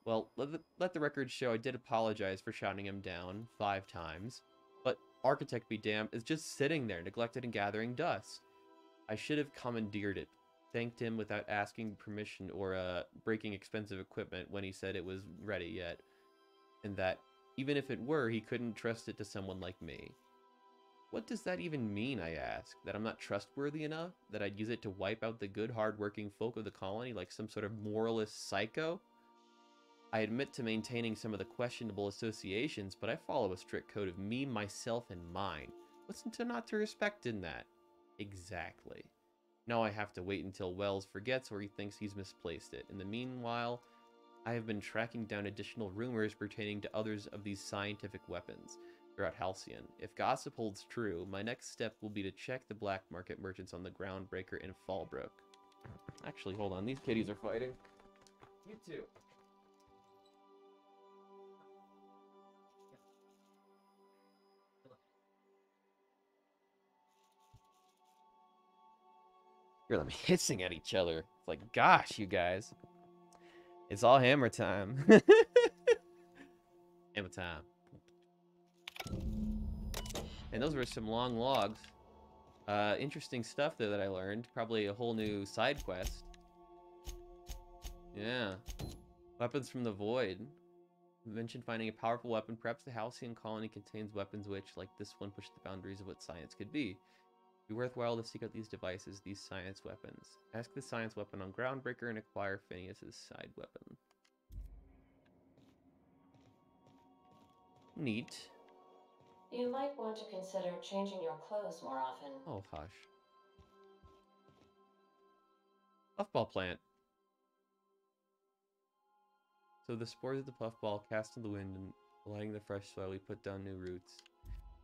Well, let the record show I did apologize for shouting him down 5 times, but Architect be damned is just sitting there, neglected and gathering dust. I should have commandeered it, thanked him without asking permission or breaking expensive equipment when he said it was ready yet, and that, even if it were, he couldn't trust it to someone like me. What does that even mean, I ask? That I'm not trustworthy enough? That I'd use it to wipe out the good, hard-working folk of the colony like some sort of moralist psycho? I admit to maintaining some of the questionable associations, but I follow a strict code of me, myself, and mine. What's not to respect in that? Exactly. Now I have to wait until Wells forgets or he thinks he's misplaced it. In the meanwhile, I have been tracking down additional rumors pertaining to others of these scientific weapons. throughout Halcyon. If gossip holds true, my next step will be to check the black market merchants on the Groundbreaker in Fallbrook. Actually, hold on. These kitties are fighting. You too. Hear them hissing at each other. It's like, gosh, you guys. It's all hammer time. Hammer time. And those were some long logs. Interesting stuff there that I learned. Probably a whole new side quest. Yeah. Weapons from the Void. Mentioned finding a powerful weapon. Perhaps the Halcyon colony contains weapons which, like this one, push the boundaries of what science could be. It'd be worthwhile to seek out these devices, these science weapons. Ask the science weapon on Groundbreaker and acquire Phineas's side weapon. Neat. You might want to consider changing your clothes more often. Oh, hush. Puffball plant. So the spores of the puffball cast in the wind and lighting the fresh soil, we put down new roots.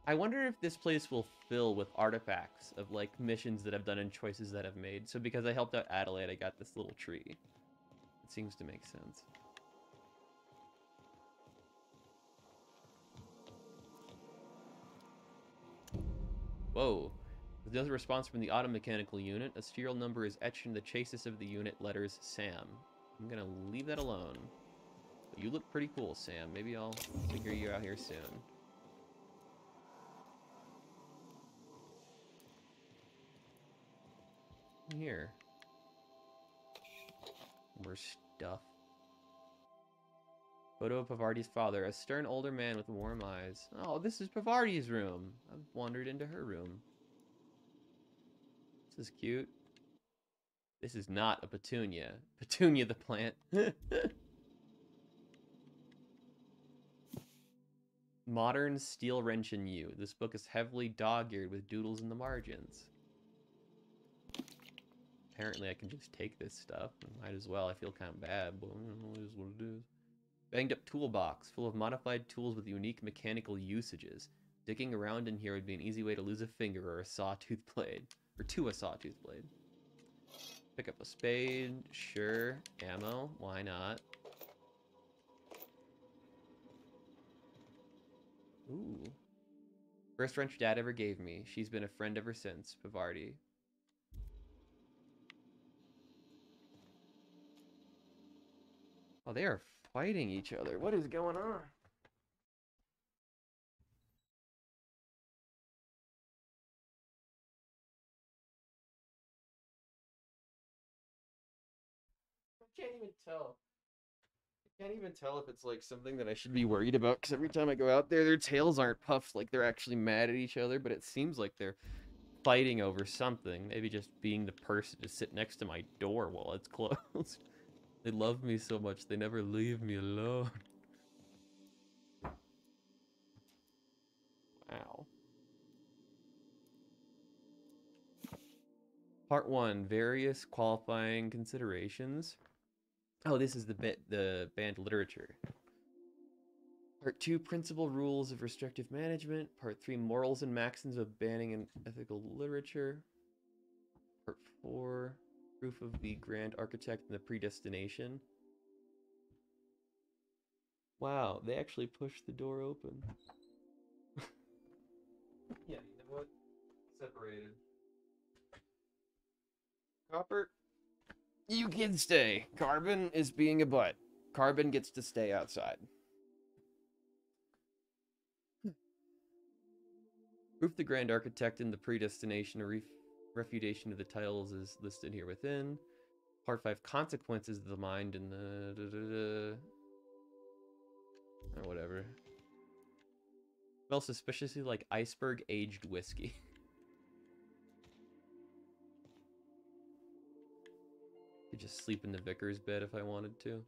I wonder if this place will fill with artifacts of, like, missions that I've done and choices that I've made. So because I helped out Adelaide, I got this little tree. It seems to make sense. Whoa. With another response from the auto mechanical unit, a serial number is etched in the chassis of the unit, letters Sam. I'm gonna leave that alone. But you look pretty cool, Sam. Maybe I'll figure you out here soon. Here. More stuff. Photo of Pavardi's father, a stern older man with warm eyes. Oh, this is Pavardi's room. I've wandered into her room. This is cute. This is not a petunia. Petunia the plant. Modern Steel Wrench in You. This book is heavily dog-eared with doodles in the margins. Apparently I can just take this stuff. Might as well. I feel kind of bad, but it is what it is. Banged up toolbox, full of modified tools with unique mechanical usages. Digging around in here would be an easy way to lose a finger or a sawtooth blade. Or to a sawtooth blade. Pick up a spade, sure. Ammo, why not? Ooh. First wrench Dad ever gave me. She's been a friend ever since. Pavardi. Oh, they are fighting each other. What is going on? I can't even tell. I can't even tell if it's like something that I should be worried about, because every time I go out there, their tails aren't puffed like they're actually mad at each other, but it seems like they're fighting over something. Maybe just being the person to sit next to my door while it's closed. They love me so much, they never leave me alone. Wow. Part 1, various qualifying considerations. Oh, this is the banned literature. Part 2, principal rules of restrictive management. Part 3, morals and maxims of banning and ethical literature. Part 4, proof of the grand architect and the predestination. Wow, they actually pushed the door open. Yeah, you know what? Separated. Copper, you can stay. Carbon is being a butt. Carbon gets to stay outside. Proof the Grand Architect and the Predestination, a refutation of the titles is listed here within. Part 5, Consequences of the Mind and the... Or whatever. Smells suspiciously like iceberg-aged whiskey. Could just sleep in the vicar's bed if I wanted to.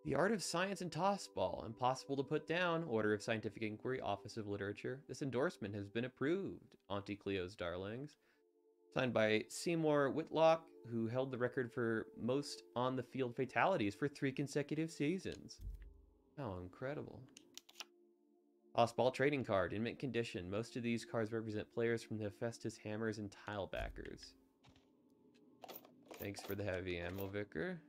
The Art of Science and Tossball. Impossible to put down. Order of Scientific Inquiry, Office of Literature. This endorsement has been approved. Auntie Cleo's Darlings. Signed by Seymour Whitlock, who held the record for most on-the-field fatalities for 3 consecutive seasons. How incredible. Ball trading card in mint condition. Most of these cards represent players from the Hephaestus Hammers and Tilebackers. Thanks for the heavy ammo, Vicar.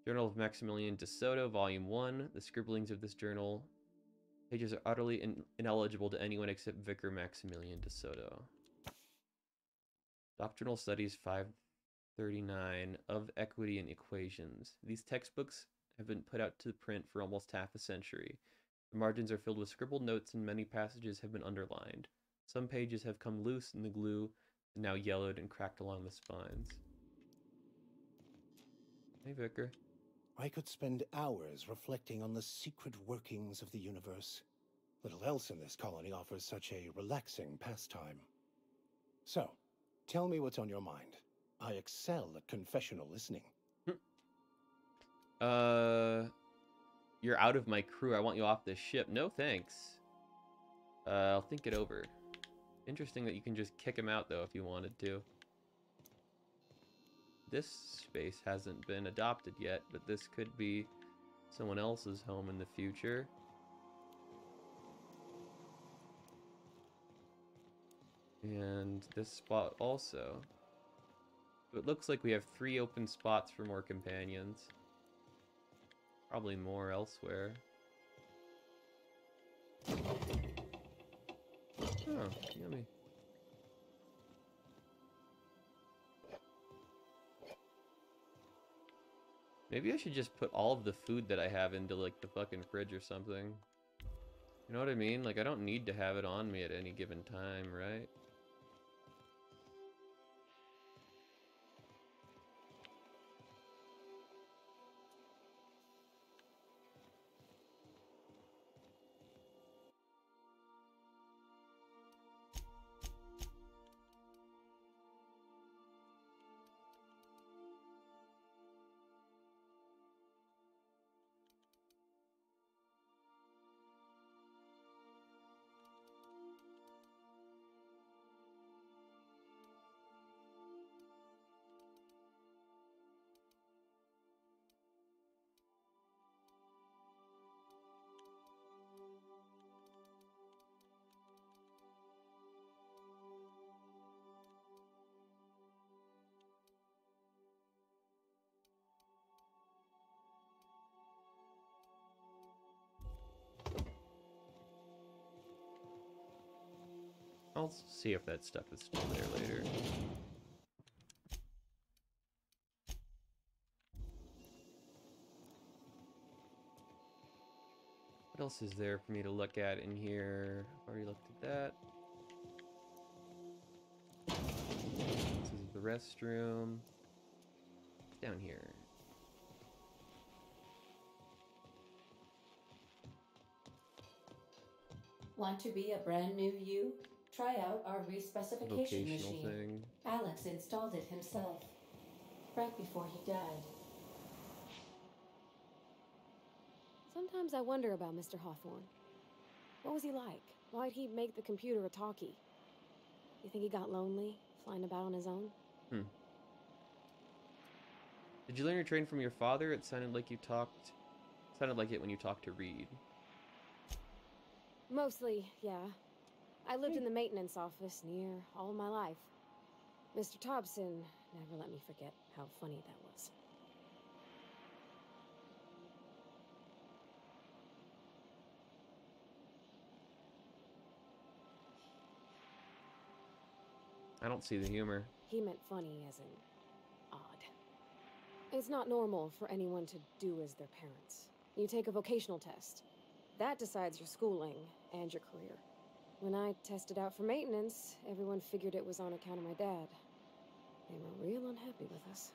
Journal of Maximilian de Soto, Volume 1. The scribblings of this journal pages are utterly ineligible to anyone except Vicar Maximilian de Soto. Doctrinal Studies 539 of Equity and Equations. These textbooks have been put out to print for almost half a century. The margins are filled with scribbled notes and many passages have been underlined. Some pages have come loose in the glue and now yellowed and cracked along the spines. Hey, Vicar. I could spend hours reflecting on the secret workings of the universe. Little else in this colony offers such a relaxing pastime. So, tell me what's on your mind. I excel at confessional listening. You're out of my crew. I want you off this ship. No, thanks. I'll think it over. Interesting that you can just kick him out, though, if you wanted to. This space hasn't been adopted yet, but this could be someone else's home in the future. And this spot also. So it looks like we have 3 open spots for more companions. Probably more elsewhere. Oh, yummy. Maybe I should just put all of the food that I have into, like, the fucking fridge or something. You know what I mean? Like, I don't need to have it on me at any given time, right? I'll see if that stuff is still there later. What else is there for me to look at in here? I've already looked at that. This is the restroom. Down here. Want to be a brand new you? Try out our respecification Vocational machine. thing. Alex installed it himself, right before he died. Sometimes I wonder about Mr. Hawthorne. What was he like? Why'd he make the computer a talkie? You think he got lonely, flying about on his own? Did you learn your trade from your father? It sounded like you talked... Sounded like it when you talked to Reed. Mostly, yeah. I lived in the maintenance office near all my life. Mr. Thompson never let me forget how funny that was. I don't see the humor. He meant funny as in odd. It's not normal for anyone to do as their parents. You take a vocational test. That decides your schooling and your career. When I tested out for maintenance, everyone figured it was on account of my dad. They were real unhappy with us.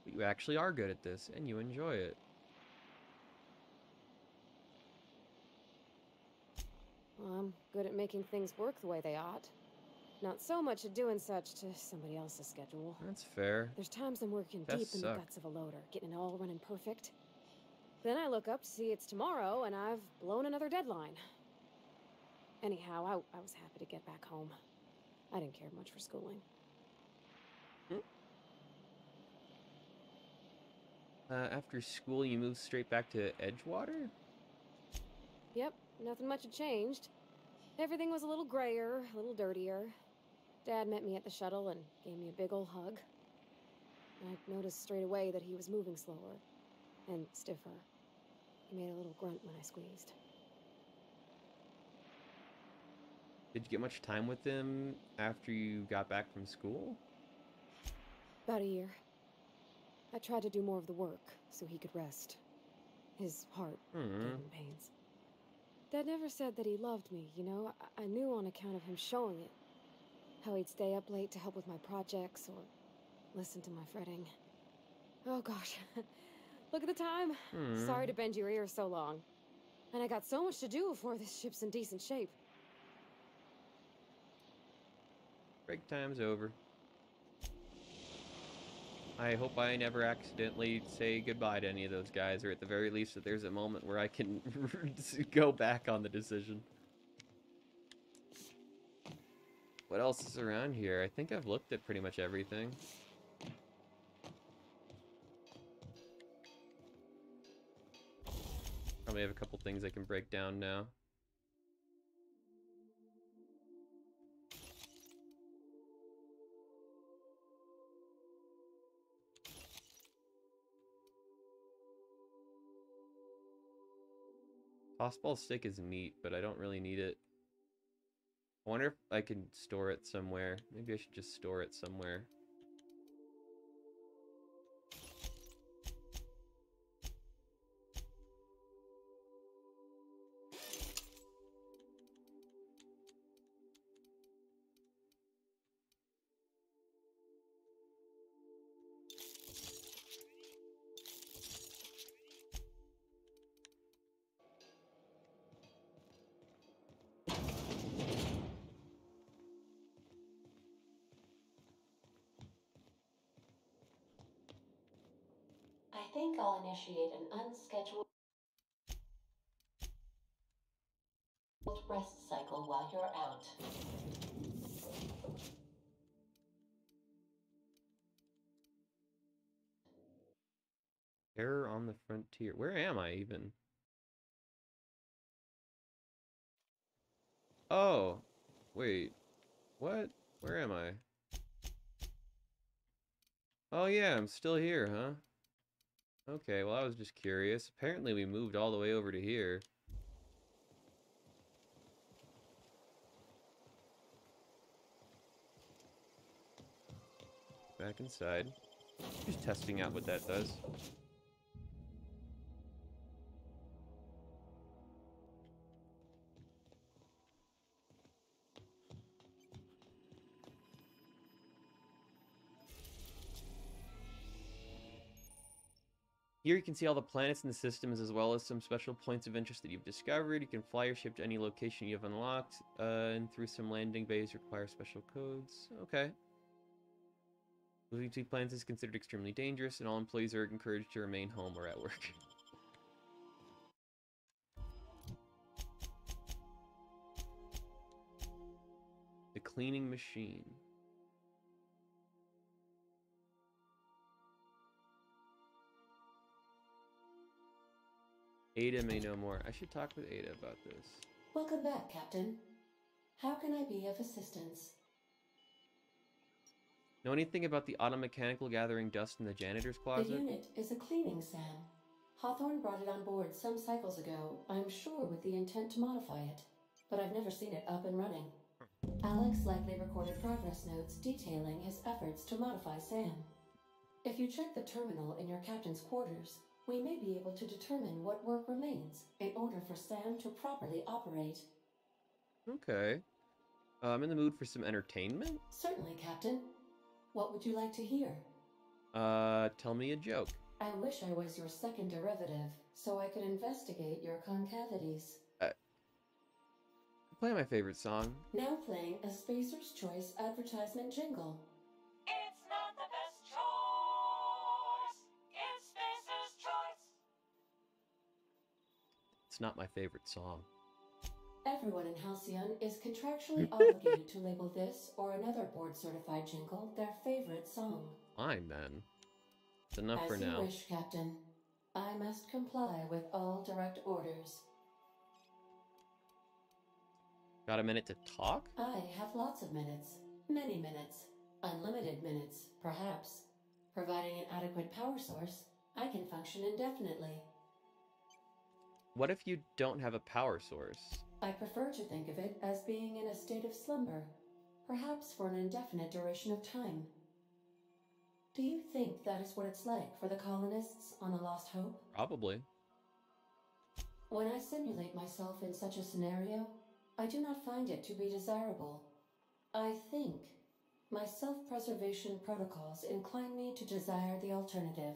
But you actually are good at this, and you enjoy it. Well, I'm good at making things work the way they ought. Not so much at doing such to somebody else's schedule. That's fair. There's times I'm working Tests deep in the suck. guts of a loader, getting it all running perfect. Then I look up to see it's tomorrow, and I've blown another deadline. Anyhow, I was happy to get back home. I didn't care much for schooling. After school, you moved straight back to Edgewater? Yep, nothing much had changed. Everything was a little grayer, a little dirtier. Dad met me at the shuttle and gave me a big ol' hug. I noticed straight away that he was moving slower and stiffer. He made a little grunt when I squeezed. Did you get much time with him after you got back from school? About a year. I tried to do more of the work so he could rest. His heart gave him pains. Dad never said that he loved me, you know? I knew on account of him showing it. How he'd stay up late to help with my projects or listen to my fretting. Oh gosh. Look at the time. Sorry to bend your ears so long. And I got so much to do before this ship's in decent shape. Break time's over. I hope I never accidentally say goodbye to any of those guys, or at the very least that there's a moment where I can go back on the decision. What else is around here? I think I've looked at pretty much everything. Probably have a couple things I can break down now. Tossball stick is neat, but I don't really need it. I wonder if I can store it somewhere. Maybe I should just store it somewhere. I think I'll initiate an unscheduled rest cycle while you're out. Error on the frontier. Where am I even? Oh, wait. What? Where am I? Oh yeah, I'm still here, huh? Okay, well I was just curious. Apparently we moved all the way over to here. Back inside. Just testing out what that does. Here you can see all the planets in the systems as well as some special points of interest that you've discovered. You can fly your ship to any location you've unlocked, and through some landing bays require special codes. Okay. Moving to planets is considered extremely dangerous, and all employees are encouraged to remain home or at work. The cleaning machine. Ada may know more. I should talk with Ada about this. Welcome back, Captain. How can I be of assistance? Know anything about the automechanical gathering dust in the janitor's closet? The unit is a cleaning SAM. Hawthorne brought it on board some cycles ago, I'm sure with the intent to modify it. But I've never seen it up and running. Alex likely recorded progress notes detailing his efforts to modify SAM. If you check the terminal in your captain's quarters, we may be able to determine what work remains in order for SAM to properly operate. Okay. I'm in the mood for some entertainment? Certainly, Captain. What would you like to hear? Tell me a joke. I wish I was your second derivative, so I could investigate your concavities. Play my favorite song. Now playing a Spacer's Choice advertisement jingle. It's not the best choice. It's Spacer's Choice. It's not my favorite song. Everyone in Halcyon is contractually obligated to label this or another board-certified jingle their favorite song. Fine, then. It's enough for As now. you wish, Captain. I must comply with all direct orders. Got a minute to talk? I have lots of minutes. Many minutes. Unlimited minutes, perhaps. Providing an adequate power source, I can function indefinitely. What if you don't have a power source? I prefer to think of it as being in a state of slumber, perhaps for an indefinite duration of time. Do you think that is what it's like for the colonists on the Lost Hope? Probably. When I simulate myself in such a scenario, I do not find it to be desirable. I think my self-preservation protocols incline me to desire the alternative.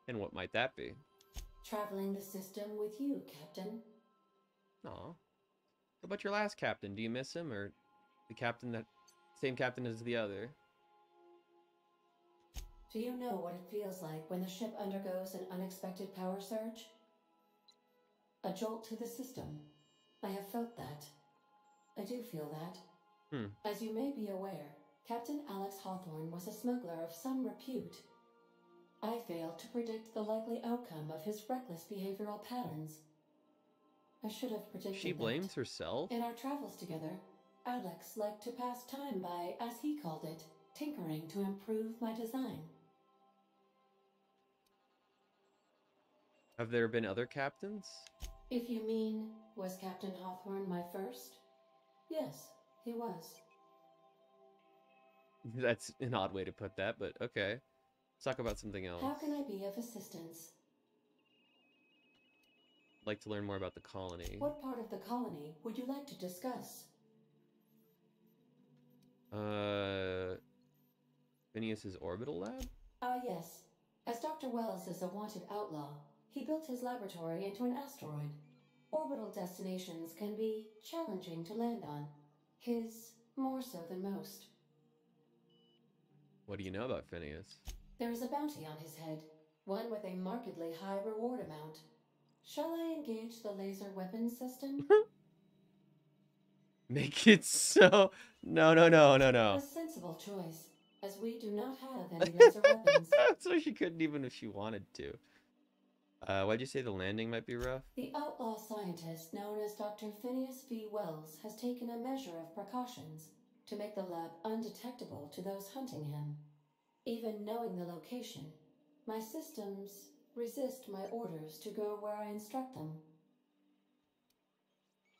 And what might that be? Traveling the system with you, Captain. Aw. What about your last captain? Do you miss him, or the captain that same captain as the other? Do you know what it feels like when the ship undergoes an unexpected power surge? A jolt to the system. I have felt that. I do feel that. As you may be aware, Captain Alex Hawthorne was a smuggler of some repute. I failed to predict the likely outcome of his reckless behavioral patterns. I should have predicted She blames herself? In our travels together, Alex liked to pass time by, as he called it, tinkering to improve my design. Have there been other captains? If you mean, was Captain Hawthorne my first? Yes, he was. That's an odd way to put that, but okay. Let's talk about something else. How can I be of assistance? I'd like to learn more about the colony. What part of the colony would you like to discuss? Phineas's orbital lab? Ah, yes. As Dr. Wells is a wanted outlaw, he built his laboratory into an asteroid. Orbital destinations can be challenging to land on. His more so than most. What do you know about Phineas? There is a bounty on his head, one with a markedly high reward amount. Shall I engage the laser weapons system? Make it so... No. A sensible choice, as we do not have any laser weapons. So she couldn't even if she wanted to. Why'd you say the landing might be rough? The outlaw scientist known as Dr. Phineas V. Wells has taken a measure of precautions to make the lab undetectable to those hunting him. Even knowing the location, my systems resist my orders to go where I instruct them.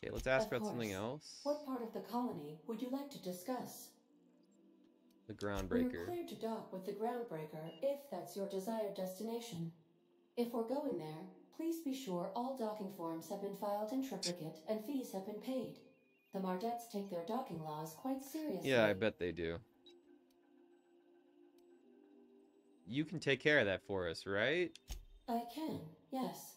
Okay, let's ask Of about course. something else. What part of the colony would you like to discuss? The We're groundbreaker. clear to dock with the groundbreaker if that's your desired destination. If we're going there, please be sure all docking forms have been filed in triplicate and fees have been paid. The Mardettes take their docking laws quite seriously. Yeah, I bet they do. You can take care of that for us, right? I can, yes.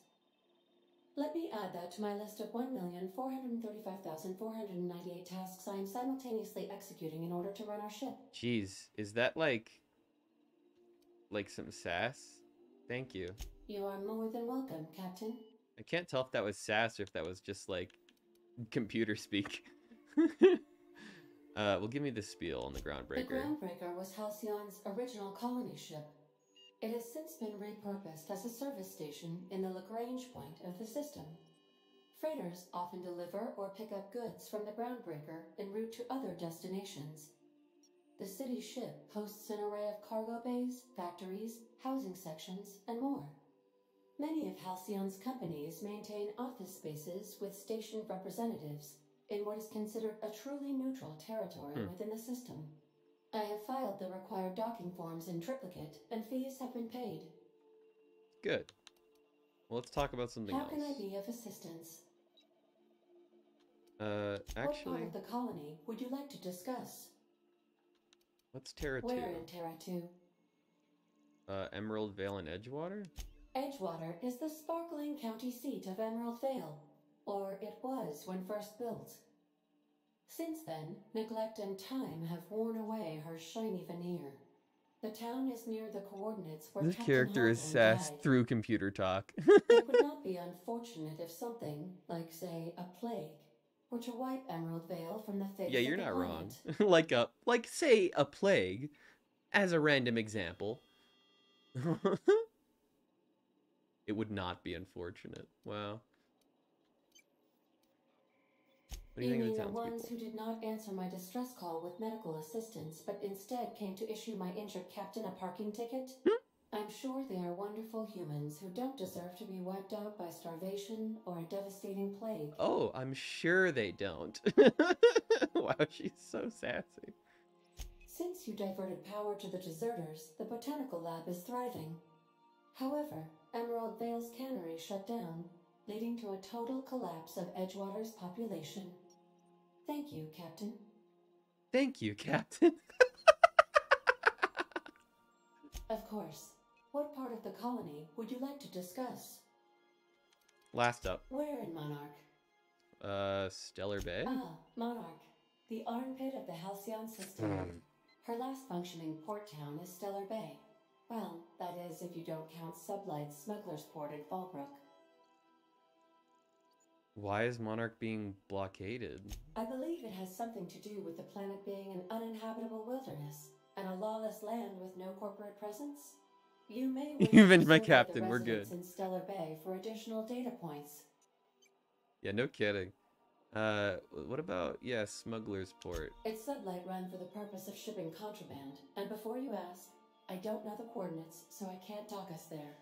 Let me add that to my list of 1,435,498 tasks I am simultaneously executing in order to run our ship. Jeez, is that like some sass? Thank you. You are more than welcome, Captain. I can't tell if that was sass or if that was just like computer speak. Well, give me the spiel on the The groundbreaker. Groundbreaker was Halcyon's original colony ship. It has since been repurposed as a service station in the Lagrange point of the system. Freighters often deliver or pick up goods from the Groundbreaker en route to other destinations. The city ship hosts an array of cargo bays, factories, housing sections, and more. Many of Halcyon's companies maintain office spaces with stationed representatives in what is considered a truly neutral territory within the system. I have filed the required docking forms in triplicate, and fees have been paid. Good. Well, let's talk about something How else. can I be of assistance? What part Actually, of the colony would you like to discuss? what's Terra 2? Where in Terra 2? Emerald Vale and Edgewater? Edgewater is the sparkling county seat of Emerald Vale, or it was when first built. Since then, neglect and time have worn away her shiny veneer. The town is near the coordinates where This Captain character is Hawthorne sass died. through computer talk. It would not be unfortunate if something, like say, a plague, were to wipe Emerald Vale from the face Yeah, of you're the not wrong. planet. like say a plague, as a random example. It would not be unfortunate. Wow. What do you think of the mean the townspeople? ones who did not answer my distress call with medical assistance, but instead came to issue my injured captain a parking ticket? I'm sure they are wonderful humans who don't deserve to be wiped out by starvation or a devastating plague. Oh, I'm sure they don't. Wow, she's so sassy. Since you diverted power to the deserters, the botanical lab is thriving. However, Emerald Vale's cannery shut down, leading to a total collapse of Edgewater's population. Thank you, Captain. Thank you, Captain. Of course. What part of the colony would you like to discuss? Last up. Where in Monarch? Stellar Bay? Ah, Monarch. The armpit of the Halcyon system. Her last functioning port town is Stellar Bay. Well, that is if you don't count Sublight's Smuggler's Port in Fallbrook. Why is Monarch being blockaded? I believe it has something to do with the planet being an uninhabitable wilderness and a lawless land with no corporate presence. You may wish You to avenged my survey captain, the we're good. residents in Stellar Bay for additional data points. Yeah, no kidding. What about, yeah, Smuggler's Port? It's Sublight run for the purpose of shipping contraband, and before you ask, I don't know the coordinates, so I can't dock us there.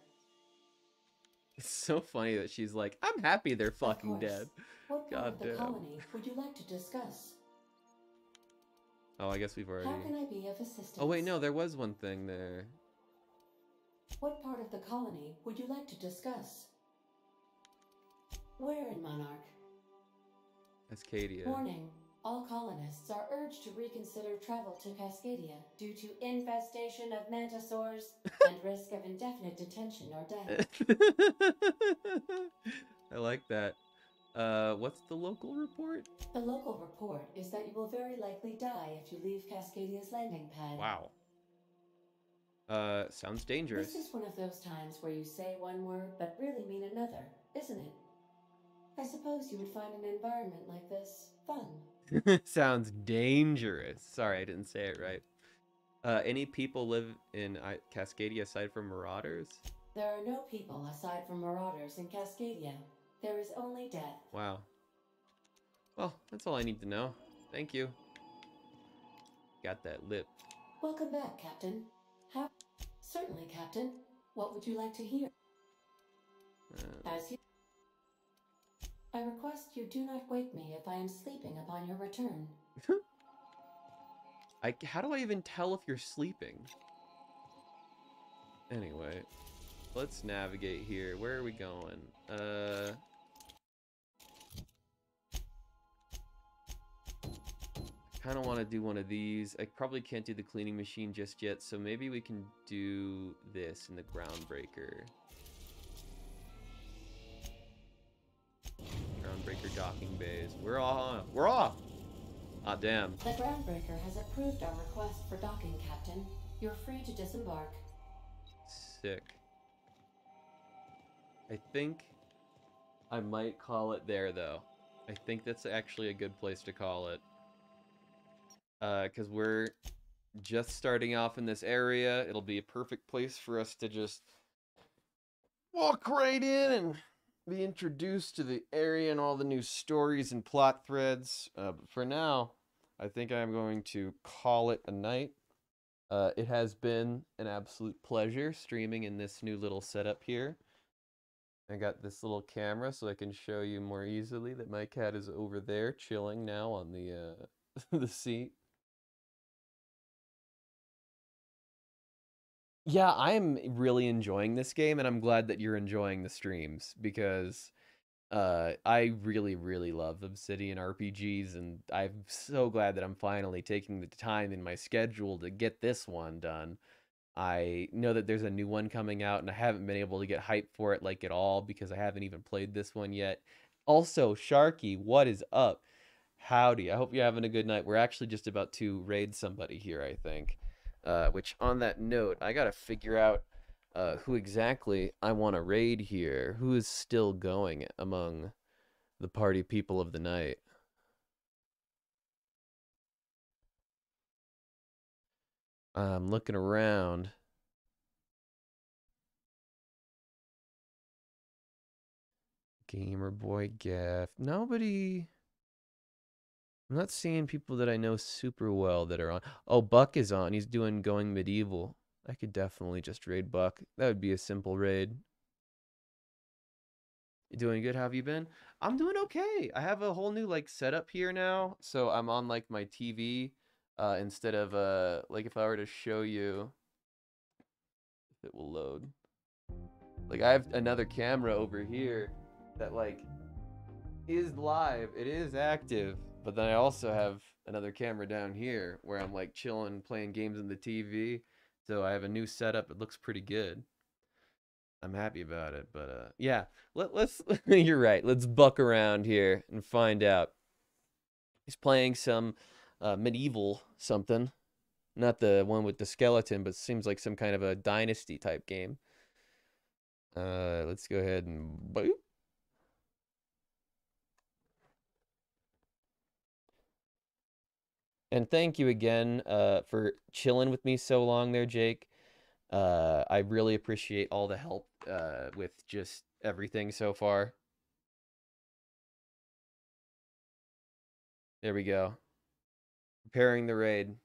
It's so funny that she's like, I'm happy they're fucking dead. What part God of the damn. colony would you like to discuss? Oh, I guess we've already... How can I be of assistance? Oh wait, no, there was one thing there. What part of the colony would you like to discuss? Where in Monarch? Cascadia. Warning. All colonists are urged to reconsider travel to Cascadia due to infestation of mantisaurs and risk of indefinite detention or death. I like that. What's the local report? The local report is that you will very likely die if you leave Cascadia's landing pad. Wow. Sounds dangerous. This is one of those times where you say one word but really mean another, isn't it? I suppose you would find an environment like this fun. Sounds dangerous. Sorry, I didn't say it right. Any people live in Cascadia aside from marauders? There are no people aside from marauders in Cascadia. There is only death. Wow. Well, that's all I need to know. Thank you. Got that lip. Welcome back, Captain. Certainly, Captain. What would you like to hear? As you... I request you do not wake me if I am sleeping upon your return. How do I even tell if you're sleeping? Anyway, let's navigate here. Where are we going? I kind of want to do one of these. I probably can't do the cleaning machine just yet, so maybe we can do this in the groundbreaker. Groundbreaker docking bays. We're off. We're off. Ah, damn. The groundbreaker has approved our request for docking, Captain. You're free to disembark. Sick. I think I might call it there, though. I think that's actually a good place to call it. Because we're just starting off in this area. It'll be a perfect place for us to just walk right in and be introduced to the area and all the new stories and plot threads. But for now, I think I'm going to call it a night. It has been an absolute pleasure streaming in this new little setup here. I got this little camera so I can show you more easily that my cat is over there chilling now on the the seat. Yeah, I'm really enjoying this game, and I'm glad that you're enjoying the streams, because I really, really love Obsidian RPGs, and I'm so glad that I'm finally taking the time in my schedule to get this one done. I know that there's a new one coming out, and I haven't been able to get hyped for it like at all, because I haven't even played this one yet. Also, Sharky, what is up? Howdy, I hope you're having a good night. We're actually just about to raid somebody here, I think. Which, on that note, I gotta figure out who exactly I want to raid here. Who is still going among the party people of the night? I'm looking around. Gamer Boy Gaff. Nobody. I'm not seeing people that I know super well that are on. Oh, Buck is on. He's doing Going Medieval. I could definitely just raid Buck. That would be a simple raid. You doing good? How have you been? I'm doing okay. I have a whole new like setup here now. So I'm on like my TV instead of like if I were to show you if it will load. Like I have another camera over here that like is live. It is active. But then I also have another camera down here where I'm like chilling playing games on the TV. So I have a new setup. It looks pretty good. I'm happy about it, but yeah, let's you're right. Let's buck around here and find out. He's playing some medieval something, not the one with the skeleton, but seems like some kind of a dynasty type game. Let's go ahead and boop. And thank you again for chilling with me so long there, Jake. I really appreciate all the help with just everything so far. There we go. Preparing the raid.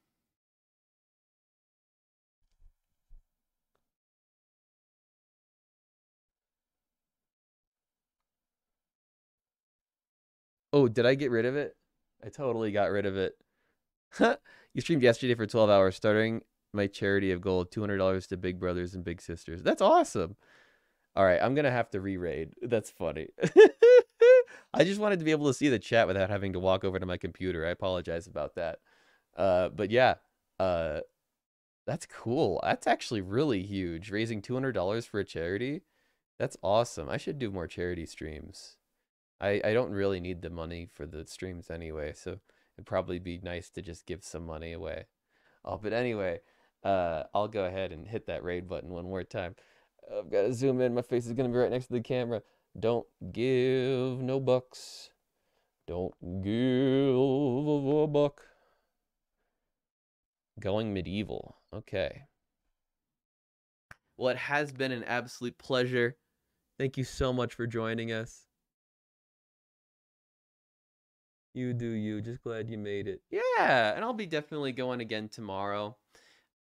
Oh, did I get rid of it? I totally got rid of it. You streamed yesterday for 12 hours, starting my charity of gold, $200 to Big Brothers and Big Sisters. That's awesome. All right, I'm going to have to re-raid. That's funny. I just wanted to be able to see the chat without having to walk over to my computer. I apologize about that. But yeah, that's cool. That's actually really huge. Raising $200 for a charity. That's awesome. I should do more charity streams. I don't really need the money for the streams anyway, so it'd probably be nice to just give some money away. Oh, but anyway, I'll go ahead and hit that raid button one more time. I've got to zoom in. My face is going to be right next to the camera. Don't give no bucks. Don't give a buck. Going medieval. Okay. Well, it has been an absolute pleasure. Thank you so much for joining us. You do you. Just glad you made it. Yeah, and I'll be definitely going again tomorrow.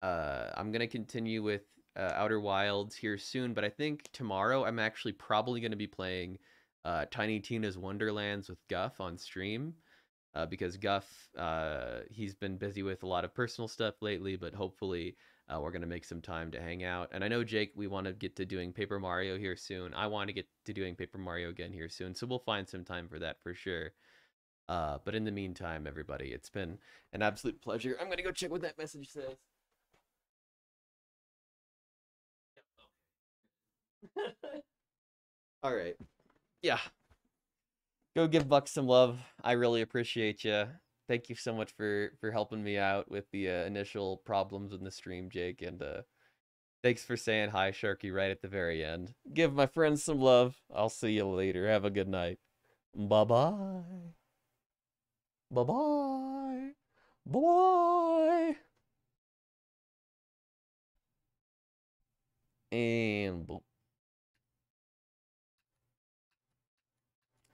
I'm gonna continue with Outer Wilds here soon, but I think tomorrow I'm actually probably gonna be playing Tiny Tina's Wonderlands with Guff on stream. Because Guff, he's been busy with a lot of personal stuff lately, but hopefully we're gonna make some time to hang out. And I know Jake, we want to get to doing Paper Mario here soon. I want to get to doing Paper Mario again here soon, so we'll find some time for that for sure. But in the meantime, everybody, it's been an absolute pleasure. I'm gonna go check what that message says. All right. Yeah. Go give Buck some love. I really appreciate you. Thank you so much for helping me out with the initial problems in the stream, Jake, and thanks for saying hi, Sharky, right at the very end. Give my friends some love. I'll see you later. Have a good night. Bye-bye. Bye-bye. Bye-bye. And boop.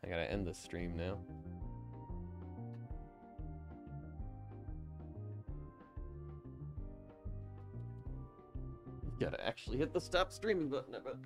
I gotta end the stream now. Gotta actually hit the stop streaming button, I bet.